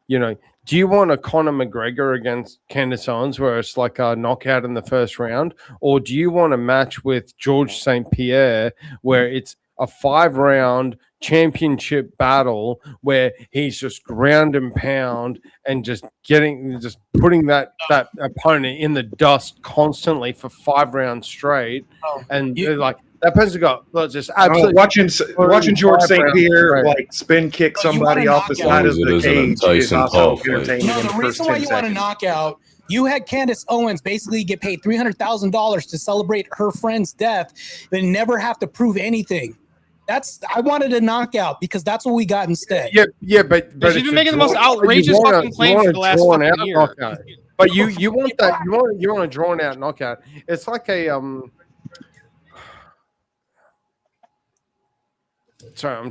Do you want a Conor McGregor against Candace Owens where it's like a knockout in the first round, or do you want a match with George St. Pierre where it's a 5-round championship battle where he's just ground and pound and just putting that opponent in the dust constantly for 5 rounds straight, and that person got just absolutely watching George St. Pierre spin kick somebody off the side of the cage is also entertaining. No, the reason why you want a knockout. You had Candace Owens basically get paid $300,000 to celebrate her friend's death, but never have to prove anything. I wanted a knockout because that's what we got instead. Yeah, but she's been making the most outrageous fucking claims for the last fucking year. Knockout. But you want that you want a drawn out knockout. It's like a Sorry,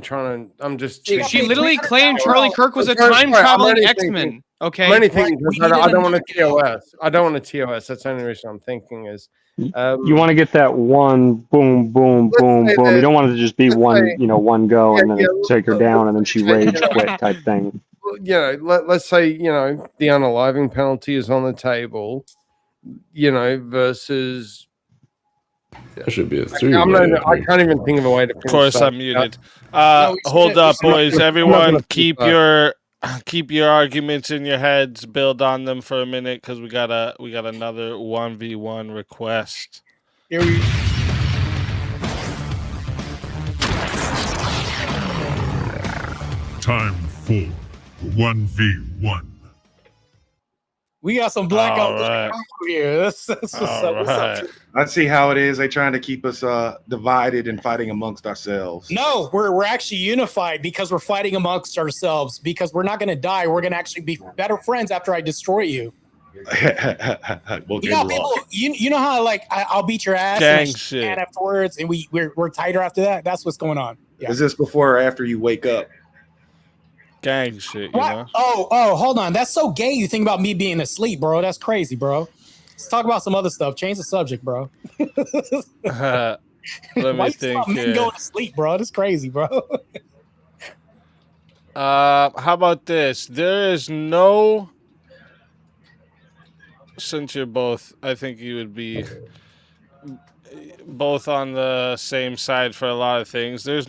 I'm just. She literally claimed Charlie Kirk was a time traveling X-Men. Okay. Many things. I don't want a TOS. I don't want a TOS. That's the only reason I'm thinking is. You want to get that one boom, boom, boom, boom. You don't want it to just be one go and then take her down and then she rage quit type thing. Let's say the unaliving penalty is on the table. Versus. That should be a 3. I can't even think of a way to. Of course, I'm muted. Hold up, boys. Everyone, keep your arguments in your heads. Build on them for a minute because we got another 1v1 request. Here we. Time for 1v1. We got some black All out right. here. That's what's up. What's up? I see how it is. They trying to keep us divided and fighting amongst ourselves. No, we're actually unified because we're fighting amongst ourselves because we're not going to die. We're going to actually be better friends after I destroy you. Well, You know, people, you know how like I'll beat your ass Gang and shit. and afterwards, and we're tighter after that. That's what's going on. Yeah. Is this before or after you wake up? Gang shit, you What? know? Oh, hold on. That's so gay. You think about me being asleep, bro. That's crazy, bro. Let's talk about some other stuff. Change the subject, bro. Let Why me you think talking about men here. going to sleep, bro? That's crazy, bro. How about this? There is no. Since you're both, I think you would be both on the same side for a lot of things. There's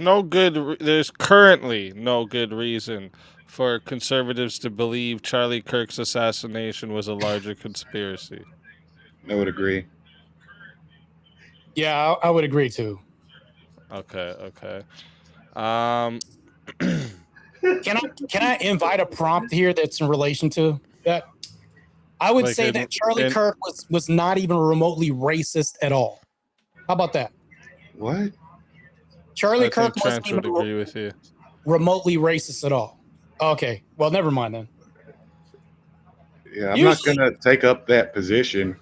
currently no good reason for conservatives to believe Charlie Kirk's assassination was a larger conspiracy. I would agree. Yeah, I would agree too. Okay. Can I invite a prompt here that's in relation to that? I would Like say in- that Charlie in- Kirk was not even remotely racist at all. How about that? What? Charlie I Kirk think wasn't Trench would even agree with you. remotely racist at all. Okay, well, never mind then. Yeah, I'm not Usually- gonna take up that position.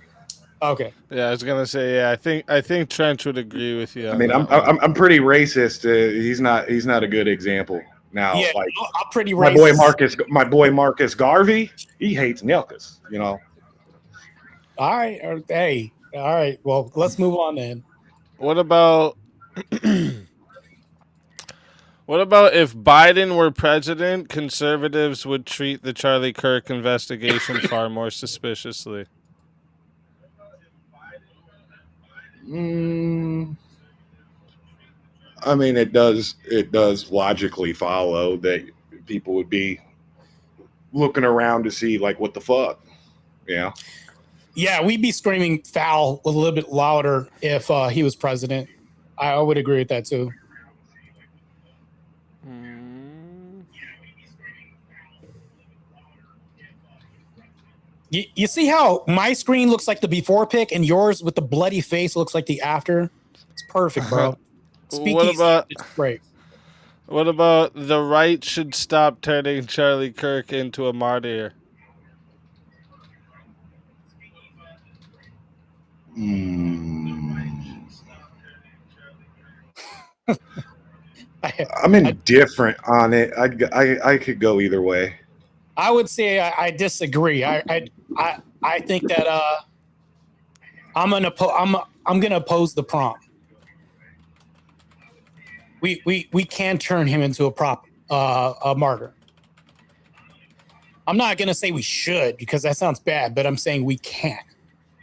Okay. Yeah, I was gonna say, yeah, I think Trench would agree with you. I on mean, that I'm one. I'm pretty racist. He's not a good example. Now, Yeah, like I'm pretty my racist. boy Marcus Garvey, he hates Nelkus. You know. All right. Hey. All right. Well, let's move on then. What about what about if Biden were president, conservatives would treat the Charlie Kirk investigation far more suspiciously? I mean, it does logically follow that people would be looking around to see like what the fuck. Yeah. Yeah, we'd be screaming foul a little bit louder if he was president. I would agree with that too. You see how my screen looks like the before pic and yours with the bloody face looks like the after? It's perfect, bro. What about it's great. What about the right should stop turning Charlie Kirk into a martyr? I'm indifferent on it. I could go either way. I would say I disagree. I think that I'm gonna oppose the prompt. We can turn him into a martyr. I'm not gonna say we should because that sounds bad, but I'm saying we can.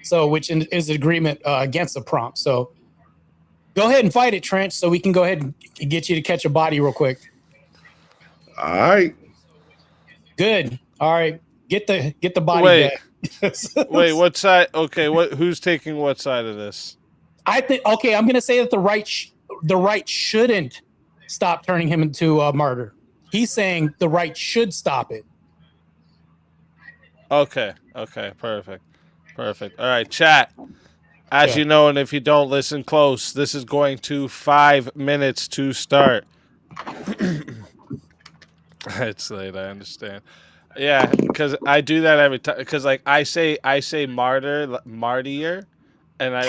So, which is an agreement against the prompt. So, go ahead and fight it, Trench, so we can go ahead and get you to catch a body real quick. All right. Good. All right. Get the body Wait. back. Wait, what side? Okay, who's taking what side of this? I think I'm going to say that the right shouldn't stop turning him into a martyr. He's saying the right should stop it. Okay, perfect. All right, chat. As you know, and if you don't listen close, this is going to 5 minutes to start. It's late, I understand. Yeah, because I do that every time. Because like I say martyr, and I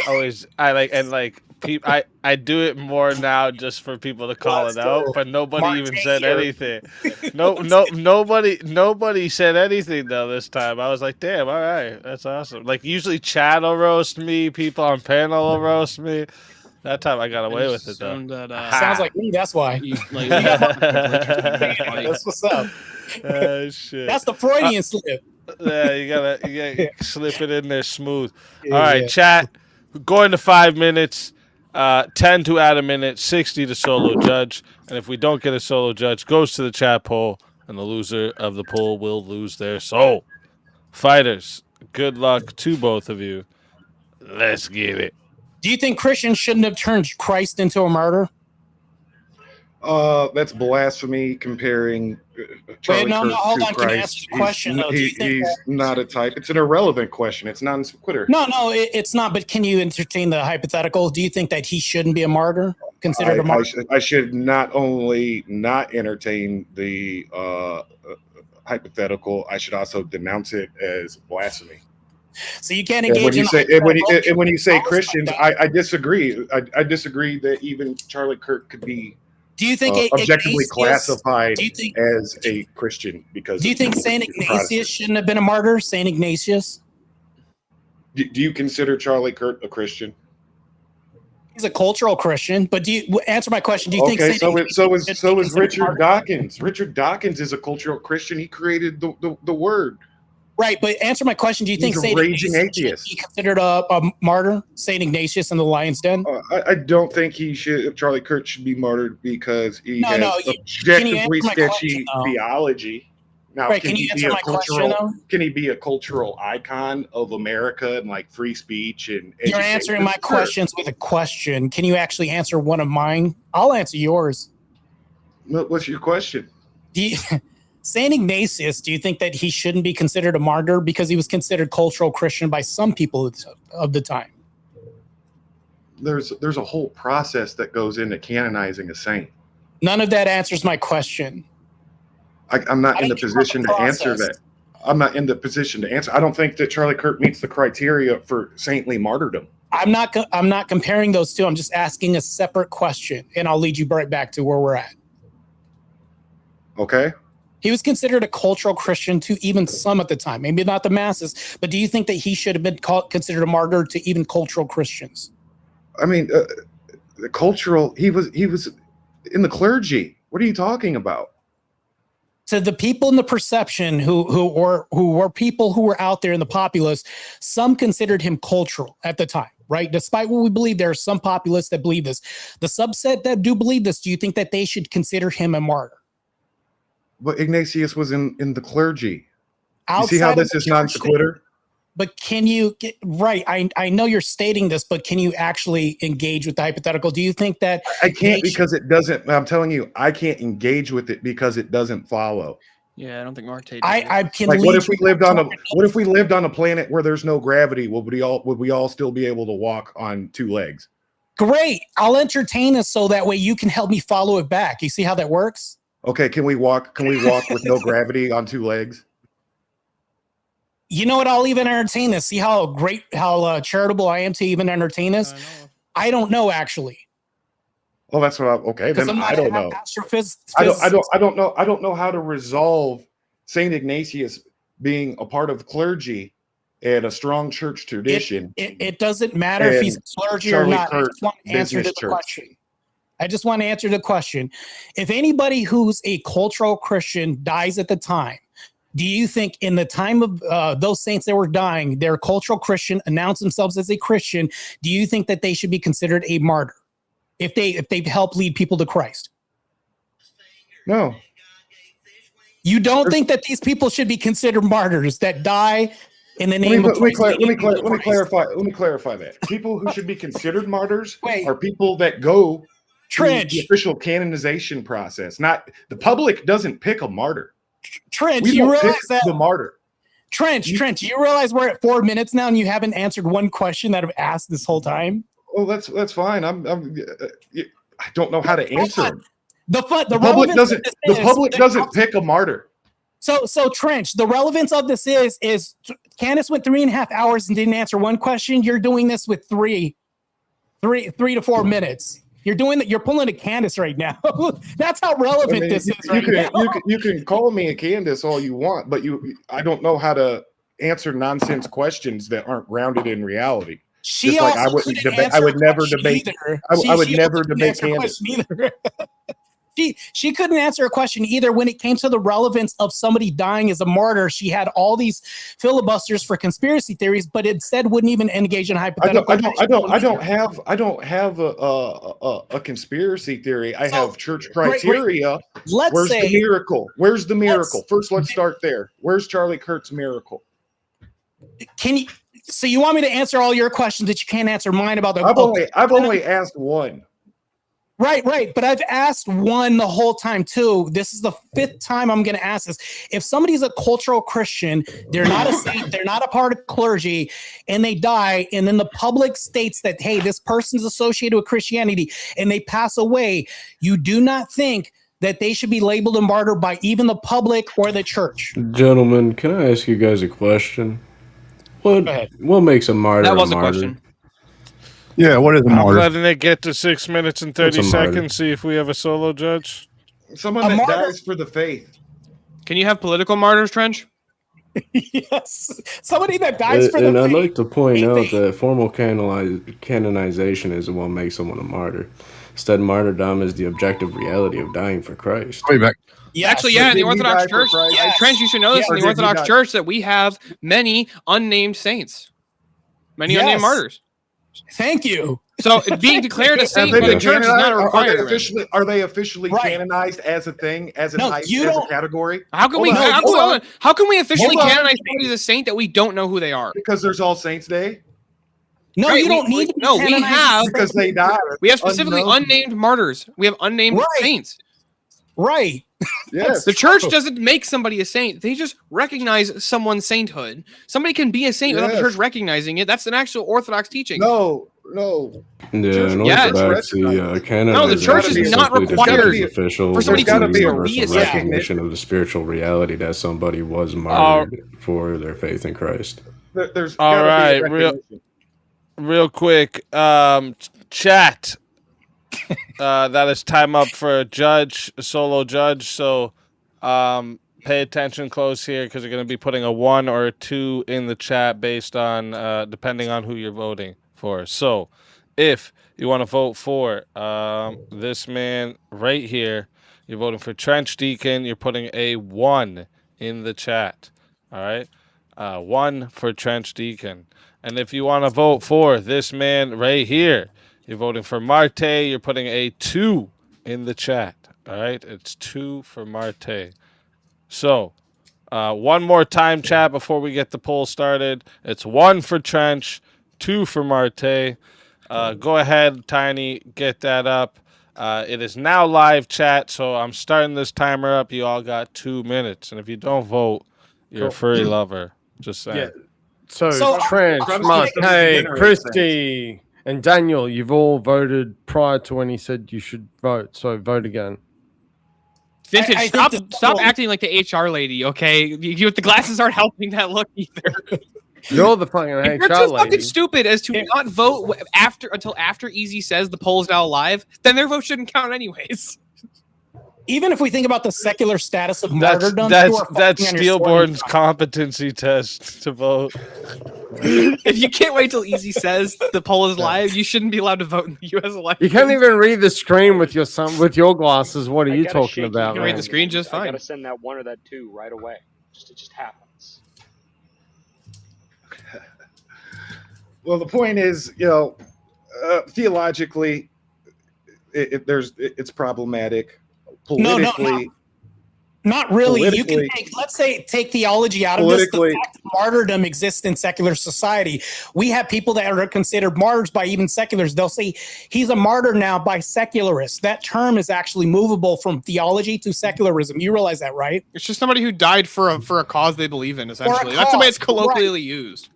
do it more now just for people to call it out. But nobody even said anything. Nobody said anything though this time. I was like, damn, all right, that's awesome. Like usually Chad will roast me, people on panel will roast me. That time I got away with it though. Sounds like me. That's why. That's what's up. Shit. That's the Freudian slip. Yeah, you gotta slip it in there smooth. Yeah, All right, yeah. chat. Going to 5 minutes. 10 to add a minute. 60 to solo judge. And if we don't get a solo judge, goes to the chat poll, and the loser of the poll will lose their soul. Fighters, good luck to both of you. Let's get it. Do you think Christians shouldn't have turned Christ into a martyr? That's blasphemy comparing Charlie no, Kirk hold to on. Can you Christ. answer the question, though? Do you think He's not a type. It's an irrelevant question. It's non sequitur. No, it's not. But can you entertain the hypothetical? Do you think that he shouldn't be a martyr, considered a martyr? I should not only not entertain the hypothetical, I should also denounce it as blasphemy. So you can't And engage when you say Christians, I disagree. I disagree that even Charlie Kirk could be. Do you think objectively Ignatius, classified as a Christian? Because do you think Saint Ignatius shouldn't have been a martyr? Saint Ignatius. Do you consider Charlie Kirk a Christian? He's a cultural Christian, but do you answer my question? Do you think so is Richard Dawkins? Richard Dawkins is a cultural Christian. He created the word. Right, but answer my question. Do you think Saint raging Ignatius should be considered a martyr? Saint Ignatius in the Lion's Den? I don't think he should. Charlie Kirk should be martyred because he has objectively sketchy theology. Now, right, can you answer my question, though? Can he be a cultural icon of America and like free speech and You're answering my questions with a question. Can you actually answer one of mine? I'll answer yours. What's your question? Saint Ignatius, do you think that he shouldn't be considered a martyr because he was considered cultural Christian by some people of the time? There's a whole process that goes into canonizing a saint. None of that answers my question. I'm not in the position to answer that. I'm not in the position to answer. I don't think that Charlie Kirk meets the criteria for saintly martyrdom. I'm not comparing those two. I'm just asking a separate question, and I'll lead you right back to where we're at. Okay. He was considered a cultural Christian to even some at the time, maybe not the masses, but do you think that he should have been considered a martyr to even cultural Christians? I mean, the cultural, he was in the clergy. What are you talking about? To the people in the perception who were people who were out there in the populace, some considered him cultural at the time, right? Despite what we believe, there are some populists that believe this. The subset that do believe this, do you think that they should consider him a martyr? But Ignatius was in the clergy. You see how this is non sequitur? But can you get right? I know you're stating this, but can you actually engage with the hypothetical? Do you think that I can't because it doesn't? I'm telling you, I can't engage with it because it doesn't follow. Yeah, I don't think Mark Tate. I can. Like, what if we lived on a planet where there's no gravity? Would we all still be able to walk on two legs? Great. I'll entertain this so that way you can help me follow it back. You see how that works? Okay, can we walk with no gravity on two legs? You know what? I'll even entertain this. See how charitable I am to even entertain this? I don't know, actually. Well, that's what okay, then I don't know. I don't know how to resolve Saint Ignatius being a part of clergy and a strong church tradition. It doesn't matter if he's clergy or not. I just want to answer the question. I just want to answer the question. If anybody who's a cultural Christian dies at the time, do you think in the time of those saints that were dying, they're cultural Christian, announced themselves as a Christian, do you think that they should be considered a martyr if they've helped lead people to Christ? No. You don't think that these people should be considered martyrs that die in the name of Christ? Let me clarify that. People who should be considered martyrs are people that go Trench. The official canonization process. Not the public doesn't pick a martyr. Trench, you realize that the martyr. Trench, you realize we're at 4 minutes now and you haven't answered one question that I've asked this whole time? Oh, that's fine. I don't know how to answer. The public doesn't pick a martyr. So Trench, the relevance of this is Candace went 3.5 hours and didn't answer one question. You're doing this with three to 4 minutes. You're pulling a Candace right now. That's how relevant this is right now. You can call me a Candace all you want, but I don't know how to answer nonsense questions that aren't grounded in reality. She like I would never debate Candace. She couldn't answer a question either when it came to the relevance of somebody dying as a martyr. She had all these filibusters for conspiracy theories, but instead wouldn't even engage in hypothetical. I don't have a conspiracy theory. I have church criteria. Where's the miracle? Where's the miracle? First, let's start there. Where's Charlie Kirk's miracle? So you want me to answer all your questions that you can't answer mine about the? I've only asked one. Right. But I've asked one the whole time too. This is the 5th time I'm going to ask this. If somebody's a cultural Christian, they're not a saint, they're not a part of clergy, and they die, and then the public states that, hey, this person's associated with Christianity, and they pass away, you do not think that they should be labeled a martyr by even the public or the church? Gentlemen, can I ask you guys a question? What makes a martyr? That was a a martyr? question. Yeah, what is a I'm martyr? letting it get to 6 minutes and 30 What's a martyr? seconds. See if we have a solo judge. Someone that dies for the faith. Can you have political martyrs, Trench? Yes. Somebody that dies for And the I'd faith. like to point out that formal canonization isn't what makes someone a martyr. Instead, martyrdom is the objective reality of dying for Christ. Wait back. Yes. Actually, yeah, in the Did he die Orthodox for Church, Christ? Trench, you should know this Yes. in Or the did he Orthodox die? Church that we have many unnamed saints, many Yes. unnamed martyrs. Thank you. So being declared a Have saint they by the been church is not a canonized? requirement. Are they officially Right. canonized as a thing, as a No, type, you as a don't- category? How can we? Hold on, How, hold hold on. on. How can we officially Hold on. canonize somebody as a saint that we don't know who they are? Because there's All Saints Day. No, Right, you don't need to be No, we canonized. have Because they died. we have specifically unknown. unnamed martyrs. We have unnamed Right. saints. Right. Yes. The church doesn't make somebody a saint. They just recognize someone's sainthood. Somebody can be a saint without the Yes. church recognizing it. That's an actual Orthodox teaching. No. Yeah, in Yes. Orthodoxy, canonization No, the church is not simply required the official for somebody to be a universal saint. recognition of the spiritual reality that somebody was martyred for their faith in Christ. There's All gotta right, be a real quick, chat. That is time up for a solo judge. So, pay attention close here because you're going to be putting a 1 or a 2 in the chat based on depending on who you're voting for. So, if you want to vote for this man right here, you're voting for Trench Deacon. You're putting a 1 in the chat. All right, 1 for Trench Deacon. And if you want to vote for this man right here, you're voting for Marte. You're putting a 2 in the chat. All right, it's 2 for Marte. So, one more time, chat, before we get the poll started. It's 1 for Trench, 2 for Marte. Go ahead, Tiny, get that up. It is now live chat, so I'm starting this timer up. You all got 2 minutes, and if you don't vote, you're a furry lover. Just saying. Yeah. So Trench, Trump's just Mark, a hey, beginner, it Christy, and Daniel, you've all voted prior to when he said you should vote. So vote again. Vintage, I stop think acting like the HR lady, okay? You with the glasses aren't helping that look either. You're the fucking If HR you're too fucking lady. stupid as to not vote until after Easy says the poll is now live, then their vote shouldn't count anyways. Even if we think about the secular status of That's martyrdom, that's you are that's fucking on your Steelborn's competency test to vote. If you can't wait till Easy says the poll is live, you shouldn't be allowed to vote in the U.S. election. You can't even read the screen with your glasses. What are you talking about? You can read man? the screen just I fine. gotta send that 1 or that 2 right away. It just happens. Well, the point is, theologically, it's problematic. No, Politically, Not really. You can Politically- take theology out of this. The Politically- fact that martyrdom exists in secular society. We have people that are considered martyrs by even seculars. They'll say he's a martyr now by secularists. That term is actually movable from theology to secularism. You realize that, right? It's just somebody who died for a cause they believe in, essentially. That's the way it's cause, colloquially used.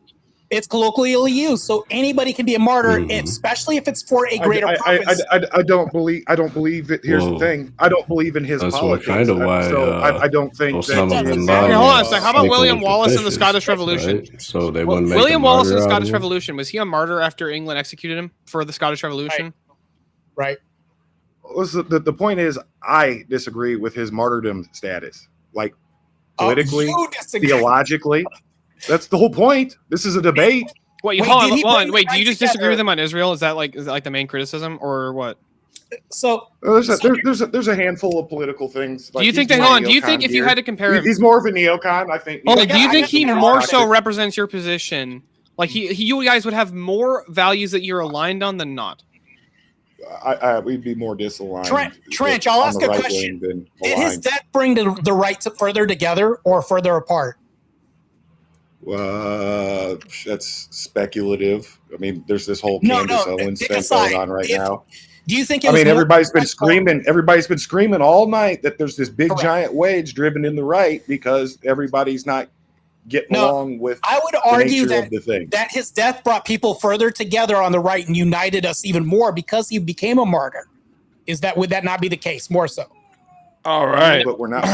It's colloquially used, so anybody can be a martyr, especially if it's for a greater purpose. I don't believe it. Here's Whoa. the thing: I don't believe in his That's politics. kind of why. So I don't think Osama bin Okay, Laden hold on a second. How about sneakily William Wallace in the fictitious, Scottish Revolution? right? So they wouldn't make William a Wallace in the martyr out of Scottish him? Revolution, was he a martyr after England executed him for the Scottish Revolution? Right. The point is, I disagree with his martyrdom status. Like politically, you disagree. theologically, that's the whole point. This is a debate. Wait, Wait, hold did on, he hold bring on. Wait, the do you right just disagree together? with him on Israel? Is that like the main criticism, or what? So There's a handful of political things. Do you think that? Hold on. Do you think if you had to compare him, he's more of a neocon? I think. hold on, do you think he more so Scottish- represents your position? Like you guys would have more values that you're aligned on than not. we'd be more disaligned. Trench, I'll on ask the a right question. wing than Did his aligned. death bring the right to further together or further apart? That's speculative. I mean, there's this whole No, Candace no, Owens pick thing a side. going on right If- now. Do you think? It I was mean, more- everybody's been screaming. Everybody's been screaming all night that there's this big giant wedge driven in the right because everybody's not getting along with. I would the argue nature that of the thing. that his death brought people further together on the right and united us even more because he became a martyr. Would that not be the case? More so. All right, but we're not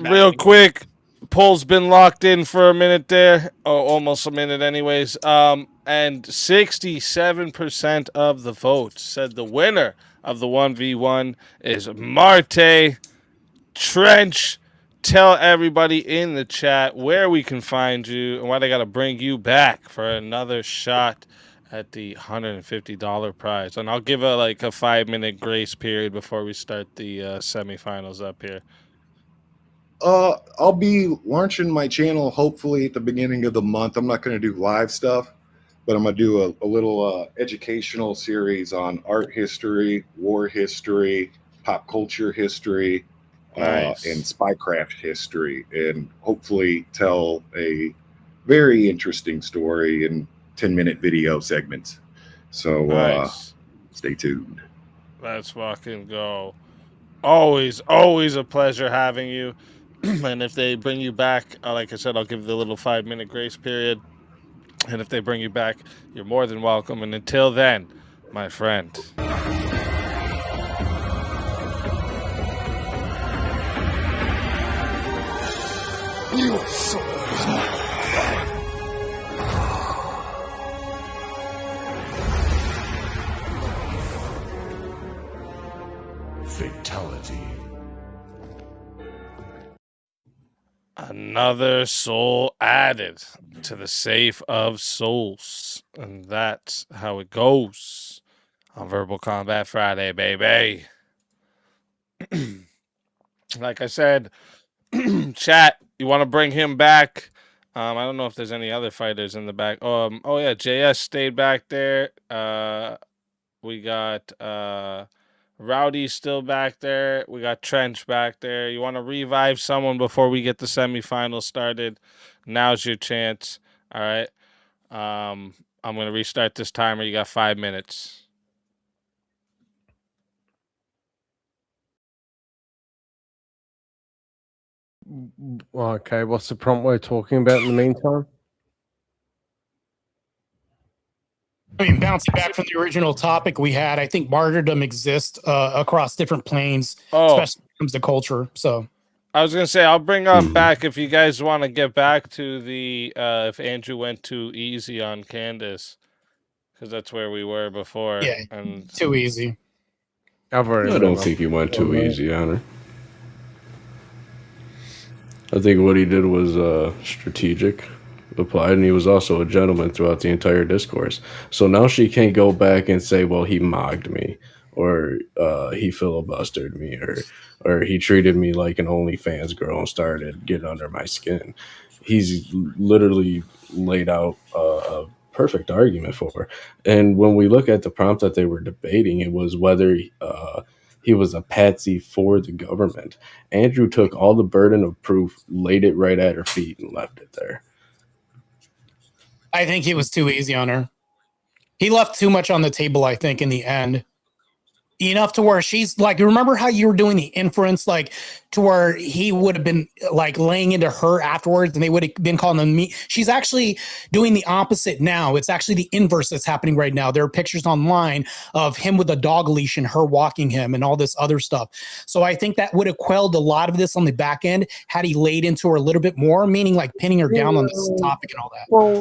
real quick. Poll's been locked in for a minute there, almost a minute, anyways. And 67% of the votes said the winner of the 1v1 is Marte. Trench, tell everybody in the chat where we can find you and why they got to bring you back for another shot at the $150 prize. And I'll give a 5-minute grace period before we start the semifinals up here. I'll be launching my channel hopefully at the beginning of the month. I'm not going to do live stuff, but I'm going to do a little educational series on art history, war history, pop culture history, and spycraft history, and hopefully tell a very interesting story in 10-minute video segments. So stay tuned. Let's fucking go. Always a pleasure having you. And if they bring you back, like I said, I'll give the little 5-minute grace period. And if they bring you back, you're more than welcome. And until then, my friend. Your soul is mine. Fatality. Another soul added to the safe of souls. And that's how it goes on Verbal Combat Friday, baby. Like I said, chat, you want to bring him back? I don't know if there's any other fighters in the back. Oh yeah, JS stayed back there. We got Rowdy's still back there. We got Trench back there. You want to revive someone before we get the semifinals started? Now's your chance. All right. I'm going to restart this timer. You got 5 minutes. Okay, what's the prompt we're talking about in the meantime? I mean, bouncing back from the original topic we had, I think martyrdom exists across different planes, especially when it comes to culture. So I was going to say, I'll bring up back if you guys want to get back to the if Andrew went too easy on Candace, because that's where we were before. Yeah, and too easy. I don't think he went too easy on her. I think what he did was strategic, applied, and he was also a gentleman throughout the entire discourse. So now she can't go back and say, well, he mocked me, or he filibustered me, or he treated me like an OnlyFans girl and started getting under my skin. He's literally laid out a perfect argument for her. And when we look at the prompt that they were debating, it was whether he was a patsy for the government. Andrew took all the burden of proof, laid it right at her feet, and left it there. I think he was too easy on her. He left too much on the table, I think, in the end. Enough to where she's like, remember how you were doing the inference, like to where he would have been like laying into her afterwards and they would have been calling them me. She's actually doing the opposite now. It's actually the inverse that's happening right now. There are pictures online of him with a dog leash and her walking him and all this other stuff. So I think that would have quelled a lot of this on the back end had he laid into her a little bit more, meaning like pinning her down on this topic and all that. Well,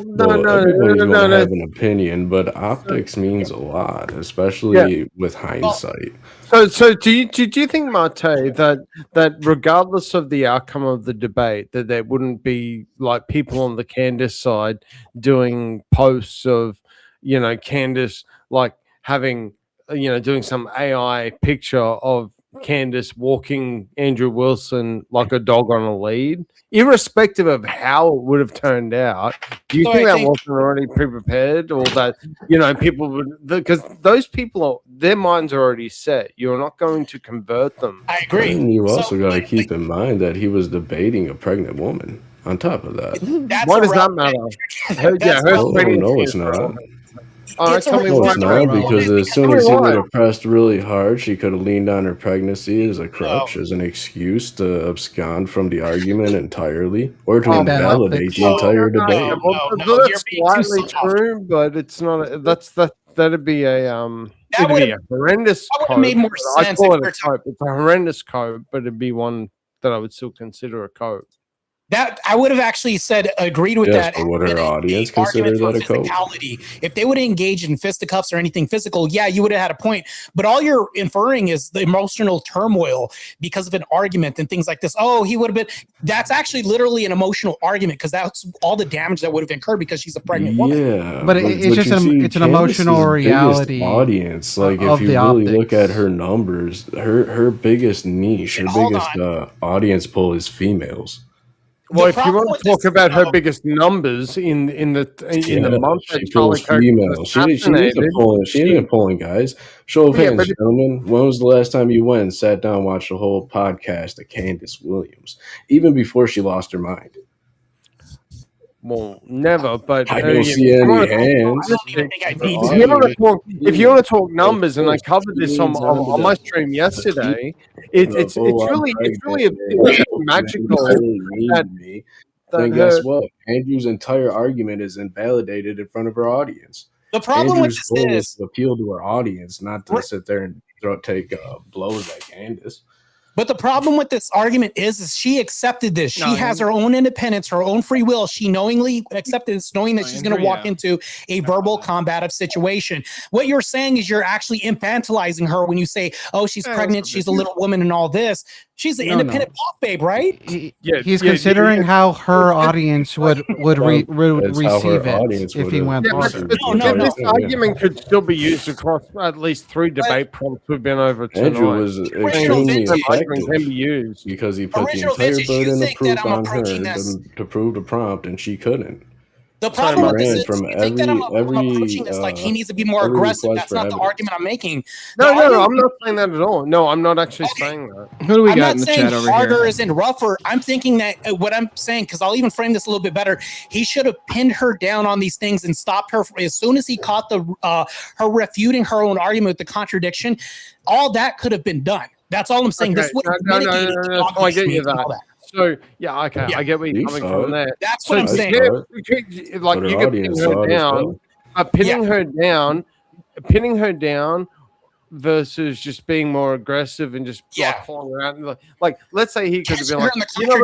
everybody's going to have an opinion, but optics means a lot, especially with hindsight. So do you think, Marte, that regardless of the outcome of the debate, that there wouldn't be like people on the Candace side doing posts of, Candace like having, doing some AI picture of Candace walking Andrew Wilson like a dog on a lead, irrespective of how it would have turned out? Do you think that wasn't already pre-prepared, or that people would, because those people their minds are already set. You're not going to convert them. I agree. And you also got to keep in mind that he was debating a pregnant woman. On top of that, Why does that matter? No, it's not. No, it's not, because as soon as he would have pressed really hard, she could have leaned on her pregnancy as a crutch, as an excuse to abscond from the argument entirely, or to invalidate the entire debate. That's slightly true, but it's not. That'd be a it'd be a horrendous that would've cope. made more I sense call if it a cope. It's a horrendous cope, but it'd be one that I would still consider a cope. That I would have actually agreed with Yes, that. but would her audience Argument consider for that a cope? physicality. If they would have engaged in fisticuffs or anything physical, yeah, you would have had a point. But all you're inferring is the emotional turmoil because of an argument and things like this. Oh, he would have been. That's actually literally an emotional argument because that's all the damage that would have incurred because she's a pregnant woman. Yeah, But it's just you see, it's an emotional Candace's biggest reality audience. Like, of if you the really look optics. at her numbers, her biggest niche, her biggest audience pool is females. Well, if you want to talk about her biggest numbers in the month that She Charlie pulls Kirk females. was She assassinated, isn't pulling guys. Show of Yeah, hands, but gentlemen. When was the last time you went and sat down and watched the whole podcast of Candace Williams, even before she lost her mind? well, never. But I don't see any hands. If you want to talk numbers, and I covered this on my stream yesterday, it's really magical. Then guess what? Andrew's entire argument is invalidated in front of her audience. The problem with Andrew's goal is to appeal to her audience, not to sit there and take blows at Candace. But the problem with this argument is she accepted this. She has her own independence, her own free will. She knowingly accepted this, knowing that she's going to walk into a verbal combative situation. What you're saying is you're actually infantilizing her when you say, oh, she's pregnant, she's a little woman and all this. She's an independent pop babe, right? He's considering how her audience would receive it if he went harder. This argument could still be used across at least 3 debate prompts we've been over tonight. Andrew was extremely effective can be used because he put the entire burden of proof on her to prove the prompt, and she couldn't. The problem with this is from you think that I'm approaching this like he needs to be more aggressive. That's not the argument I'm making. No, I'm not saying that at all. No, I'm not actually saying that. Who do we I'm got not in the saying chat over harder here? is in rougher. I'm thinking that what I'm saying, because I'll even frame this a little bit better. He should have pinned her down on these things and stopped her as soon as he caught her refuting her own argument with the contradiction. All that could have been done. That's all I'm saying. Okay, This would have no, mitigated. I get you that. So yeah, okay, I get where you're coming from there. That's what I'm saying. Like you could pin her down, pinning her down versus just being more aggressive and just like calling her out. Like let's say he could have been like, no,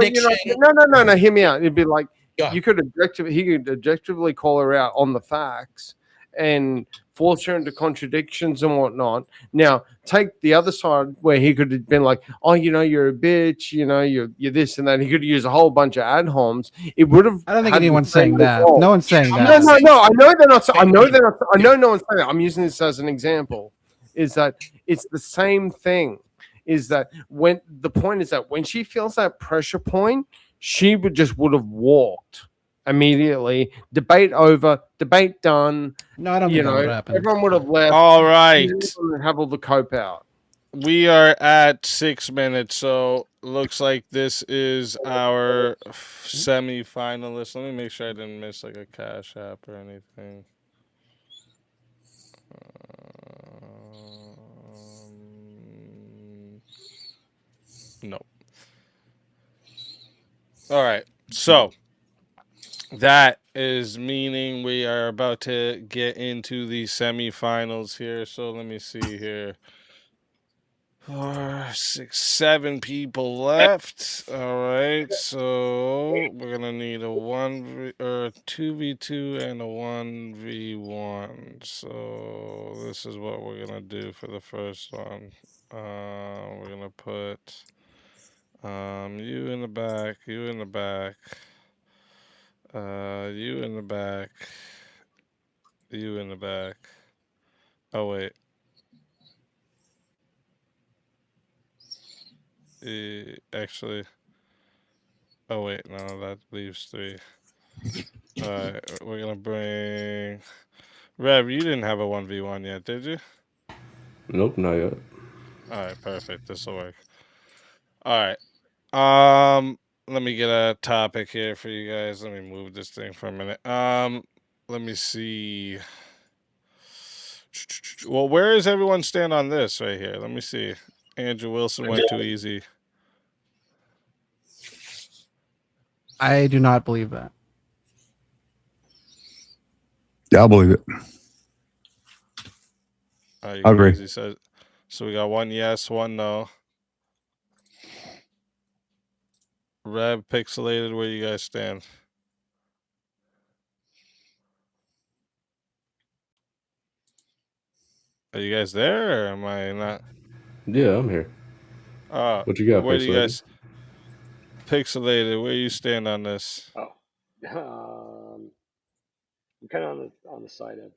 hear me out. It'd be like he could objectively call her out on the facts and force her into contradictions and whatnot. Now, take the other side where he could have been like, oh, you're a bitch, you're this and that. He could use a whole bunch of ad homs. It would have. I don't think anyone's saying that. No one's saying that. No. I know they're not. I know no one's saying that. I'm using this as an example. Is that it's the same thing? Is that when the point is that when she feels that pressure point, she would have walked immediately. Debate over, debate done. No, I don't think that would happen. Everyone would have left. All right. Have all the cope out. We are at 6 minutes, so looks like this is our semi-finalist. Let me make sure I didn't miss like a Cash App or anything. No. All right, so that is meaning we are about to get into the semifinals here. So let me see here. 4, 6, 7 people left. All right, so we're gonna need a 2v2 and a 1v1. So this is what we're gonna do for the first one. We're gonna put you in the back, you in the back, you in the back, you in the back. Oh wait. Actually, oh wait, no, that leaves 3. All right, we're gonna bring Rev. You didn't have a 1v1 yet, did you? Nope, not yet. All right, perfect. This will work. All right. Let me get a topic here for you guys. Let me move this thing for a minute. Let me see. Well, where does everyone stand on this right here? Let me see. Andrew Wilson went too easy. I do not believe that. Yeah, I believe it. I agree. Easy says. So we got 1 yes, 1 no. Rev Pixelated, where you guys stand? Are you guys there, or am I not? Yeah, I'm here. What you got, Where do you Pixelated? guys? Pixelated, where you stand on this? Oh, I'm kind of on the side of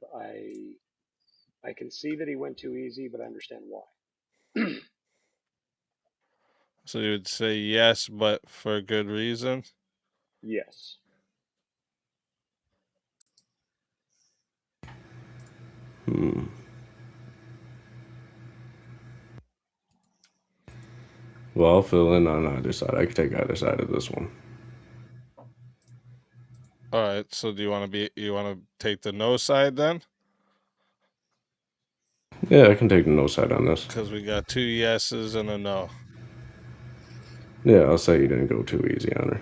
I can see that he went too easy, but I understand why. So you would say yes, but for a good reason? Yes. Well, I'll fill in on either side. I can take either side of this one. All right. So do you want to take the no side then? Yeah, I can take the no side on this. Because we got 2 yeses and a no. Yeah, I'll say you didn't go too easy on her.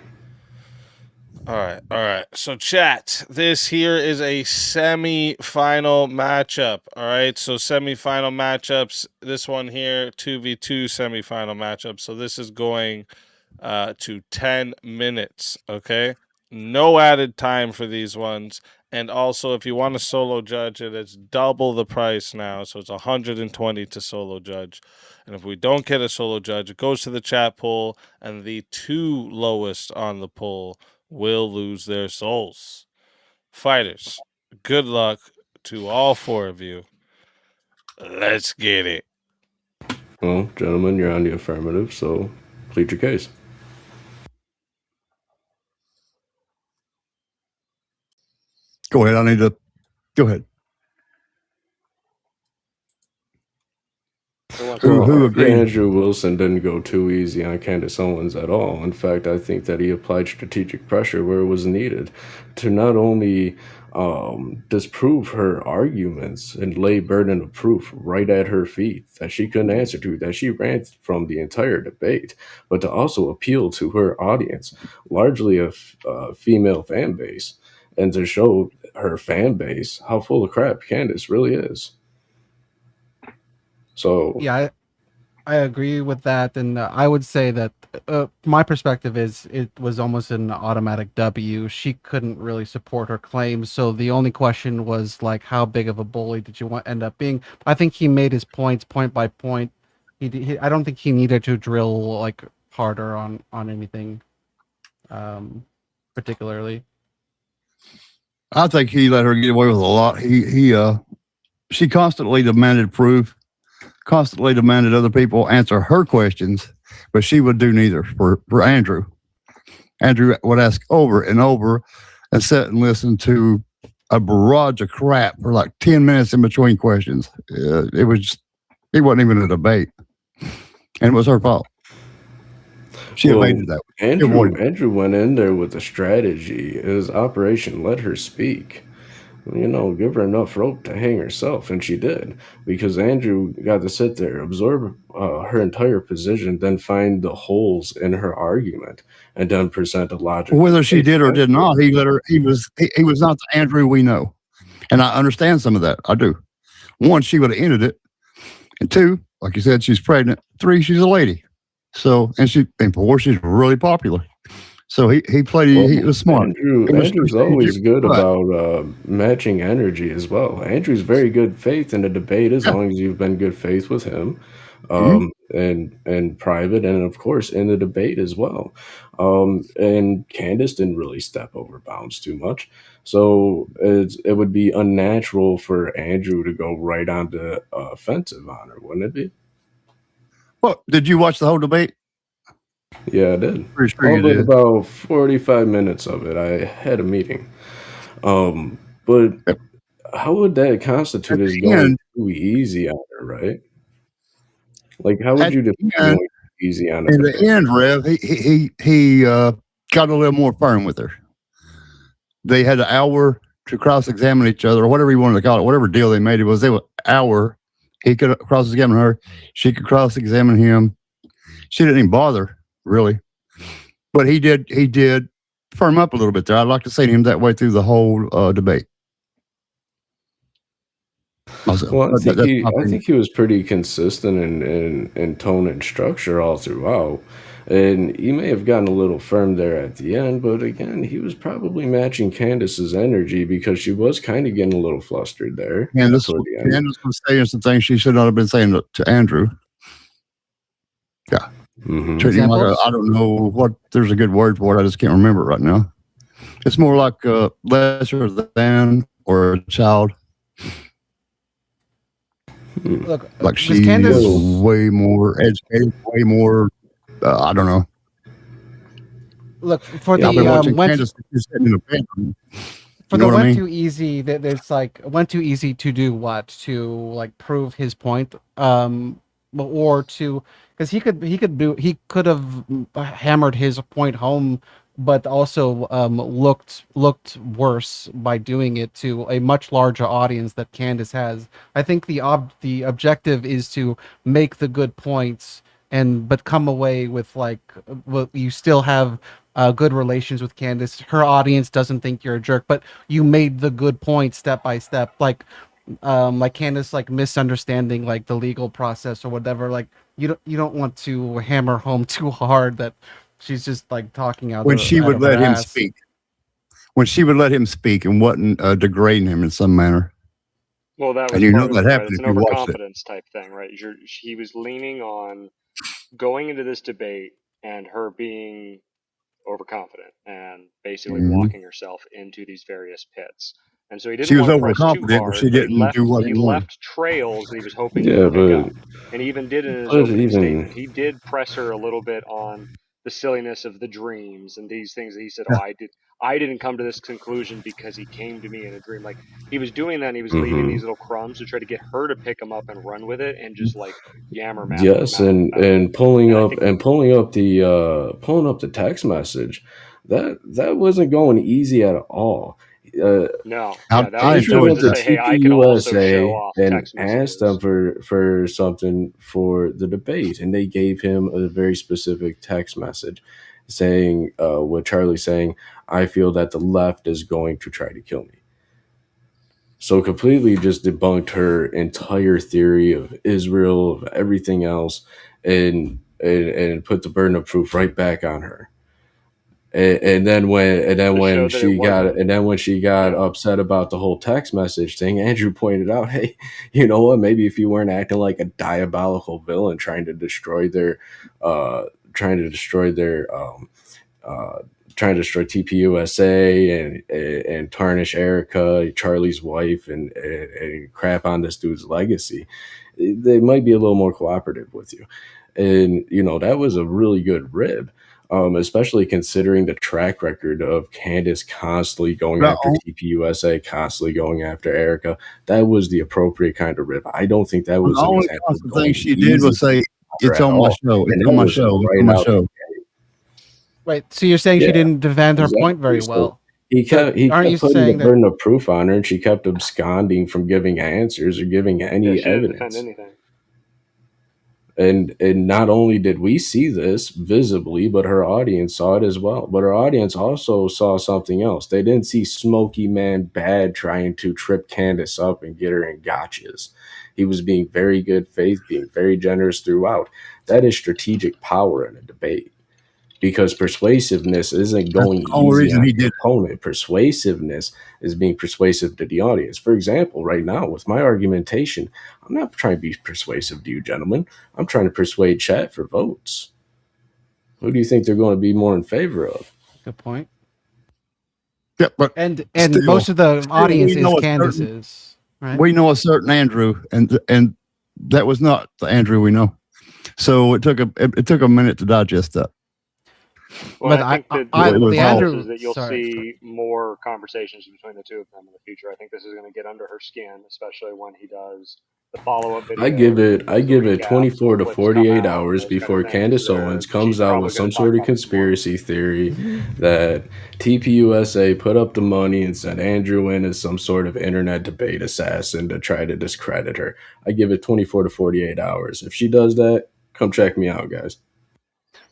All right. So chat, this here is a semi-final matchup. All right. So semi-final matchups. This one here, 2v2 semi-final matchup. So this is going to 10 minutes. Okay. No added time for these ones. And also, if you want to solo judge it, it's double the price now. So it's 120 to solo judge. And if we don't get a solo judge, it goes to the chat poll, and the 2 lowest on the poll will lose their souls. Fighters, good luck to all 4 of you. Let's get it. Well, gentlemen, you're on the affirmative, so plead your case. Go ahead. I need to go ahead. Who agreed? Andrew Wilson didn't go too easy on Candace Owens at all. In fact, I think that he applied strategic pressure where it was needed to not only disprove her arguments and lay burden of proof right at her feet that she couldn't answer to, that she ran from the entire debate, but to also appeal to her audience, largely a female fan base, and to show her fan base how full of crap Candace really is. So Yeah, I agree with that, and I would say that my perspective is it was almost an automatic W. She couldn't really support her claims, so the only question was like, how big of a bully did you end up being? I think he made his points point by point. I don't think he needed to drill like harder on anything, particularly. I think he let her get away with a lot. She constantly demanded proof, constantly demanded other people answer her questions, but she would do neither for Andrew. Andrew would ask over and over and sit and listen to a barrage of crap for like 10 minutes in between questions. It wasn't even a debate. And it was her fault. She evaded that. Andrew went in there with a strategy. His operation let her speak. Give her enough rope to hang herself, and she did, because Andrew got to sit there, absorb her entire position, then find the holes in her argument, and then present a logic. Whether she did or did not, he let her. He was not the Andrew we know, and I understand some of that. I do. 1, she would have ended it, and 2, like you said, she's pregnant. 3, she's a lady. So, and 4, she's really popular. So he played. He was smart. Andrew's always good about matching energy as well. Andrew's very good faith in the debate as long as you've been good faith with him, and private, and of course in the debate as well. And Candace didn't really step over bounds too much, so it would be unnatural for Andrew to go right on the offensive on her, wouldn't it be? Well, did you watch the whole debate? Yeah, I did. Pretty sure you did. About 45 minutes of it. I had a meeting. But how would that constitute as going too easy on her, right? Like, how would you define going too easy on her? In the end, Rev, he got a little more firm with her. They had an hour to cross-examine each other, or whatever you wanted to call it, whatever deal they made. It was they were hour. He could cross-examine her. She could cross-examine him. She didn't even bother, really. But he did firm up a little bit there. I'd like to see him that way through the whole debate. Well, I think he was pretty consistent in tone and structure all throughout. And he may have gotten a little firm there at the end, but again, he was probably matching Candace's energy because she was kind of getting a little flustered there. Candace toward the end. was saying some things she should not have been saying to Andrew. Yeah. Mhm. Treating him like I don't know what there's a good word for it. I just can't remember it right now. It's more like lesser than or a child. Look, Like Miss she Candace- is way more educated, way more. I don't know. Look for Yeah, I've been watching went Candace just sitting in a bedroom. for You the know what I went mean? too easy. That it's like went too easy to do what to like prove his point, or to because he could have hammered his point home, but also looked worse by doing it to a much larger audience that Candace has. I think the objective is to make the good points but come away with like well, you still have good relations with Candace. Her audience doesn't think you're a jerk, but you made the good points step by step. Like Candace like misunderstanding like the legal process or whatever. Like you don't want to hammer home too hard that she's just like talking out When of- she out would of her let him ass. speak. When she would let him speak and wasn't degrading him in some manner. Well, that was And you know part of that it, right? happened It's if an you watched it. overconfidence type thing, right? He was leaning on going into this debate and her being overconfident and basically Mhm. walking herself into these various pits. And so he didn't She was want to press too overconfident, but hard. she But he didn't left, do what he he wanted. left trails that he was hoping Yeah, he would pick but up. And he even did in his but opening even statement. He did press her a little bit on the silliness of the dreams and these things that he said, Yeah. I didn't come to this conclusion because he came to me in a dream. Like he was doing that and he was leaving Mhm. these little crumbs to try to get her to pick him up and run with it and just like yammer mouth. Yes, and pulling up the text message, that wasn't going easy at all. No, I- yeah, that I was enjoyed to that. say, hey, I can also show TPUSA off and text asked them for something for the debate, and they gave him a very specific text message saying, with Charlie saying, "I feel that the left is going to try to kill me." So completely just debunked her entire theory of Israel, of everything else, and put the burden of proof right back on her. And then when she got upset about the whole text message thing, Andrew pointed out, hey, you know what? Maybe if you weren't acting like a diabolical villain trying to destroy TPUSA and tarnish Erica, Charlie's wife, and crap on this dude's legacy, they might be a little more cooperative with you. And that was a really good rib. Especially considering the track record of Candace constantly going after TPUSA, constantly going after Erica. That was the appropriate kind of rib. I don't think that was The an only example of constant going thing she did was easy say, "It's on my show. And It's that on my was show. It's right on my out the show." gate. Right. So you're saying she Yeah, didn't defend her point very exactly. So well. he kept Aren't you putting the saying that? burden of proof on her, and she kept absconding from giving answers or giving any she didn't defend evidence. anything. And not only did we see this visibly, but her audience saw it as well. But her audience also saw something else. They didn't see Smokey Man Bad trying to trip Candace up and get her in gotchas. He was being very good faith, being very generous throughout. That is strategic power in a debate. Because persuasiveness isn't going the only easy reason on he the did it. opponent. Persuasiveness is being persuasive to the audience. For example, right now with my argumentation, I'm not trying to be persuasive to you, gentlemen. I'm trying to persuade chat for votes. Who do you think they're going to be more in favor of? Good point. Yeah, but And still- most of the still, audience we is know a Candace's, right? We know a certain Andrew, and that was not the Andrew we know. So it took a minute to digest that. Well, But I think that I- the the result Andrew- is that you'll sorry. see more conversations between the two of them in the future. I think this is going to get under her skin, especially when he does the follow-up video. I give it recap, 24 to what's 48 come out, hours those kind of before things. Candace Owens comes She's out probably with gonna some talk sort of about it more. conspiracy theory that TPUSA put up the money and sent Andrew in as some sort of internet debate assassin to try to discredit her. I give it 24 to 48 hours. If she does that, come check me out, guys.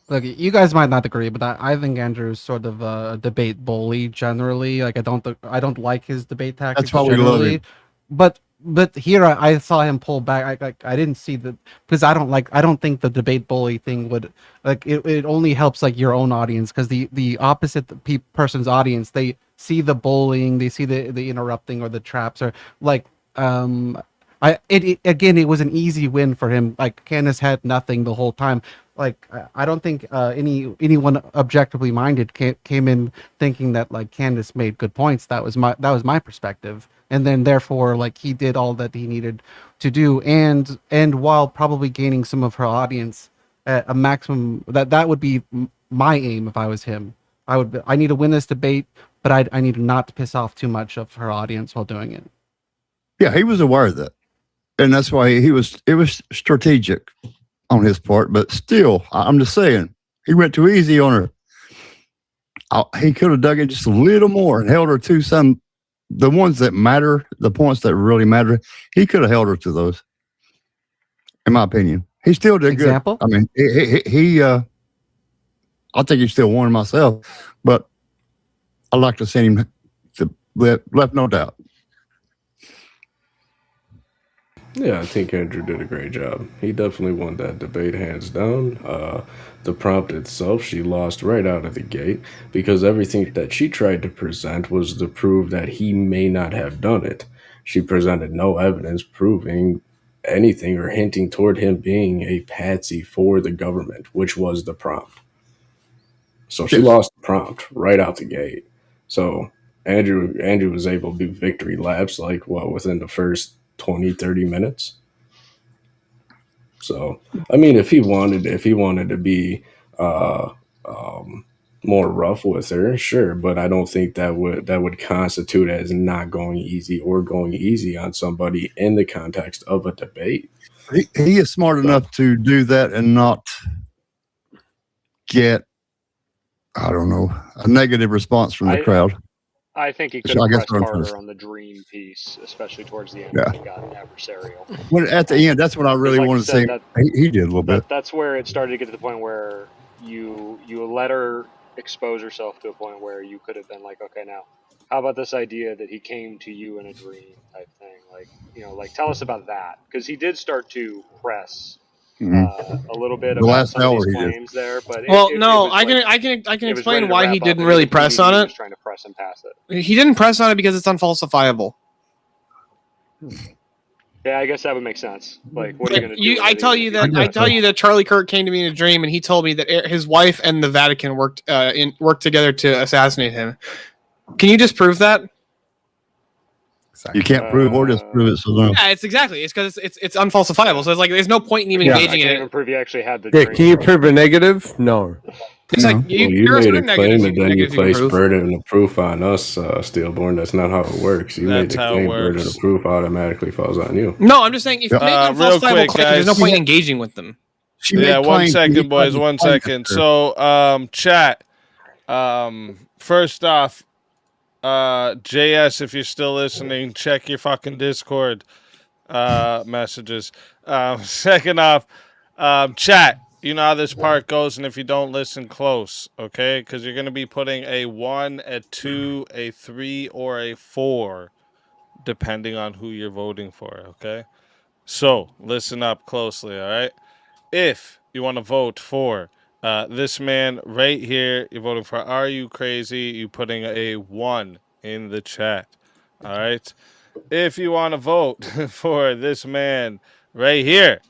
Look, you guys might not agree, but I think Andrew's sort of a debate bully generally. Like I don't like his debate tactics why we love generally. him. But here I saw him pull back. I didn't see the because I don't think the debate bully thing would like it only helps like your own audience because the opposite person's audience, they see the bullying, they see the interrupting or the traps or like again, it was an easy win for him. Like Candace had nothing the whole time. Like I don't think anyone objectively minded came in thinking that like Candace made good points. That was my perspective. And then therefore like he did all that he needed to do and while probably gaining some of her audience at a maximum that would be my aim if I was him. I need to win this debate, but I need not to piss off too much of her audience while doing it. Yeah, he was aware of that, and that's why it was strategic on his part. But still, I'm just saying, he went too easy on her. He could have dug in just a little more and held her to the ones that matter, the points that really matter. He could have held her to those, in my opinion. He still did good. Example? I mean, I think he still won myself, but I like to see him to left no doubt. Yeah, I think Andrew did a great job. He definitely won that debate hands down. The prompt itself, she lost right out of the gate because everything that she tried to present was to prove that he may not have done it. She presented no evidence proving anything or hinting toward him being a patsy for the government, which was the prompt. So she lost the prompt right out the gate. So Andrew was able to do victory laps within the first 20, 30 minutes. So, I mean, if he wanted to be more rough with her, sure, but I don't think that would constitute as not going easy or going easy on somebody in the context of a debate. He is smart enough to do that and not get, I don't know, a negative response from the crowd. I think he could So I have guess pressed what I'm harder on the dream piece, especially towards the end Yeah. when it got adversarial. When at the end, that's what I really Like you wanted to said, say. He did a little bit. That's where it started to get to the point where you let her expose herself to a point where you could have been like, okay, now how about this idea that he came to you in a dream type thing? Like, like tell us about that, because he did start to press a little bit The about last some of hour these he did. claims there. But I can explain why he didn't really press on it. Trying to press and pass it. He didn't press on it because it's unfalsifiable. Yeah, I guess that would make sense. Like, what are you going to do? I tell you that Charlie Kirk came to me in a dream, and he told me that his wife and the Vatican worked together to assassinate him. Can you disprove that? You can't prove or disprove it. So no. Yeah, it's because it's unfalsifiable. So it's like there's no point in even engaging in I can't it. even prove you actually had the Yeah, dream. can you prove a negative? No. It's like You there are made certain a claim negatives and then you negatives can place prove. burden of proof on us, Steelborn. That's not how it works. You made That's the how it claim, burden works. of proof automatically falls on you. No, I'm just saying if you make Real unfalsifiable quick, claims, there's no guys. point in engaging with them. Yeah, 1 second, boys. 1 second. So, chat. First off, JS, if you're still listening, check your fucking Discord messages. Second off, chat. You know how this part goes, and if you don't listen close, okay? Because you're going to be putting a 1, a 2, a 3, or a 4, depending on who you're voting for, okay? So, listen up closely, all right? If you want to vote for this man right here, you're voting for Are You Crazy? You're putting a 1 in the chat, all right? If you want to vote for this man right here,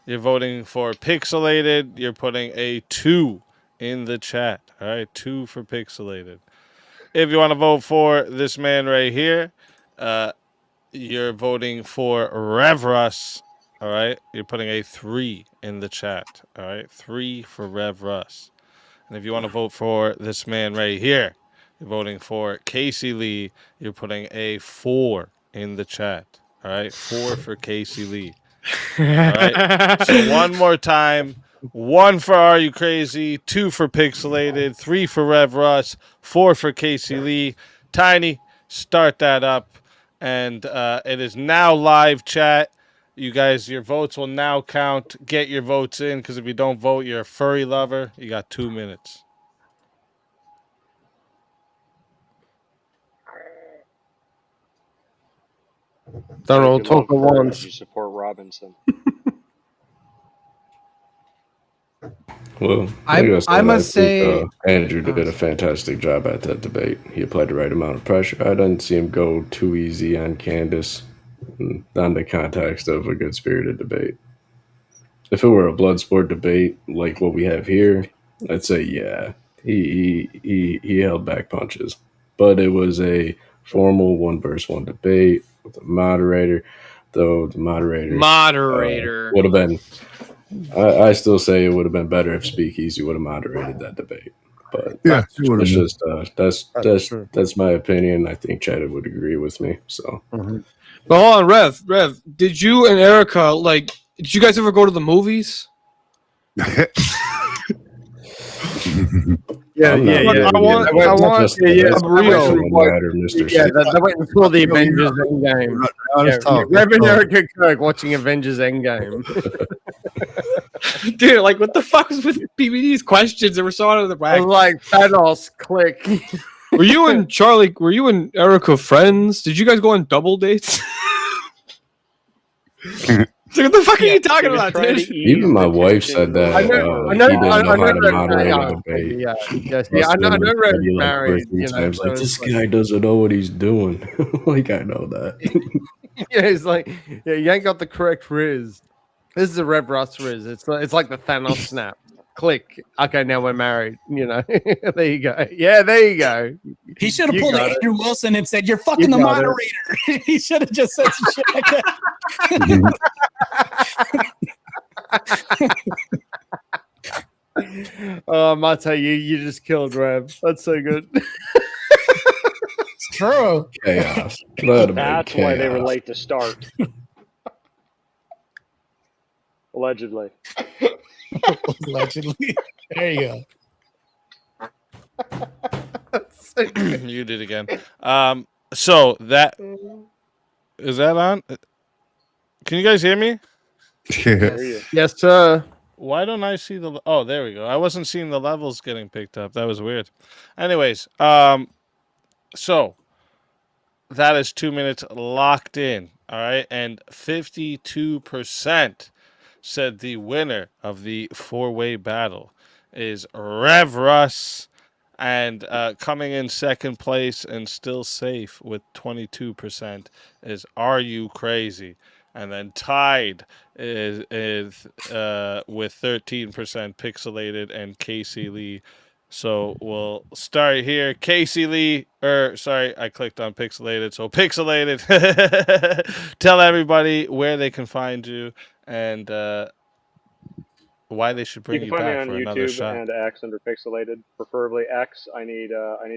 you're voting for Pixelated. You're putting a 2 in the chat. All right, 2 for Pixelated. If you want to vote for this man right here, you're voting for Rev Russ. All right, you're putting a 3 in the chat. All right, 3 for Rev Russ. And if you want to vote for this man right here, you're voting for Casey Lee. You're putting a 4 in the chat. All right, 4 for Casey Lee. All right. So one more time. 1 for Are You Crazy? 2 for Pixelated. 3 for Rev Russ. 4 for Casey Lee. Tiny, start that up. And it is now live chat. You guys, your votes will now count. Get your votes in, because if you don't vote, you're a furry lover. You got 2 minutes. Don't all If you talk at love furries, once. You support Robinson. Well, I like said, must think, say- Andrew did a fantastic job at that debate. He applied the right amount of pressure. I didn't see him go too easy on Candace, not in the context of a good spirited debate. If it were a blood sport debate like what we have here, I'd say yeah, he held back punches. But it was a formal 1-versus-1 debate with a moderator, though the moderator would have been. I still say it would have been better if Speakeasy would have moderated that debate. But Yeah, it's just that's my opinion. I think Chad would agree with me. So But hold on, Rev, did you and Erica did you guys ever go to the movies? Yeah. I want. Mr. Yeah, they went and saw the Avengers Endgame. Rev and Erica Kirk watching Avengers Endgame. Dude, what the fuck was with PBD's questions that were so out of the I whack? was like, Thanos, click. Were you and Charlie? Were you and Erica friends? Did you guys go on double dates? So what the fuck are you talking about, dude? Even my wife said that he didn't know how to moderate a debate. Yeah, I know Rev is married. Like, this guy doesn't know what he's doing. I know that. Yeah, he's like, yeah, you ain't got the correct Riz. This is a Rev Russ Riz. It's like the Thanos snap. Click. Okay, now we're married. There you go. Yeah, there you go. He should have pulled got it. Andrew Wilson and said, "You're fucking the got it. moderator." He should have just said some shit like that. Oh, Mate, you just killed Rev. That's so good. It's true. Chaos. That'd That's be why they were chaos. late to start. Allegedly. Allegedly. There you go. You did again. So that is that on? Can you guys hear me? Yes, sir. Why don't I see the? Oh, there we go. I wasn't seeing the levels getting picked up. That was weird. Anyways, so that is 2 minutes locked in. All right, and 52% said the winner of the four-way battle is Rev Russ, and coming in second place and still safe with 22% is Are You Crazy? And then tied is with 13% Pixelated and Casey Lee. So we'll start here. Casey Lee, sorry, I clicked on Pixelated. So Pixelated, tell everybody where they can find you and why they should bring You you, can find me back on for another YouTube shot. and X under Pixelated. Preferably X. I need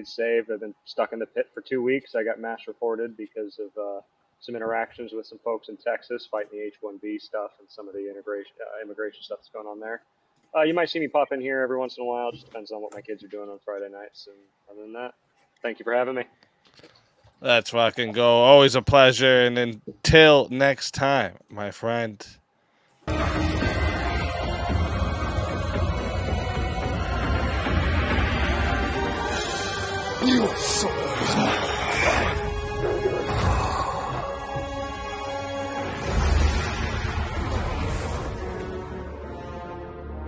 saved. I've been stuck in the pit for 2 weeks. I got mass reported because of some interactions with some folks in Texas fighting the H-1B stuff and some of the immigration stuff that's going on there. You might see me pop in here every once in a while. Just depends on what my kids are doing on Friday nights. And other than that, thank you for having me. Let's fucking go. Always a pleasure. And until next time, my friend. You so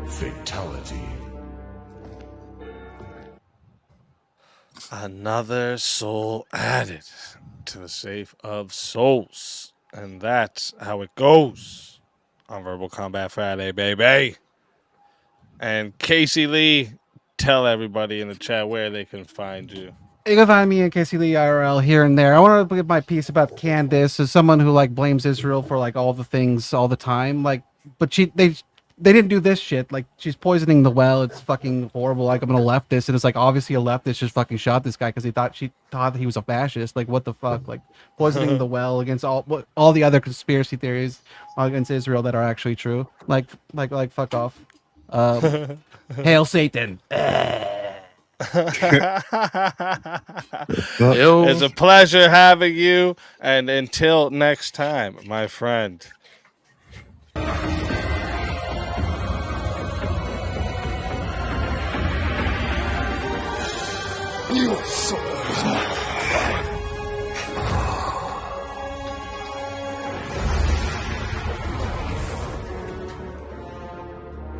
Fatality. Another soul added to the safe of souls. And that's how it goes on Verbal Combat Friday, baby. And Casey Lee, tell everybody in the chat where they can find you. You can find me in Casey Lee IRL here and there. I want to give my piece about Candace as someone who blames Israel for all the things all the time. But they didn't do this shit. Like, she's poisoning the well. It's fucking horrible. Like, I'm gonna leftist, and it's like obviously a leftist just fucking shot this guy because she thought that he was a fascist. Like, what the fuck? Like, poisoning the well against all the other conspiracy theories against Israel that are actually true. Like, fuck off. Hail Satan. It's a pleasure having you, and until next time, my friend. Your soul is mine.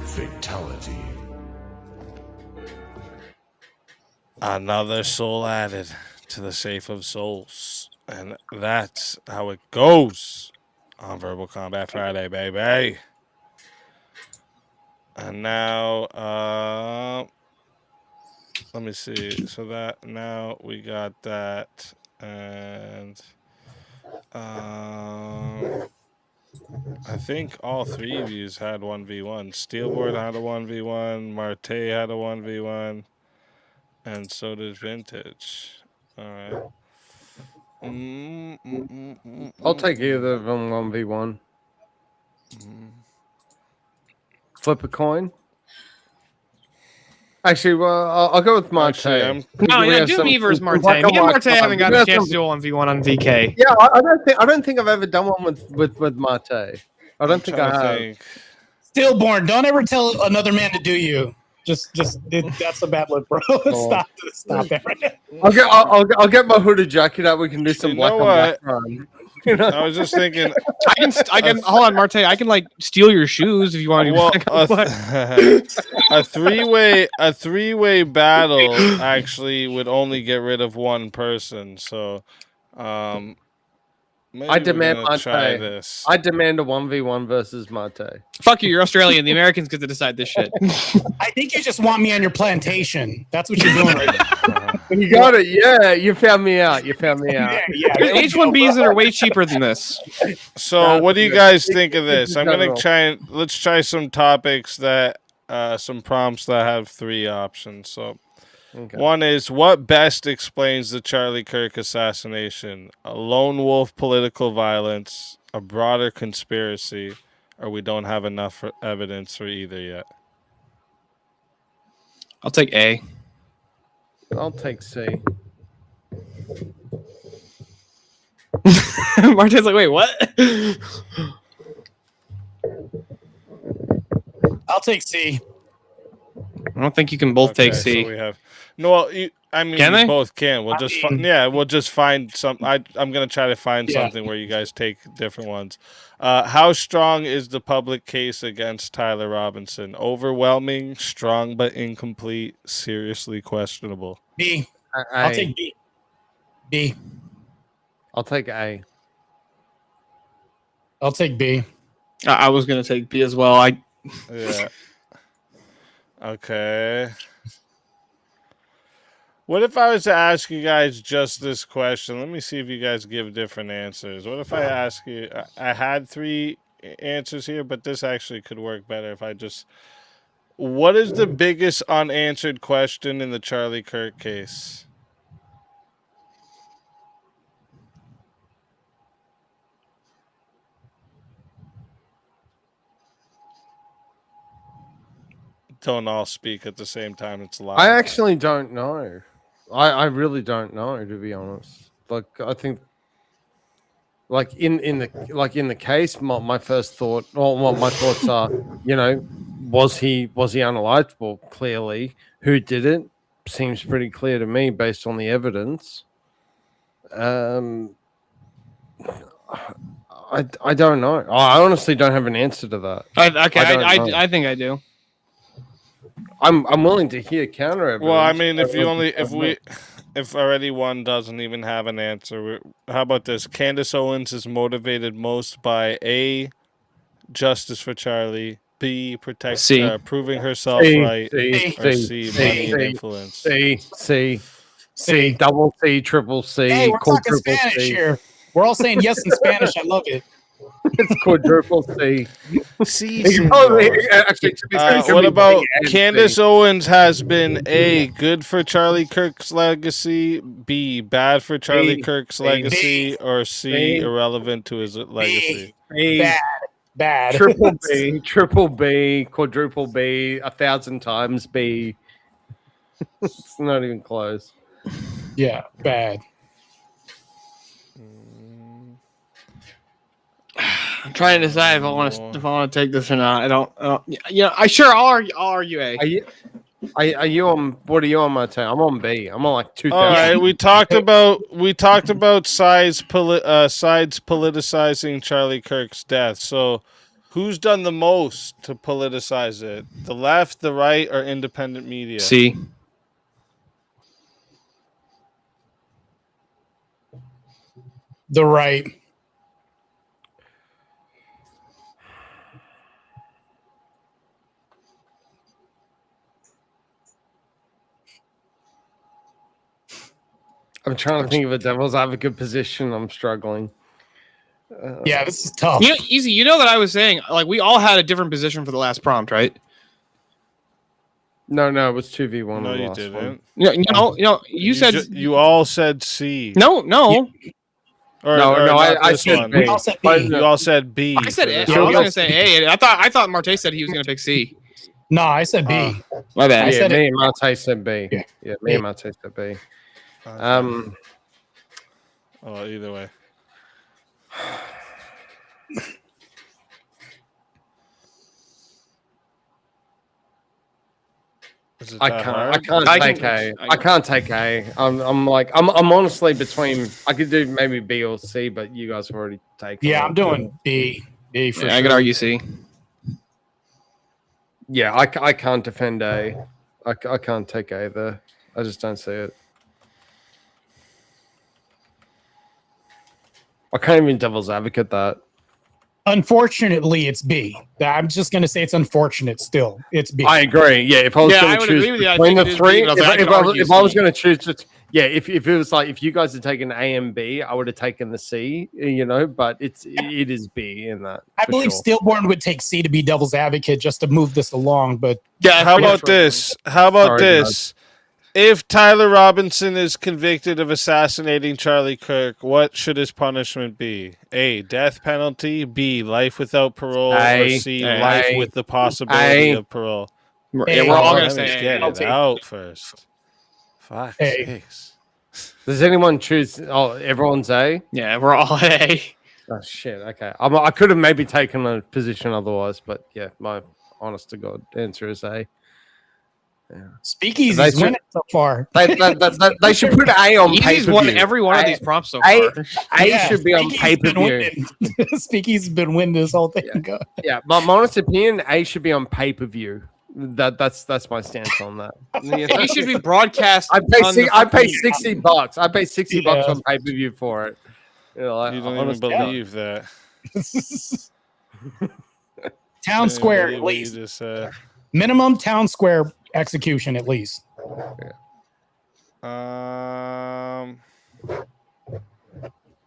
Fatality. Another soul added to the safe of souls. And that's how it goes on Verbal Combat Friday, baby. And now, let me see. So that now we got that, and I think all three of you had 1v1. Steelboard had a 1v1. Marte had a 1v1, and so did Vintage. All right. I'll take either of them 1v1. Flip a coin. Actually, well, I'll go with Marte. No, do me versus Marte. Me and Marte haven't got a chance to do a 1v1 on VK. Yeah, I don't think I've ever done one with Marte. I don't think I have. Stillborn, don't ever tell another man to do you. That's a bad look, bro. Stop that right now. I'll get my hooded jacket out. We can do some black on black run. You know? I was just thinking. I can hold on, Marte. I can like steal your shoes if you want to. Well, a three-way battle actually would only get rid of one person. So, maybe I demand we're gonna try Marte. this. I demand a 1v1 versus Marte. Fuck you. You're Australian. The Americans get to decide this shit. I think you just want me on your plantation. That's what you're doing right now. You got it. Yeah, you found me out. Yeah. H1Bs that are way cheaper than this. So, what do you guys think of this? I'm gonna let's try some topics that, some prompts that have three options. So, one is, what best explains the Charlie Kirk assassination? A lone wolf political violence, a broader conspiracy, or we don't have enough evidence for either yet? I'll take A. I'll take C. Martin's like, wait, what? I'll take C. I don't think you can both take Okay, C. So we have no. I mean, Can we they? both can. We'll just we'll just find some. I'm gonna try to find something where you guys take different ones. How strong is the public case against Tyler Robinson? Overwhelming, strong but incomplete, seriously questionable. B. I'll take B. B. I'll take A. I'll take B. I was gonna take B as well. Yeah. Okay. What if I was to ask you guys just this question? Let me see if you guys give different answers. What if I ask you, I had three answers here, but this actually could work better if I just, what is the biggest unanswered question in the Charlie Kirk case? Don't all speak at the same time. It's live. I actually don't know. I really don't know, to be honest. Like, I think, like in the case, my first thought, or what my thoughts are, was he unalived? Well, clearly, who did it seems pretty clear to me based on the evidence. I don't know. I honestly don't have an answer to that. I think I do. I'm willing to hear counter evidence. Well, I mean, if already one doesn't even have an answer, how about this? Candace Owens is motivated most by A, justice for Charlie, B, proving herself right, or C, money and influence. C, double C, triple C, Hey, we're talking quadruple Spanish C. here. We're all saying yes in Spanish. I love it. It's quadruple C. C. Actually, to be fair, it could What be about B and Candace C. Owens has been A, good for Charlie Kirk's legacy, B, bad for Charlie B. Kirk's B. legacy, or C, B. irrelevant to his legacy? B. Bad. Triple B, quadruple B, 1,000 times B. It's not even close. Yeah, bad. I'm trying to decide if I want to take this or not. I don't. Yeah, I'll argue A. Are you on? What are you on, Martin? I'm on B. I'm on like 2,000. All right, we talked about sides politicizing Charlie Kirk's death. So, who's done the most to politicize it? The left, the right, or independent media? C. The right. I'm trying to think of a devil's advocate position. I'm struggling. Yeah, this is tough. Easy. You know that I was saying like we all had a different position for the last prompt, right? No, it was 2v1. No, on the you last didn't. one. You said you all said C. No. Or I this said one. B. We all said B. You all said B. I said for A. this I one. was going to say A. I thought Marte said he was going to pick C. No, I said B. My bad. I said me it. and Marte said B. Yeah. Me and Marte said B. Oh, either way. Is it I that can't. hard? I can't take A. I'm honestly between. I could do maybe B or C, but you guys have already taken. Yeah, it. I'm doing B. B for Yeah, sure. I could argue C. Yeah, I can't defend A. I can't take A there. I just don't see it. I can't even devil's advocate that. Unfortunately, it's B. I'm just going to say it's unfortunate still. It's B. I agree. Yeah, if I was Yeah, I going to would choose agree with you. I between think the it is three, B, but I was like, I could argue if I was C. going to choose, if it was like if you guys had taken A and B, I would have taken the C. But it is B in that. I for believe sure. Stillborn would take C to be devil's advocate just to move this along. But Yeah. How about this? How about Sorry, this? If Tyler Robinson is convicted of assassinating Charlie Kirk, what should his punishment be? A, death penalty. B, life without parole. Or C, life with the possibility of parole. Yeah, we're all going to Let me say get A. it out first. Fuck A. sakes. Does anyone choose? Oh, everyone's A. Yeah, we're all A. Oh shit. Okay, I could have maybe taken a position otherwise, but yeah, my honest to God answer is A. Yeah. Speakeasy's winning so far. They should put A on Easy's pay-per-view. won every one of these prompts so A, far. A should be on Speakeasy's been pay-per-view. winning. Speakeasy's been winning this whole thing. Yeah, my honest opinion, A should be on pay-per-view. That's my stance on that. He should be broadcast. I pay on the I pay fucking- $60. I pay $60 Yeah. on pay-per-view for it. You don't even honestly, believe that. Town square Believe at what you least. just said. Minimum town square execution at least.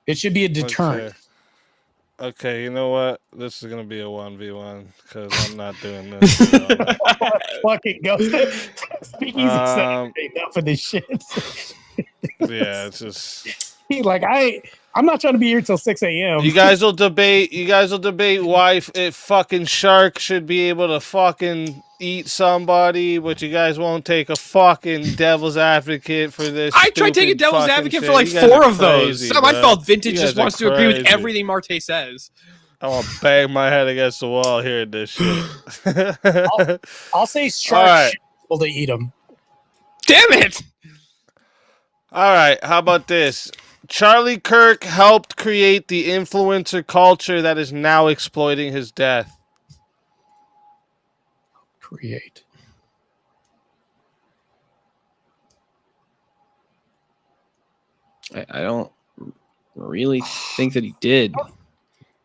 It should be a deterrent. Okay, you know what? This is gonna be a 1v1 because I'm not doing this. Fucking go. Speakeasy said enough of this shit. Yeah, it's just I'm not trying to be here till 6 a.m. you guys will debate. You guys will debate why if fucking shark should be able to fucking eat somebody, but you guys won't take a fucking devil's advocate for this. I tried taking stupid devil's fucking advocate shit. for like You guys 4 are of those. crazy, Some I bro. felt Vintage You just guys wants are to agree with crazy. everything Marte says. I'm gonna bang my head against the wall hearing this shit. I'll say All shark right. should be able to eat them. Damn it! All right, how about this? Charlie Kirk helped create the influencer culture that is now exploiting his death. Create. I don't really think that he did.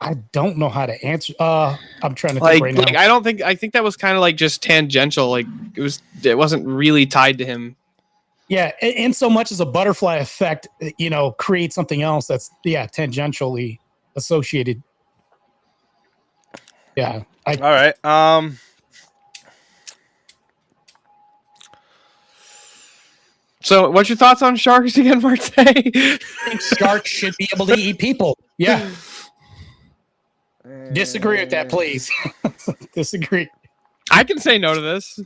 I don't know how to answer. I'm trying to think Like, right now. I think that was kind of like just tangential. Like it wasn't really tied to him. Yeah, in so much as a butterfly effect, creates something else that's tangentially associated. Yeah. All right. So, what's your thoughts on sharks again, Marte? I think sharks should be able to eat people. Yeah. Disagree with that, please. Disagree. I can say no to this.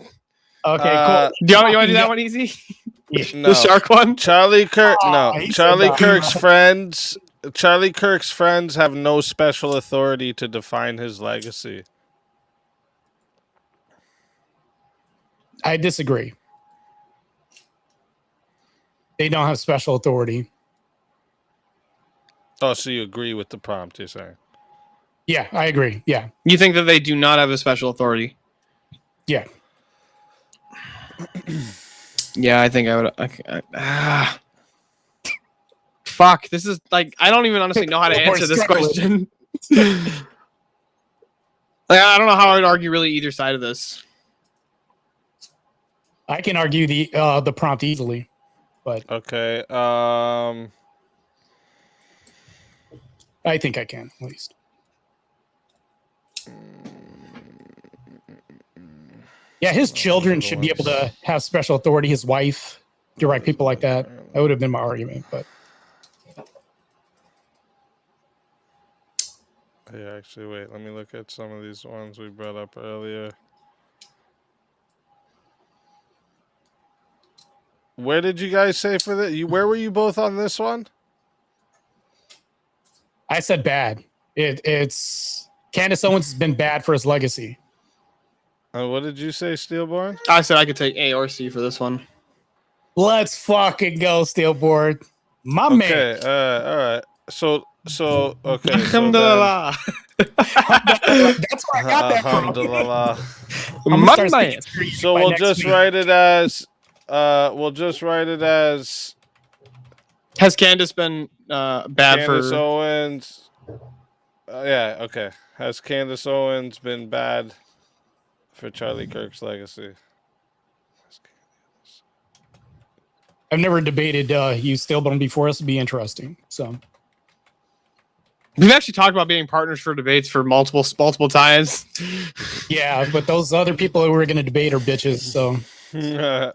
Okay, cool. Do you want to do that one easy? No. The shark one? Charlie Kirk. No. he said Charlie no. Kirk's friends. Charlie Kirk's friends have no special authority to define his legacy. I disagree. They don't have special authority. Oh, so you agree with the prompt? You're saying? Yeah, I agree. Yeah. You think that they do not have a special authority? Yeah. Yeah, I think I would. Fuck, this is like I don't even honestly know how to answer this question. Like, I don't know how I'd argue really either side of this. I can argue the prompt easily, but Okay. I think I can at least. Yeah, his children should be able to have special authority. His wife, direct people like that. That would have been my argument, but Yeah, actually, wait. Let me look at some of these ones we brought up earlier. Where did you guys say for that? Where were you both on this one? I said bad. It's Candace Owens has been bad for his legacy. What did you say, Steelborn? I said I could take A or C for this one. Let's fucking go, Steelboard. My man. Okay, all right. So okay. Alhamdulillah. That's where I got that from. Alhamdulillah. I'm gonna start speaking Greek So by we'll next just week. write it as. We'll just write it as. Has Candace been bad Candace for? Owens. Yeah. Okay. Has Candace Owens been bad for Charlie Kirk's legacy? I've never debated you Steelborn before. This would be interesting. So We've actually talked about being partners for debates for multiple times. yeah, but those other people who were going to debate are bitches. So yeah.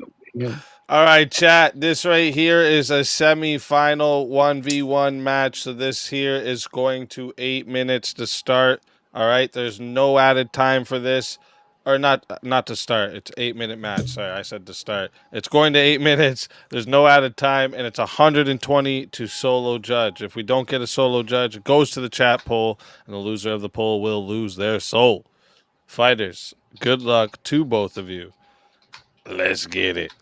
All right, chat. This right here is a semi-final 1v1 match. So this here is going to 8 minutes to start. All right. There's no added time for this, or not to start. It's 8 minute match. Sorry, I said to start. It's going to 8 minutes. There's no added time, and it's 120 to solo judge. If we don't get a solo judge, it goes to the chat poll, and the loser of the poll will lose their soul. Fighters, good luck to both of you. Let's get it.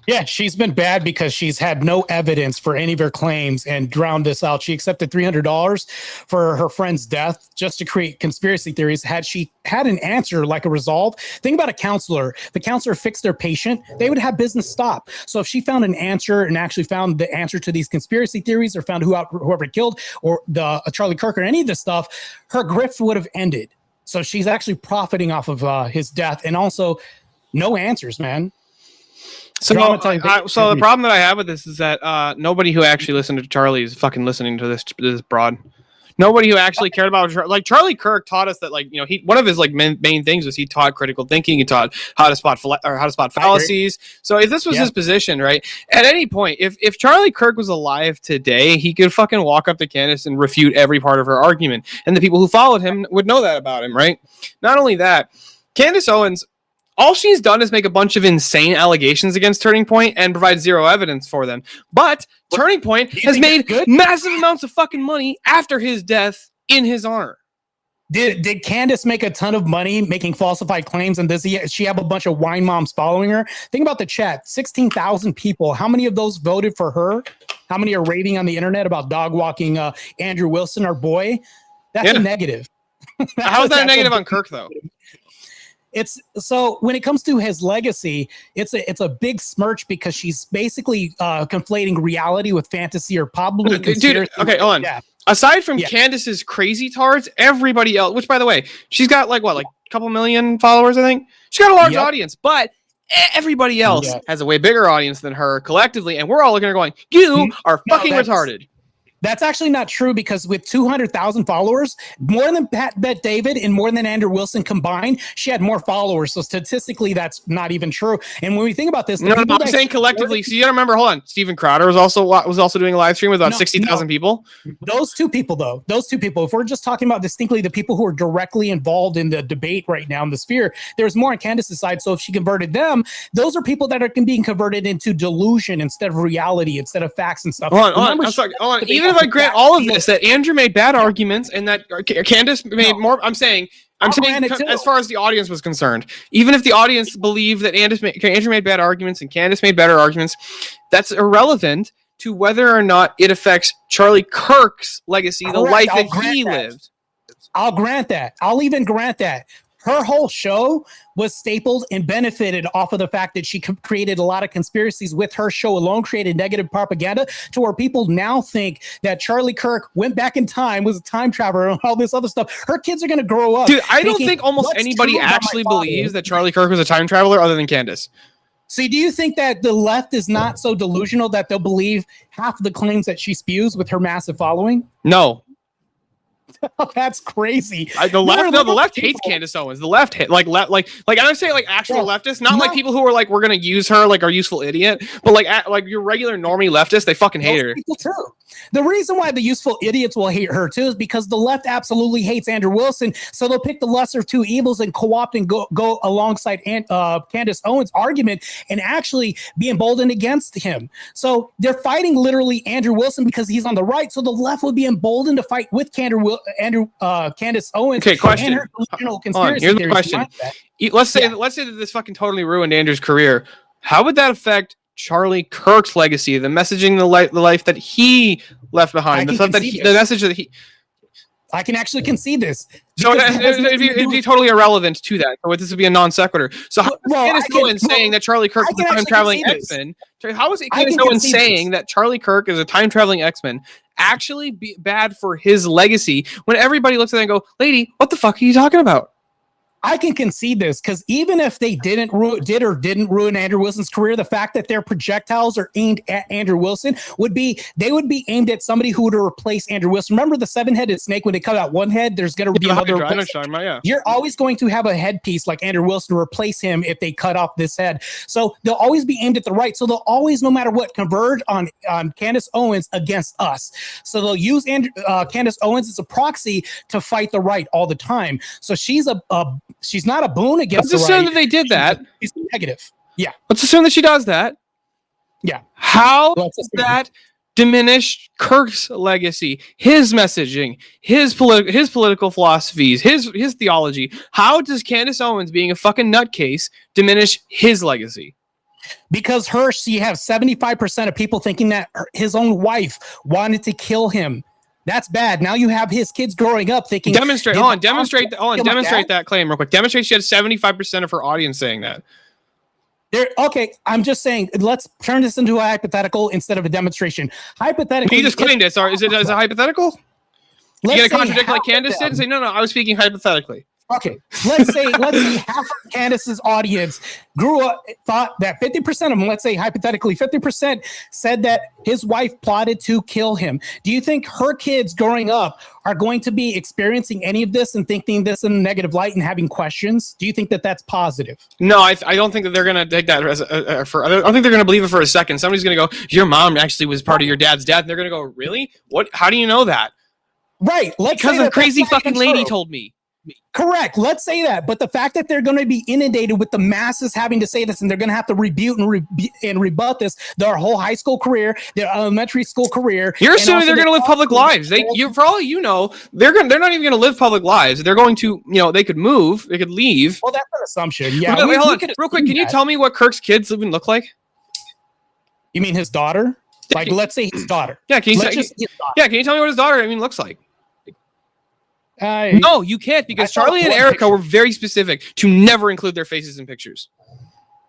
Yeah, she's been bad because she's had no evidence for any of her claims and drowned this out. She accepted $300 for her friend's death just to create conspiracy theories. Had she had an answer like a resolve, think about a counselor. If the counselor fixed their patient, they would have business stop. So if she found an answer and actually found the answer to these conspiracy theories or found whoever killed or the Charlie Kirk or any of this stuff, her grift would have ended. So she's actually profiting off of his death and also no answers, man. So the problem that I have with this is that nobody who actually listened to Charlie is fucking listening to this broad. Nobody who actually cared about Charlie Kirk taught us that one of his main things was he taught critical thinking. He taught how to spot fallacies. So if this was his position, right, at any point, if Charlie Kirk was alive today, he could fucking walk up to Candace and refute every part of her argument, and the people who followed him would know that about him, right? Not only that, Candace Owens. All she's done is make a bunch of insane allegations against Turning Point and provide zero evidence for them. But Turning Point has made massive amounts of fucking money after his death in his honor. Did Candace make a ton of money making falsified claims? And does she have a bunch of wine moms following her? Think about the chat. 16,000 people. How many of those voted for her? How many are raving on the internet about dog walking Andrew Wilson, our boy? That's a negative. How's that a negative on Kirk, though? It's so when it comes to his legacy, it's a big smirch because she's basically conflating reality with fantasy or probably dude. Okay, hold on. Yeah. Aside from Candace's crazy tards, everybody else, which by the way, she's got like a couple million followers, I think. She got a large audience, but everybody else has a way bigger audience than her collectively, and we're all looking at her going, "You are fucking retarded." That's actually not true because with 200,000 followers, more than Pat Bet David and more than Andrew Wilson combined, she had more followers. So statistically, that's not even true. And when we think about this, No, I'm saying collectively. So you got to remember. Hold on, Steven Crowder was also doing a live stream with about 60,000 people. Those two people, though, if we're just talking about distinctly the people who are directly involved in the debate right now in the sphere, there's more on Candace's side. So if she converted them, those are people that are being converted into delusion instead of reality, instead of facts and stuff. Hold on. I'm sorry. Hold on. Even if I grant all of this, that Andrew made bad arguments and that Candace made more, I'm saying as far as the audience was concerned, even if the audience believed that Andrew made bad arguments and Candace made better arguments, that's irrelevant to whether or not it affects Charlie Kirk's legacy, the life that he lived. I'll grant that. I'll even grant that. Her whole show was stapled and benefited off of the fact that she created a lot of conspiracies with her show alone, created negative propaganda to where people now think that Charlie Kirk went back in time, was a time traveler, and all this other stuff. Her kids are going to grow up. Dude, I don't think almost anybody actually believes that Charlie Kirk was a time traveler other than Candace. See, do you think that the left is not so delusional that they'll believe half of the claims that she spews with her massive following? No. That's crazy. The left hates Candace Owens. The left hate like I'm saying like actual leftists, not like people who are like we're gonna use her like our useful idiot, but like your regular normie leftists, they fucking hate her. People too. The reason why the useful idiots will hate her too is because the left absolutely hates Andrew Wilson, so they'll pick the lesser of two evils and co-opt and go alongside Candace Owens' argument and actually be emboldened against him. So they're fighting literally Andrew Wilson because he's on the right. So the left would be emboldened to fight with Candace Owens. Okay, question. And her delusional Here's conspiracy the question. Let's say that this fucking totally ruined Andrew's career. How would that affect Charlie Kirk's legacy, the messaging, the life that he left behind, the message that he. I can actually concede this. So it'd be totally irrelevant to that. So this would be a non sequitur. So how is Candace Owens saying that Charlie Kirk is a time traveling X-Men? How is Candace Owens saying that Charlie Kirk is a time traveling X-Men actually be bad for his legacy when everybody looks at it and go, "Lady, what the fuck are you talking about?" I can concede this because even if they didn't ruin Andrew Wilson's career, the fact that their projectiles are aimed at Andrew Wilson would be aimed at somebody who would replace Andrew Wilson. Remember the 7-headed snake? When they cut out one head, there's going to be another. You're always going to have a headpiece like Andrew Wilson to replace him if they cut off this head. So they'll always be aimed at the right. So they'll always, no matter what, converge on Candace Owens against us. So they'll use Candace Owens as a proxy to fight the right all the time. So she's she's not a boon against the right. Let's assume that they did that. She's negative. Yeah. Let's assume that she does that. Yeah. How does that diminish Kirk's legacy, his messaging, his political philosophies, his theology? How does Candace Owens being a fucking nutcase diminish his legacy? Because she has 75% of people thinking that his own wife wanted to kill him. That's bad. Now you have his kids growing up thinking. Demonstrate that claim real quick. Demonstrate she had 75% of her audience saying that. Okay, I'm just saying. Let's turn this into a hypothetical instead of a demonstration. Hypothetically, you just claimed it. Sorry, is it as a hypothetical? You gonna contradict like Candace did and say no? I was speaking hypothetically. Okay, let's say half of Candace's audience grew up, thought that 50% of them, let's say hypothetically 50%, said that his wife plotted to kill him. Do you think her kids growing up are going to be experiencing any of this and thinking this in a negative light and having questions? Do you think that that's positive? No, I don't think that they're going to take that as I don't think they're going to believe it for a second. Somebody's going to go, your mom actually was part of your dad's death. And they're going to go, really? What? How do you know that? Right. Because a crazy fucking lady told me. Correct. Let's say that. But the fact that they're going to be inundated with the masses having to say this, and they're going to have to rebut and rebut this their whole high school career, their elementary school career. You're assuming they're going to live public lives. For all you know, they're not even going to live public lives. They're going to, they could move, they could leave. Well, that's an assumption. Yeah. Wait, hold on. Real quick, can you tell me what Kirk's kids even look like? You mean his daughter? Like, let's say his daughter. Yeah. Can you tell me what his daughter looks like? No, you can't, because Charlie and Erica were very specific to never include their faces in pictures.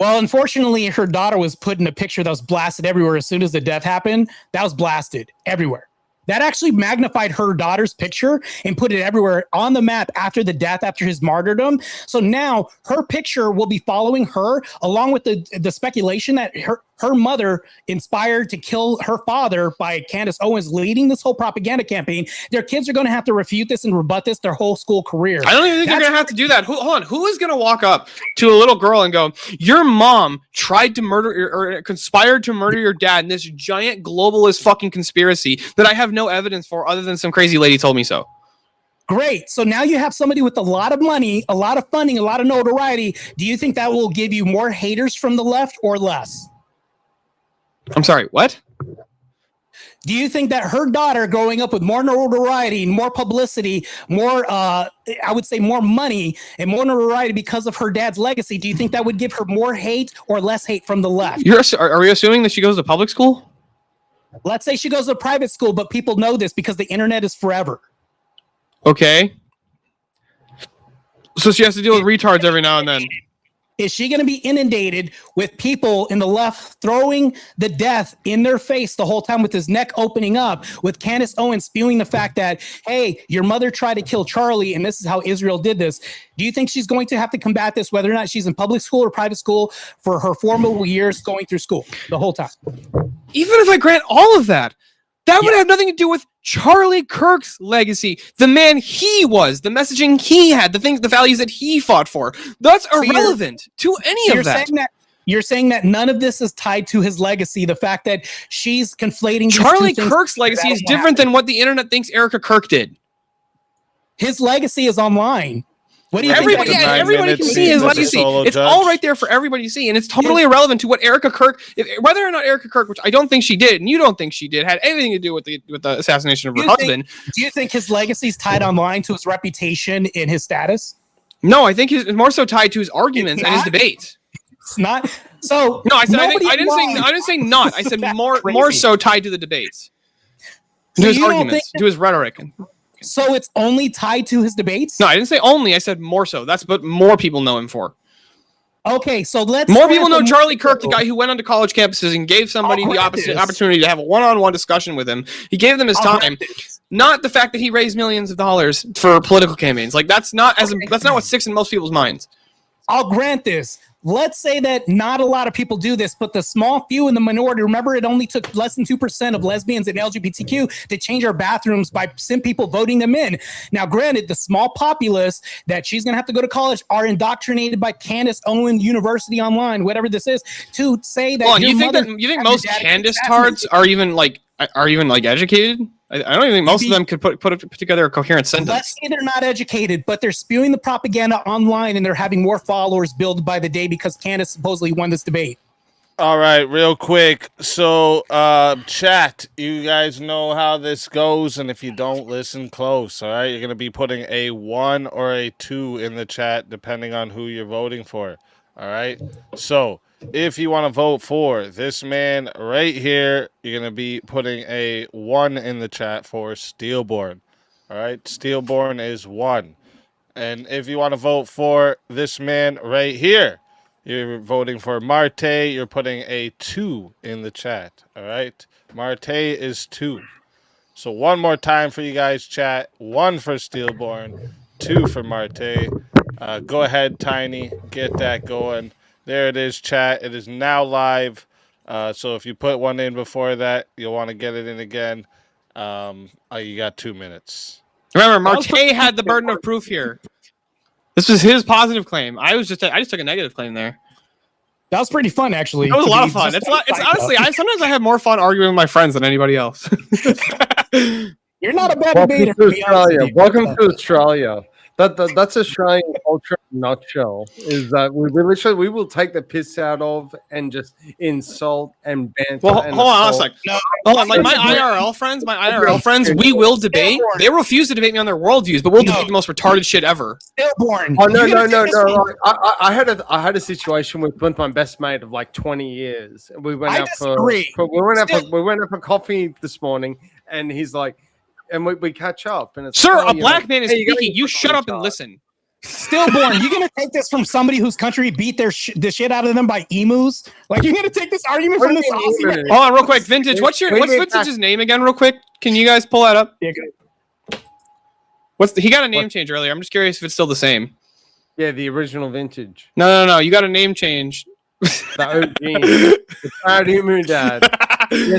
Well, unfortunately, her daughter was put in a picture that was blasted everywhere as soon as the death happened. That was blasted everywhere. That actually magnified her daughter's picture and put it everywhere on the map after the death, after his martyrdom. So now her picture will be following her, along with the speculation that her her mother inspired to kill her father by Candace Owens leading this whole propaganda campaign, their kids are going to have to refute this and rebut this their whole school career. I don't even think they're going to have to do that. Hold on. Who is going to walk up to a little girl and go, your mom tried to murder or conspired to murder your dad in this giant globalist fucking conspiracy that I have no evidence for other than some crazy lady told me so. Great. So now you have somebody with a lot of money, a lot of funding, a lot of notoriety. Do you think that will give you more haters from the left or less? I'm sorry, what? Do you think that her daughter growing up with more notoriety, more publicity, more, I would say more money and more notoriety because of her dad's legacy, do you think that would give her more hate or less hate from the left? Are we assuming that she goes to public school? Let's say she goes to private school, but people know this because the internet is forever. Okay. So she has to deal with retards every now and then. Is she going to be inundated with people in the left throwing the death in their face the whole time with his neck opening up, with Candace Owens spewing the fact that, hey, your mother tried to kill Charlie and this is how Israel did this? Do you think she's going to have to combat this, whether or not she's in public school or private school, for her formative years going through school the whole time? Even if I grant all of that, that would have nothing to do with Charlie Kirk's legacy, the man he was, the messaging he had, the things, the values that he fought for. That's irrelevant to any of that. You're saying that none of this is tied to his legacy. The fact that she's conflating these Charlie two things, Kirk's legacy is different than what the internet thinks Erica Kirk did. His legacy is online. What do you everybody, think? Everybody can see his legacy. It's all right there for everybody to see, and it's totally irrelevant to what Erica Kirk, whether or not Erica Kirk, which I don't think she did, and you don't think she did, had anything to do with the assassination of her husband. Do you think his legacy is tied online to his reputation and his status? No, I think it's more so tied to his arguments and his debates. It's not. So no, I said I didn't say not. I said more so tied to the debates, to his arguments, to his rhetoric. So it's only tied to his debates? No, I didn't say only. I said more so. That's what more people know him for. Okay, so let's... More people know Charlie Kirk, the guy who went onto college campuses and gave somebody the opportunity to have a one-on-one discussion with him. He gave them his time, not the fact that he raised millions of dollars for political campaigns. Like, that's not what sticks in most people's minds. I'll grant this. Let's say that not a lot of people do this, but the small few in the minority, remember, it only took less than 2% of lesbians and LGBTQ to change our bathrooms by some people voting them in. Now, granted, the small populace that she's going to have to go to college are indoctrinated by Candace Owens University Online, whatever this is, to say that. Well, you think most Candace tards are even like educated? I don't even think most of them could put together a coherent sentence. Let's say they're not educated, but they're spewing the propaganda online and they're having more followers built by the day because Candace supposedly won this debate. All right, real quick. So, chat, you guys know how this goes, and if you don't, listen close, all right? You're going to be putting a 1 or a 2 in the chat, depending on who you're voting for, all right? So, if you want to vote for this man right here, you're going to be putting a 1 in the chat for Steelborn. All right, Steelborn is 1. And if you want to vote for this man right here, you're voting for Marte. You're putting a 2 in the chat. All right, Marte is 2. So one more time for you guys, chat. 1 for Steelborn, 2 for Marte. Go ahead, Tiny, get that going. There it is, chat. It is now live. So if you put 1 in before that, you'll want to get it in again. You got 2 minutes. Remember, Marte had the burden of proof here. This was his positive claim. I just took a negative claim there. That was pretty fun, actually. It was a lot of fun. It's honestly, sometimes I have more fun arguing with my friends than anybody else. You're not a bad Welcome debater. to Australia. Welcome to Australia. That's Australian culture in a nutshell. Is that we will take the piss out of and just insult and banter. Well, and hold on a assault. sec. Hold on. Like my IRL friends, we will debate. They refuse to debate me on their worldviews, but we'll debate the most retarded shit ever. Stillborn. Oh no! I had a situation with my best mate of like 20 years. We went out for coffee this morning, and he's like. And we catch up, and it's sir, a black man is speaking. You shut up and listen. Stillborn, you gonna take this from somebody whose country beat the shit out of them by emus? Like, you're gonna take this argument from this Aussie man? Hold on, real quick, Vintage. What's Vintage's name again, real quick? Can you guys pull that up? Yeah, he got a name change earlier. I'm just curious if it's still the same. Yeah, the original Vintage. No. You got a name change. The OG. The proud emu dad. Yeah,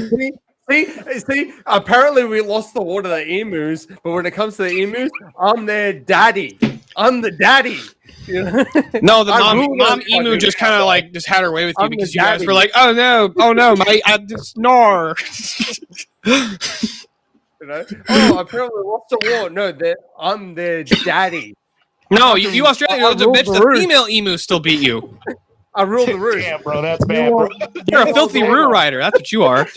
see, apparently we lost the war to the emus, but when it comes to the emus, I'm their daddy. I'm the daddy. You know? No, the I mom rule those emu fucking just kind of like just had her way with you I'm the because you guys daddy. were like, oh no, I just nar. You know? Oh, apparently we lost the war. No, I'm their daddy. No, you Australian, the bitch, the roost. female emu still beat you. I rule the roost. Damn, bro, that's bad, bro. You're a filthy roo rider. That's what you are.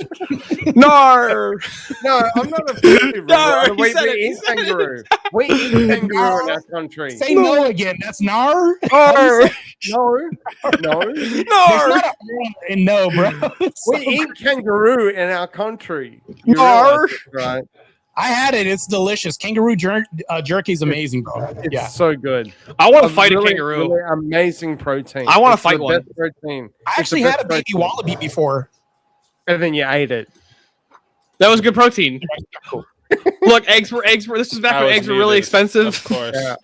Nar. No, I'm not a filthy No, Wait, he said we it, he eat said it. kangaroo. We eat kangaroo in our country. Say no again. That's nar. Nar. No. There's not a R in no, bro. We eat kangaroo in our country. Nar. Right? I had it. It's delicious. Kangaroo jerky is amazing, bro. It's Yeah. so good. I want to A fight a really, kangaroo. really amazing protein. I wanna It's the fight one. best protein. I It's the actually had best a baby protein. wallaby before. And then you ate it. That was good protein. Look, eggs were. This is back I when was eggs were really muted, expensive. Of course. Yeah.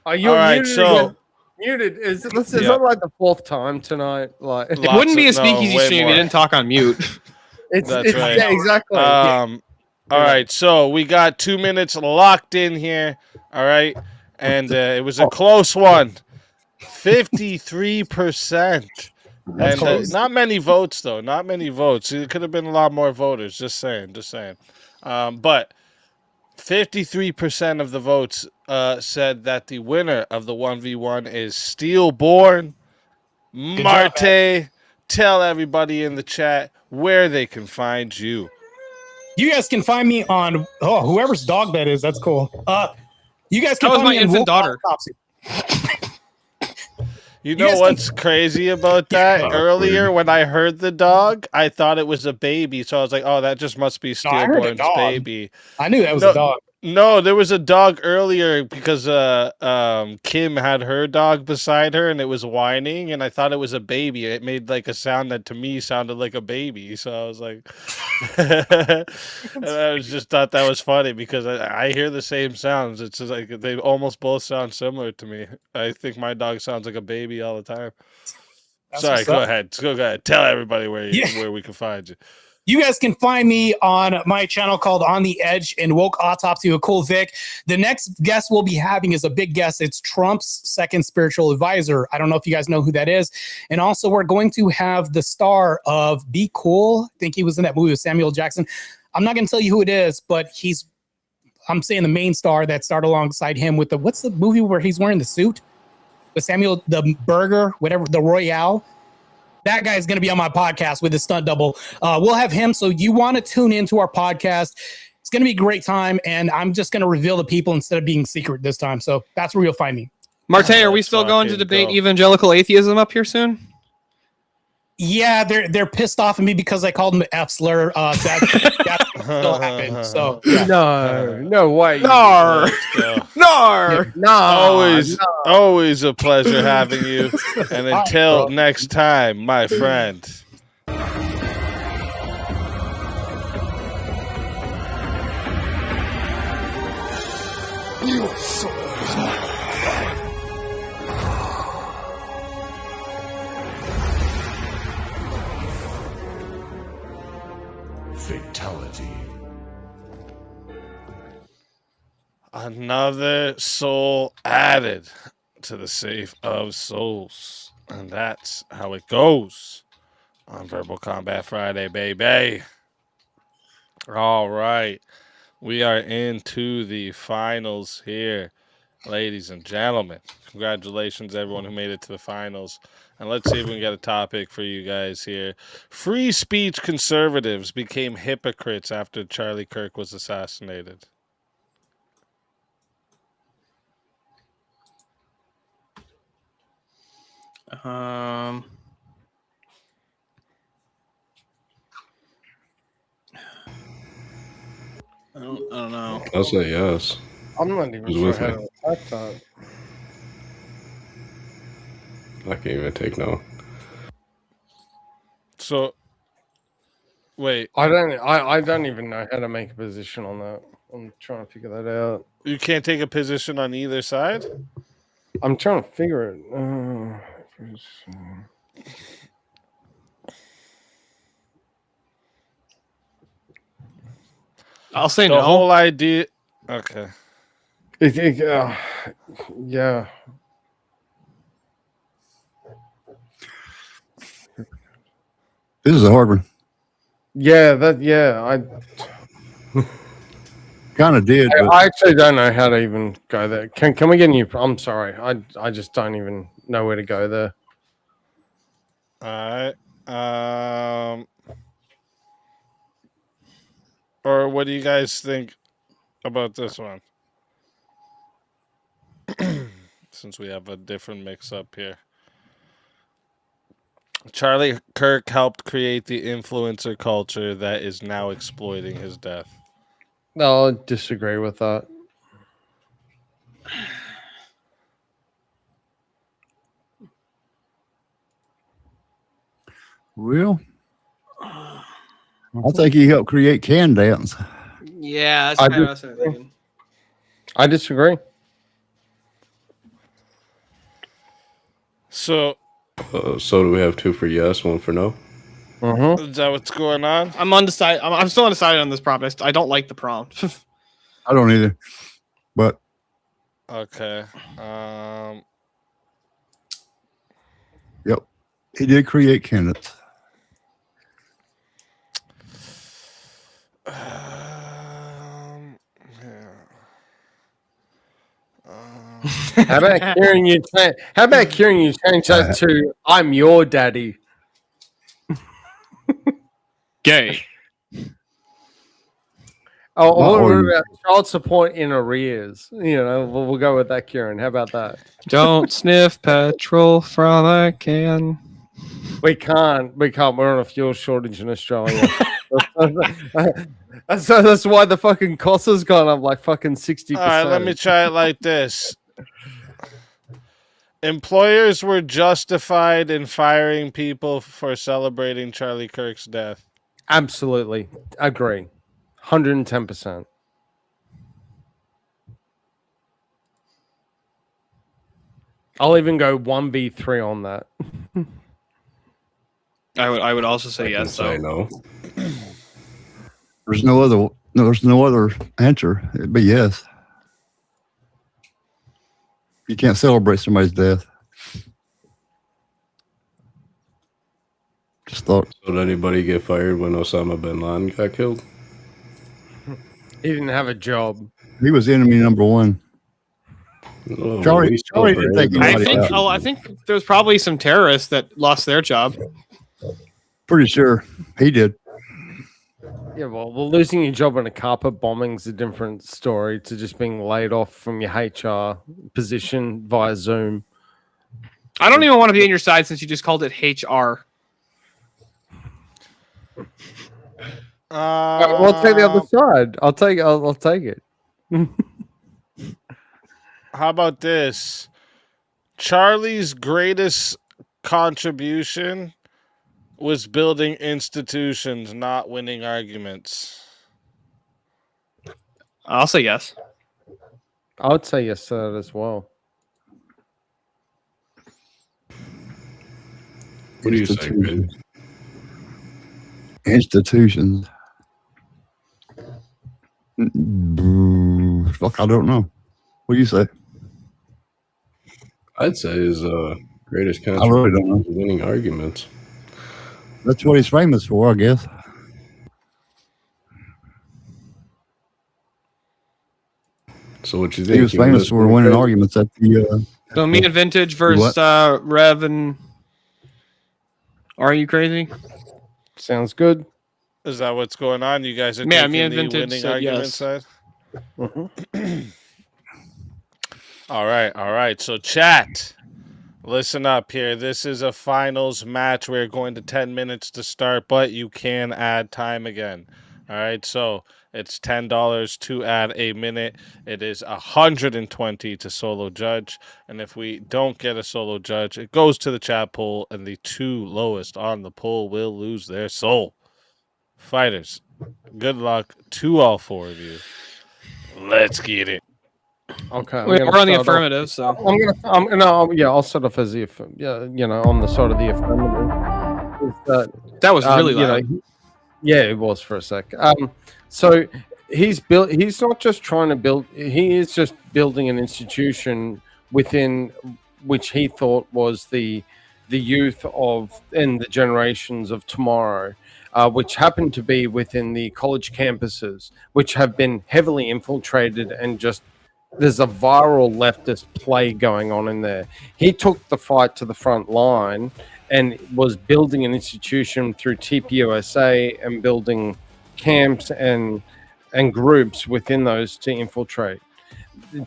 Are you All right, muted? so again? Muted. Is Yeah. that like the fourth time tonight? Like It wouldn't be a speakeasy way stream if more. you didn't talk on mute. it's That's right. yeah, exactly. All right, so we got 2 minutes locked in here. All right, and it was a close one, 53%, and not many votes though. Not many votes. It could have been a lot more voters. Just saying. But 53% of the votes said that the winner of the 1v1 is Steelborn. Marte, tell everybody in the chat where they can find you. You guys can find me on whoever's dog that is. That's cool. You guys can That was find my me on infant Wolf daughter. Autopsy. You know guys what's crazy about that? Earlier, when I heard the dog, I thought it was a baby. So I was like, oh, that just must be No, I heard a Steelborn's dog. baby. I knew that was a dog. No, there was a dog earlier because Kim had her dog beside her and it was whining, and I thought it was a baby. It made like a sound that to me sounded like a baby. So I was like, and I just thought that was funny because I hear the same sounds. It's just like they almost both sound similar to me. I think my dog sounds like a baby all the time. That's Sorry, what's go up. ahead. Go ahead. Tell everybody where we can find you. You guys can find me on my channel called On the Edge and Woke Autopsy with Cool Vic. The next guest we'll be having is a big guest. It's Trump's second spiritual advisor. I don't know if you guys know who that is. And also, we're going to have the star of Be Cool. I think he was in that movie with Samuel Jackson. I'm not going to tell you who it is, but I'm saying the main star that starred alongside him with what's the movie where he's wearing the suit? With Samuel, the burger, whatever, the Royale. That guy is going to be on my podcast with his stunt double. We'll have him. So you want to tune into our podcast. It's going to be a great time. And I'm just going to reveal the people instead of being secret this time. So that's where you'll find me. Marte, are we still going to debate evangelical atheism up here soon? Yeah, they're pissed off at me because I called them the F slur. That still happened. So yeah. No way. Nar. Nar. Always a pleasure having you. And until next time, my friend. You soul. Fatality. Another soul added to the safe of souls. And that's how it goes on Verbal Combat Friday, baby. All right. We are into the finals here, ladies and gentlemen. Congratulations, everyone who made it to the finals. And let's see if we can get a topic for you guys here. Free speech conservatives became hypocrites after Charlie Kirk was assassinated. I don't know. I'll say yes. I'm not even Who's sure with how me? to attack that. I can't even take no. So, wait. I don't even know how to make a position on that. I'm trying to figure that out. You can't take a position on either side? I'm trying to figure it. I'll say The no. whole idea. Okay. Yeah. This is a hard one. Yeah, I Kind of did. But I actually don't know how to even go there. Can we get a new? I'm sorry, I just don't even know where to go there. All right. Or what do you guys think about this one? Since we have a different mix-up here. Charlie Kirk helped create the influencer culture that is now exploiting his death. No, I disagree with that. well, I think he helped create Can Dance. Yeah, that's I kind of what I was thinking. I disagree. So, So do we have 2 for yes, 1 for no? is that what's going on? I'm undecided. I'm still undecided on this prompt. I don't like the prompt. I don't either. But Okay. yep, he did create candidates. How about hearing you? How about hearing you change that to "I'm your daddy"? Gay. Oh, Not what ordinary. about child support in arrears? You know, we'll go with that, Kieran. How about that? Don't sniff petrol from a can. We can't. We're on a fuel shortage in Australia. That's why the fucking cost has gone up like fucking 60%. All right, let me try it like this. Employers were justified in firing people for celebrating Charlie Kirk's death. Absolutely agree. 110%. I'll even go 1v3 on that. I would also say yes. Say no. There's no other answer. It'd be yes. You can't celebrate somebody's death. Just thought. So did anybody get fired when Osama bin Laden got killed? He didn't have a job. He was enemy number one. No, Charlie we still didn't take brave. anybody out. I think there was probably some terrorists that lost their job. Pretty sure he did. Yeah, well, losing your job in a carpet bombing's a different story to just being laid off from your HR position via Zoom. I don't even want to be on your side since you just called it HR. Well, I'll take the other side. I'll take it. How about this? Charlie's greatest contribution was building institutions, not winning arguments. I'll say yes. I would say yes to that as well. What do you say, Greg? Institutions. Fuck, I don't know. What do you say? I'd say his greatest I really don't contribution know. is winning arguments. That's what he's famous for, I guess. So what you think? He was famous for winning arguments at the. So me and Vintage versus Rev and. Are you crazy? Sounds good. Is that what's going on? You guys are Yeah, taking me and the Vintage winning said argument yes. side? All right. So chat, listen up here. This is a finals match. We're going to 10 minutes to start, but you can add time again. All right, so it's $10 to add a minute. It is $120 to solo judge, and if we don't get a solo judge, it goes to the chat poll, and the 2 lowest on the poll will lose their soul. Fighters, good luck to all 4 of you. Let's get it. Okay, We're on the affirmative, so I'll start off as the on the side of the affirmative. That was really you know, loud. yeah, it was for a sec. So He's not just trying to build. He is just building an institution within which he thought was the youth of and the generations of tomorrow, which happen to be within the college campuses, which have been heavily infiltrated and just there's a viral leftist play going on in there. He took the fight to the front line and was building an institution through TPUSA and building camps and groups within those to infiltrate,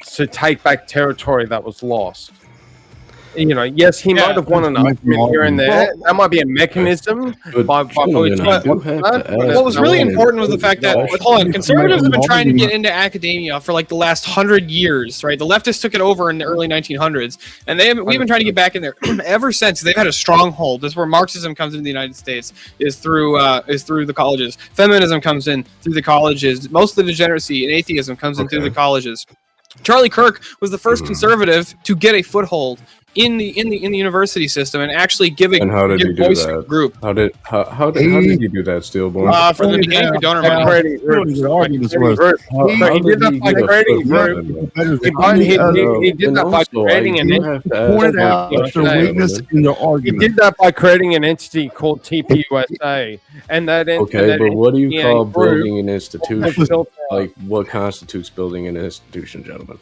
to take back territory that was lost. You know, yes, he might have won an argument here and there. That might be a mechanism. What was really important was the fact that, hold on, conservatives have been trying to get into academia for like the last 100 years, right? The leftists took it over in the early 1900s, and we've been trying to get back in there ever since. They've had a stronghold. That's where Marxism comes into the United States, is through the colleges. Feminism comes in through the colleges. Most of the degeneracy and atheism comes in through the colleges. Charlie Kirk was the first conservative to get a foothold in the university system and actually give a voice to a group. How did he do that, Steelborn? From the beginning, we don't remember. He did that by creating groups. He did that by creating an He did that by creating an entity called TPUSA, and that. Okay, but what do you call building an institution? Like, what constitutes building an institution, gentlemen?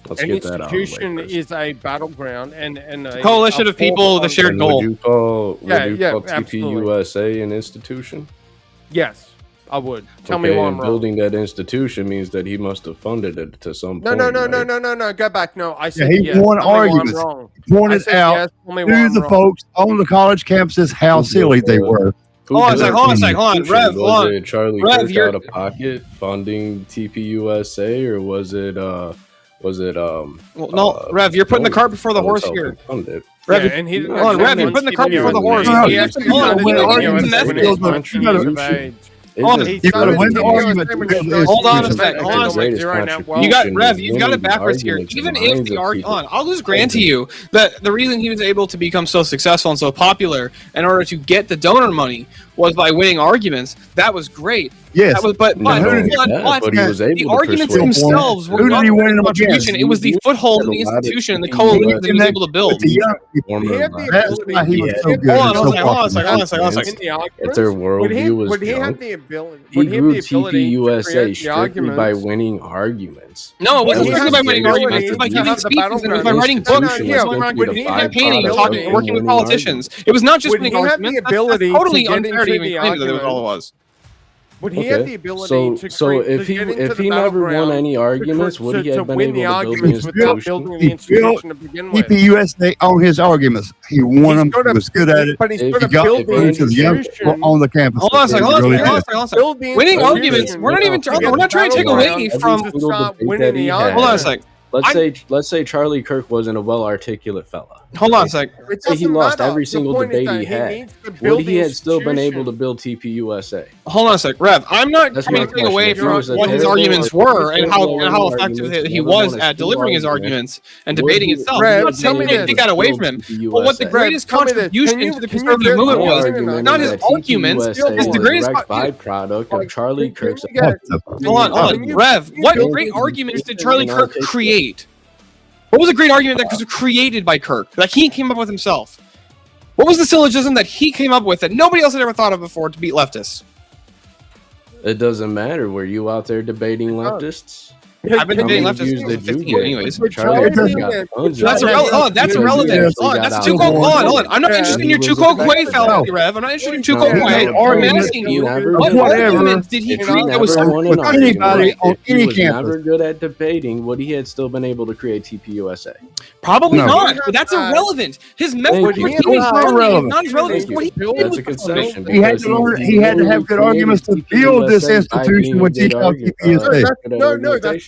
Let's an get that out. institution is a battleground and a coalition of people with a shared goal. Would you call absolutely. TPUSA an institution? Yes, I would. Tell me why I'm wrong. Building that institution means that he must have funded it to some No, point. no. Go back. No, I said he won arguments. Pointed out to the folks on the college campuses how silly they were. Hold on a second. Rev, was it Charlie Kirk out of pocket funding TPUSA, or was it Rev, you're putting the cart before the horse here. Rev, and he you're putting the cart before the horse. Hold on a second. You got Rev. You've got it backwards here. Even if the argument, I'll just grant to you that the reason he was able to become so successful and so popular in order to get the donor money was by winning arguments. That was great. Yes, but the arguments themselves were not the contribution. It was the foothold in the institution and the coalition that he was able to build. Hold on a second. If their worldview was junk, he grew TPUSA strictly by winning arguments. No, it wasn't strictly by winning arguments. It was by giving speeches and it was by writing books. It was by campaigning and talking, working with politicians. It was not just winning arguments. That's totally unfair to even claim that it was all it was. Would he have the ability to if he never won any arguments, would he have been able to build the institution? The institution to begin with? TPUSA on his arguments. He won them. He was good at it. But he's He going to got build the into the young people institution. on the campus. Hold on a second. Winning arguments. We're not trying to take away from. Hold on a second. Let's say Charlie Kirk wasn't a well-articulate fella. Hold on a sec. Say he lost every single debate he had. Would he have still been able to build TPUSA? Hold on a sec, Rev. I'm not taking away from what his arguments were and how effective he was at delivering his arguments and debating itself. I'm not saying take that away from him. But what the greatest contribution to the conservative movement was not his arguments. It's the greatest byproduct of Charlie Kirk's. Hold on, Rev. What great arguments did Charlie Kirk create? What was a great argument that was created by Kirk, that he came up with himself? What was the syllogism that he came up with that nobody else had ever thought of before to beat leftists? It doesn't matter. Were you out there debating leftists? I've been debating leftists since 15 anyways. That's irrelevant. That's too cold. Hold on. I'm not interested in your too cold way fallacy, Rev. I'm not interested in too cold way. I'm asking you, what arguments did he create that was anybody on any campus? Never good at debating. Would he had still been able to create TPUSA? Probably not. But that's irrelevant. His method was not as relevant as what he built. That's a concession. He had to learn. He had to have good arguments to build this institution when he got TPUSA. No, that's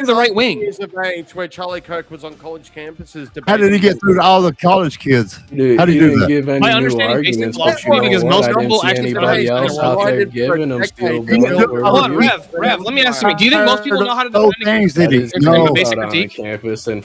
to the right wing. Years of age where Charlie Kirk was on college campuses. How did he get through to all the college kids? Dude, How do he you do didn't that? give any My new understanding based arguments, on but you know because what? most I didn't people see actually anybody else out there giving them steel bill. Hold on, Rev, let me ask you. Do you think most people know how to Those defend things against that he That is Give him a no. basic taught on critique. campus, and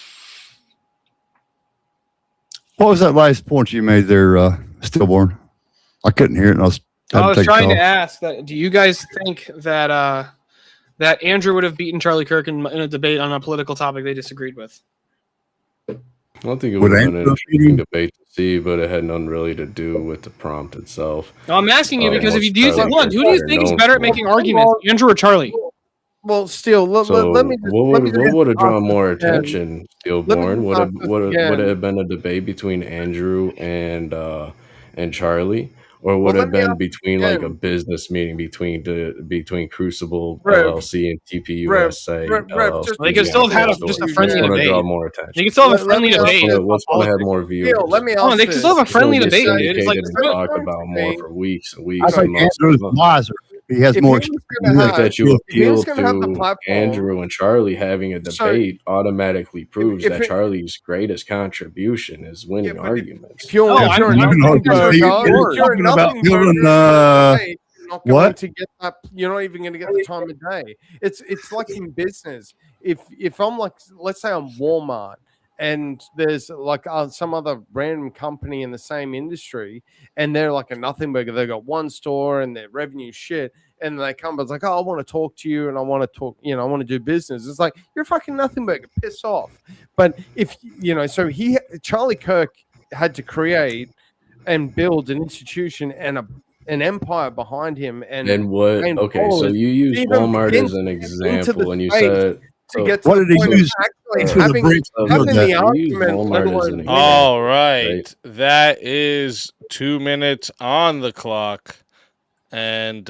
What was that last point you made there, Stillborn? I couldn't hear it. And I was I was take a trying to call. ask that. Do you guys think that that Andrew would have beaten Charlie Kirk in a debate on a political topic they disagreed with. I don't think it would have been an interesting debate to see, but it had nothing really to do with the prompt itself. No, I'm asking you because if you do you think, Charlie who do you think is better at making arguments, Andrew or Charlie? Well, still, let me. What would have drawn more again. attention, Steelborn? Would it have been a debate between Andrew and Charlie, or would it have been between like a business meeting between Crucible LLC and TPUSA? They could still have had just a friendly debate. Draw more attention. They could still have a friendly debate. What's going to have more viewers? Let me they can still have a friendly debate, dude. It's like talk about more for weeks and weeks. I think Andrew's wiser. He has more. I think that you appeal to Andrew and Charlie having a debate automatically proves that Charlie's greatest contribution is winning arguments. If you're not going to get that, you're not even going to get the time of day. It's like in business. If I'm like, let's say I'm Walmart, and there's like some other random company in the same industry, and they're like a nothing burger. They got one store and their revenue shit, and they come, but it's like, oh, I want to talk to you, and I want to talk, I want to do business. It's like, you're a fucking nothing burger, piss off. But if so Charlie Kirk had to create and build an institution and an empire behind him, and what? Okay, so you use Walmart as an example, and you said. To get to what did he use? Having the argument. All right. That is 2 minutes on the clock. And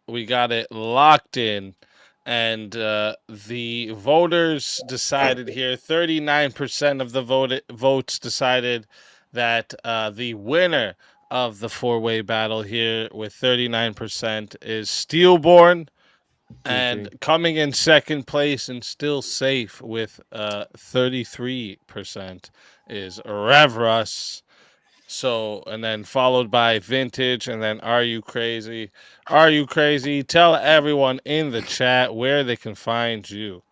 we got it locked in. And the voters decided here, 39% of the votes decided that the winner of the four-way battle here with 39% is Steelborn. And coming in second place and still safe with 33% is Rev Russ. So, and then followed by Vintage, and then Are You Crazy? Are You Crazy? Tell everyone in the chat where they can find you.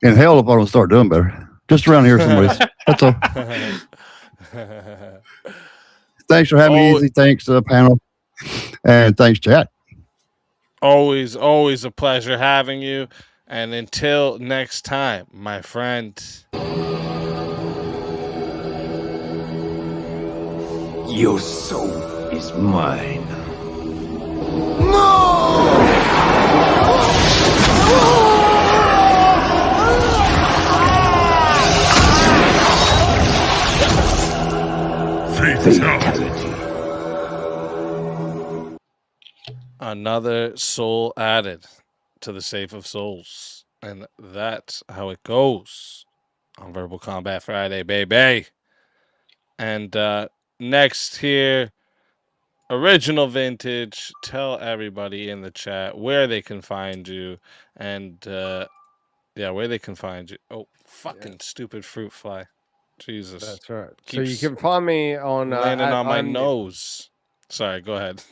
In hell, if I don't start doing better. Just around here somewhere. That's all. Thanks for having me, Easy. Thanks, panel. And thanks, chat. Always a pleasure having you. And until next time, my friend. Your soul is mine. Fatality. Another soul added to the Safe of Souls. And that's how it goes on Verbal Combat Friday, baby. And next here, Original Vintage. Tell everybody in the chat where they can find you. And where they can find you. Oh, fucking stupid fruit fly. Jesus. That's right. So you can find me on landing on my nose. Sorry, go ahead.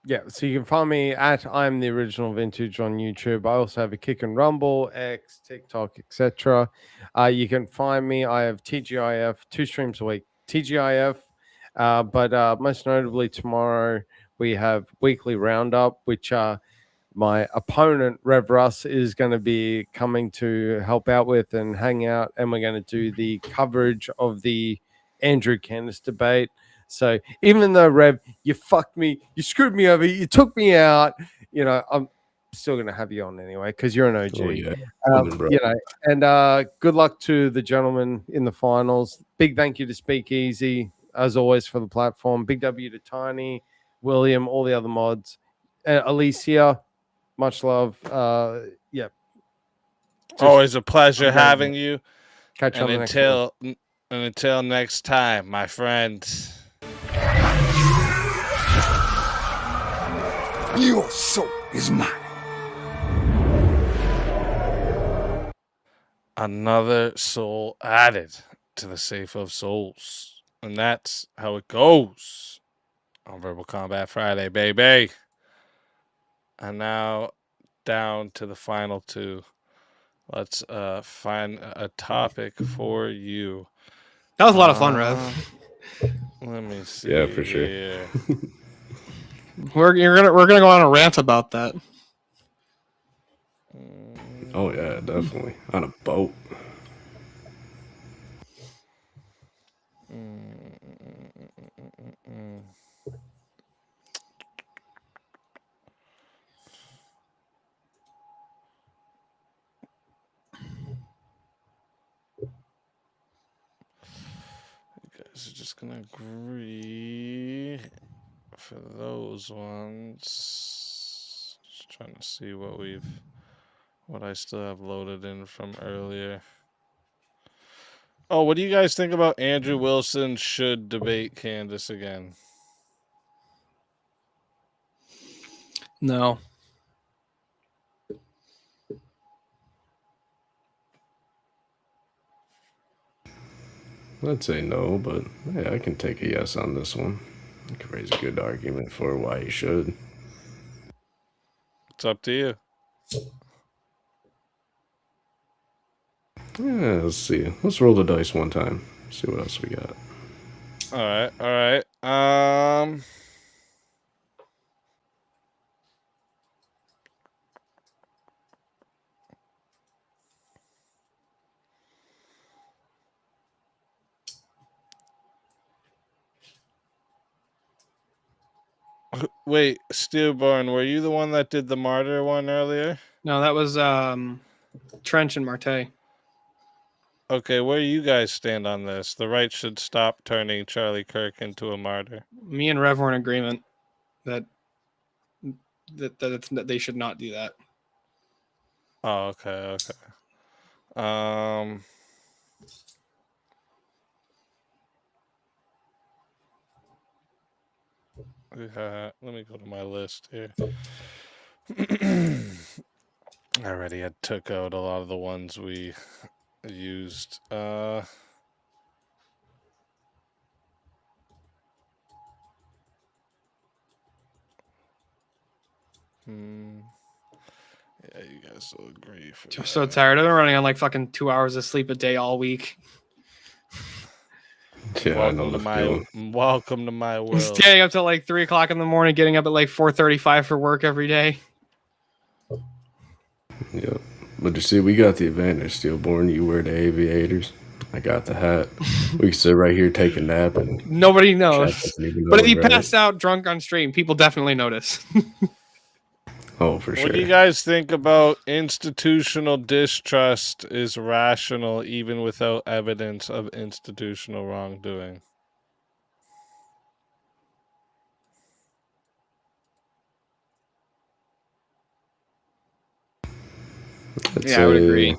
Yeah, so you can find me at I'm the Original Vintage on YouTube. I also have a Kick and Rumble, X, TikTok, etc. You can find me. I have TGIF 2 streams a week. TGIF, but most notably tomorrow we have Weekly Roundup, which my opponent Rev Russ is going to be coming to help out with and hang out, and we're going to do the coverage of the Andrew Candace debate. So even though Rev, you fucked me, you screwed me over, you took me out, I'm still gonna have you on anyway because you're an OG. Oh, yeah. And good luck to the gentlemen in the finals. Big thank you to Speakeasy as always for the platform. Big W to Tiny, William, all the other mods, Alicia, much love. Always a pleasure having you. Catch and up until next time, my friend. Your soul is mine. Another soul added to the Safe of Souls. And that's how it goes on Verbal Combat Friday, baby. And now down to the final two. Let's find a topic for you. That was a lot of fun, Rev. Let me see. Yeah, for sure. Here. We're gonna go on a rant about that. Oh yeah, definitely on a boat. You guys are just gonna agree for those ones. Just trying to see what I still have loaded in from earlier. Oh, what do you guys think about Andrew Wilson should debate Candace again? No. I'd say no, but yeah, I can take a yes on this one. I could raise a good argument for why he should. It's up to you. Yeah, let's see. Let's roll the dice one time. See what else we got. All right, all right. Wait, Steelborn, were you the one that did the martyr one earlier? No, that was Trench and Marte. Okay, where do you guys stand on this? The right should stop turning Charlie Kirk into a martyr. Me and Rev were in agreement that they should not do that. Oh, okay, okay. Let me go to my list here. I already had took out a lot of the ones we used. Yeah, you guys will agree. I'm so tired. I've been running on like fucking 2 hours of sleep a day all week. Yeah, welcome to my world. Staying up till like 3 o'clock in the morning, getting up at like 4:35 for work every day. Yep. But you see, we got the advantage, Steelborn. You wear the aviators. I got the hat. We can sit right here, take a nap, and nobody knows. But if you right? pass out drunk on stream, people definitely notice. Oh, for sure. What do you guys think about institutional distrust is rational even without evidence of institutional wrongdoing? Yeah, I would agree.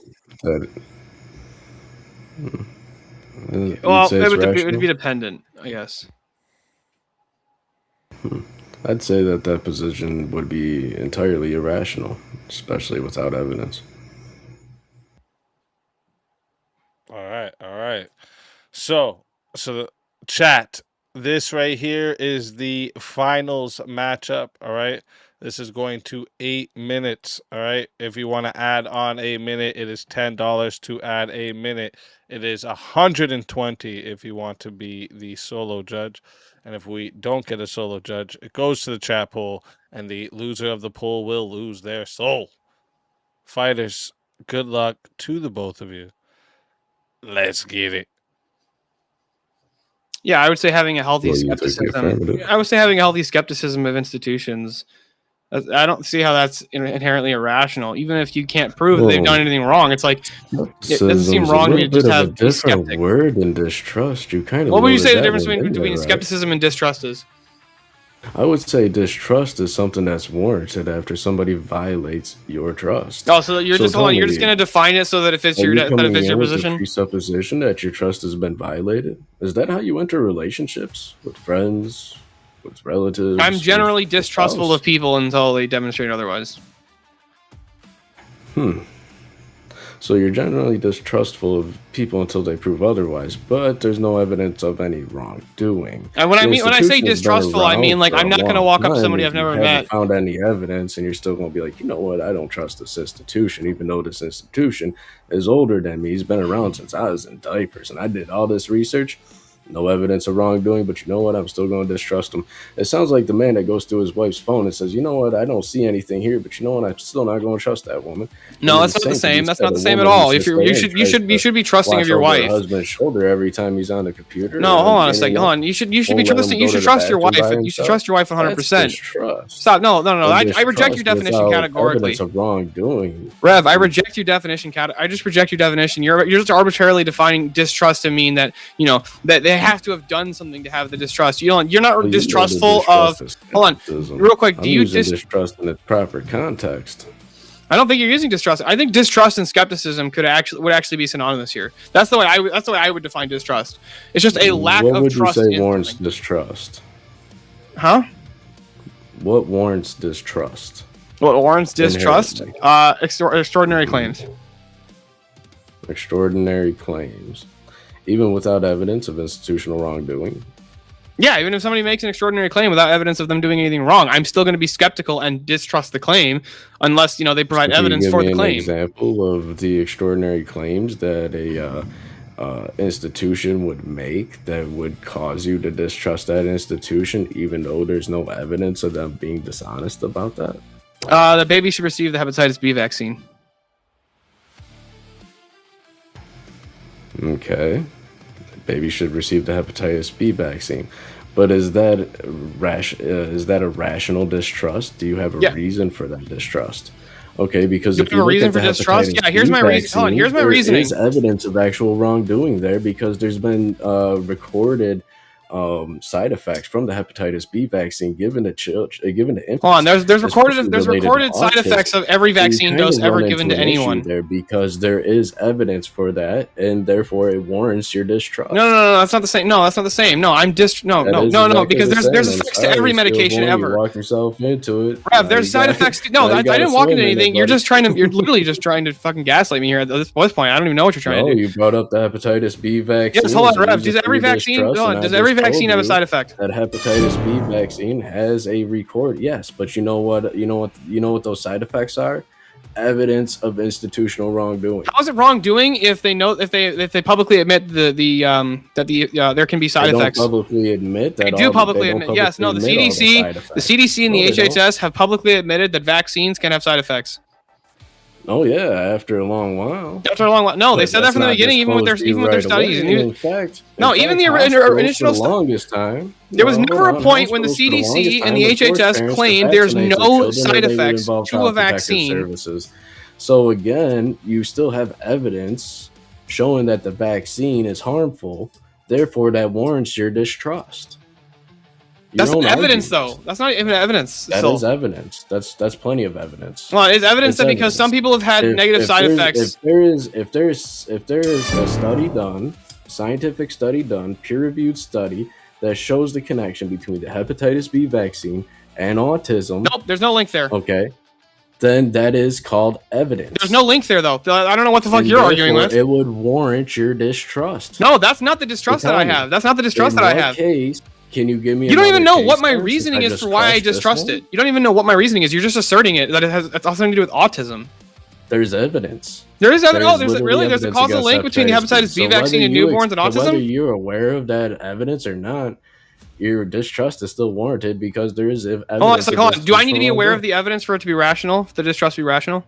Well, it would be dependent, I guess. I'd say that position would be entirely irrational, especially without evidence. All right, all right. So the chat, this right here is the finals matchup, all right? This is going to 8 minutes, all right? If you want to add on a minute, it is $10 to add a minute. It is $120 if you want to be the solo judge. And if we don't get a solo judge, it goes to the chat poll, and the loser of the poll will lose their soul. Fighters, good luck to the both of you. Let's get it. Yeah, I would say having a healthy skepticism. I would say having a healthy skepticism of institutions. I don't see how that's inherently irrational. Even if you can't prove that they've done anything wrong, it's like it doesn't seem wrong to me to just have a different word than distrust. You kind of. What would you say the difference between skepticism and distrust is? I would say distrust is something that's warranted after somebody violates your trust. Oh, so you're just going to define it so that it fits your position. Presupposition that your trust has been violated. Is that how you enter relationships with friends, with relatives? I'm generally distrustful of people until they demonstrate otherwise. So you're generally distrustful of people until they prove otherwise, but there's no evidence of any wrongdoing. And when I say distrustful, I mean like I'm not going to walk up to somebody I've never met. Found any evidence, and you're still going to be like, you know what? I don't trust this institution, even though this institution is older than me. He's been around since I was in diapers, and I did all this research. No evidence of wrongdoing, but you know what? I'm still going to distrust him. It sounds like the man that goes through his wife's phone and says, you know what? I don't see anything here, but you know what? I'm still not going to trust that woman. No, that's not the same. That's not the same at all. If you should be trusting of your wife. Her husband's shoulder every time he's on the computer. No, hold on a second. Hold on. You should be trusting. You should trust your wife. You should trust your wife 100%. Stop. No. I reject your definition categorically. Evidence of wrongdoing. Rev, I reject your definition. I just reject your definition. You're just arbitrarily defining distrust to mean that that they have to have done something to have the distrust. You're not distrustful of. Hold on, real quick. Do you distrust in its proper context? I don't think you're using distrust. I think distrust and skepticism would actually be synonymous here. That's the way I would define distrust. It's just a lack of trust. What would you say warrants distrust? Huh? What warrants distrust? What warrants distrust? Extraordinary claims. Extraordinary claims. Even without evidence of institutional wrongdoing. Yeah, even if somebody makes an extraordinary claim without evidence of them doing anything wrong, I'm still going to be skeptical and distrust the claim unless they provide evidence for the claim. An example of the extraordinary claims that a institution would make that would cause you to distrust that institution, even though there's no evidence of them being dishonest about that. The baby should receive the hepatitis B vaccine. Okay. Baby should receive the hepatitis B vaccine. But is that a rational distrust? Do you have a reason for that distrust? Okay, because if you have a reason for distrust, here's my reason. Hold on, here's my reasoning. There's evidence of actual wrongdoing there because there's been recorded side effects from the hepatitis B vaccine given to infants. Hold on, there's recorded side effects of every vaccine dose ever given to anyone. There because there is evidence for that, and therefore it warrants your distrust. No, that's not the same. No, that's not the same. No, no, because there's effects to every medication ever. You walk yourself into it. Rev, there's side effects. No, I didn't walk into anything. You're literally just trying to fucking gaslight me here at this point. I don't even know what you're trying to do. You brought up the hepatitis B vaccine. Yes, hold on, Rev. Does every vaccine have a side effect? That hepatitis B vaccine has a record, yes, but you know what those side effects are? Evidence of institutional wrongdoing. How is it wrongdoing if they publicly admit that there can be side effects? They don't publicly admit that. They do publicly admit. Yes, no. The CDC and the HHS have publicly admitted that vaccines can have side effects. Oh yeah, after a long while. No, they said that from the beginning, even with their studies. In fact, even the initial longest time. There was never a point when the CDC and the HHS claimed there's no side effects to a vaccine. Services. So again, you still have evidence showing that the vaccine is harmful. Therefore, that warrants your distrust. That's not evidence, though. That's not even evidence. That is evidence. That's plenty of evidence. Well, it's evidence that because some people have had negative side effects. If there is a study done, scientific study done, peer-reviewed study that shows the connection between the hepatitis B vaccine and autism. Nope, there's no link there. Okay. Then that is called evidence. There's no link there, though. I don't know what the fuck you're arguing with. It would warrant your distrust. No, that's not the distrust that I have. That's not the distrust that I have. Case, can you give me? You don't even know what my reasoning is for why I distrust it. You don't even know what my reasoning is. You're just asserting it that it's something to do with autism. There's evidence. There is evidence. There's a causal link between the hepatitis B vaccine and newborns and autism. Whether you're aware of that evidence or not, your distrust is still warranted because there is evidence. Hold on. Do I need to be aware of the evidence for it to be rational? For the distrust to be rational?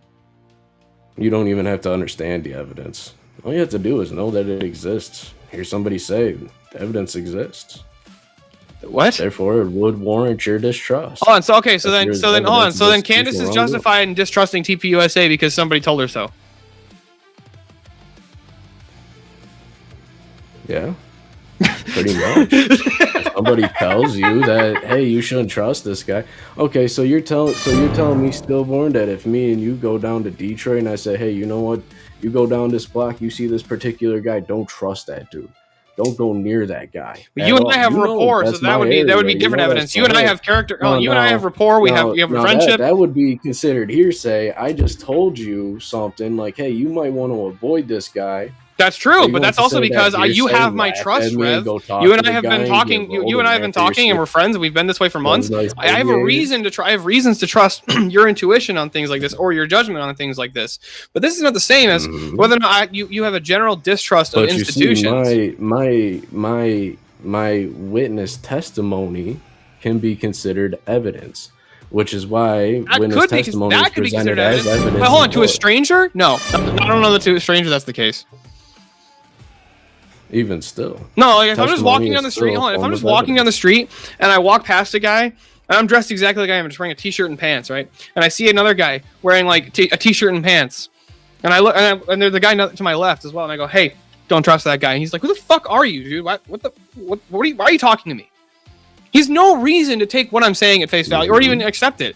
You don't even have to understand the evidence. All you have to do is know that it exists. Hear somebody say the evidence exists. What? Therefore, it would warrant your distrust. Hold on. So then Candace is justified in distrusting TPUSA because somebody told her so. Yeah. Pretty much. Somebody tells you that, hey, you shouldn't trust this guy. Okay, so you're telling me, Stillborn, that if me and you go down to Detroit and I say, hey, you know what? You go down this block, you see this particular guy, don't trust that dude. Don't go near that guy. But you and I have rapport, so that would be different evidence. You and I have character. You and I have rapport. We have a friendship. That would be considered hearsay. I just told you something like, hey, you might want to avoid this guy. That's true, but that's also because you have my trust, Rev. You and I have been talking. You and I have been talking, and we're friends. And we've been this way for months. I have a reason to try. I have reasons to trust your intuition on things like this, or your judgment on things like this. But this is not the same as whether or not you have a general distrust of institutions. My my witness testimony can be considered evidence, which is why witness testimony is presented as evidence. But hold on, to a stranger? No, I don't know that to a stranger that's the case. Even still. No, like if I'm just walking down the street, hold on, if I'm just walking down the street and I walk past a guy and I'm dressed exactly like I am, I'm just wearing a t-shirt and pants, right? And I see another guy wearing like a t-shirt and pants, and I look, and there's the guy to my left as well, and I go, "Hey, don't trust that guy." And he's like, "Who the fuck are you, dude? Why are you talking to me?" He's no reason to take what I'm saying at face value or even accept it.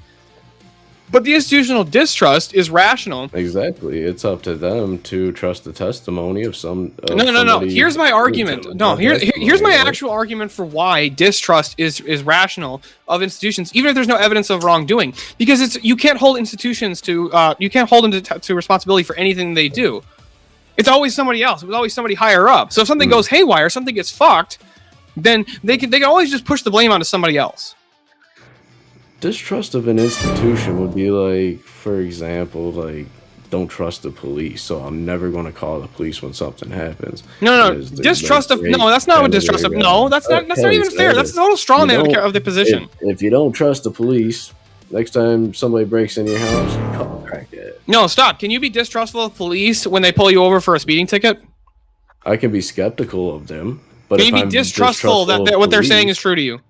But the institutional distrust is rational. Exactly. It's up to them to trust the testimony of some. No. Here's my argument. No, here's my actual argument for why distrust is rational of institutions, even if there's no evidence of wrongdoing. Because you can't hold institutions to to responsibility for anything they do. It's always somebody else. It was always somebody higher up. So if something goes haywire, something gets fucked, then they can always just push the blame onto somebody else. Distrust of an institution would be like, for example, like, don't trust the police, so I'm never going to call the police when something happens. No. Distrust of that's not what distrust of. No, that's not even fair. That's a total straw man of the position. If you don't trust the police, next time somebody breaks into your house, call a crackhead. No, stop. Can you be distrustful of police when they pull you over for a speeding ticket? I can be skeptical of them, but can you be distrustful that what they're saying is true to you?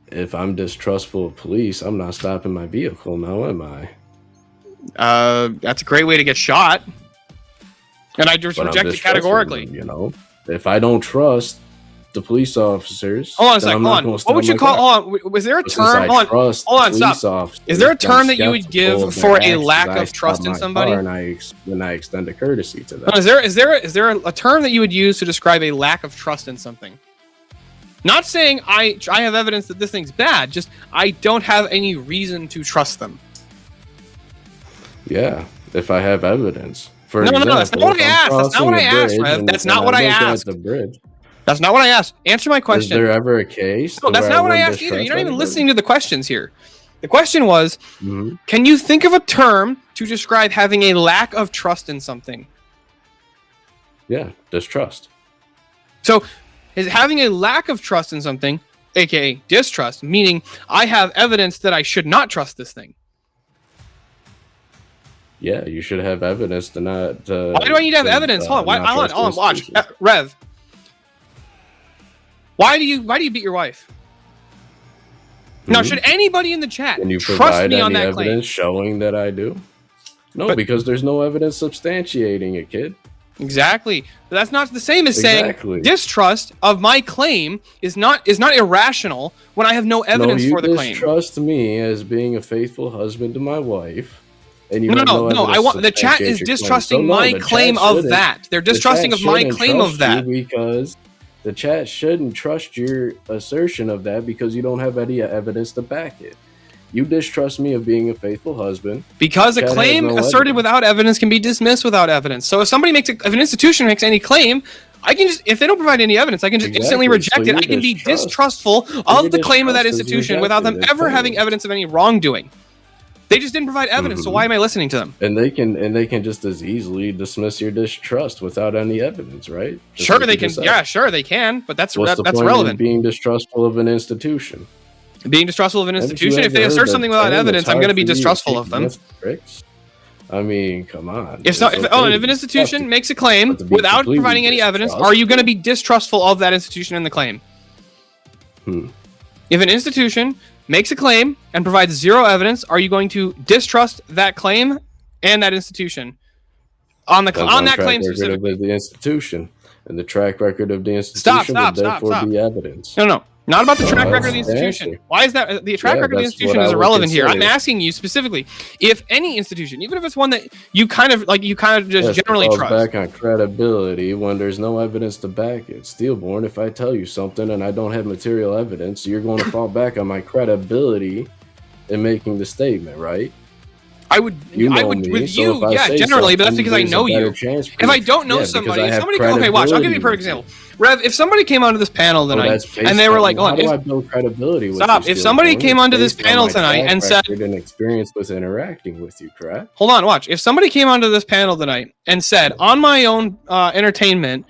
If I'm distrustful of police, I'm not stopping my vehicle now, am I? That's a great way to get shot. And I just reject it categorically. You know, if I don't trust the police officers, hold on a second. Hold on. What would you call? Hold on. Was there a term? Hold on. Stop. Is there a term that you would give for a lack of trust in somebody? And I extend a courtesy to them. Is there a term that you would use to describe a lack of trust in something? Not saying I have evidence that this thing's bad, just I don't have any reason to trust them. Yeah, if I have evidence. No, that's not what I asked. That's not what I asked, Rev. That's not what I asked. That's not what I asked. Answer my question. Is there ever a case? No, that's not what I asked either. You're not even listening to the questions here. The question was, can you think of a term to describe having a lack of trust in something? Yeah, distrust. So, is having a lack of trust in something, aka distrust, meaning I have evidence that I should not trust this thing. Yeah, you should have evidence to not. Why do I need to have evidence? Hold on, watch. Rev. Why do you beat your wife? Now, should anybody in the chat trust me on that evidence claim? Showing that I do? No, because there's no evidence substantiating it, kid. Exactly. But that's not the same as saying distrust of my claim is not irrational when I have no evidence for the claim. You distrust me as being a faithful husband to my wife. And you no. The chat is distrusting my claim of that. They're distrusting of my claim of that. Because the chat shouldn't trust your assertion of that because you don't have any evidence to back it. You distrust me of being a faithful husband. Because a claim asserted without evidence can be dismissed without evidence. So if somebody if an institution makes any claim, I can just, if they don't provide any evidence, I can just instantly reject it. I can be distrustful of the claim of that institution without them ever having evidence of any wrongdoing. They just didn't provide evidence, so why am I listening to them? And they can just as easily dismiss your distrust without any evidence, right? Sure, they can. Yeah, sure, they can. But that's relevant. Being distrustful of an institution. Being distrustful of an institution. If they assert something without evidence, I'm going to be distrustful of them. I mean, come on. If an institution makes a claim without providing any evidence, are you going to be distrustful of that institution and the claim? If an institution makes a claim and provides zero evidence, are you going to distrust that claim and that institution on that claim specifically? The institution and the track record of the institution would therefore be evidence. No. Not about the track record of the institution. Why is that? The track record of the institution is irrelevant here. I'm asking you specifically, if any institution, even if it's one that you kind of just generally trust. Back on credibility when there's no evidence to back it. Steelborn, if I tell you something and I don't have material evidence, you're going to fall back on my credibility in making the statement, right? I would with you, yeah, generally, but that's because I know you. If I don't know somebody, okay, watch, I'll give you a perfect example. Rev, if somebody came onto this panel tonight and they were like, "How do I build credibility?" Stop. If somebody came onto this panel tonight and said, "An experience with interacting with you," correct? Hold on, watch. If somebody came onto this panel tonight and said, "On my own entertainment,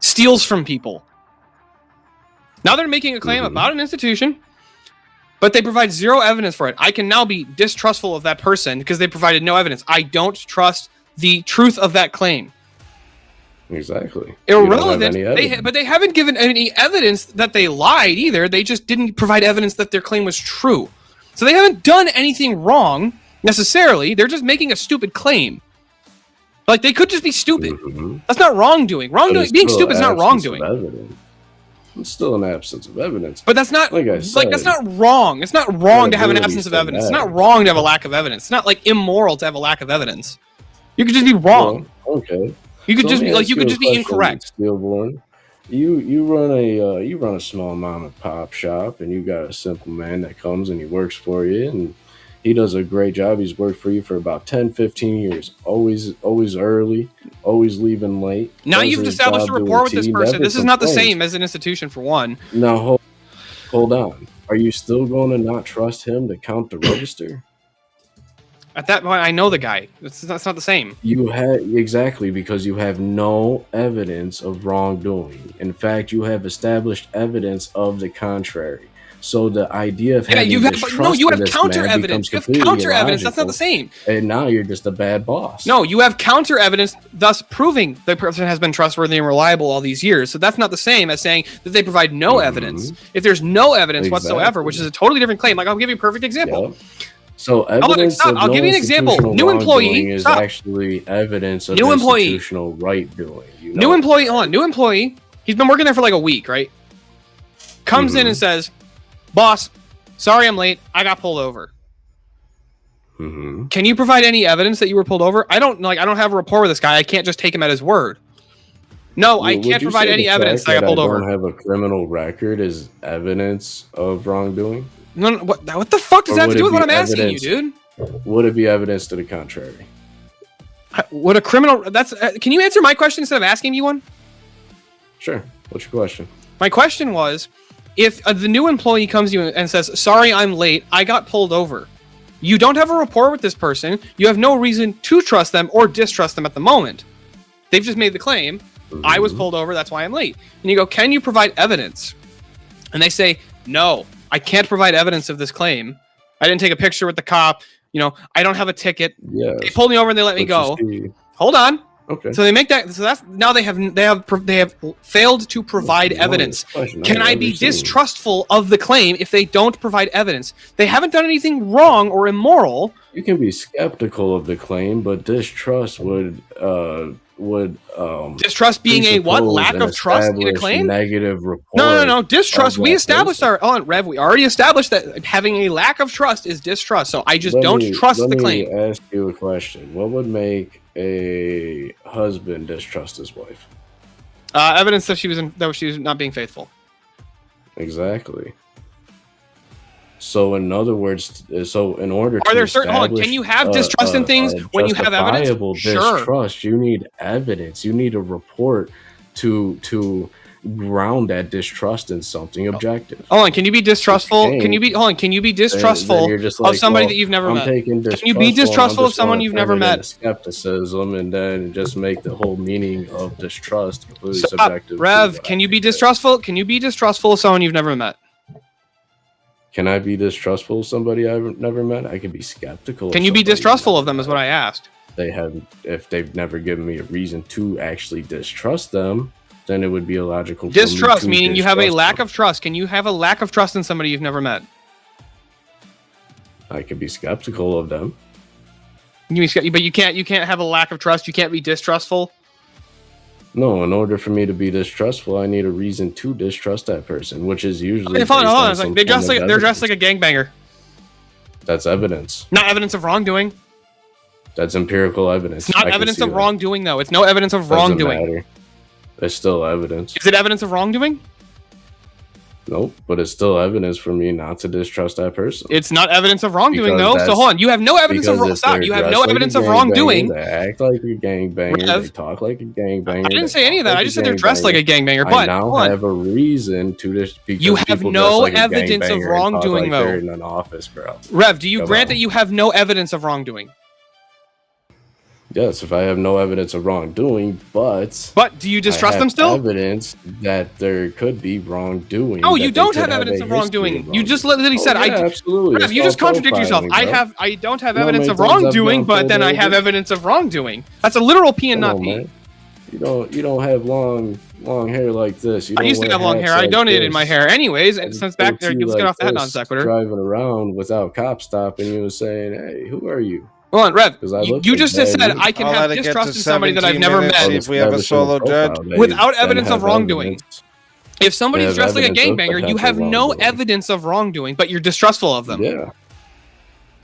steals from people," Now they're making a claim about an institution, but they provide zero evidence for it. I can now be distrustful of that person because they provided no evidence. I don't trust the truth of that claim. Exactly. Irrelevant. But they haven't given any evidence that they lied either. They just didn't provide evidence that their claim was true. So they haven't done anything wrong necessarily. They're just making a stupid claim. Like, they could just be stupid. That's not wrongdoing. Wrongdoing, being stupid is not wrongdoing. It's still an absence of evidence. But that's not like I said, that's not wrong. It's not wrong to have an absence of evidence. It's not wrong to have a lack of evidence. It's not like immoral to have a lack of evidence. You could just be wrong. Well, okay. You could just be like, you could just be incorrect. Steelborn. You run a small mom and pop shop, and you got a simple man that comes and he works for you, and he does a great job. He's worked for you for about 10, 15 years. Always early, always leaving late. Now you've established a rapport with this person. This is not the same as an institution, for one. Now, hold on. Are you still going to not trust him to count the register? At that point, I know the guy. That's not the same. You have exactly, because you have no evidence of wrongdoing. In fact, you have established evidence of the contrary. So the idea of having you have counter evidence. You have counter evidence. That's not the same. And now you're just a bad boss. No, you have counter evidence, thus proving the person has been trustworthy and reliable all these years. So that's not the same as saying that they provide no evidence. If there's no evidence whatsoever, which is a totally different claim, like I'll give you a perfect example. Yep. So evidence I'll give you an example. New employee is actually evidence of new employee institutional right doing. New employee, hold on. New employee. He's been working there for like a week, right? Comes in and says, "Boss, sorry I'm late. I got pulled over." Can you provide any evidence that you were pulled over? I don't have a rapport with this guy. I can't just take him at his word. No, I can't provide any evidence that I got pulled over. I don't have a criminal record as evidence of wrongdoing. No, what the fuck does that have to do with what I'm asking you, dude? Would it be evidence to the contrary? Would a criminal... can you answer my question instead of asking me one? Sure. What's your question? My question was, if the new employee comes to you and says, "Sorry, I'm late. I got pulled over." You don't have a rapport with this person. You have no reason to trust them or distrust them at the moment. They've just made the claim, "I was pulled over. That's why I'm late." And you go, "Can you provide evidence?" And they say, "No. I can't provide evidence of this claim. I didn't take a picture with the cop. I don't have a ticket. Yes. They pulled me over and they let me go." Hold on. Okay. So they make that. So that's now they have failed to provide evidence. Can I be distrustful of the claim if they don't provide evidence? They haven't done anything wrong or immoral. You can be skeptical of the claim, but distrust would distrust being a what? Lack of trust in a claim? Negative report. No. Distrust. We established Rev. We already established that having a lack of trust is distrust. So I just don't trust the claim. Let me ask you a question. What would make a husband distrust his wife? Evidence that she was not being faithful. Exactly. So in other words, in order to are there certain? Hold on, can you have distrust in things when you have evidence? Sure. Distrust. You need evidence. You need a report to ground that distrust in something objective. Hold on, can you be distrustful? Can you be distrustful of somebody that you've never met? Can you be distrustful of someone you've never met? Skepticism, and then just make the whole meaning of distrust completely subjective. Rev, can you be distrustful? Can you be distrustful of someone you've never met? Can I be distrustful of somebody I've never met? I can be skeptical. Can you be distrustful of them is what I asked. If they've never given me a reason to actually distrust them, then it would be illogical. Distrust, meaning you have a lack of trust. Can you have a lack of trust in somebody you've never met? I could be skeptical of them. But you can't have a lack of trust. You can't be distrustful. No, in order for me to be distrustful, I need a reason to distrust that person, which is usually. Hold on. It's like they're dressed like a gangbanger. That's evidence. Not evidence of wrongdoing. That's empirical evidence. It's not evidence of wrongdoing, though. It's no evidence of wrongdoing. It's still evidence. Is it evidence of wrongdoing? Nope, but it's still evidence for me not to distrust that person. It's not evidence of wrongdoing, though. So hold on, you have no evidence of stop. You have no evidence of wrongdoing. They act like a gangbanger. They talk like a gangbanger. I didn't say any of that. I just said they're dressed like a gangbanger. But I now have a reason to this. You have no evidence of wrongdoing, though. In an office, bro. Rev, do you grant that you have no evidence of wrongdoing? Yes, if I have no evidence of wrongdoing, but do you distrust I them have still? evidence that there could be wrongdoing. No, that you they don't could have evidence a of history wrongdoing. You just literally Oh, said, yeah, absolutely. Rev, It's you just called contradict yourself. profiling, bro. I don't have You know how evidence many of times I've wrongdoing, done but then I have photos? evidence of wrongdoing. That's a literal P and Come not on, P. man. You don't have long hair like this. You I don't used to wear have long hats hair. I like donated this. my hair anyways, and And since back there, goatee let's get like off that non this, sequitur. driving around without cops stopping you and saying, "Hey, who are you?" Hold on, Rev. 'Cause I You look you like just that, said and I can I'll have let it get distrust to in somebody that I've 17 never minutes. met See if we have a Establishing solo profile judge. that without then evidence of have wrongdoing. evidence. If somebody's have dressed like a evidence of gangbanger, you potential have no wrongdoing. evidence of wrongdoing, but you're distrustful of them. Yeah.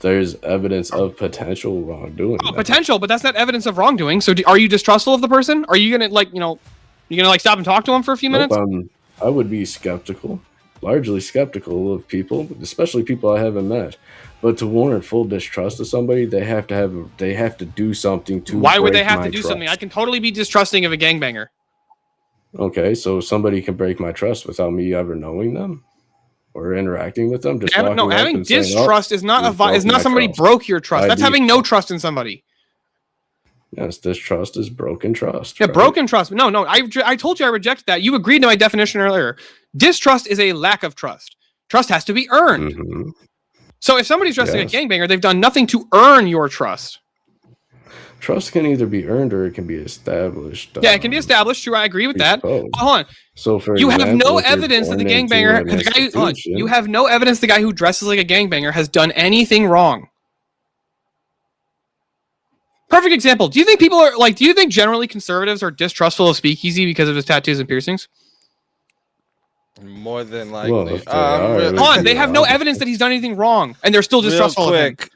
There's evidence of potential wrongdoing. Oh, potential, but that's not evidence of wrongdoing. So, are you distrustful of the person? Are you gonna you're gonna stop and talk to him for a few minutes? Nope, I would be skeptical, largely skeptical of people, especially people I haven't met. But to warrant full distrust of somebody, they have to do something to. Why would they break have my to do trust. something? I can totally be distrusting of a gangbanger. Okay, so somebody can break my trust without me ever knowing them or interacting with them. Just Having walking up having and saying, distrust is not "You broke is not my somebody trust." broke your trust. By That's having no default. trust in somebody. Yes, distrust is broken trust. Yeah, right? broken trust. No, I told you I rejected that. You agreed to my definition earlier. Distrust is a lack of trust. Trust has to be earned. Mm-hmm. So if somebody's dressed Yes. like a gangbanger, they've done nothing to earn your trust. Trust can either be earned or it can be established. Yeah, it can be established. True, I agree with that. presupposed. Hold on. So, for You have example, no if you're evidence that the born into gangbanger, an the guy, hold on. institution- You have no evidence the guy who dresses like a gangbanger has done anything wrong. Perfect example. Do you think people are do you think generally conservatives are distrustful of Speakeasy because of his tattoos and piercings? More than Well, likely. if they are, real- it would Hold on, be they have no wrong. evidence that he's done anything wrong, and they're still real distrustful of him. quick.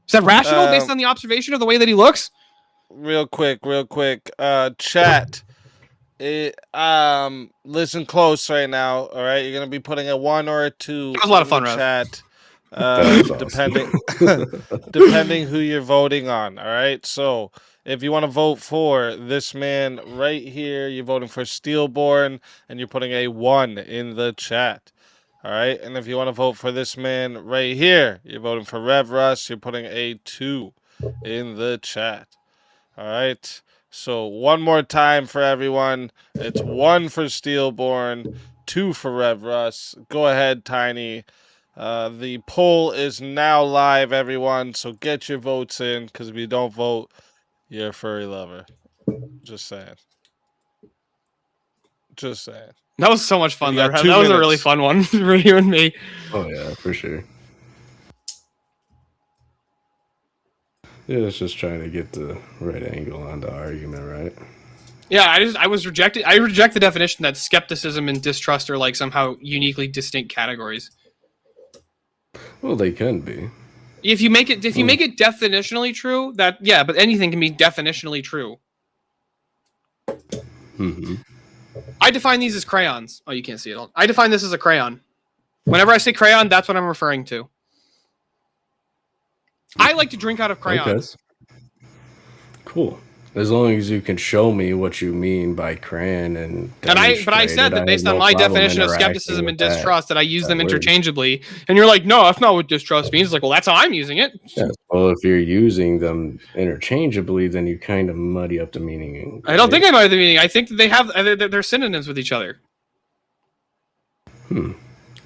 Is that rational based Um, on the observation of the way that he looks? Real quick. Chat. Listen close right now. All right, you're gonna be putting a 1 or a 2. That was a lot of in fun, the Rev. chat. That was Depending who you're voting on. All right, so if you want to vote for this man right here, you're voting for Steelborn, and you're putting a 1 in the chat. All right, and if you want to vote for this man right here, you're voting for Rev Russ. You're putting a 2 in the chat. All right. So one more time for everyone. It's 1 for Steelborn, 2 for Rev Russ. Go ahead, Tiny. The poll is now live, everyone. So get your votes in, because if you don't vote, you're a furry lover. Just saying. Just saying. That was so much fun. You There, got that 2 was a really minutes. fun one for you and me. Oh yeah, for sure. Yeah, it's just trying to get the right angle on the argument, right? Yeah, I reject the definition that skepticism and distrust are like somehow uniquely distinct categories. Well, they can be. If you make it definitionally true, but anything can be definitionally true. Mm-hmm. I define these as crayons. Oh, you can't see it. I define this as a crayon. Whenever I say crayon, that's what I'm referring to. I like to drink out of crayons. Okay. Cool. As long as you can show me what you mean by crayon But I said that based on my definition of skepticism and distrust that I use them interchangeably. And you're like, no, that's not what distrust means. It's like, well, that's how I'm using it. Yeah. Well, if you're using them interchangeably, then you kind of muddy up the meaning. I don't think I know the meaning. I think that they're synonyms with each other.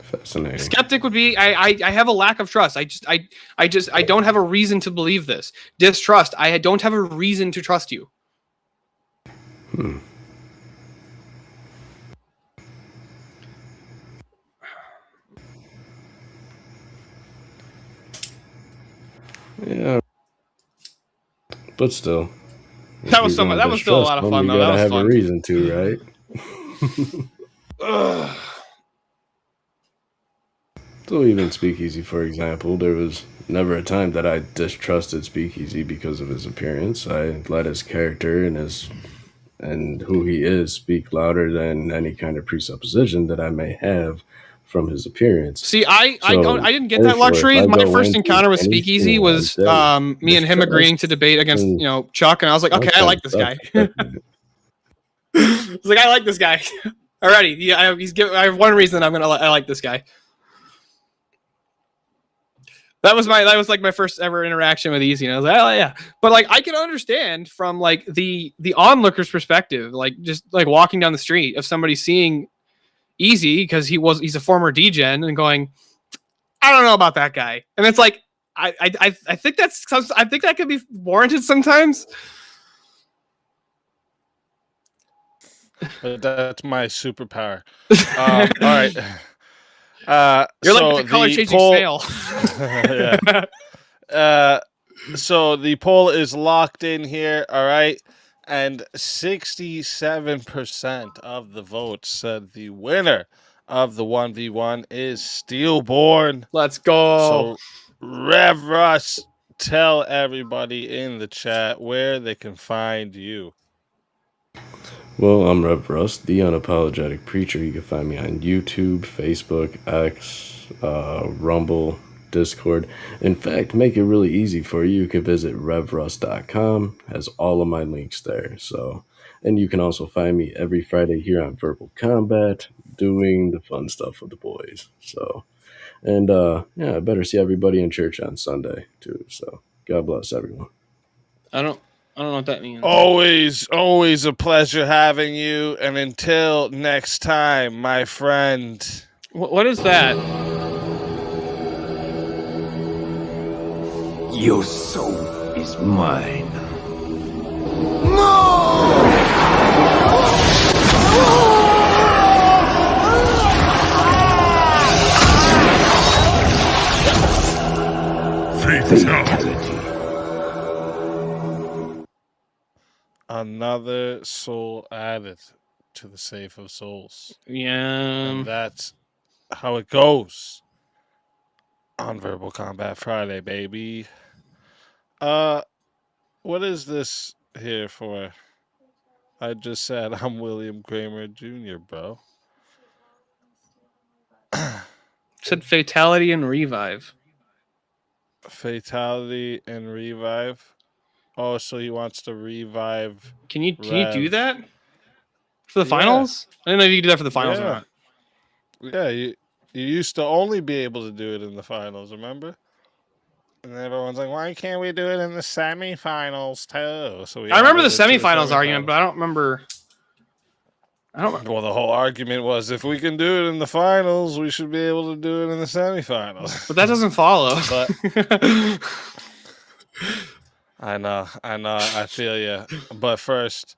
Fascinating. Skeptic would be I have a lack of trust. I don't have a reason to believe this. Distrust, I don't have a reason to trust you. Yeah. But still. That was that was still a lot of fun though. You That gotta was have fun. a reason to, right? So even Speakeasy, for example, there was never a time that I distrusted Speakeasy because of his appearance. I let his character and who he is speak louder than any kind of presupposition that I may have from his appearance. See, I So, didn't get that therefore, if luxury. I My go first into encounter with anything Speakeasy was like me and him agreeing to debate against Chuck, and I was like, okay, I like this guy. I was like, I like this guy. Alrighty, yeah, I have one reason I like this guy. That was like my first ever interaction with Easy, and I was like, oh yeah. But like I can understand from like the onlooker's perspective, like just like walking down the street of somebody seeing Easy because he's a former DGen and going, I don't know about that guy, and it's like I think I think that could be warranted sometimes. But that's my superpower. All right. You're so like the color changing poll... snail. Yeah. So the poll is locked in here. All right. And 67% of the votes said the winner of the 1v1 is Steelborn. Let's go. So, Rev Russ, tell everybody in the chat where they can find you. Well, I'm Rev Russ, the unapologetic preacher. You can find me on YouTube, Facebook, X, Rumble, Discord. In fact, make it really easy for you. You can visit RevRuss.com. Has all of my links there. So, and you can also find me every Friday here on Verbal Combat, doing the fun stuff with the boys. So, and yeah, I better see everybody in church on Sunday too. So, God bless everyone. I don't know what that means. Always a pleasure having you. And until next time, my friend. What is that? Your soul is mine. Fatality. Another soul added to the Safe of Souls. Yeah. And that's how it goes on Verbal Combat Friday, baby. What is this here for? I just said I'm William Kramer Jr., bro. Said fatality and revive. Fatality and revive. Oh, so he wants to revive. Can you do that for the finals? I didn't know if you could do that for the finals or not. Yeah, you used to only be able to do it in the finals, remember? And everyone's like, why can't we do it in the semifinals too? So I remember the semifinals argument, but I don't remember. Well, the whole argument was if we can do it in the finals, we should be able to do it in the semifinals. But that doesn't follow. But I know, I feel you. But first,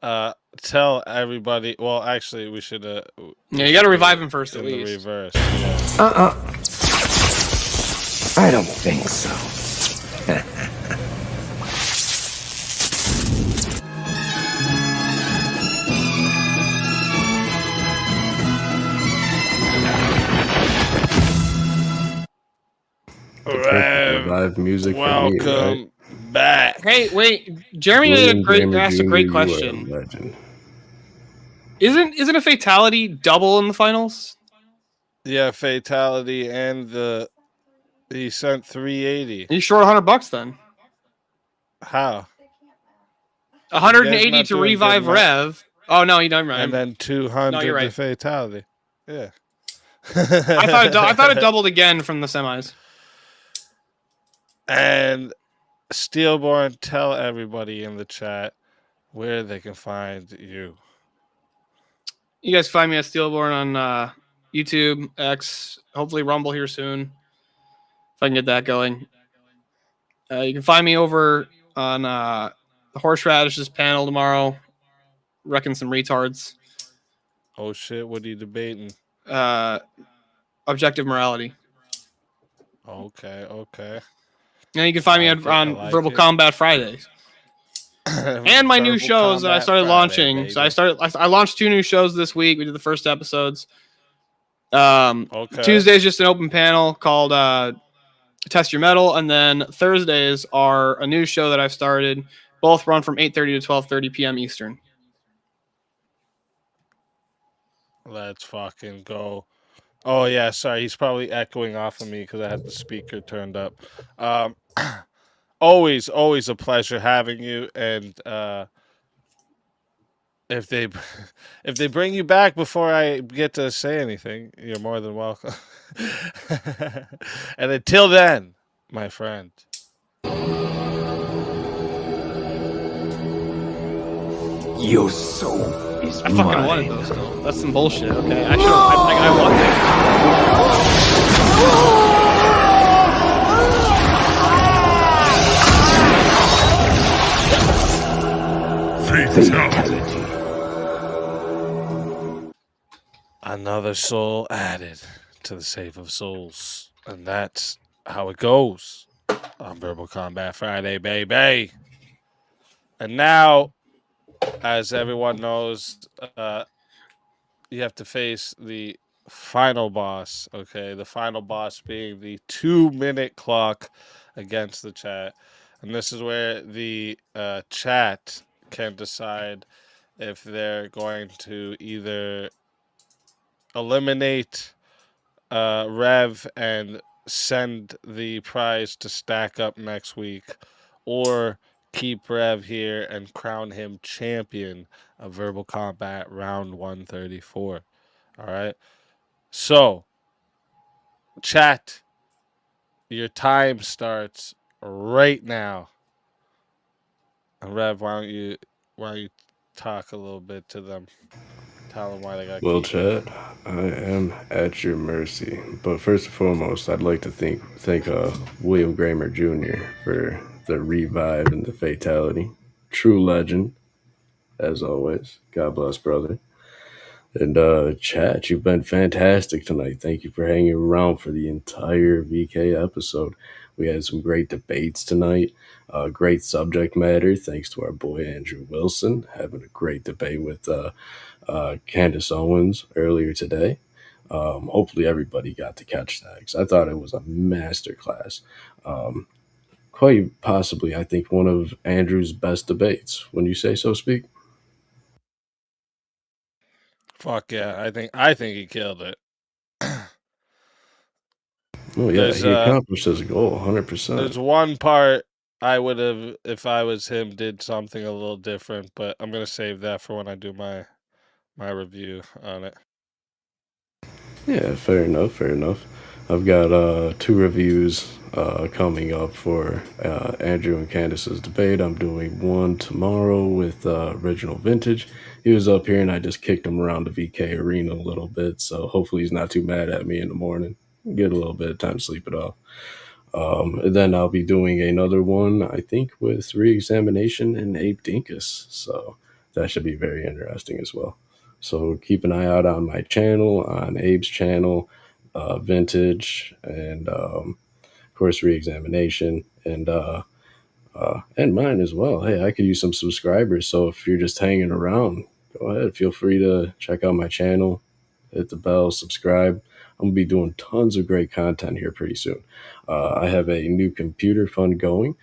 tell everybody. Well, actually, we should. Yeah, you got to revive him first, at in the least. reverse. I don't think so. Live music. Welcome for me, right? back. Hey, wait. Jeremy asked a great question. Isn't a fatality double in the finals? Yeah, fatality and he sent 380. You short $100 then? How? 180 to revive Rev. Oh no, you don't right. And then 200 No, you're right. to fatality. Yeah. I thought it doubled again from the semis. And Steelborn, tell everybody in the chat where they can find you. You guys find me at Steelborn on YouTube, X, hopefully Rumble here soon, if I can get that going. You can find me over on the Horseradishes panel tomorrow, wrecking some retards. Oh shit, what are you debating? Objective morality. Okay. And you can find me on Verbal Combat Fridays. And my new shows that I started launching. Baby. So I launched 2 new shows this week. We did the first episodes. Tuesday's just an open panel called Test Your Metal, and then Thursdays are a new show that I've started. Both run from 8:30 to 12:30 p.m. Eastern. Let's fucking go. Oh yeah, sorry, he's probably echoing off of me because I had the speaker turned up. Always a pleasure having you, and if they bring you back before I get to say anything, you're more than welcome. And until then, my friend. Your soul is I fucking mine. wanted those still. That's some bullshit. Okay, I should have. I Fatality. Another soul added to the Save of Souls. And that's how it goes on Verbal Combat Friday, baby. And now, as everyone knows, you have to face the final boss, okay? The final boss being the 2-minute clock against the chat. And this is where the chat can decide if they're going to either eliminate Rev and send the prize to stack up next week, or keep Rev here and crown him champion of Verbal Combat round 134. All right. So, chat, your time starts right now. And Rev, why don't you talk a little bit to them? Tell them why they got. Well, Chad, I am at your mercy. But first and foremost, I'd like to thank William Gramer Jr. for the revive and the fatality. True legend, as always. God bless, brother. And Chad, you've been fantastic tonight. Thank you for hanging around for the entire VK episode. We had some great debates tonight. Great subject matter. Thanks to our boy Andrew Wilson having a great debate with Candace Owens earlier today. Hopefully everybody got to catch that because I thought it was a masterclass. Quite possibly, I think, one of Andrew's best debates. When you say so, speak. Fuck yeah! I think he killed it. Oh yeah, he accomplished his goal 100%. There's one part I would have, if I was him, did something a little different, but I'm gonna save that for when I do my review on it. Yeah, fair enough. I've got 2 reviews coming up for Andrew and Candace's debate. I'm doing one tomorrow with Original Vintage. He was up here and I just kicked him around the VK arena a little bit, so hopefully he's not too mad at me in the morning. Get a little bit of time to sleep it off. And then I'll be doing another one, I think, with Re-Examination and Abe Dinkus, so that should be very interesting as well. So keep an eye out on my channel, on Abe's channel, Vintage, and of course Re-Examination, and mine as well. Hey, I could use some subscribers, so if you're just hanging around, go ahead. Feel free to check out my channel, hit the bell, subscribe. I'm going to be doing tons of great content here pretty soon. I have a new computer fund going,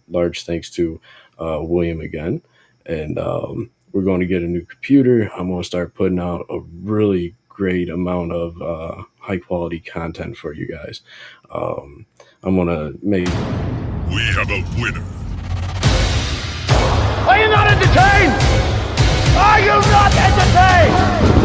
large thanks to William again, and we're going to get a new computer. I'm going to start putting out a really great amount of high-quality content for you guys. I'm going to make... We have a winner. Are you not entertained? Are you not entertained?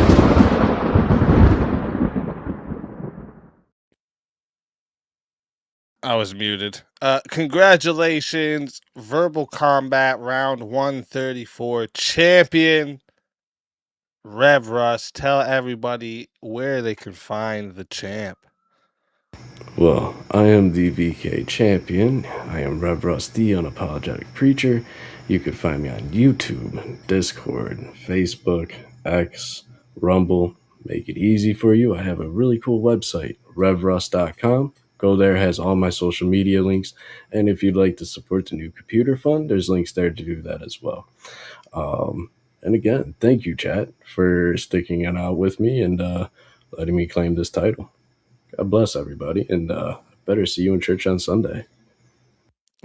I was muted. Congratulations, Verbal Combat round 134 champion Rev Russ. Tell everybody where they can find the champ. Well, I am the VK champion. I am Rev Russ, the unapologetic preacher. You can find me on YouTube, Discord, Facebook, X, Rumble. Make it easy for you. I have a really cool website, RevRuss.com. Go there, has all my social media links. And if you'd like to support the new computer fund, there's links there to do that as well. And again, thank you, chat, for sticking it out with me and letting me claim this title. God bless everybody, and better see you in church on Sunday.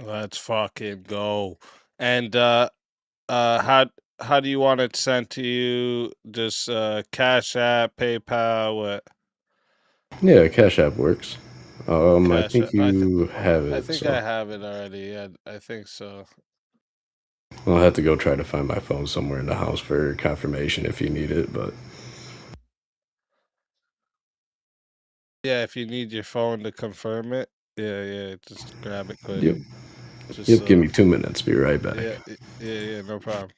Let's fucking go. And how do you want it sent to you? Just Cash App, PayPal, what? Yeah, Cash App works. I think you have it. I think I have it already. Yeah, I think so. I'll have to go try to find my phone somewhere in the house for confirmation if you need it, but... Yeah, if you need your phone to confirm it, Yeah. Just grab it quick. Yep. Just, Yep. Give me 2 minutes. Be right back. Yeah. No problem.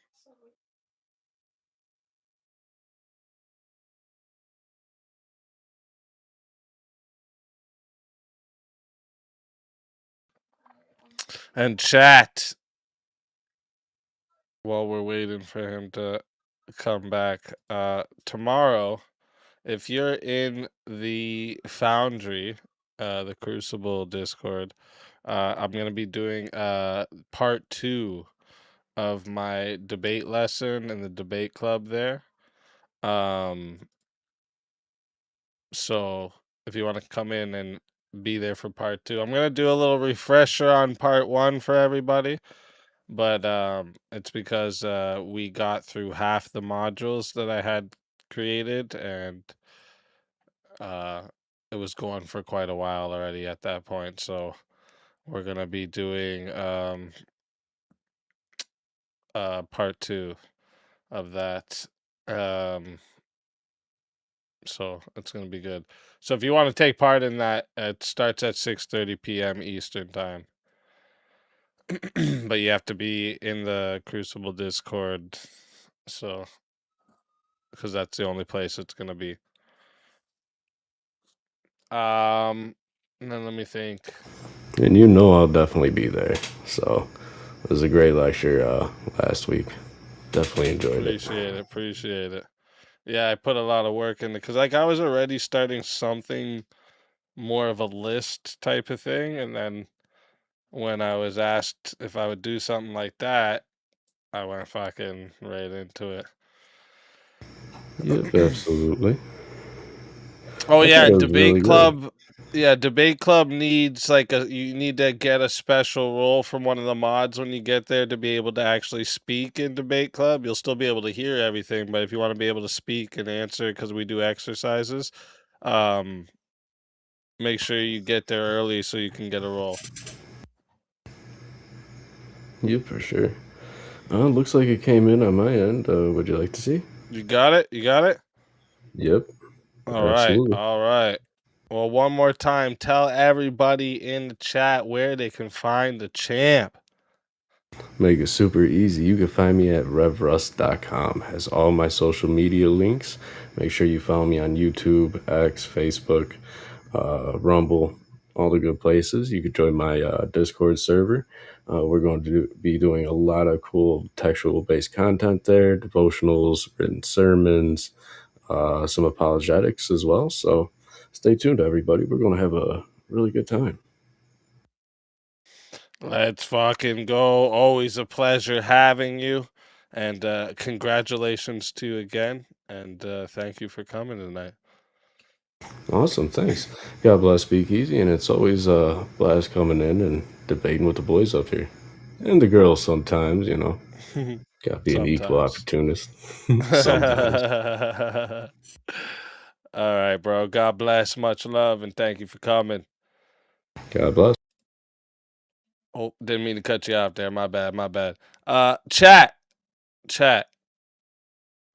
And chat, while we're waiting for him to come back, tomorrow, if you're in the Foundry, the Crucible Discord, I'm gonna be doing part 2 of my debate lesson in the debate club there. So if you want to come in and be there for part 2, I'm gonna do a little refresher on part 1 for everybody. But it's because we got through half the modules that I had created, and it was going for quite a while already at that point. So we're gonna be doing part 2 of that. So it's gonna be good. So if you want to take part in that, it starts at 6:30 p.m. Eastern time. But you have to be in the Crucible Discord, so because that's the only place it's gonna be. And then let me think. And you know I'll definitely be there. So it was a great lecture last week. Definitely enjoyed it. Appreciate it. Yeah, I put a lot of work in it because like I was already starting something more of a list type of thing, and then when I was asked if I would do something like that, I went fucking right into it. Yep, absolutely. Oh I yeah, thought it was debate really good. club. Yeah, debate club needs like you need to get a special role from one of the mods when you get there to be able to actually speak in debate club. You'll still be able to hear everything, but if you want to be able to speak and answer, because we do exercises, make sure you get there early so you can get a role. Yep, for sure. Looks like it came in on my end. Would you like to see? You got it? You got it? Yep. All Absolutely. right. All right. Well, one more time, tell everybody in the chat where they can find the champ. Make it super easy. You can find me at revrust.com. Has all my social media links. Make sure you follow me on YouTube, X, Facebook, Rumble, all the good places. You could join my Discord server. We're going to be doing a lot of cool textual-based content there, devotionals, written sermons, some apologetics as well. So stay tuned, everybody. We're going to have a really good time. Let's fucking go. Always a pleasure having you. And congratulations to you again. And thank you for coming tonight. Awesome, thanks. God bless Speakeasy, and it's always a blast coming in and debating with the boys up here. And the girls sometimes, you know. Gotta be an equal opportunist. Sometimes. All right, bro. God bless. Much love, and thank you for coming. God bless. Oh, didn't mean to cut you off there. My bad. Chat.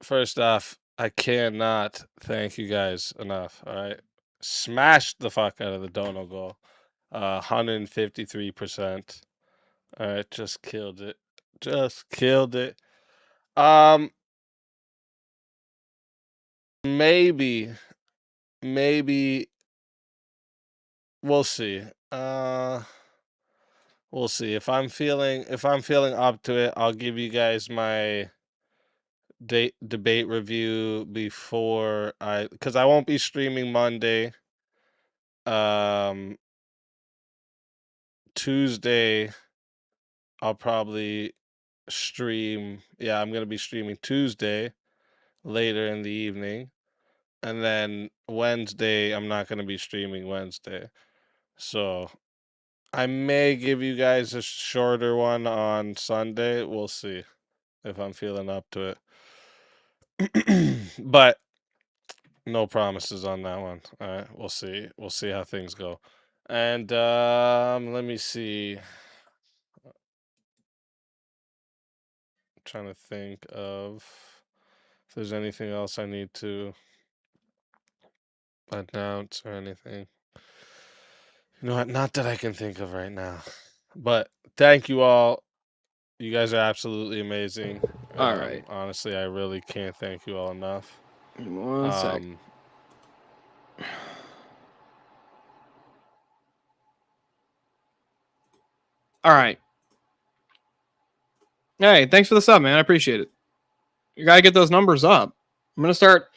First off, I cannot thank you guys enough. All right. Smashed the fuck out of the dono goal. 153%. All right, just killed it. Maybe we'll see. We'll see. If I'm feeling up to it, I'll give you guys my debate review before because I won't be streaming Monday. Tuesday I'll probably stream. Yeah, I'm gonna be streaming Tuesday later in the evening. And then Wednesday, I'm not gonna be streaming Wednesday. So I may give you guys a shorter one on Sunday. We'll see if I'm feeling up to it. But no promises on that one. All right, we'll see. We'll see how things go. And let me see. I'm trying to think of if there's anything else I need to announce or anything. You know what? Not that I can think of right now. But thank you all. You guys are absolutely amazing. All right. Honestly, I really can't thank you all enough. One sec. All right. Hey, thanks for the sub, man. I appreciate it. You gotta get those numbers up. I'm gonna start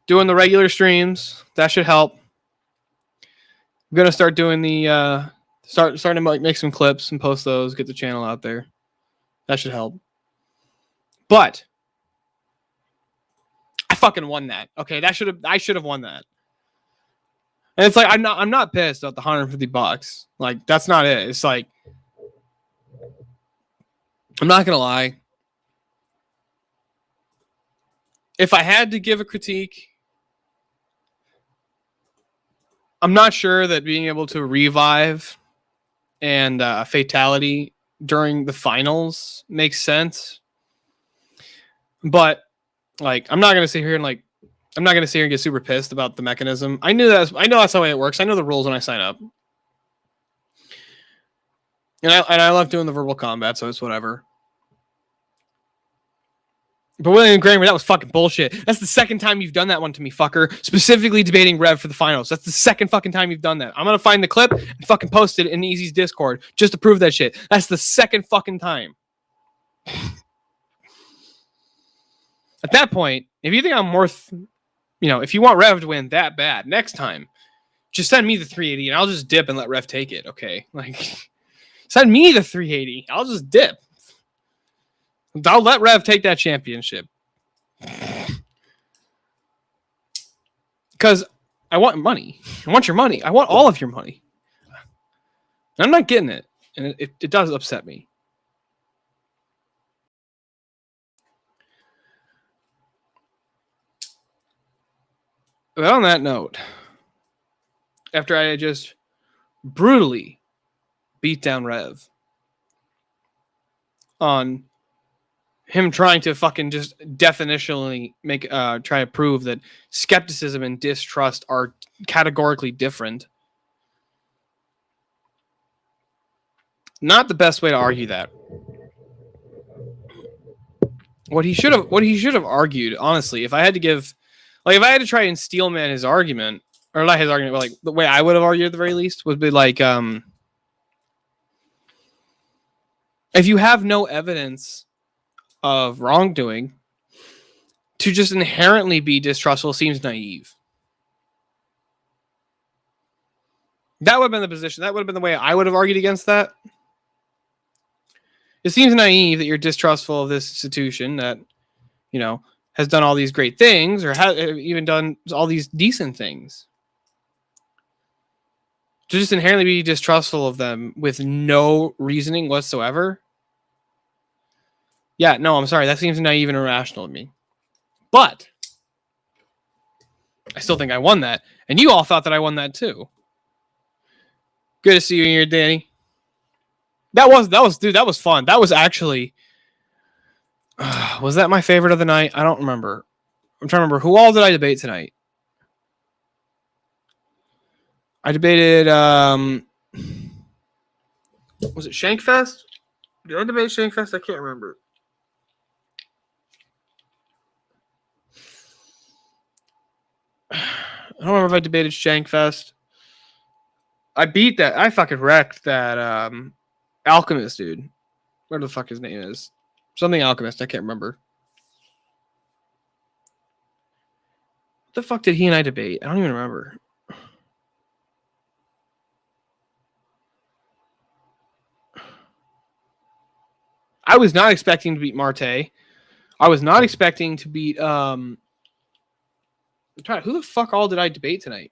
doing the regular streams. That should help. I'm gonna start doing the starting to like make some clips and post those, get the channel out there. That should help. But I fucking won that. Okay, I should have won that. And it's like I'm not pissed at the $150. Like that's not it. It's like I'm not gonna lie. If I had to give a critique, I'm not sure that being able to revive and fatality during the finals makes sense. But like, I'm not gonna sit here and get super pissed about the mechanism. I know that's the way it works. I know the rules when I sign up, and I love doing the verbal combat, so it's whatever. But William Kramer, that was fucking bullshit. That's the second time you've done that one to me, fucker. Specifically debating Rev for the finals. That's the second fucking time you've done that. I'm gonna find the clip and fucking post it in Easy's Discord just to prove that shit. That's the second fucking time. At that point, if you think I'm worth, if you want Rev to win that bad next time, just send me the 380 and I'll just dip and let Rev take it. Okay, like send me the 380. I'll just dip. I'll let Rev take that championship. Because I want money. I want your money. I want all of your money. And I'm not getting it. And it does upset me. But on that note, after I just brutally beat down Rev on him trying to fucking just definitionally try to prove that skepticism and distrust are categorically different. Not the best way to argue that. What he should have argued, honestly, if I had to try and steelman his argument, or not his argument, but like the way I would have argued at the very least would be like, if you have no evidence of wrongdoing, to just inherently be distrustful seems naive. That would have been the position. That would have been the way I would have argued against that. It seems naive that you're distrustful of this institution that, has done all these great things or have even done all these decent things. To just inherently be distrustful of them with no reasoning whatsoever. Yeah, no, I'm sorry. That seems naive and irrational to me. But I still think I won that. And you all thought that I won that too. Good to see you here, Danny. That was fun. That was actually... was that my favorite of the night? I don't remember. I'm trying to remember. Who all did I debate tonight? I debated... was it Shankfest? Did I debate Shankfest? I can't remember. I don't remember if I debated Shankfest. I beat that. I fucking wrecked that Alchemist dude. Where the fuck his name is? Something Alchemist. I can't remember. What the fuck did he and I debate? I don't even remember. I was not expecting to beat Marte. I was not expecting to beat who the fuck all did I debate tonight?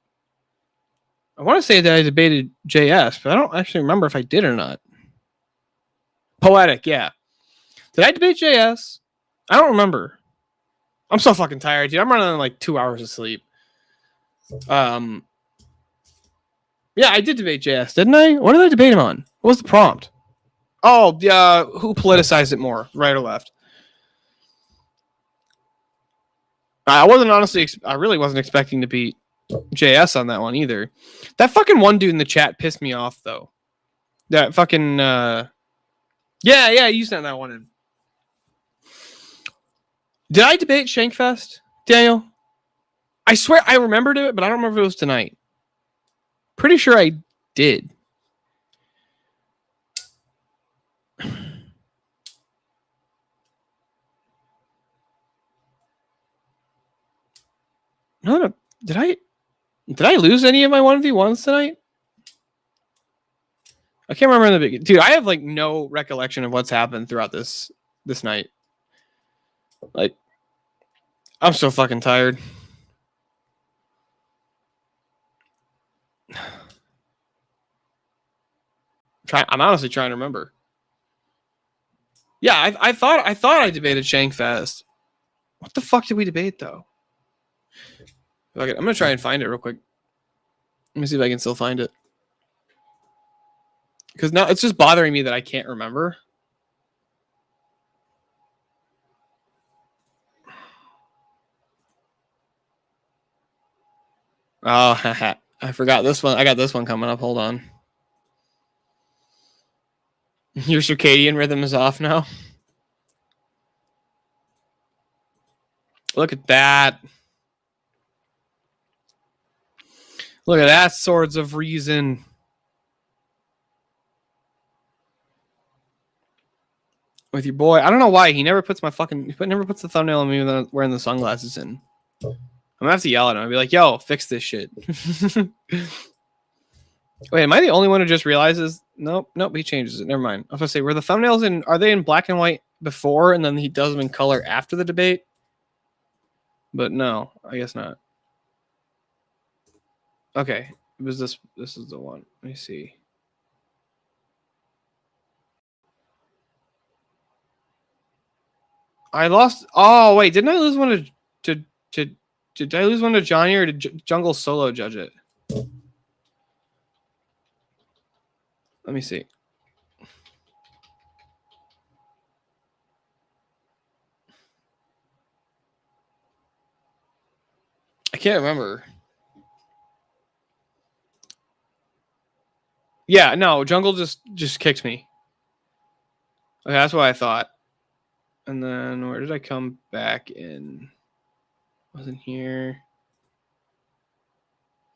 I want to say that I debated JS, but I don't actually remember if I did or not. Poetic, yeah. Did I debate JS? I don't remember. I'm so fucking tired, dude. I'm running on like 2 hours of sleep. Yeah, I did debate JS, didn't I? What did I debate him on? What was the prompt? Oh, yeah, who politicized it more, right or left? I really wasn't expecting to beat JS on that one either. That fucking one dude in the chat pissed me off though. That fucking yeah, you sent that one in. Did I debate Shankfest, Daniel? I swear I remembered it, but I don't remember if it was tonight. Pretty sure I did. No. Did I lose any of my 1v1s tonight? I can't remember in the beginning. Dude, I have like no recollection of what's happened throughout this night. Like, I'm so fucking tired. I'm honestly trying to remember. Yeah, I thought I debated Shankfest. What the fuck did we debate though? Okay, I'm gonna try and find it real quick. Let me see if I can still find it. Because now it's just bothering me that I can't remember. Oh, I forgot this one. I got this one coming up. Hold on. Your circadian rhythm is off now. Look at that. Look at that. Swords of Reason. With your boy. I don't know why. He never puts never puts the thumbnail of me wearing the sunglasses in. I'm gonna have to yell at him. I'll be like, yo, fix this shit. Wait, am I the only one who just realizes? Nope, he changes it. Never mind. I was gonna say, were the thumbnails are they in black and white before and then he does them in color after the debate? But no, I guess not. Okay. It was this is the one. Let me see. I lost. Oh wait, didn't I lose one to did I lose one to Johnny or did Jungle solo judge it? Let me see. I can't remember. Yeah, no, Jungle just kicked me. Okay, that's what I thought. And then where did I come back in? Wasn't here.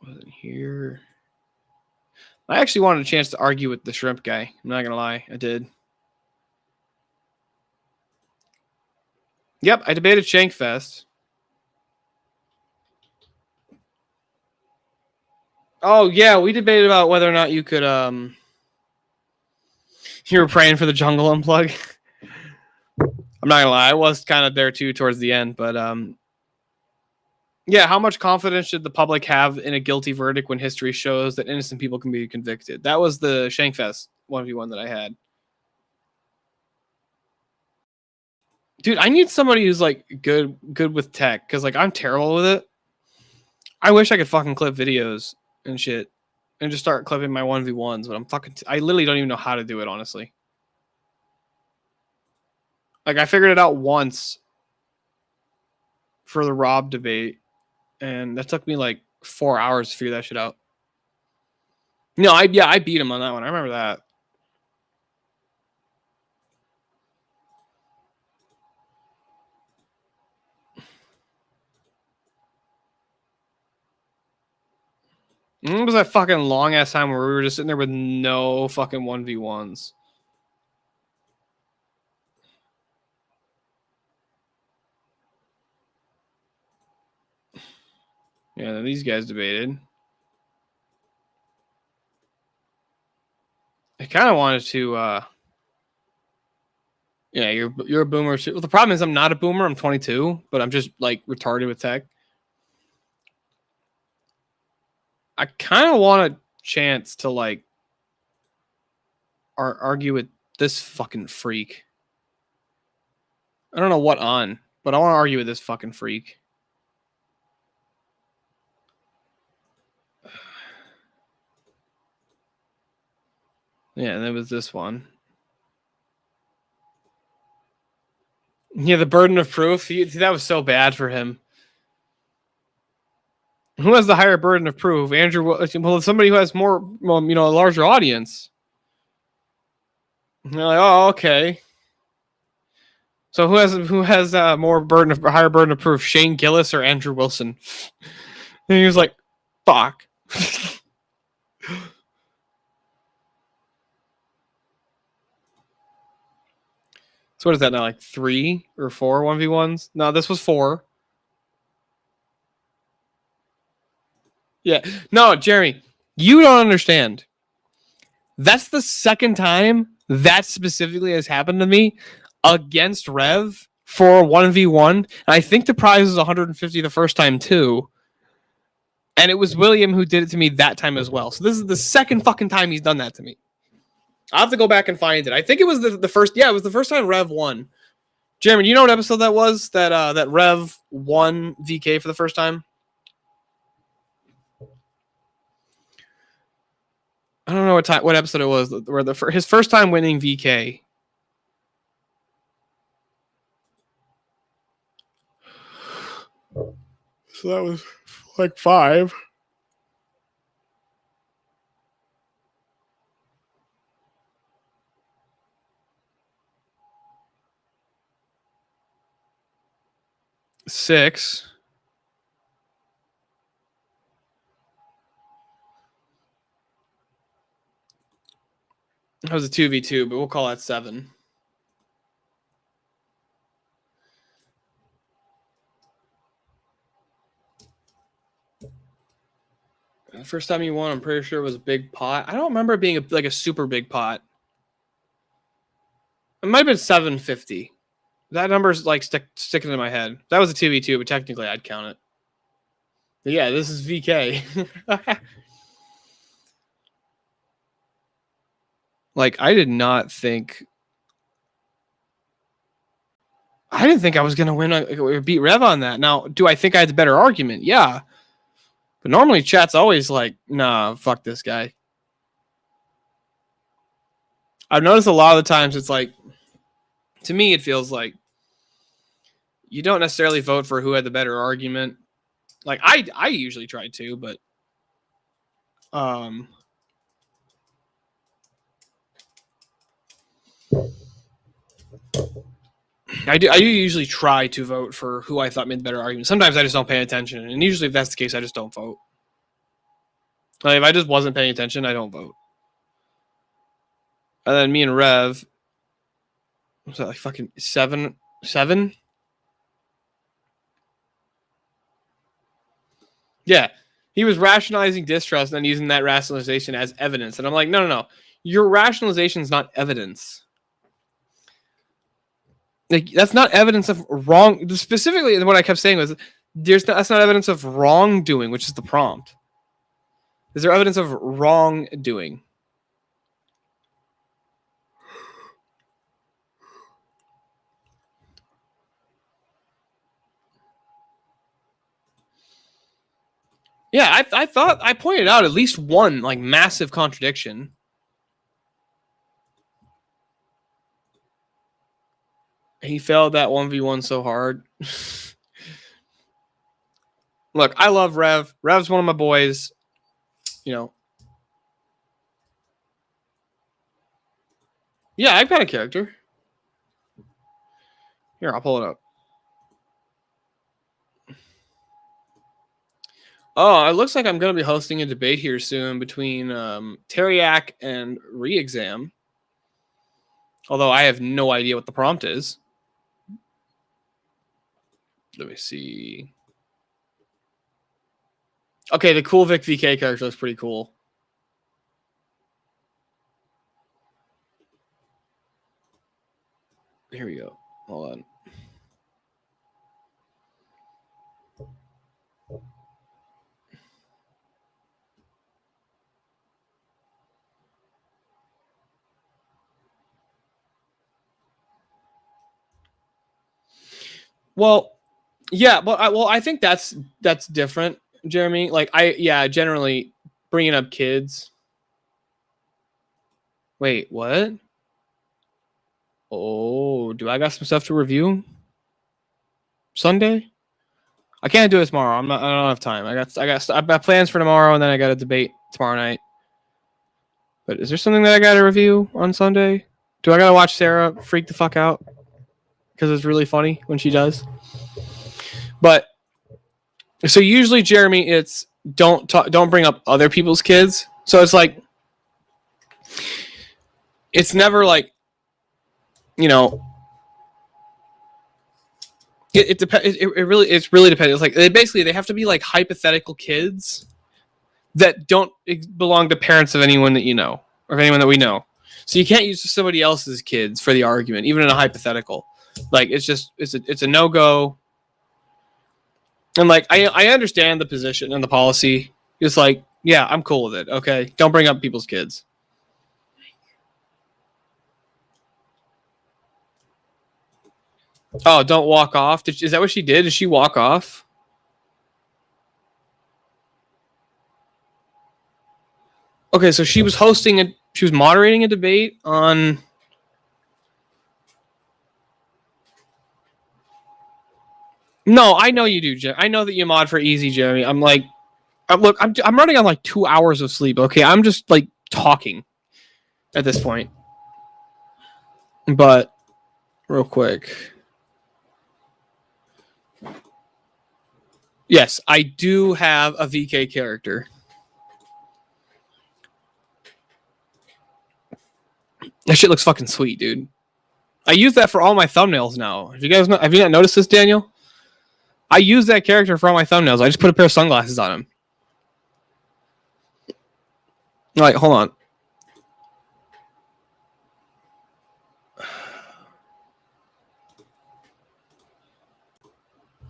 Wasn't here. I actually wanted a chance to argue with the shrimp guy. I'm not gonna lie, I did. Yep, I debated Shankfest. Oh yeah, we debated about whether or not you could you were praying for the jungle unplug. I'm not gonna lie, I was kind of there too towards the end, but yeah, how much confidence should the public have in a guilty verdict when history shows that innocent people can be convicted? That was the Shankfest 1v1 that I had. Dude, I need somebody who's like good with tech, because like I'm terrible with it. I wish I could fucking clip videos and shit and just start clipping my 1v1s, but I literally don't even know how to do it, honestly. Like I figured it out once for the Rob debate, and that took me like 4 hours to figure that shit out. No, I beat him on that one. I remember that. It was that fucking long ass time where we were just sitting there with no fucking 1v1s. Yeah, then these guys debated. I kind of wanted to yeah, you're a boomer too. Well, the problem is I'm not a boomer. I'm 22, but I'm just like retarded with tech. I kind of want a chance to like argue with this fucking freak. I don't know what on, but I want to argue with this fucking freak. Yeah, and there was this one. Yeah, the burden of proof. That was so bad for him. Who has the higher burden of proof? Andrew, well, somebody who has more, a larger audience. And they're like, oh, okay. So who has higher burden of proof? Shane Gillis or Andrew Wilson? And he was like, fuck. So what is that now? Like 3 or 4 1v1s? No, this was 4. Yeah. No, Jeremy, you don't understand. That's the second time that specifically has happened to me against Rev for 1v1. And I think the prize was 150 the first time too. And it was William who did it to me that time as well. So this is the second fucking time he's done that to me. I'll have to go back and find it. I think it was the first. Yeah, it was the first time Rev won. Jeremy, do you know what episode that was? That Rev won VK for the first time? I don't know what episode it was. Where his first time winning VK. So that was like 5. Six. That was a 2v2, but we'll call that 7. The first time you won, I'm pretty sure it was a big pot. I don't remember it being like a super big pot. It might have been 750. That number's like sticking in my head. That was a 2v2, but technically I'd count it. But yeah, this is VK. Like, I didn't think I was going to win or beat Rev on that. Now, do I think I had the better argument? Yeah. But normally chat's always like, nah, fuck this guy. I've noticed a lot of the times it's like, to me, it feels like you don't necessarily vote for who had the better argument. Like, I usually try to, but I do usually try to vote for who I thought made the better argument. Sometimes I just don't pay attention, and usually if that's the case, I just don't vote. Like, if I just wasn't paying attention, I don't vote. And then me and Rev, was that like fucking 7? Yeah, he was rationalizing distrust and then using that rationalization as evidence, and I'm like, no, your rationalization is not evidence. Like, that's not evidence of wrong. Specifically, what I kept saying was, that's not evidence of wrongdoing, which is the prompt. Is there evidence of wrongdoing? Yeah, I thought I pointed out at least one like massive contradiction. He failed that 1v1 so hard. Look, I love Rev. Rev's one of my boys. You know. Yeah, I've got a character. Here, I'll pull it up. Oh, it looks like I'm going to be hosting a debate here soon between Teriak and Reexam. Although I have no idea what the prompt is. Let me see. Okay, the cool Vic VK character looks pretty cool. Here we go. Hold on. Well, yeah, but I think that's different, Jeremy. Like, generally bringing up kids. Wait, what? Oh, do I got some stuff to review? Sunday? I can't do it tomorrow. I don't have time. I've got plans for tomorrow, and then I got a debate tomorrow night. But is there something that I got to review on Sunday? Do I got to watch Sarah freak the fuck out? Because it's really funny when she does. But so usually, Jeremy, it's don't bring up other people's kids. So it's like, it's never like, you know, it depends. It really depends. It's like they have to be like hypothetical kids that don't belong to parents of anyone that you know or of anyone that we know. So you can't use somebody else's kids for the argument, even in a hypothetical. Like it's a no-go. And like I understand the position and the policy. It's like, yeah, I'm cool with it. Okay, don't bring up people's kids. Oh, don't walk off. Is that what she did? Did she walk off? Okay, so she was moderating a debate on. No, I know you do, Jim. I know that you mod for easy, Jeremy. I'm running on like 2 hours of sleep. Okay, I'm just like talking at this point. But real quick. Yes, I do have a VK character. That shit looks fucking sweet, dude. I use that for all my thumbnails now. Have you not noticed this, Daniel? I use that character for all my thumbnails. I just put a pair of sunglasses on him. Like, hold on.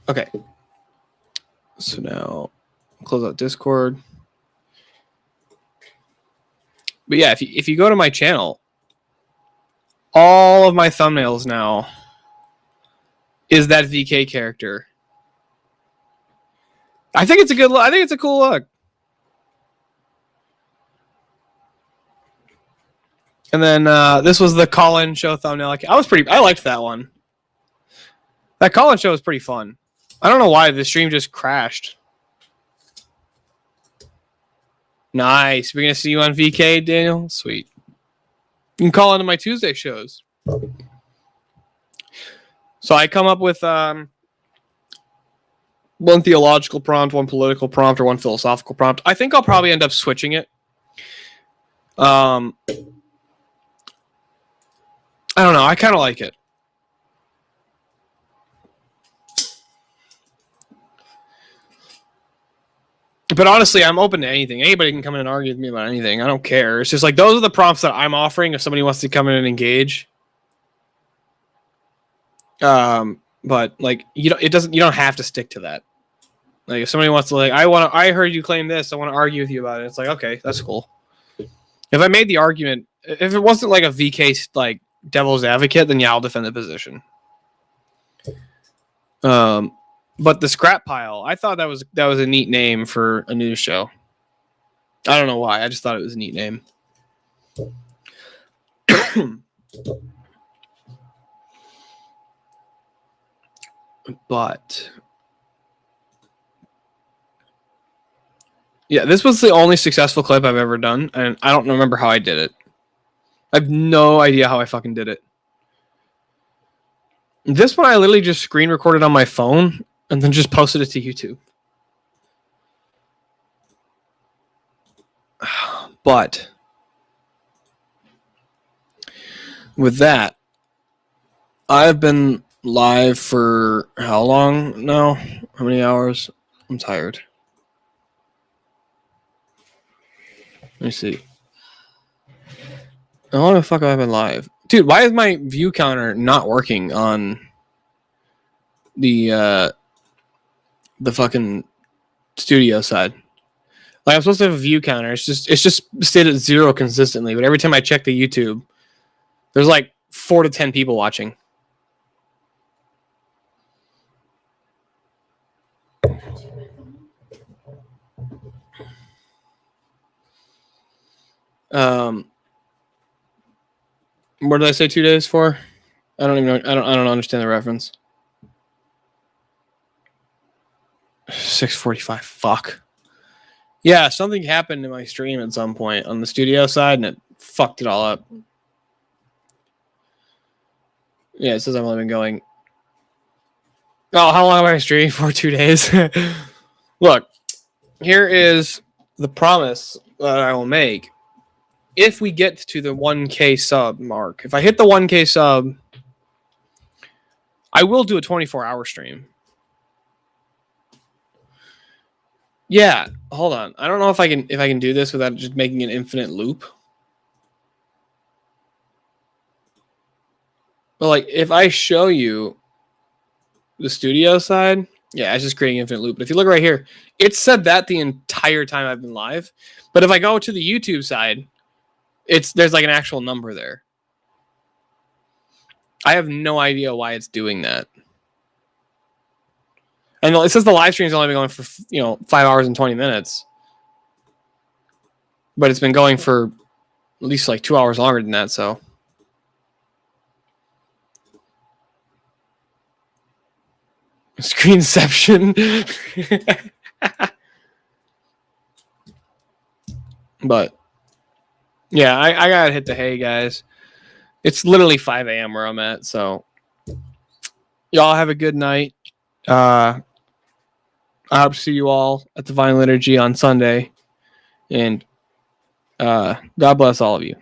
Okay. So now close out Discord. But yeah, if you go to my channel, all of my thumbnails now is that VK character. I think it's a good look. I think it's a cool look. And then this was the call-in show thumbnail. I liked that one. That call-in show was pretty fun. I don't know why the stream just crashed. Nice. We're gonna see you on VK, Daniel. Sweet. You can call into my Tuesday shows. So I come up with one theological prompt, one political prompt, or one philosophical prompt. I think I'll probably end up switching it. I don't know. I kind of like it. But honestly, I'm open to anything. Anybody can come in and argue with me about anything. I don't care. It's just like those are the prompts that I'm offering if somebody wants to come in and engage. But like you don't have to stick to that. Like if somebody wants to I heard you claim this, I want to argue with you about it. It's like, okay, that's cool. If I made the argument, if it wasn't like a VK like devil's advocate, then yeah, I'll defend the position. But the scrap pile, I thought that was a neat name for a news show. I don't know why. I just thought it was a neat name. But yeah, this was the only successful clip I've ever done, and I don't remember how I did it. I have no idea how I fucking did it. This one I literally just screen recorded on my phone and then just posted it to YouTube. But with that, I've been live for how long now? How many hours? I'm tired. Let me see. How long the fuck have I been live? Dude, why is my view counter not working on the fucking studio side? Like I'm supposed to have a view counter. It's just stayed at 0 consistently, but every time I check the YouTube, there's like 4 to 10 people watching. What did I say 2 days for? I don't even know. I don't understand the reference. 6:45. Fuck. Yeah, something happened in my stream at some point on the studio side, and it fucked it all up. Yeah, it says I've only been going. Oh, how long have I streamed for? 2 days. Look, here is the promise that I will make. If we get to the 1K sub mark, if I hit the 1K sub, I will do a 24-hour stream. Yeah, hold on. I don't know if I can do this without just making an infinite loop. But like, if I show you the studio side, yeah, it's just creating infinite loop. But if you look right here, it said that the entire time I've been live. But if I go to the YouTube side, there's like an actual number there. I have no idea why it's doing that. And it says the live stream's only been going for 5 hours and 20 minutes. But it's been going for at least like 2 hours longer than that, so. Screenception. But yeah, I gotta hit the hay, guys. It's literally 5 a.m. where I'm at, so y'all have a good night. I hope to see you all at the Divine Liturgy on Sunday. And God bless all of you.